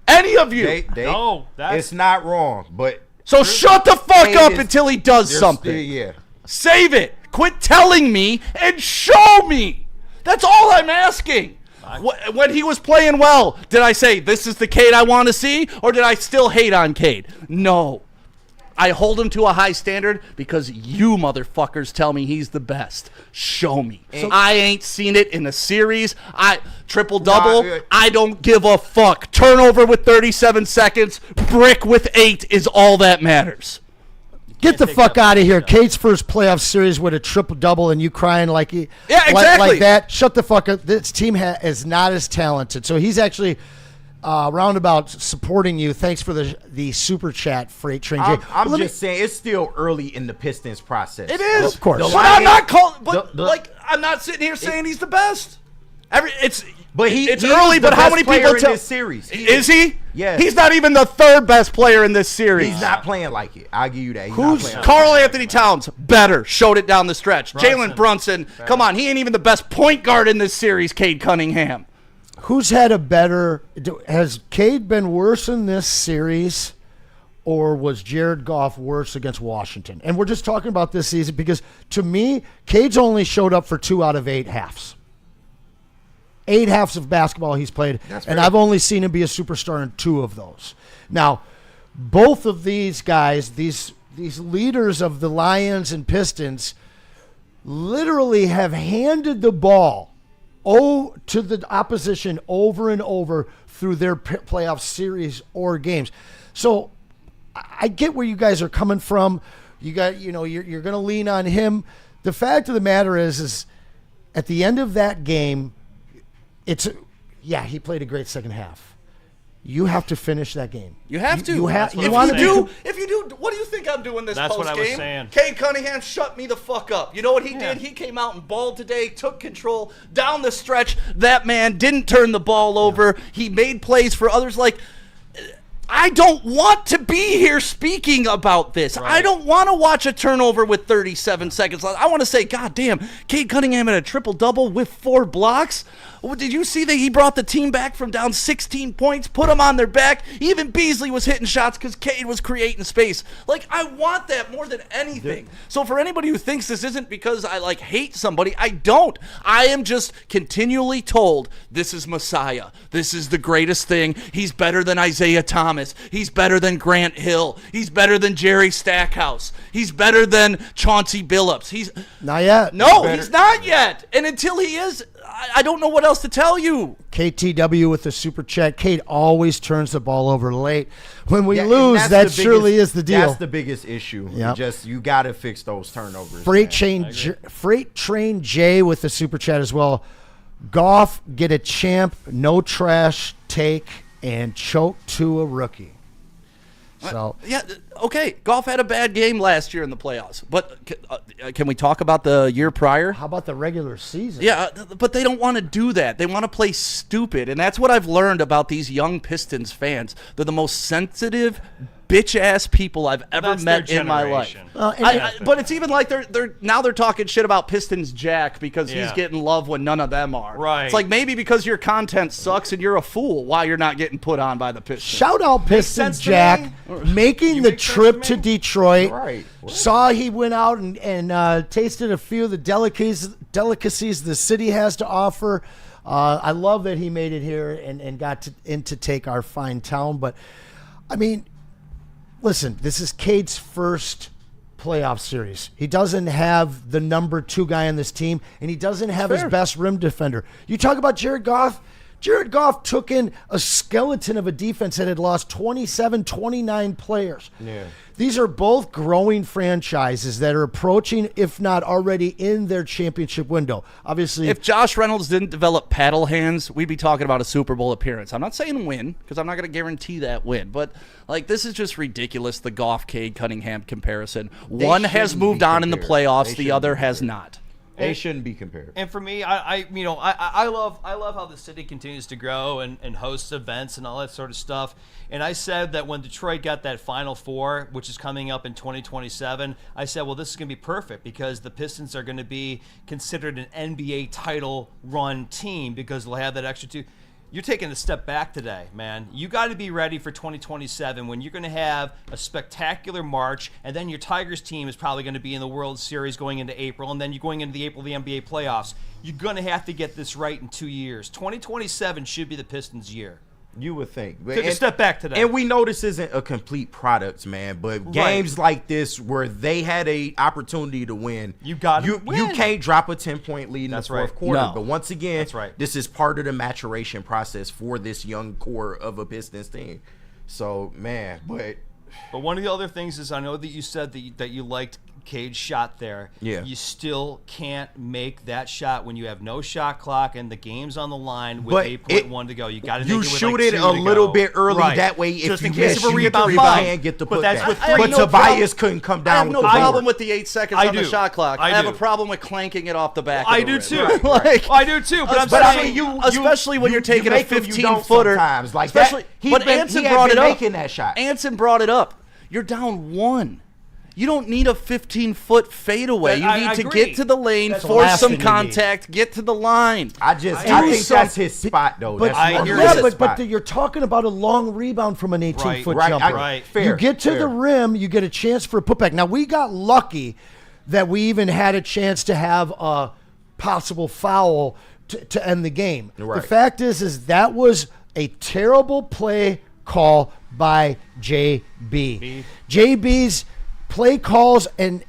Any of you. It's not wrong, but so shut the fuck up until he does something. Yeah. Save it. Quit telling me and show me. That's all I'm asking. When he was playing well, did I say this is the Cade I want to see, or did I still hate on Cade? No. I hold him to a high standard because you motherfuckers tell me he's the best. Show me. I ain't seen it in a series. Triple-double, I don't give a fuck. Turnover with 37 seconds, brick with 8 is all that matters. Get the fuck out of here. Cade's first playoff series with a triple-double and you crying like exactly. like that. Shut the fuck up. This team is not as talented. So he's actually roundabout supporting you. Thanks for the super chat, Freight Train J. I'm just saying it's still early in the Pistons process. It is. Of course. But I'm not calling. But I'm not sitting here saying he's the best. It's early. But how many people in this series? Is he? Yes. He's not even the 3rd best player in this series. He's not playing like it. I'll give you that. Who's Karl Anthony Towns? Better. Showed it down the stretch. Jalen Brunson. Come on. He ain't even the best point guard in this series, Cade Cunningham. Who's had a better – has Cade been worse in this series, or was Jared Goff worse against Washington? And we're just talking about this season because, to me, Cade's only showed up for 2 out of 8 halves. 8 halves of basketball he's played, and I've only seen him be a superstar in 2 of those. Now, both of these guys, these leaders of the Lions and Pistons, literally have handed the ball to the opposition over and over through their playoff series or games. So I get where you guys are coming from. You're going to lean on him. The fact of the matter is at the end of that game, he played a great second half. You have to finish that game. You have to. If you do, what do you think I'm doing this That's post game? what I was saying. Cade Cunningham shut me the fuck up. You know what he did? He came out and balled today, took control down the stretch. That man didn't turn the ball over. He made plays for others. I don't want to be here speaking about this. Right. I don't want to watch a turnover with 37 seconds left. I want to say, God damn, Cade Cunningham had a triple-double with 4 blocks. Did you see that he brought the team back from down 16 points, put them on their back? Even Beasley was hitting shots because Cade was creating space. I want that more than anything. So for anybody who thinks this isn't because I hate somebody, I don't. I am just continually told this is Messiah. This is the greatest thing. He's better than Isaiah Thomas. He's better than Grant Hill. He's better than Jerry Stackhouse. He's better than Chauncey Billups. He's not yet. No, he's not yet. And until he is, I don't know what else to tell you. KTW with the super chat. Cade always turns the ball over late. When we lose, that surely is the deal. That's the biggest issue. Yep. You got to fix those turnovers. Freight Train J with the super chat as well. Goff, get a champ, no trash take, and choke to a rookie. So okay. Goff had a bad game last year in the playoffs, but can we talk about the year prior? How about the regular season? Yeah, but they don't want to do that. They want to play stupid, and that's what I've learned about these young Pistons fans. They're the most sensitive, bitch-ass people I've ever met in my life. But it's even like they're talking shit about Pistons Jack because he's getting love when none of them are. Right. It's like maybe because your content sucks and you're a fool why you're not getting put on by the Pistons. Shout out Pistons Jack making the trip to Detroit. Right. Saw he went out and tasted a few of the delicacies the city has to offer. I love that he made it here and got to take our fine town. But, I mean, listen, this is Cade's first playoff series. He doesn't have the number 2 guy on this team, and he doesn't have his best rim defender. You talk about Jared Goff, Jared Goff took in a skeleton of a defense that had lost 27, 29 players. Yeah. These are both growing franchises that are approaching, if not already in their championship window. Obviously, if Josh Reynolds didn't develop paddle hands, we'd be talking about a Super Bowl appearance. I'm not saying win, because I'm not going to guarantee that win. But, like, this is just ridiculous, the Goff-Cade Cunningham comparison. One has moved on in the playoffs, the other has not. They shouldn't be compared. And for me, I love how the city continues to grow and hosts events and all that sort of stuff. And I said that when Detroit got that Final Four, which is coming up in 2027, I said, well, this is going to be perfect because the Pistons are going to be considered an NBA title run team because they'll have that extra two. You're taking a step back today, man. You got to be ready for 2027 when you're going to have a spectacular March, and then your Tigers team is probably going to be in the World Series going into April, and then you're going into the NBA playoffs. You're going to have to get this right in 2 years. 2027 should be the Pistons' year. You would think. Took a step back today. And we know this isn't a complete product, man, but games like this where they had a opportunity to win, you got to win. You can't drop a 10-point lead in the fourth quarter. No. But once again, this is part of the maturation process for this young core of a Pistons team. So, man, but one of the other things is I know that you said that you liked Cade's shot there. Yeah. You still can't make that shot when you have no shot clock and the game's on the line with But 8.1 to go. You got to you make it with shoot like it 2 a to little go. bit early. Right. That way, if just you in case miss, of a you get the rebound, rebound fine. and get the But that's putback. with But Tobias couldn't come down I have with no the problem board. with the 8 seconds on the shot clock. I have a problem with clanking it off the back. I of the do rim. too. Like, I do too. But especially, I'm saying especially when you're taking a make them, you don't 15-footer. sometimes. Like especially, that, but he Anson had brought been it up. making that shot. Anson brought it up. You're down 1. You don't need a 15-foot fadeaway. You need to get to the lane, force some contact, get to the line. I think that's his spot, though. But, That's you're talking about a long rebound from an 18-foot Right, jumper. fair, you get to fair. the rim, you get a chance for a putback. Now, we got lucky that we even had a chance to have a possible foul to end the game. Right. The fact is that was a terrible play call by JB. JB's play calls and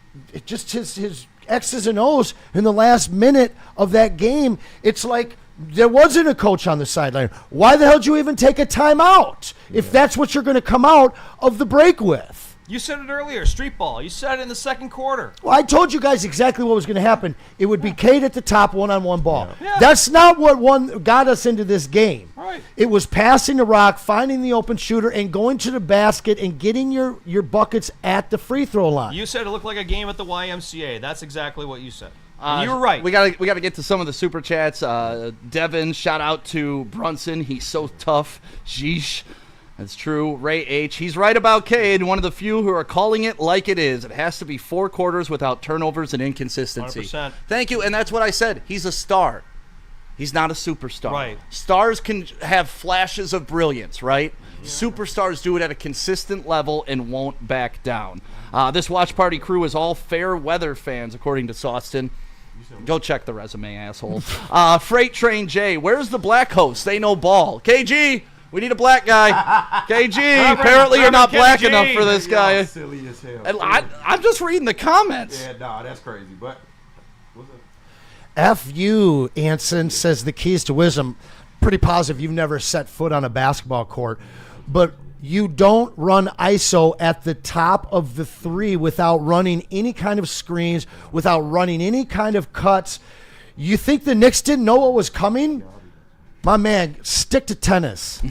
just his X's and O's in the last minute of that game, it's like there wasn't a coach on the sideline. Why the hell did you even take a timeout if that's what you're going to come out of the break with? You said it earlier, street ball. You said it in the second quarter. Well, I told you guys exactly what was going to happen. It would be Cade at the top, one-on-one ball. Yeah. That's not what got us into this game. Right. It was passing the rock, finding the open shooter, and going to the basket and getting your buckets at the free throw line. You said it looked like a game at the YMCA. That's exactly what you said. And you were right. We gotta get to some of the super chats. Devin, shout out to Brunson. He's so tough. Sheesh. That's true. Ray H. He's right about Cade, one of the few who are calling it like it is. It has to be 4 quarters without turnovers and inconsistency. 100%. Thank you, and that's what I said. He's a star. He's not a superstar. Right. Stars can have flashes of brilliance, right? Yeah. Superstars do it at a consistent level and won't back down. This watch party crew is all fair weather fans, according to Sawston. Go check the resume, asshole. Freight Train J. Where's the black host? They know ball. KG. We need a black guy. KG, apparently you're not black enough for this guy. Silly as hell. And I'm just reading the comments. Yeah, no, that's crazy. But F you, Anson, says the keys to wisdom. Pretty positive you've never set foot on a basketball court. But you don't run ISO at the top of the 3 without running any kind of screens, without running any kind of cuts. You think the Knicks didn't know what was coming? My man, stick to tennis.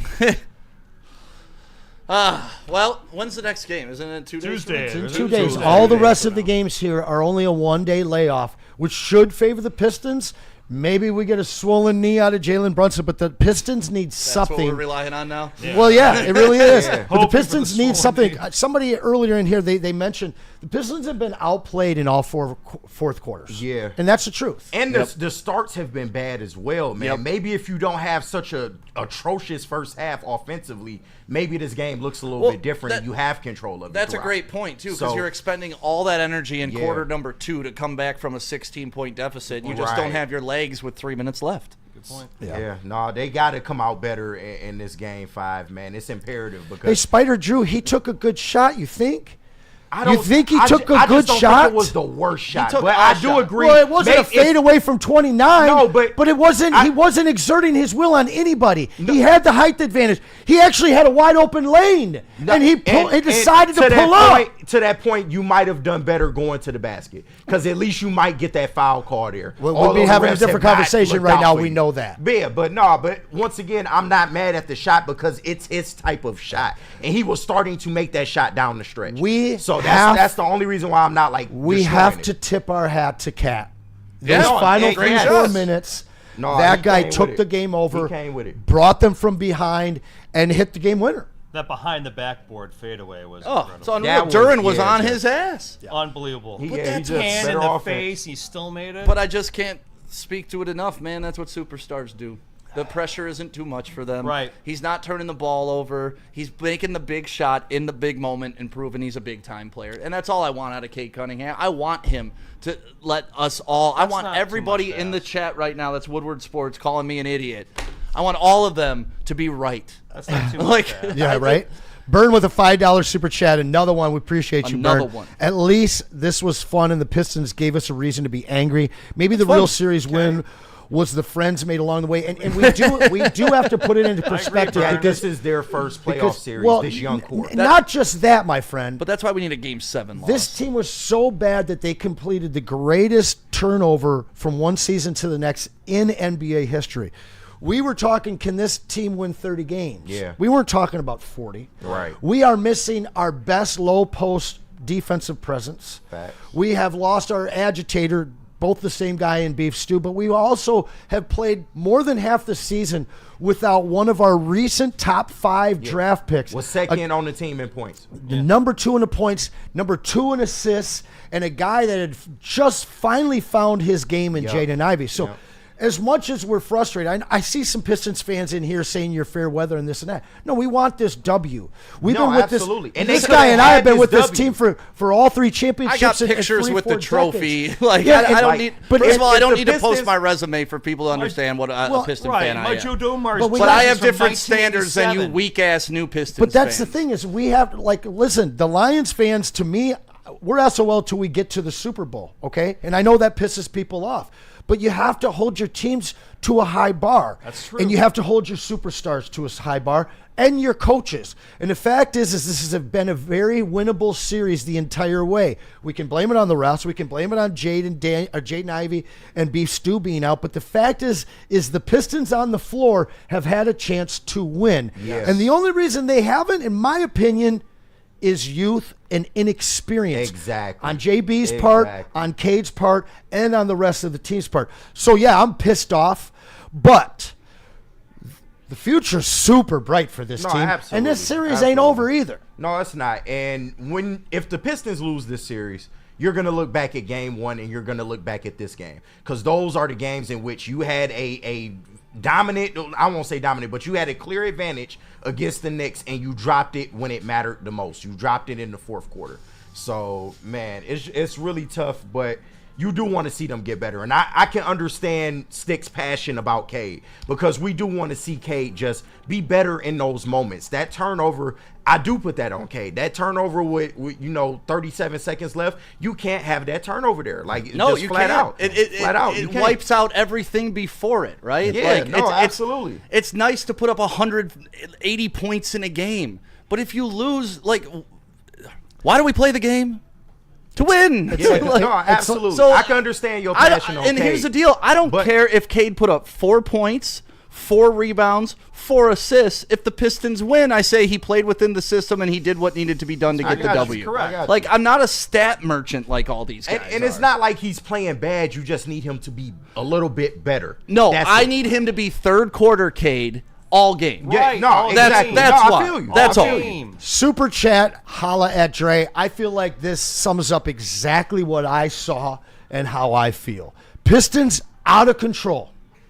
Well, when's the next game? Isn't it 2 days? Tuesday. It's in 2 days. All the rest of the games here are only a 1-day layoff, which should favor the Pistons. Maybe we get a swollen knee out of Jalen Brunson, but the Pistons need something. That's what we're relying on now? Yeah. Well, yeah, it really is. Yeah. But the Pistons need something. Somebody earlier in here, they mentioned the Pistons have been outplayed in all fourth quarters. Yeah. And that's the truth. And the starts have been bad as well, man. Yep. Maybe if you don't have such a atrocious first half offensively, maybe this game looks a little bit different and you have control of it. That's a throughout. great point, too, because you're expending all that energy in quarter number 2 to come back from a 16-point deficit. You just don't have your legs with 3 minutes left. Good point. Yeah, no, they got to come out better in this game 5, man. It's imperative because Hey, Spider Drew, he took a good shot, you think? You think he took a I good just don't shot? Think it was the worst shot, took but a I shot. do agree. Well, it wasn't a fade away from 29. No, but it wasn't. He wasn't exerting his will on anybody. He had the height advantage. He actually had a wide open lane, and he decided to pull up. To that point, you might have done better going to the basket because at least you might get that foul call there. We'd be having a different conversation right now. We know that. Yeah, but once again, I'm not mad at the shot because it's his type of shot, and he was starting to make that shot down the stretch. That's the only reason why I'm not like. We have to tip our hat to Cat. Those Yeah, final great 4 shots. minutes. No, that he guy came took with the it. game over, He came with it. brought them from behind, and hit the game winner. That behind the backboard fadeaway was Oh, incredible. so unreal. Duran was on his ass. Unbelievable. He Put just that hand in better the offense. face, he still made it. But I just can't speak to it enough, man. That's what superstars do. The pressure isn't too much for them. Right. He's not turning the ball over. He's making the big shot in the big moment and proving he's a big-time player. And that's all I want out of Cade Cunningham. I want him to let us all – I want not too everybody much to in the ask. chat right now that's Woodward Sports calling me an idiot. I want all of them to be right. That's not too much. Like, to ask. Yeah, right? Burn with a $5 super chat. Another one. We appreciate you, Another Burn. one. At least this was fun, and the Pistons gave us a reason to be angry. Maybe the real series win was the friends made along the way. And we do have to put it into perspective Yeah, because this is their first playoff series. This young core. Not just that, my friend. but that's why we need a Game 7 loss. This team was so bad that they completed the greatest turnover from one season to the next in NBA history. We were talking, can this team win 30 games? Yeah. We weren't talking about 40. Right. We are missing our best low post defensive presence. Facts. We have lost our agitator, both the same guy in Beef Stew, but we also have played more than half the season without one of our recent top 5 draft picks. Was second on the team in points. Number 2 in the points, number 2 in assists, and a guy that had just finally found his game in Jaden Ivey. So as much as we're frustrated, I see some Pistons fans in here saying you're fair weather and this and that. No, we want this W. We've been with absolutely. this. And This they guy could've and I have had been this with this W. team for all 3 I championships. got in pictures 3, with 4 the trophy. decades. Like, Yeah, I don't like- need. but First of all, I don't the need to post Pistons- my resume for people to understand what a Piston right. fan I My am. Joe Domar's But we But got I this have from different standards than you 1987. weak ass new Pistons. But that's fans. the thing is we have listen, the Lions fans, to me, we're SOL till we get to the Super Bowl, okay? And I know that pisses people off. But you have to hold your teams to a high bar. That's true. And you have to hold your superstars to a high bar and your coaches. And the fact is this has been a very winnable series the entire way. We can blame it on the refs. We can blame it on Jaden Ivey and Beef Stew being out. But the fact is the Pistons on the floor have had a chance to win. Yes. And the only reason they haven't, in my opinion, is youth and inexperience. Exactly. On JB's part, on Cade's part, and on the rest of the team's part. So, yeah, I'm pissed off, but the future's super bright for this No, team. absolutely. And this series ain't Absolutely. over either. No, it's not. And if the Pistons lose this series, you're going to look back at game 1 and you're going to look back at this game. Because those are the games in which you had a dominant, I won't say dominant, but you had a clear advantage against the Knicks and you dropped it when it mattered the most. You dropped it in the fourth quarter. So, man, it's really tough, but you do want to see them get better. And I can understand Stick's passion about Cade because we do want to see Cade just be better in those moments. That turnover, I do put that on Cade. That turnover with 37 seconds left, you can't have that turnover there. Like, No, just you flat can't. out. Flat out. It You can't. wipes out everything before it, right? Yeah, like, no, absolutely. It's nice to put up 180 points in a game, but if you lose, like, why do we play the game? To win. Yeah, no, absolutely. So, I can understand your passion on And Cade. here's the deal. I don't care if Cade put up 4 points, 4 rebounds, 4 assists. If the Pistons win, I say he played within the system and he did what needed to be done to get the W. Correct. Like, I'm not a stat merchant like all these guys And it's are. not like he's playing bad. You just need him to be a little bit better. No, That's I it. need him to be third quarter Cade all game. Yeah, Right, no, all exactly. That's No, why. I feel you. That's I all. feel you. Super chat, holla at Dre. I feel like this sums up exactly what I saw and how I feel. Pistons out of control.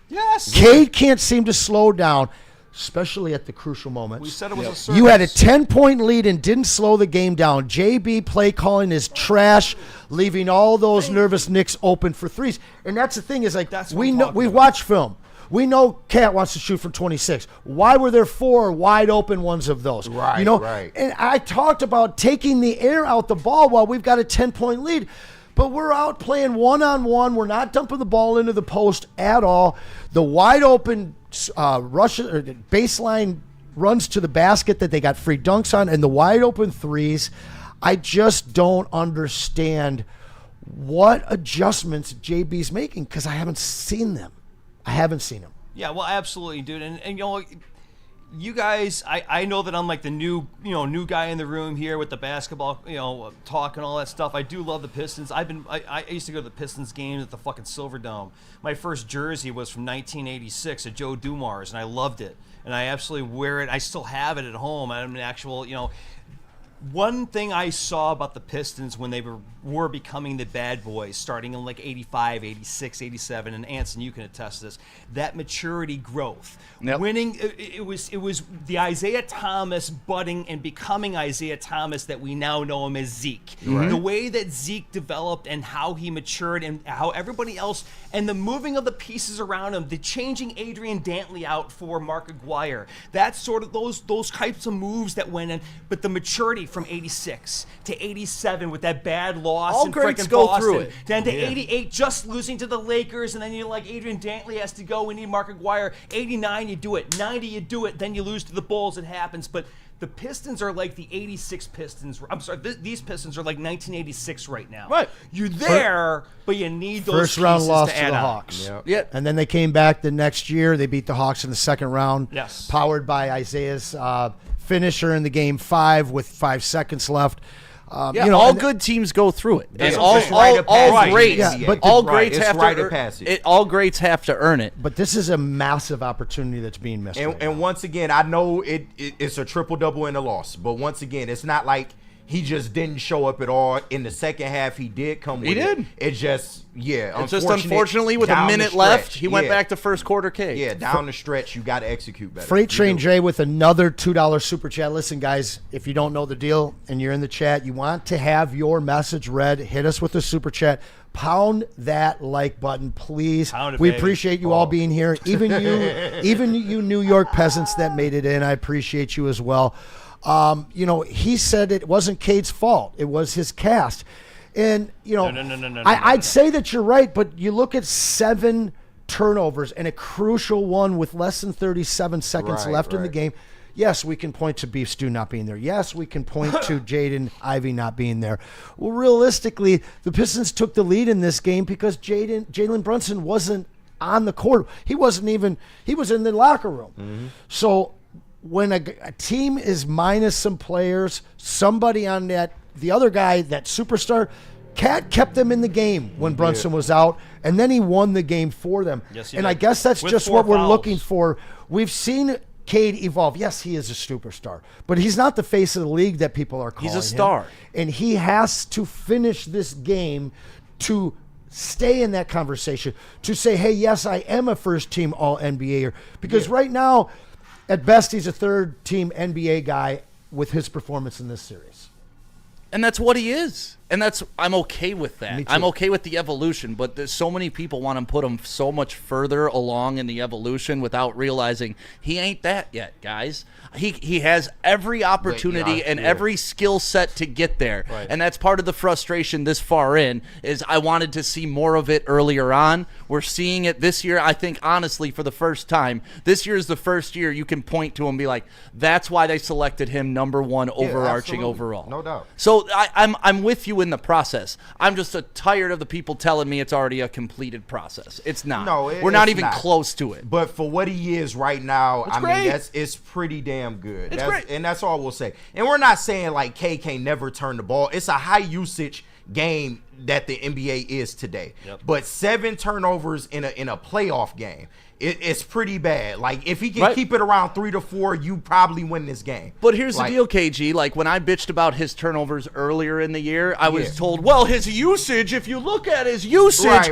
Yes. Cade can't seem to slow down, especially at the crucial moments. We said it was a circus. You had a 10-point lead and didn't slow the game down. JB play calling is trash, leaving all those nervous Knicks open for threes. And that's the thing is like That's what we I'm know talking we about. watch film. We know Cat wants to shoot from 26. Why were there 4 wide open ones of those? Right, you know, right. And I talked about taking the air out the ball while we've got a 10-point lead. But we're out playing one-on-one. We're not dumping the ball into the post at all. The wide open rushes or baseline runs to the basket that they got free dunks on, and the wide open threes. I just don't understand what adjustments JB's making because I haven't seen them. Yeah, well, absolutely, dude. And you know, you guys, I know that I'm like the new guy in the room here with the basketball, talk and all that stuff. I do love the Pistons. I used to go to the Pistons games at the fucking Silverdome. My first jersey was from 1986 at Joe Dumars, and I loved it. And I absolutely wear it. I still have it at home. I'm an actual, one thing I saw about the Pistons when they were becoming the bad boys, starting in like 85, 86, 87, and Anson, you can attest to this, that maturity growth. Yep. Winning, it was the Isaiah Thomas budding and becoming Isaiah Thomas that we now know him as Zeke. Right. The way that Zeke developed and how he matured and how everybody else, and the moving of the pieces around him, the changing Adrian Dantley out for Mark Aguirre, that's sort of those types of moves that went in, but the maturity from 86 to 87 with that bad loss All in greats frickin' go Boston, through it. then to 88 just losing to the Lakers, and then you're like, Adrian Dantley has to go, we need Mark Aguirre. 89 you do it, 90 you do it, then you lose to the Bulls, it happens. But the Pistons are like the 86 Pistons. I'm sorry, these Pistons are like 1986 right now. Right. You're there, but you need those First round pieces loss to to add the on. Hawks. Yep. And then they came back the next year. They beat the Hawks in the second round. Yes. Powered by Isaiah's finisher in the game 5 with 5 seconds left. All good teams go through it. That's And all just rite of passage. greats, Yeah, but all Right, greats it's have rite to of passage. all greats have to earn it. But this is a massive opportunity that's being missed. right now. And once again, I know it's a triple-double in a loss, but once again, it's not like he just didn't show up at all. In the second half, he did come with He did. it. It's just, It's just unfortunately with a down the minute left, stretch, he went yeah. back to first quarter K. Yeah, down the stretch, you got to execute better. Freight Train You do. Jay with another $2 super chat. Listen, guys, if you don't know the deal and you're in the chat, you want to have your message read, hit us with a super chat. Pound that like button, please. Pound it, We baby. appreciate you all being here. Even you New York peasants that made it in, I appreciate you as well. He said it wasn't Cade's fault. It was his cast. And, I'd say that you're right, but you look at 7 turnovers and a crucial one with less than 37 seconds left in the game. Yes, we can point to Beef Stew not being there. Yes, we can point to Jaden Ivey not being there. Well, realistically, the Pistons took the lead in this game because Jalen Brunson wasn't on the court. He was in the locker room. Mm-hmm. So when a team is minus some players, somebody on the other guy, that superstar, Cat kept them in the game when Brunson was out, and then he won the game for them. Yes, he and did. I guess that's With just 4 what we're fouls. looking for. We've seen Cade evolve. Yes, he is a superstar, but he's not the face of the league that people are calling him. He's a star. And he has to finish this game to stay in that conversation, to say, hey, yes, I am a first-team All-NBAer. Because right now, at best, he's a third-team NBA guy with his performance in this series. And that's what he is. And I'm okay with that. Me too. I'm okay with the evolution, but there's so many people want to put him so much further along in the evolution without realizing he ain't that yet, guys. He has every opportunity and every skill set to get there. Right. And that's part of the frustration this far in is I wanted to see more of it earlier on. We're seeing it this year, I think, honestly, for the first time. This year is the first year you can point to and be like, that's why they selected him number 1 overarching absolutely. overall. No doubt. So I'm with you in the process. I'm just tired of the people telling me it's already a completed process. It's not. No, we're not it's even not. close to it. But for what he is right now, It's I great. mean, it's pretty damn good. It's great. And that's all we'll say. And we're not saying like K can never turn the ball. It's a high usage game that the NBA is today. Yep. But 7 turnovers in a playoff game, it's pretty bad. Like if he can keep it around 3 to 4, you probably win this game. But here's Like- the deal, KG. Like when I bitched about his turnovers earlier in the year, I was told, well, his usage, if you look at his usage,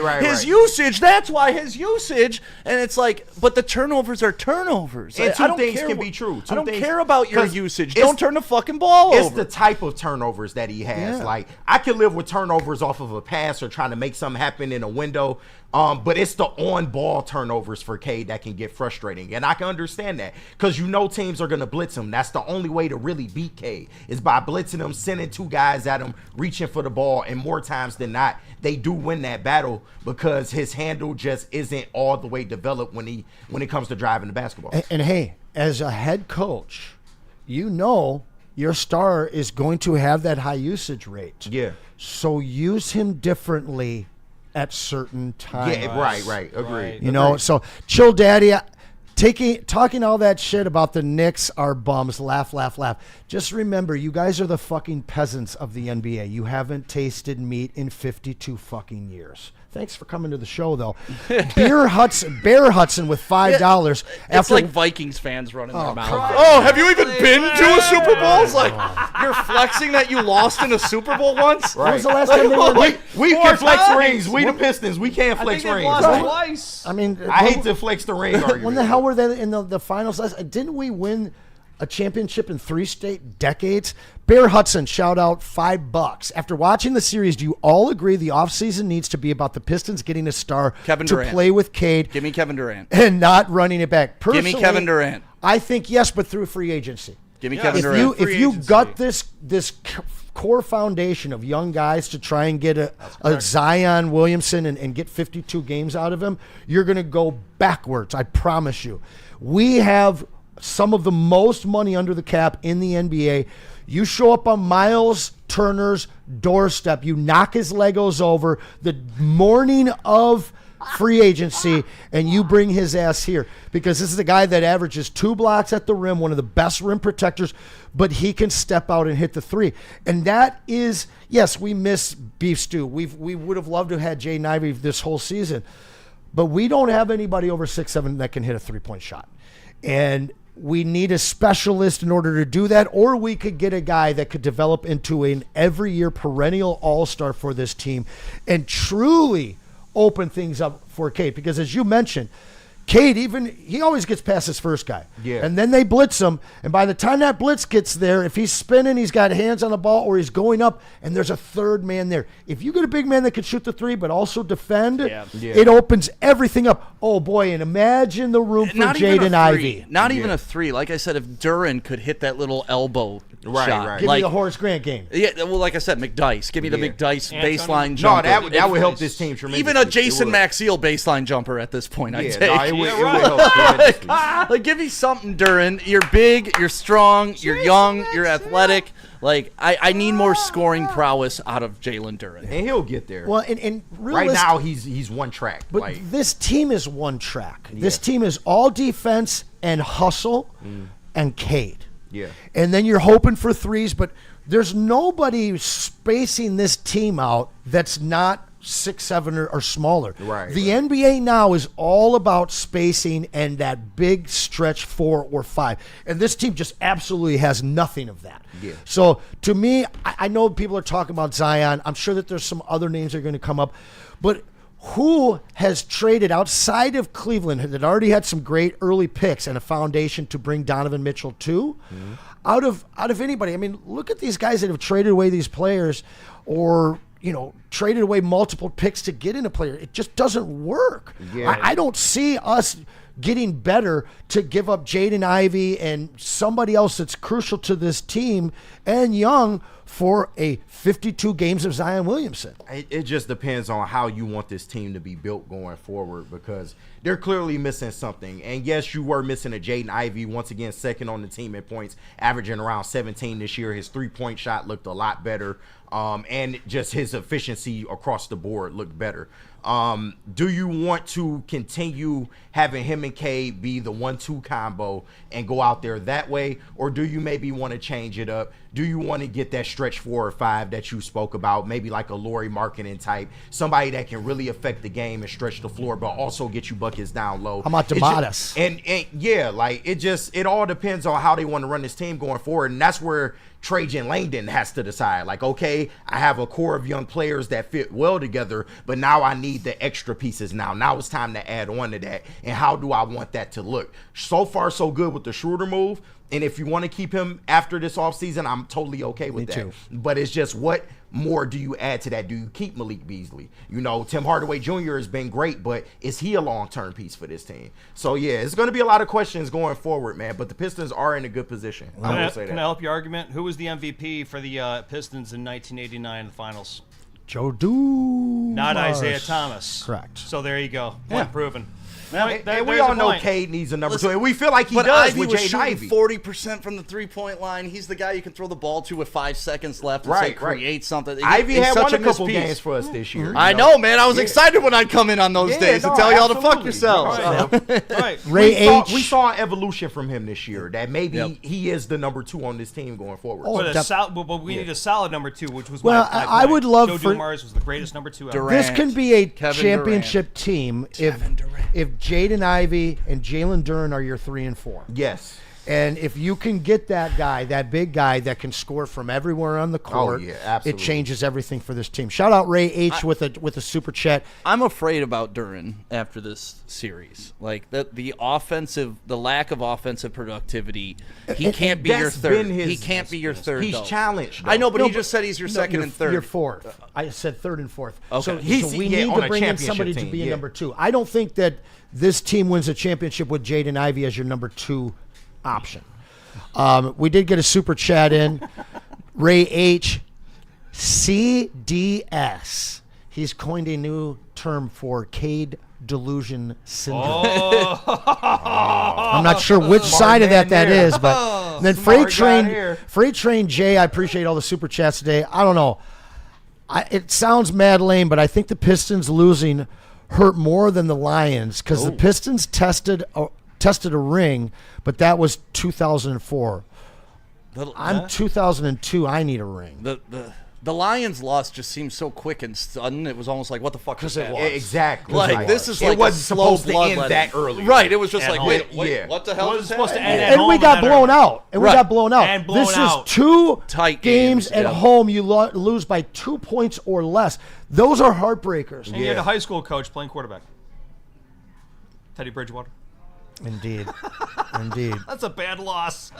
usage, that's why his usage. And it's like, but the turnovers are turnovers. And I two don't things care can be true. I don't Two things- care about your 'cause usage. it's- Don't turn the fucking ball It's over. the type of turnovers that he has. Yeah. Like I can live with turnovers off of a pass or trying to make something happen in a window. But it's the on-ball turnovers for Cade that can get frustrating. And I can understand that because teams are going to blitz him. That's the only way to really beat Cade is by blitzing him, sending 2 guys at him, reaching for the ball. And more times than not, they do win that battle because his handle just isn't all the way developed when it comes to driving the basketball. And hey, as a head coach, your star is going to have that high usage rate. Yeah. So use him differently at certain times. Yeah, right. Agreed. So chill, daddy. Talking all that shit about the Knicks are bums. Laugh. Just remember, you guys are the fucking peasants of the NBA. You haven't tasted meat in 52 fucking years. Thanks for coming to the show, though. Bear Hudson with $5. It's like Vikings fans running their mouth. God. Have you even been to a Super Bowl? It's like you're flexing that you lost in a Super Bowl once. Right. When was the last time they were? We can flex rings. We the Pistons. We can't flex rings. Lost twice. I mean, I hate to flex the ring argument. When the hell were they in the finals last? Didn't we win a championship in 3 straight decades? Bear Hudson, shout out, $5. After watching the series, do you all agree the offseason needs to be about the Pistons getting a star Kevin to Durant. play with Cade? Give me Kevin Durant. And not running it back. Give me Personally, Kevin Durant. I think yes, but through free agency. Give me Kevin Durant. If you got this core foundation of young guys to try and get a Zion Williamson and get 52 games out of him, you're going to go backwards. I promise you. We have some of the most money under the cap in the NBA. You show up on Miles Turner's doorstep, you knock his Legos over the morning of free agency, and you bring his ass here because this is a guy that averages 2 blocks at the rim, one of the best rim protectors, but he can step out and hit the 3. And that is, yes, we miss Beef Stew. We would have loved to have had Jaden Ivey this whole season, but we don't have anybody over 6'7" that can hit a 3-point shot. And we need a specialist in order to do that, or we could get a guy that could develop into an every year perennial all-star for this team and truly open things up for Cade. Because as you mentioned, Cade, he always gets past his first guy. Yeah. And then they blitz him. And by the time that blitz gets there, if he's spinning, he's got hands on the ball, or he's going up, and there's a third man there. If you get a big man that can shoot the 3 but also defend, it opens everything up. Oh, boy, and imagine the room for Jaden Ivey. Not even a 3. Like I said, if Duran could hit that little elbow shot. Give me the Horace Grant game. Yeah, well, like I said, McDice. Give me the McDice baseline jumper. No, that would help this team tremendously. Even a Jason Maxiel baseline jumper at this point, I'd take. It would help tremendously. Like, give me something, Duran. You're big, you're strong, you're young, you're athletic. Like, I need more scoring prowess out of Jalen Duran. And he'll get there. Well, and right now he's one track. But this team is one track. Yeah. This team is all defense and hustle and Cade. Yeah. And then you're hoping for 3s, but there's nobody spacing this team out that's not 6'7" or smaller. Right. The NBA now is all about spacing and that big stretch 4 or 5. And this team just absolutely has nothing of that. Yeah. So to me, I know people are talking about Zion. I'm sure that there's some other names that are going to come up. But who has traded outside of Cleveland that already had some great early picks and a foundation to bring Donovan Mitchell to? Out of anybody. I mean, look at these guys that have traded away these players or traded away multiple picks to get in a player. It just doesn't work. Yeah. I don't see us getting better to give up Jaden Ivey and somebody else that's crucial to this team and young for a 52 games of Zion Williamson. It just depends on how you want this team to be built going forward because they're clearly missing something. And yes, you were missing a Jaden Ivey, once again, second on the team in points, averaging around 17 this year. His 3-point shot looked a lot better. And just his efficiency across the board looked better. Do you want to continue having him and Cade be the 1-2 combo and go out there that way? Or do you maybe want to change it up? Do you want to get that stretch 4 or 5 that you spoke about? Maybe like a Lauri Markkanen type, somebody that can really affect the game and stretch the floor, but also get you buckets down low. How about Demotis? And yeah, like it all depends on how they want to run this team going forward. And that's where Trajan Langdon has to decide, like, okay, I have a core of young players that fit well together, but now I need the extra pieces now. Now it's time to add on to that. And how do I want that to look? So far, so good with the Schroeder move. And if you want to keep him after this offseason, I'm totally okay with that. Too. But it's just what more do you add to that? Do you keep Malik Beasley? You know, Tim Hardaway Jr. has been great, but is he a long-term piece for this team? So, yeah, it's going to be a lot of questions going forward, man. But the Pistons are in a good position. I will say that. Can I help your argument? Who was the MVP for the Pistons in 1989 in the finals? Joe Dumars. Not Isaiah Thomas. Correct. So there you go. Point proven. And we all know Cade needs a number 2, and we feel like he does Ivy with was Jaden shooting Ivey. 40% from the three-point line. He's the guy you can throw the ball to with 5 seconds left and say create something. Ivy He's had such won a a couple mispiece. games for us this year. I know, man. I was excited when I'd come in on those days and tell y'all to fuck yourselves. Ray H. We saw an evolution from him this year that maybe he is the number 2 on this team going forward. But we need a solid number 2, which was Well, my I would love Joe for Dumars was the greatest number 2 ever. This can be a Kevin championship team if Jaden Ivey and Jalen Duren are your 3 and 4. Yes. And if you can get that guy, that big guy that can score from everywhere on the court, it changes everything for this team. Shout out Ray H with a super chat. I'm afraid about Duren after this series. Like the lack of offensive productivity. He can't be your third. He can't be your third. He's challenged. I know, but he just said he's your second and third. You're fourth. I said third and fourth. Okay. So we need to bring in somebody to be a number 2. I don't think that this team wins a championship with Jaden Ivey as your number 2 option. We did get a super chat in. Ray H. CDS. He's coined a new term for Cade Delusion Syndrome. I'm not sure which side of that is, but then Freight Train J, I appreciate all the super chats today. I don't know. It sounds mad lame, but I think the Pistons losing hurt more than the Lions because the Pistons tested a ring, but that was 2004. I'm 2002. I need a ring. The Lions loss just seemed so quick and sudden. It was almost like, what the fuck was that? Exactly. Like this is like it wasn't supposed to end that early. Right. It was just like, wait, what the hell was supposed to end And we got blown out. And we got blown out. And blown this out. is 2 tight games at home. You lose by 2 points or less. Those are heartbreakers. And you had a high school coach playing quarterback. Teddy Bridgewater. Indeed. Indeed. That's a bad loss.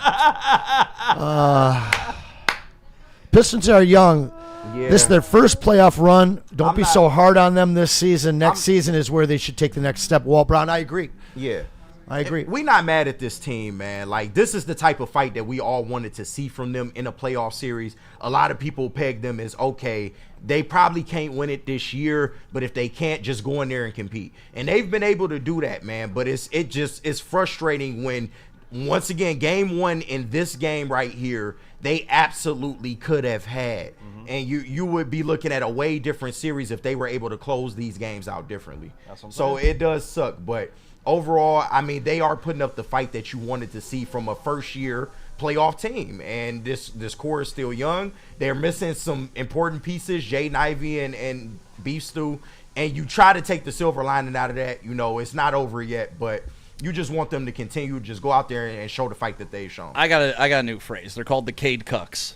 Pistons are young. Yeah. This is their first playoff run. Don't be so hard on them this season. Next season is where they should take the next step. Walt Brown, I agree. Yeah. I agree. We're not mad at this team, man. Like, this is the type of fight that we all wanted to see from them in a playoff series. A lot of people peg them as, okay, they probably can't win it this year, but if they can't, just go in there and compete. And they've been able to do that, man. But it's frustrating when, once again, game 1 in this game right here, they absolutely could have had. And you would be looking at a way different series if they were able to close these games out differently. So it does suck. But overall, I mean, they are putting up the fight that you wanted to see from a first-year playoff team. And this core is still young. They're missing some important pieces, Jaden Ivey and Beef Stew. And you try to take the silver lining out of that. You know, it's not over yet, but you just want them to continue, just go out there and show the fight that they've shown. I got a new phrase. They're called the Cade Cucks.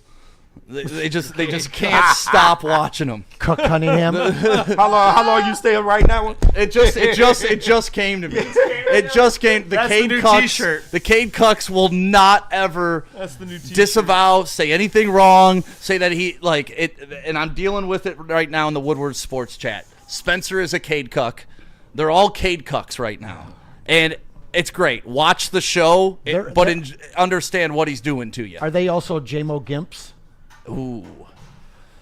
They just can't stop watching them. Cook Cunningham. How long you staying right now? It just came to me. It just came. The Cade Cucks. T-shirt. The Cade Cucks will not ever disavow, say anything wrong, say that he like it. And I'm dealing with it right now in the Woodward Sports chat. Spencer is a Cade Cuck. They're all Cade Cucks right now, and it's great. Watch the show, understand what he's doing to you. Are they also J-Mo Gimps? Ooh.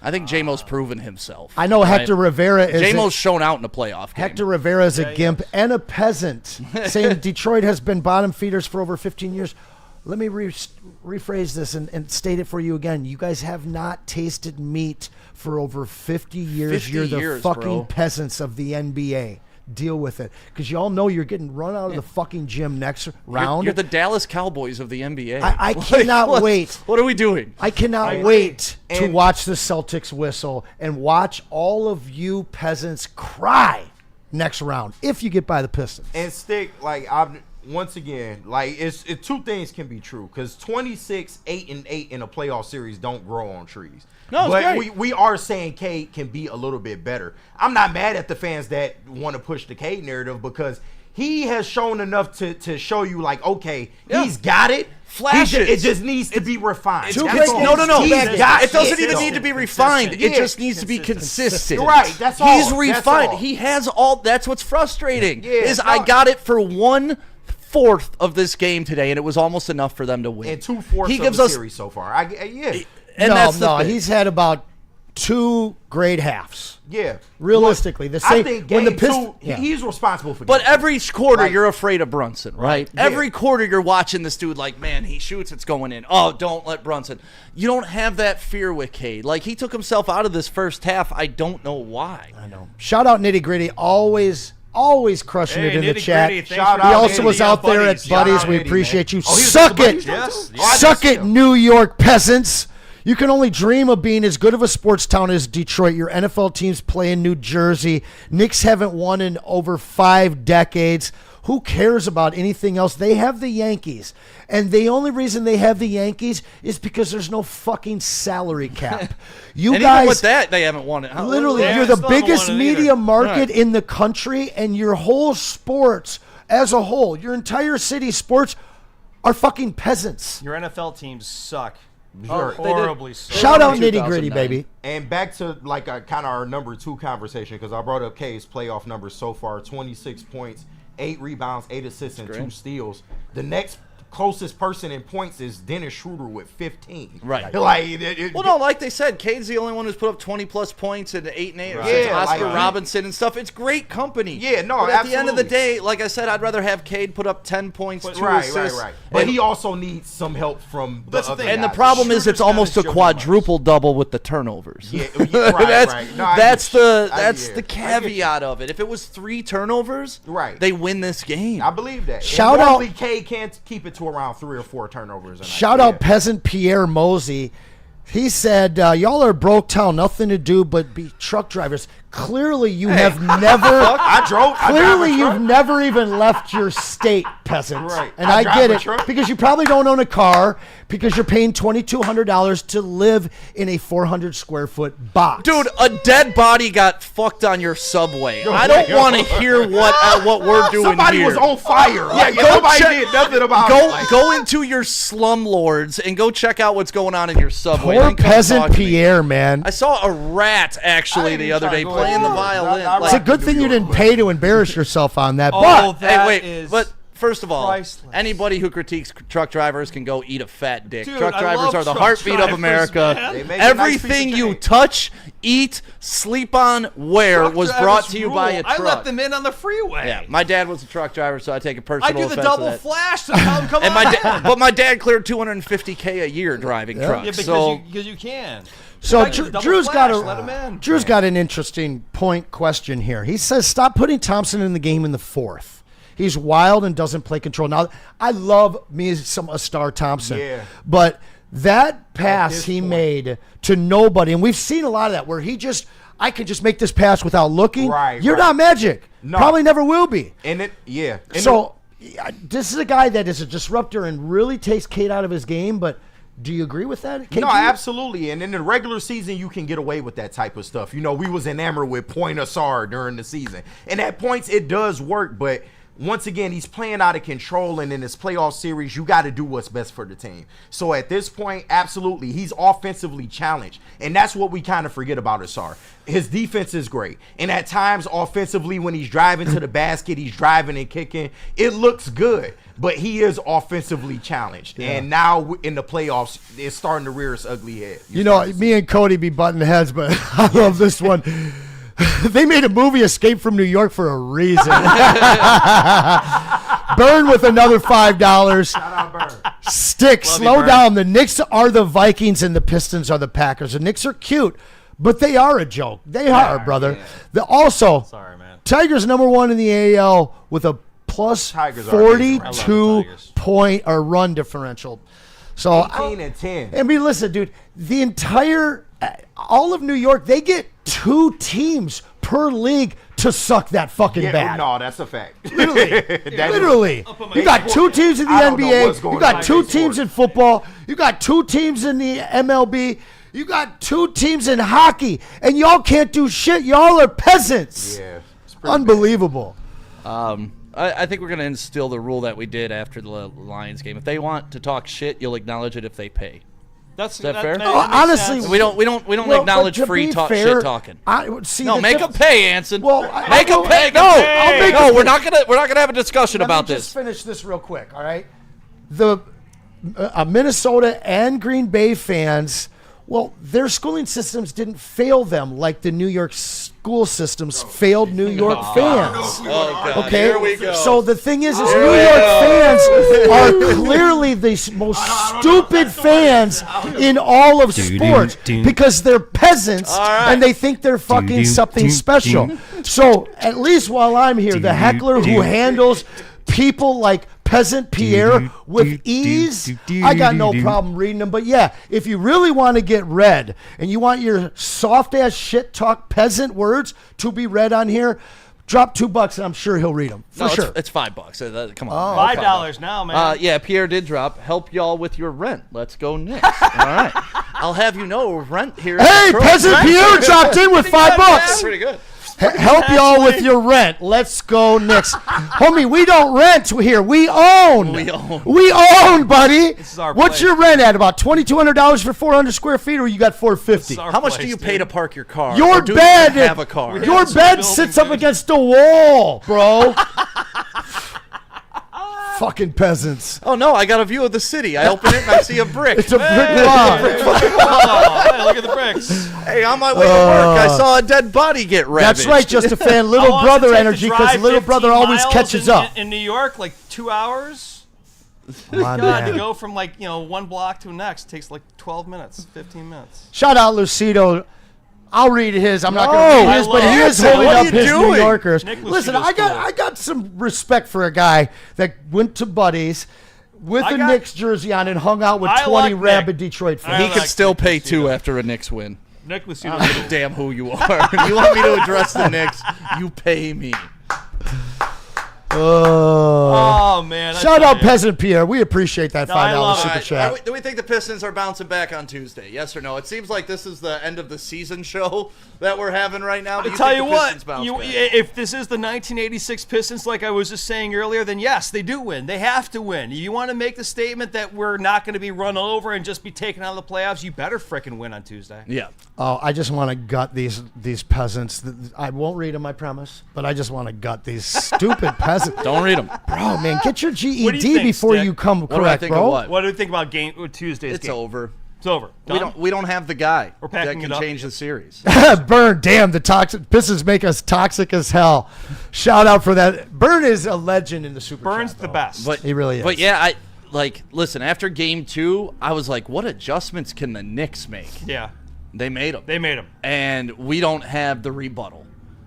I think J-Mo's proven himself. I know Hector Rivera is J-Mo's shown out in a playoff game. Hector Rivera is a gimp and a peasant, saying Detroit has been bottom feeders for over 15 years. Let me rephrase this and state it for you again. You guys have not tasted meat for over 50 years. 50 You're the years, fucking bro. Peasants of the NBA. Deal with it, because you all know you're getting run out of the fucking gym next round. You're the Dallas Cowboys of the NBA. I cannot wait. What are we doing? I cannot wait to watch the Celtics whistle and watch all of you peasants cry next round if you get by the Pistons. And Stick, once again, it's 2 things can be true, because 26-8-8 in a playoff series don't grow on trees. No, it's but great. we are saying Cade can be a little bit better. I'm not mad at the fans that want to push the Cade narrative, because he has shown enough to show you, like, okay, he's got it. flashes. It just needs to be refined. Two That's great all. games. No. He's got It doesn't it, even though. need to be refined. It Yeah. just needs to be consistent. Right, that's all. He's That's refined. all. He has all. That's what's frustrating. Yeah, is I got it for 1/4 of this game today, and it was almost enough for them to win. And 2/4 he of gives the us series so far. And that's the thing. He's had about 2 great halves. Yeah. Realistically, the I same think when the game Pistons. two, he's responsible for. But game every quarter, Right. you're afraid of Brunson, right? Yeah. Every quarter, you're watching this dude like, man, he shoots, it's going in. Oh, don't let Brunson. You don't have that fear with Cade. Like, he took himself out of this first half. I don't know why. I know. Shout out Nitty Gritty, always crushing it in the chat. Nitty-Gritty, He thanks for also being was the, out there Buddies. at Buddies. Shout We out Nitty, appreciate you. man. Oh, he was Suck at the it. Buddies Yes. too? Oh, I Suck didn't it, see him. New York peasants. You can only dream of being as good of a sports town as Detroit. Your NFL teams play in New Jersey. Knicks haven't won in over 5 decades. Who cares about anything else? They have the Yankees. And the only reason they have the Yankees is because there's no fucking salary cap. You And guys, even with that, they haven't won it. literally, Yeah, you're they the still haven't biggest won it either. media market Right. in the country, and your whole sports as a whole, your entire city sports are fucking peasants. Your NFL teams suck. Sure. Horribly suck. Shout out 2009. Nitty Gritty, baby. And back to like kind of our number 2 conversation, because I brought up K's playoff numbers so far: 26 points, 8 rebounds, 8 assists, and 2 steals. The next closest person in points is Dennis Schroeder with 15. Right. Like, Well, no, like they said, Cade's the only one who's put up 20-plus points and 8 and 8. Right. Since Yeah, Oscar like, Robinson and stuff. It's great company. Yeah, no, But at the end of the absolutely. day, like I said, I'd rather have Cade put up 10 points, 2 Right. assists. But And, he also needs some help from the That's the other thing. and the guys. problem is it's Schroeder's almost a gotta show quadruple double with the turnovers. Yeah, right, that's right. No, I that's get you. the I that's get the you. I get you. caveat of it. If it was 3 turnovers, Right. they win this game. I believe that. Shout and out- normally K can't keep it to around 3 or 4 turnovers. a night. Shout out peasant Pierre Mosey. He said, y'all are broke town, nothing to do but be truck drivers. Clearly you have never I drive Clearly a you've truck. never even left your state, peasant. Right. And I I drive get a it truck. because you probably don't own a car because you're paying $2,200 to live in a 400 square foot box. Dude, a dead body got fucked on your subway. I don't want to hear what we're doing Somebody here. was on fire. Like, Go nobody check- did nothing about it. Go Like, go into your slumlords and go check out what's going on in your subway. Poor Then come peasant talk to me. Pierre, man. I saw a rat actually the other day playing the violin. I It's a good thing you didn't pay to embarrass yourself on that. Oh, But that hey, wait, is but first of all, priceless. anybody who critiques truck drivers can go eat a fat dick. Dude, truck I drivers love are the truck heartbeat of drivers, America. man. They make a nice piece Everything of you cake. touch, eat, sleep on, wear Truck was drivers brought to you rule. by a truck. I let them in on the freeway. Yeah, my dad was a truck driver, so I take a I personal do the offense double to that. flash to tell them come And on. but my dad cleared $250K a year driving trucks. Yeah, because so you can. So If I get the double Drew's flash, got let 'em in. Drew's got an interesting point question here. He says, "Stop putting Thompson in the game in the 4th. He's wild and doesn't play control." Now, I love me a Star Thompson, Yeah. but that pass this he point. made to nobody, and we've seen a lot of that where I can just make this pass without looking. Right, You're right. not Magic. No. Probably never will be. And it, yeah. And So this is a guy that is a disruptor and really takes Cade out of his game, but do you agree with that? KG? No, absolutely. And in the regular season, you can get away with that type of stuff. You know, we was enamored with Point Asar during the season. And at points, it does work. But once again, he's playing out of control. And in this playoff series, you got to do what's best for the team. So at this point, absolutely, he's offensively challenged. And that's what we kind of forget about Asar. His defense is great. And at times, offensively, when he's driving to the basket, he's driving and kicking. It looks good. But he is offensively challenged. Yeah. And now in the playoffs, it's starting to rear its ugly head. You know, me and Cody be butting heads, but I love this one. They made a movie, Escape from New York, for a reason. Burn with another $5. Shout out Bird. Stick, slow down. The Knicks are the Vikings and the Pistons are the Packers. The Knicks are cute, but they are a joke. They are, brother. Also, Sorry, man. Tigers #1 in the AL with a plus Tigers are amazing. I love the 42 Tigers. point or run differential. So 18 and 10. I mean, listen, dude, the entire, all of New York, they get 2 teams per league to suck that fucking Yeah, bad. no, that's a fact. Literally. That is- Literally. You got 2 teams in the I don't know what's NBA. going You got on 2 in teams sports. in football. You got 2 teams in the MLB. You got 2 teams in hockey. And y'all can't do shit. Y'all are peasants. Yeah. It's pretty Unbelievable. All I think we're going to instill the rule that we did after the Lions game. If they want to talk shit, you'll acknowledge it if they pay. Is that fair? Honestly, we don't well, acknowledge but to free be talk fair, shit talking. Make them pay, Anson. Well, make them pay. No, we're not gonna have a discussion about Let me this. just finish this real quick. All right, the Minnesota and Green Bay fans. Well, their schooling systems didn't fail them like the New York school systems failed New York fans. God. Okay, Here we go. so the thing is New York fans are clearly the most stupid fans in all of sports because they're peasants and they think they're fucking something special. So at least while I'm here, the heckler who handles people like Peasant Pierre with ease, I got no problem reading them. But yeah, if you really want to get read and you want your soft ass shit talk peasant words to be read on here, drop $2 and I'm sure he'll read them for sure. It's $5. Come on, $5 now, man. Yeah, Pierre did drop. Help y'all with your rent. Let's go Knicks. All right, I'll have you know rent here. Hey, Peasant Pierre dropped in with $5. Pretty good. Help y'all with your rent. Let's go Knicks. Homie, we don't rent here. We own. We own, buddy. This is our What's place. your rent at? About $2,200 for 400 square feet, or you got $450? How much do you pay to park your car? Your Or do bed. you have a car? Your bed sits up against the wall, bro. Fucking peasants. Oh no, I got a view of the city. I open it and I see a brick. It's a brick wall. Oh, hey, look at the bricks. Hey, on my way to work, I saw a dead body get ravaged. That's right, just a fan. How Little long brother does it take to energy, because drive little brother 15 always miles catches in, up. In New York, like 2 hours. Come on, God, man. to go from one block to the next takes like 12 minutes, 15 minutes. Shout out Lucido. I'll read his. I'm not No, going to read his, but he I is love holding What are up you his New doing? Yorkers. Nick Listen, Lucido's cool. I got some respect for a guy that went to Buddies with a Knicks jersey on and hung out with I 20 like rabid Nick. Detroit I fans. He could like still Nick pay Lucido. two after a Knicks win. Nick I Lucido. don't give a damn who you are. You want me to address the Knicks? You pay me. Oh man! I Shout tell out you. Peasant Pierre. We appreciate that No, I $5 love it. super All right, chat. do we think the Pistons are bouncing back on Tuesday? Yes or no? It seems like this is the end of the season show that we're having right now. Do I tell think you the what, Pistons bounce back? if this is the 1986 Pistons, like I was just saying earlier, then yes, they do win. They have to win. You want to make the statement that we're not going to be run over and just be taken out of the playoffs, you better frickin' win on Tuesday. Yeah. Oh, I just want to gut these peasants. I won't read them, I promise, but I just want to gut these stupid peasants. Don't read them. Bro, man, get your What do GED you think, before Stick? you come What do I correct, think bro. of what? What do you think about Tuesday's It's game? over. It's over. Done? We don't have the guy We're that packing can it up. change the series. Burn, damn, the toxic Pistons make us toxic as hell. Shout out for that. Burn is a legend in the super Burns chat, the though. best. But He really is. But yeah, listen. After game 2, I was like, what adjustments can the Knicks make? Yeah, They made them. they made him. And we don't have the rebuttal.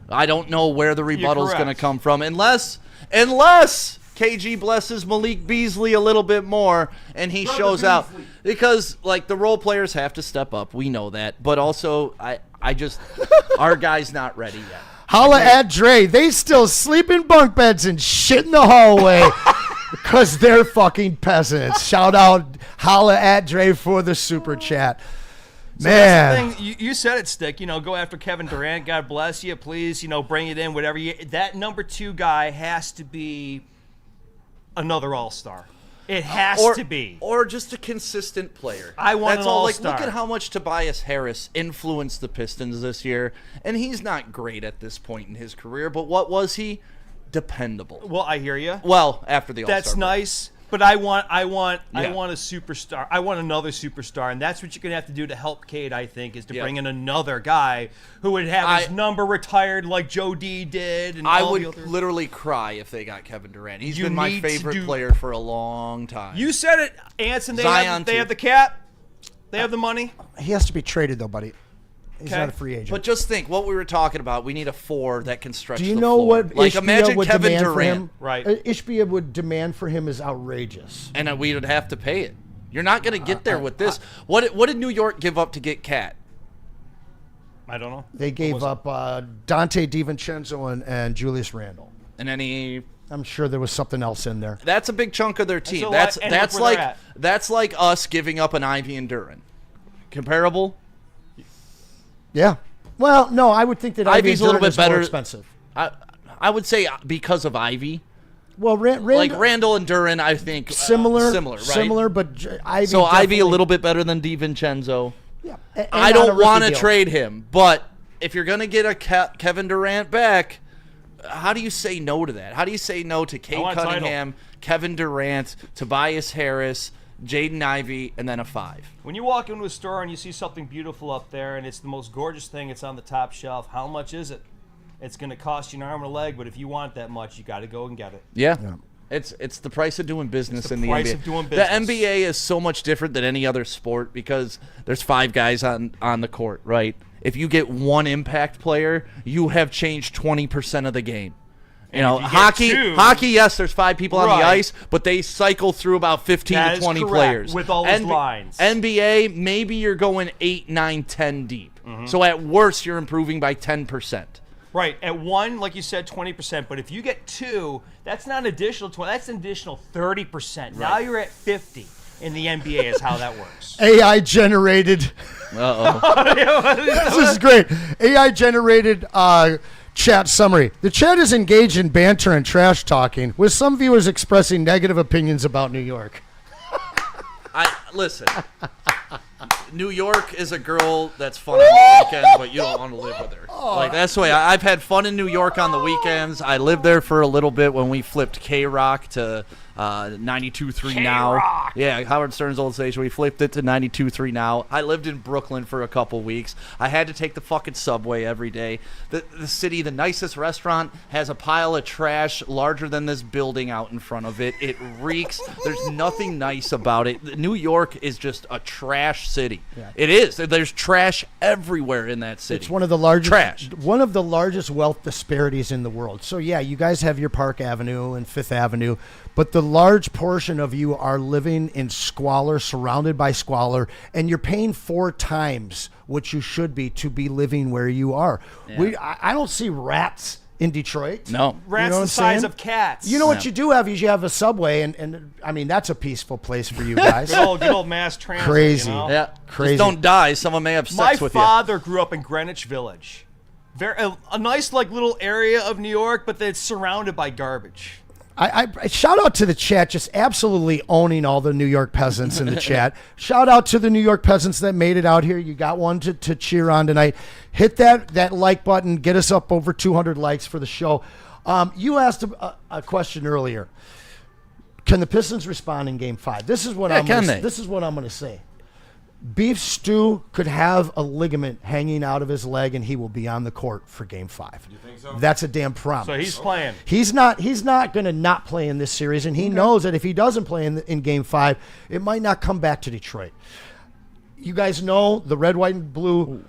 I don't know where the rebuttal is going to correct. come from unless KG blesses Malik Beasley a little bit more and he shows out. Because the role players have to step up. We know that. But also I just our guy's not ready yet. Holla at Dre. They still sleep in bunk beds and shit in the hallway because they're fucking peasants. Shout out, holla at Dre for the super chat. So Man. that's the thing. You said it, Stick. Go after Kevin Durant. God bless you. Please, bring it in. Whatever that number 2 guy has to be another All-Star. It has to be. Or just a consistent player. I want That's an all. all-star. Look at how much Tobias Harris influenced the Pistons this year. And he's not great at this point in his career, but what was he? Dependable. Well, I hear you. Well, after the All-Star That's break. nice. But I want a Yeah. superstar. I want another superstar, and that's what you're gonna have to do to help Cade. I think is to Yeah. bring in another guy who would have his number retired like Joe D did. And I all would the other... literally cry if they got Kevin Durant. He's You been my need to favorite do- player for a long time. You said it, Anson. They Zion, have too. the cap. They have the money. He has to be traded, though, buddy. He's Okay. not a free agent. But just think what we were talking about. We need a 4 that can stretch. do you the know floor. what Like Ishbia imagine would Kevin demand for Durant, him? Right. Ishbia would demand for him is outrageous. and we would have to pay it. You're not going to get there with this. What did New York give up to get Cat? I don't know. They gave up Dante DiVincenzo and Julius Randle. And any. I'm sure there was something else in there. That's a big chunk of their team. So That's and look where they're at. that's like us giving up an Ivy and Duran. Comparable. Yeah. Well, no, I would think that Ivy's a little bit more better. expensive. I would say because of Ivy, Well, like Randall and Duran, I think similar, right? Similar, but Ivy. So Ivy a little bit better than DiVincenzo. Yeah, I don't want to trade him, but if you're gonna get a Kevin Durant back, how do you say no to that? How do you say no to Cade Cunningham, Kevin Durant, Tobias Harris, Jaden Ivey, and then a 5? When you walk into a store and you see something beautiful up there and it's the most gorgeous thing, it's on the top shelf, how much is it? It's going to cost you an arm and a leg, but if you want that much, you got to go and get it. Yeah. It's the price of doing business in the price NBA. of doing business. The NBA is so much different than any other sport because there's 5 guys on the court, right? If you get one impact player, you have changed 20% of the game. You know, hockey, yes, there's 5 people on the ice, but they cycle through about 15 to 20 players. With all those lines. NBA, maybe you're going 8, 9, 10 deep. So at worst, you're improving by 10%. Right. At 1, like you said, 20%. But if you get 2, that's not an additional 20. That's an additional 30%. Right. Now you're at 50 in the NBA is how that works. AI generated. This is great. AI generated chat summary. The chat is engaged in banter and trash talking, with some viewers expressing negative opinions about New York. Listen. New York is a girl that's fun on the weekend, but you don't want to live with her. Like, that's the way. I've had fun in New York on the weekends. I lived there for a little bit when we flipped K-Rock to 92.3 now. Yeah, Howard Stern's old station. We flipped it to 92.3 now. I lived in Brooklyn for a couple weeks. I had to take the fucking subway every day. The city, the nicest restaurant, has a pile of trash larger than this building out in front of it. It reeks. There's nothing nice about it. New York is just a trash city. Yeah. It is. There's trash everywhere in that city. It's one of the largest wealth disparities in the world. So yeah, you guys have your Park Avenue and Fifth Avenue, but the large portion of you are living in squalor, surrounded by squalor, and you're paying 4 times what you should be to be living where you are. Yeah. I don't see rats in Detroit. No. Rats the size of cats. You know what you do have is you have a subway, and I mean, that's a peaceful place for you guys. good old mass transit. Crazy. You know? Yeah. Crazy. Just don't die. Someone may have sex with you. My father grew up in Greenwich Village. A nice little area of New York, but it's surrounded by garbage. I shout out to the chat, just absolutely owning all the New York peasants in the chat. Shout out to the New York peasants that made it out here. You got one to cheer on tonight. Hit that like button. Get us up over 200 likes for the show. You asked a question earlier. Can the Pistons respond in Game 5? This is what I'm going to say. Beef Stew could have a ligament hanging out of his leg, and he will be on the court for Game 5. You think so? That's a damn promise. So he's playing. He's not going to not play in this series, and he knows that if he doesn't play in Game 5, it might not come back to Detroit. You guys know the red, white, and blue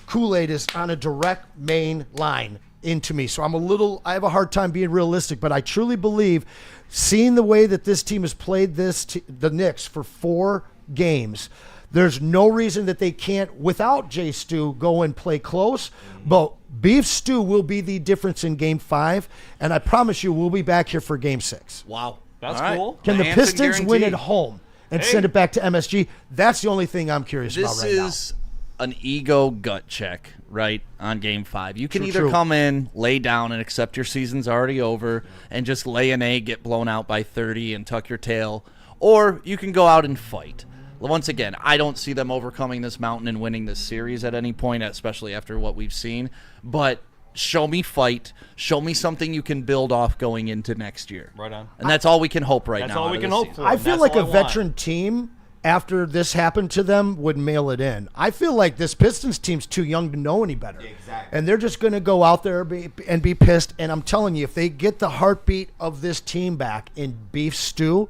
Kool-Aid is on a direct main line into me. So I have a hard time being realistic, but I truly believe, seeing the way that this team has played the Knicks for 4 games, there's no reason that they can't, without Jay Stu, go and play close. But Beef Stew will be the difference in Game 5, and I promise you we'll be back here for Game 6. Wow. That's cool. Can the Pistons win at home and send it back to MSG? That's the only thing I'm curious about right now. This is an ego gut check, right, on Game 5. You can either come in, lay down, and accept your season's already over and just lay an egg, get blown out by 30, and tuck your tail, or you can go out and fight. Once again, I don't see them overcoming this mountain and winning this series at any point, especially after what we've seen. But show me fight. Show me something you can build off going into next year. Right on. And that's all we can hope right now. That's all we can hope for. I feel like a veteran team, after this happened to them, would mail it in. I feel like this Pistons team's too young to know any better. Exactly. And they're just going to go out there and be pissed. And I'm telling you, if they get the heartbeat of this team back in Beef Stew,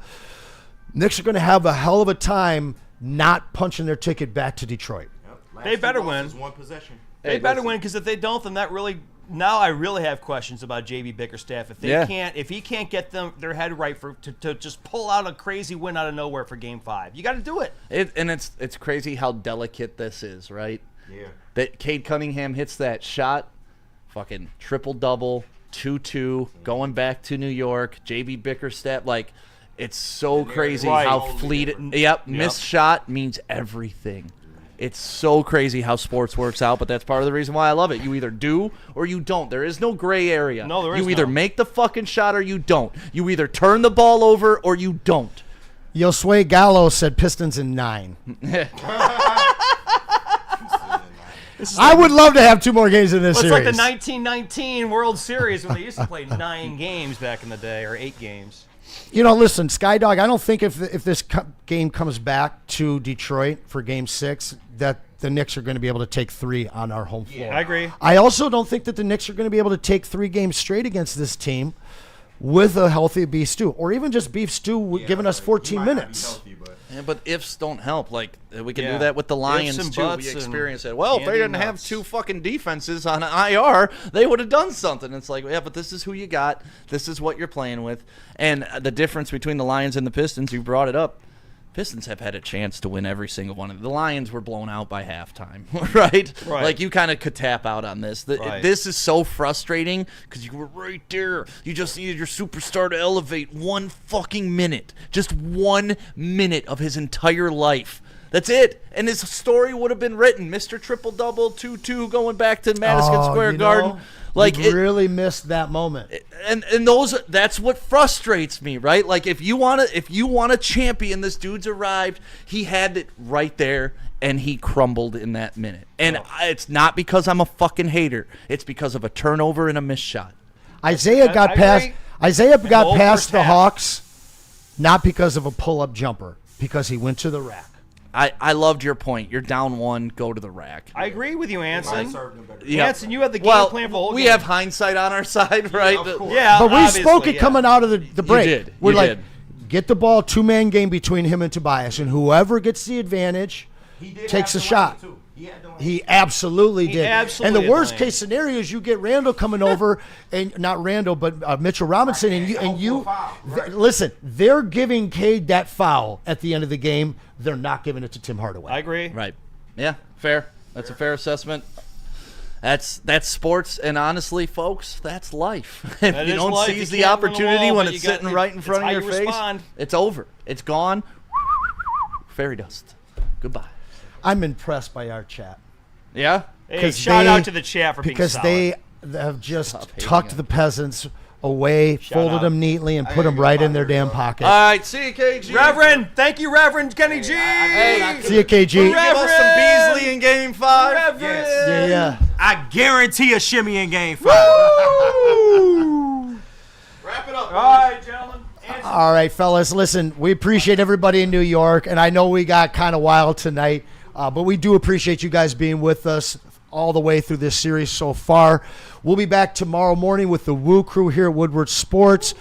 Knicks are going to have a hell of a time not punching their ticket back to Detroit. Yep. They better win. One possession. They better win, because if they don't, then that really now I really have questions about JB Bickerstaff. If he can't get their head right to just pull out a crazy win out of nowhere for Game 5, you got to do it. It's crazy how delicate this is, right? Yeah. That Cade Cunningham hits that shot, fucking triple-double, 2-2, going back to New York, JB Bickerstaff, like. It's so crazy how fleeting. Missed shot means everything. It's so crazy how sports works out, but that's part of the reason why I love it. You either do or you don't. There is no gray area. No, there is You either no. make the fucking shot or you don't. You either turn the ball over or you don't. Josue Gallo said Pistons in 9. I would love to have 2 more games in this Well, it's series. like the 1919 World Series when they used to play 9 games back in the day, or 8 games. You know, listen, Skydog, I don't think if this game comes back to Detroit for Game 6 that the Knicks are going to be able to take 3 on our home floor. I agree. I also don't think that the Knicks are going to be able to take 3 games straight against this team with a healthy Beef Stew, or even just Beef Stew giving us 14 minutes. Yeah, but ifs don't help. Like, we can Yeah. do that with the Lions, Ifs and too. buts We and experience it. Well, if they candy didn't have nuts. 2 fucking defenses on IR, they would have done something. It's like, yeah, but this is who you got. This is what you're playing with. And the difference between the Lions and the Pistons, you brought it up. Pistons have had a chance to win every single one of them. The Lions were blown out by halftime, right? Like, you kind of could tap out on this. Right. This is so frustrating because you were right there. You just needed your superstar to elevate 1 fucking minute. Just 1 minute of his entire life. That's it. And his story would have been written. Mr. Triple-Double, 2-2, going back to Madison Square Garden. Like, you really missed that moment. And that's what frustrates me, right? Like, if you want to champion, this dude's arrived. He had it right there, and he crumbled in that minute. And it's not because I'm a fucking hater. It's because of a turnover and a missed shot. Isaiah got past first the half. Hawks, not because of a pull-up jumper, because he went to the rack. I loved your point. You're down 1, go to the rack. I agree with you, Anson. Yeah. Anson, you had the game plan for the whole we game. have hindsight on our side, right? Yeah, But we obviously, spoke it yeah. coming out of the break. did. We're You like, did. get the ball, 2-man game between him and Tobias, and whoever gets the advantage takes a shot. He absolutely did. absolutely and the had worst the lane. case scenario is you get Randall coming over, and not Randall, but Mitchell Robinson, and listen, they're giving Cade that foul at the end of the game. They're not giving it to Tim Hardaway. I agree. Right. Yeah, fair. That's a fair assessment. That's sports, and honestly, folks, that's life. If That you is don't life. seize You the can't win them opportunity all, when but it's you got- sitting right in it's front of how your you face, respond. it's over. It's gone. Fairy dust. Goodbye. I'm impressed by our chat. Yeah? Hey, 'Cause shout they- out to the chat for being because solid. they have just hating tucked it. the peasants away, folded out. them neatly, and put them right in their damn pocket. All right, see you, KG. Reverend, thank you, Reverend Kenny G. See you, KG. Give us some Beasley in Game 5. Reverend. Yeah. I guarantee a shimmy in Game 5. Wrap it up. All right, gentlemen. Anson. All right, fellas, listen, we appreciate everybody in New York, and I know we got kind of wild tonight, but we do appreciate you guys being with us all the way through this series so far. We'll be back tomorrow morning with the Woo Crew here at Woodward Sports.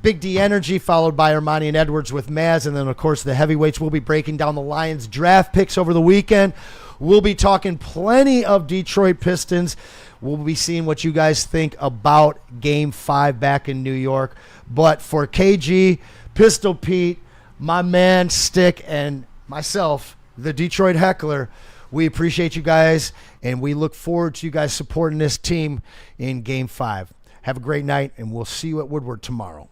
Big D Energy, followed by Armani and Edwards with Maz, and then, of course, the heavyweights. We'll be breaking down the Lions draft picks over the weekend. We'll be talking plenty of Detroit Pistons. We'll be seeing what you guys think about Game 5 back in New York. But for KG, Pistol Pete, my man Stick, and myself, the Detroit Heckler, we appreciate you guys, and we look forward to you guys supporting this team in Game 5. Have a great night, and we'll see you at Woodward tomorrow.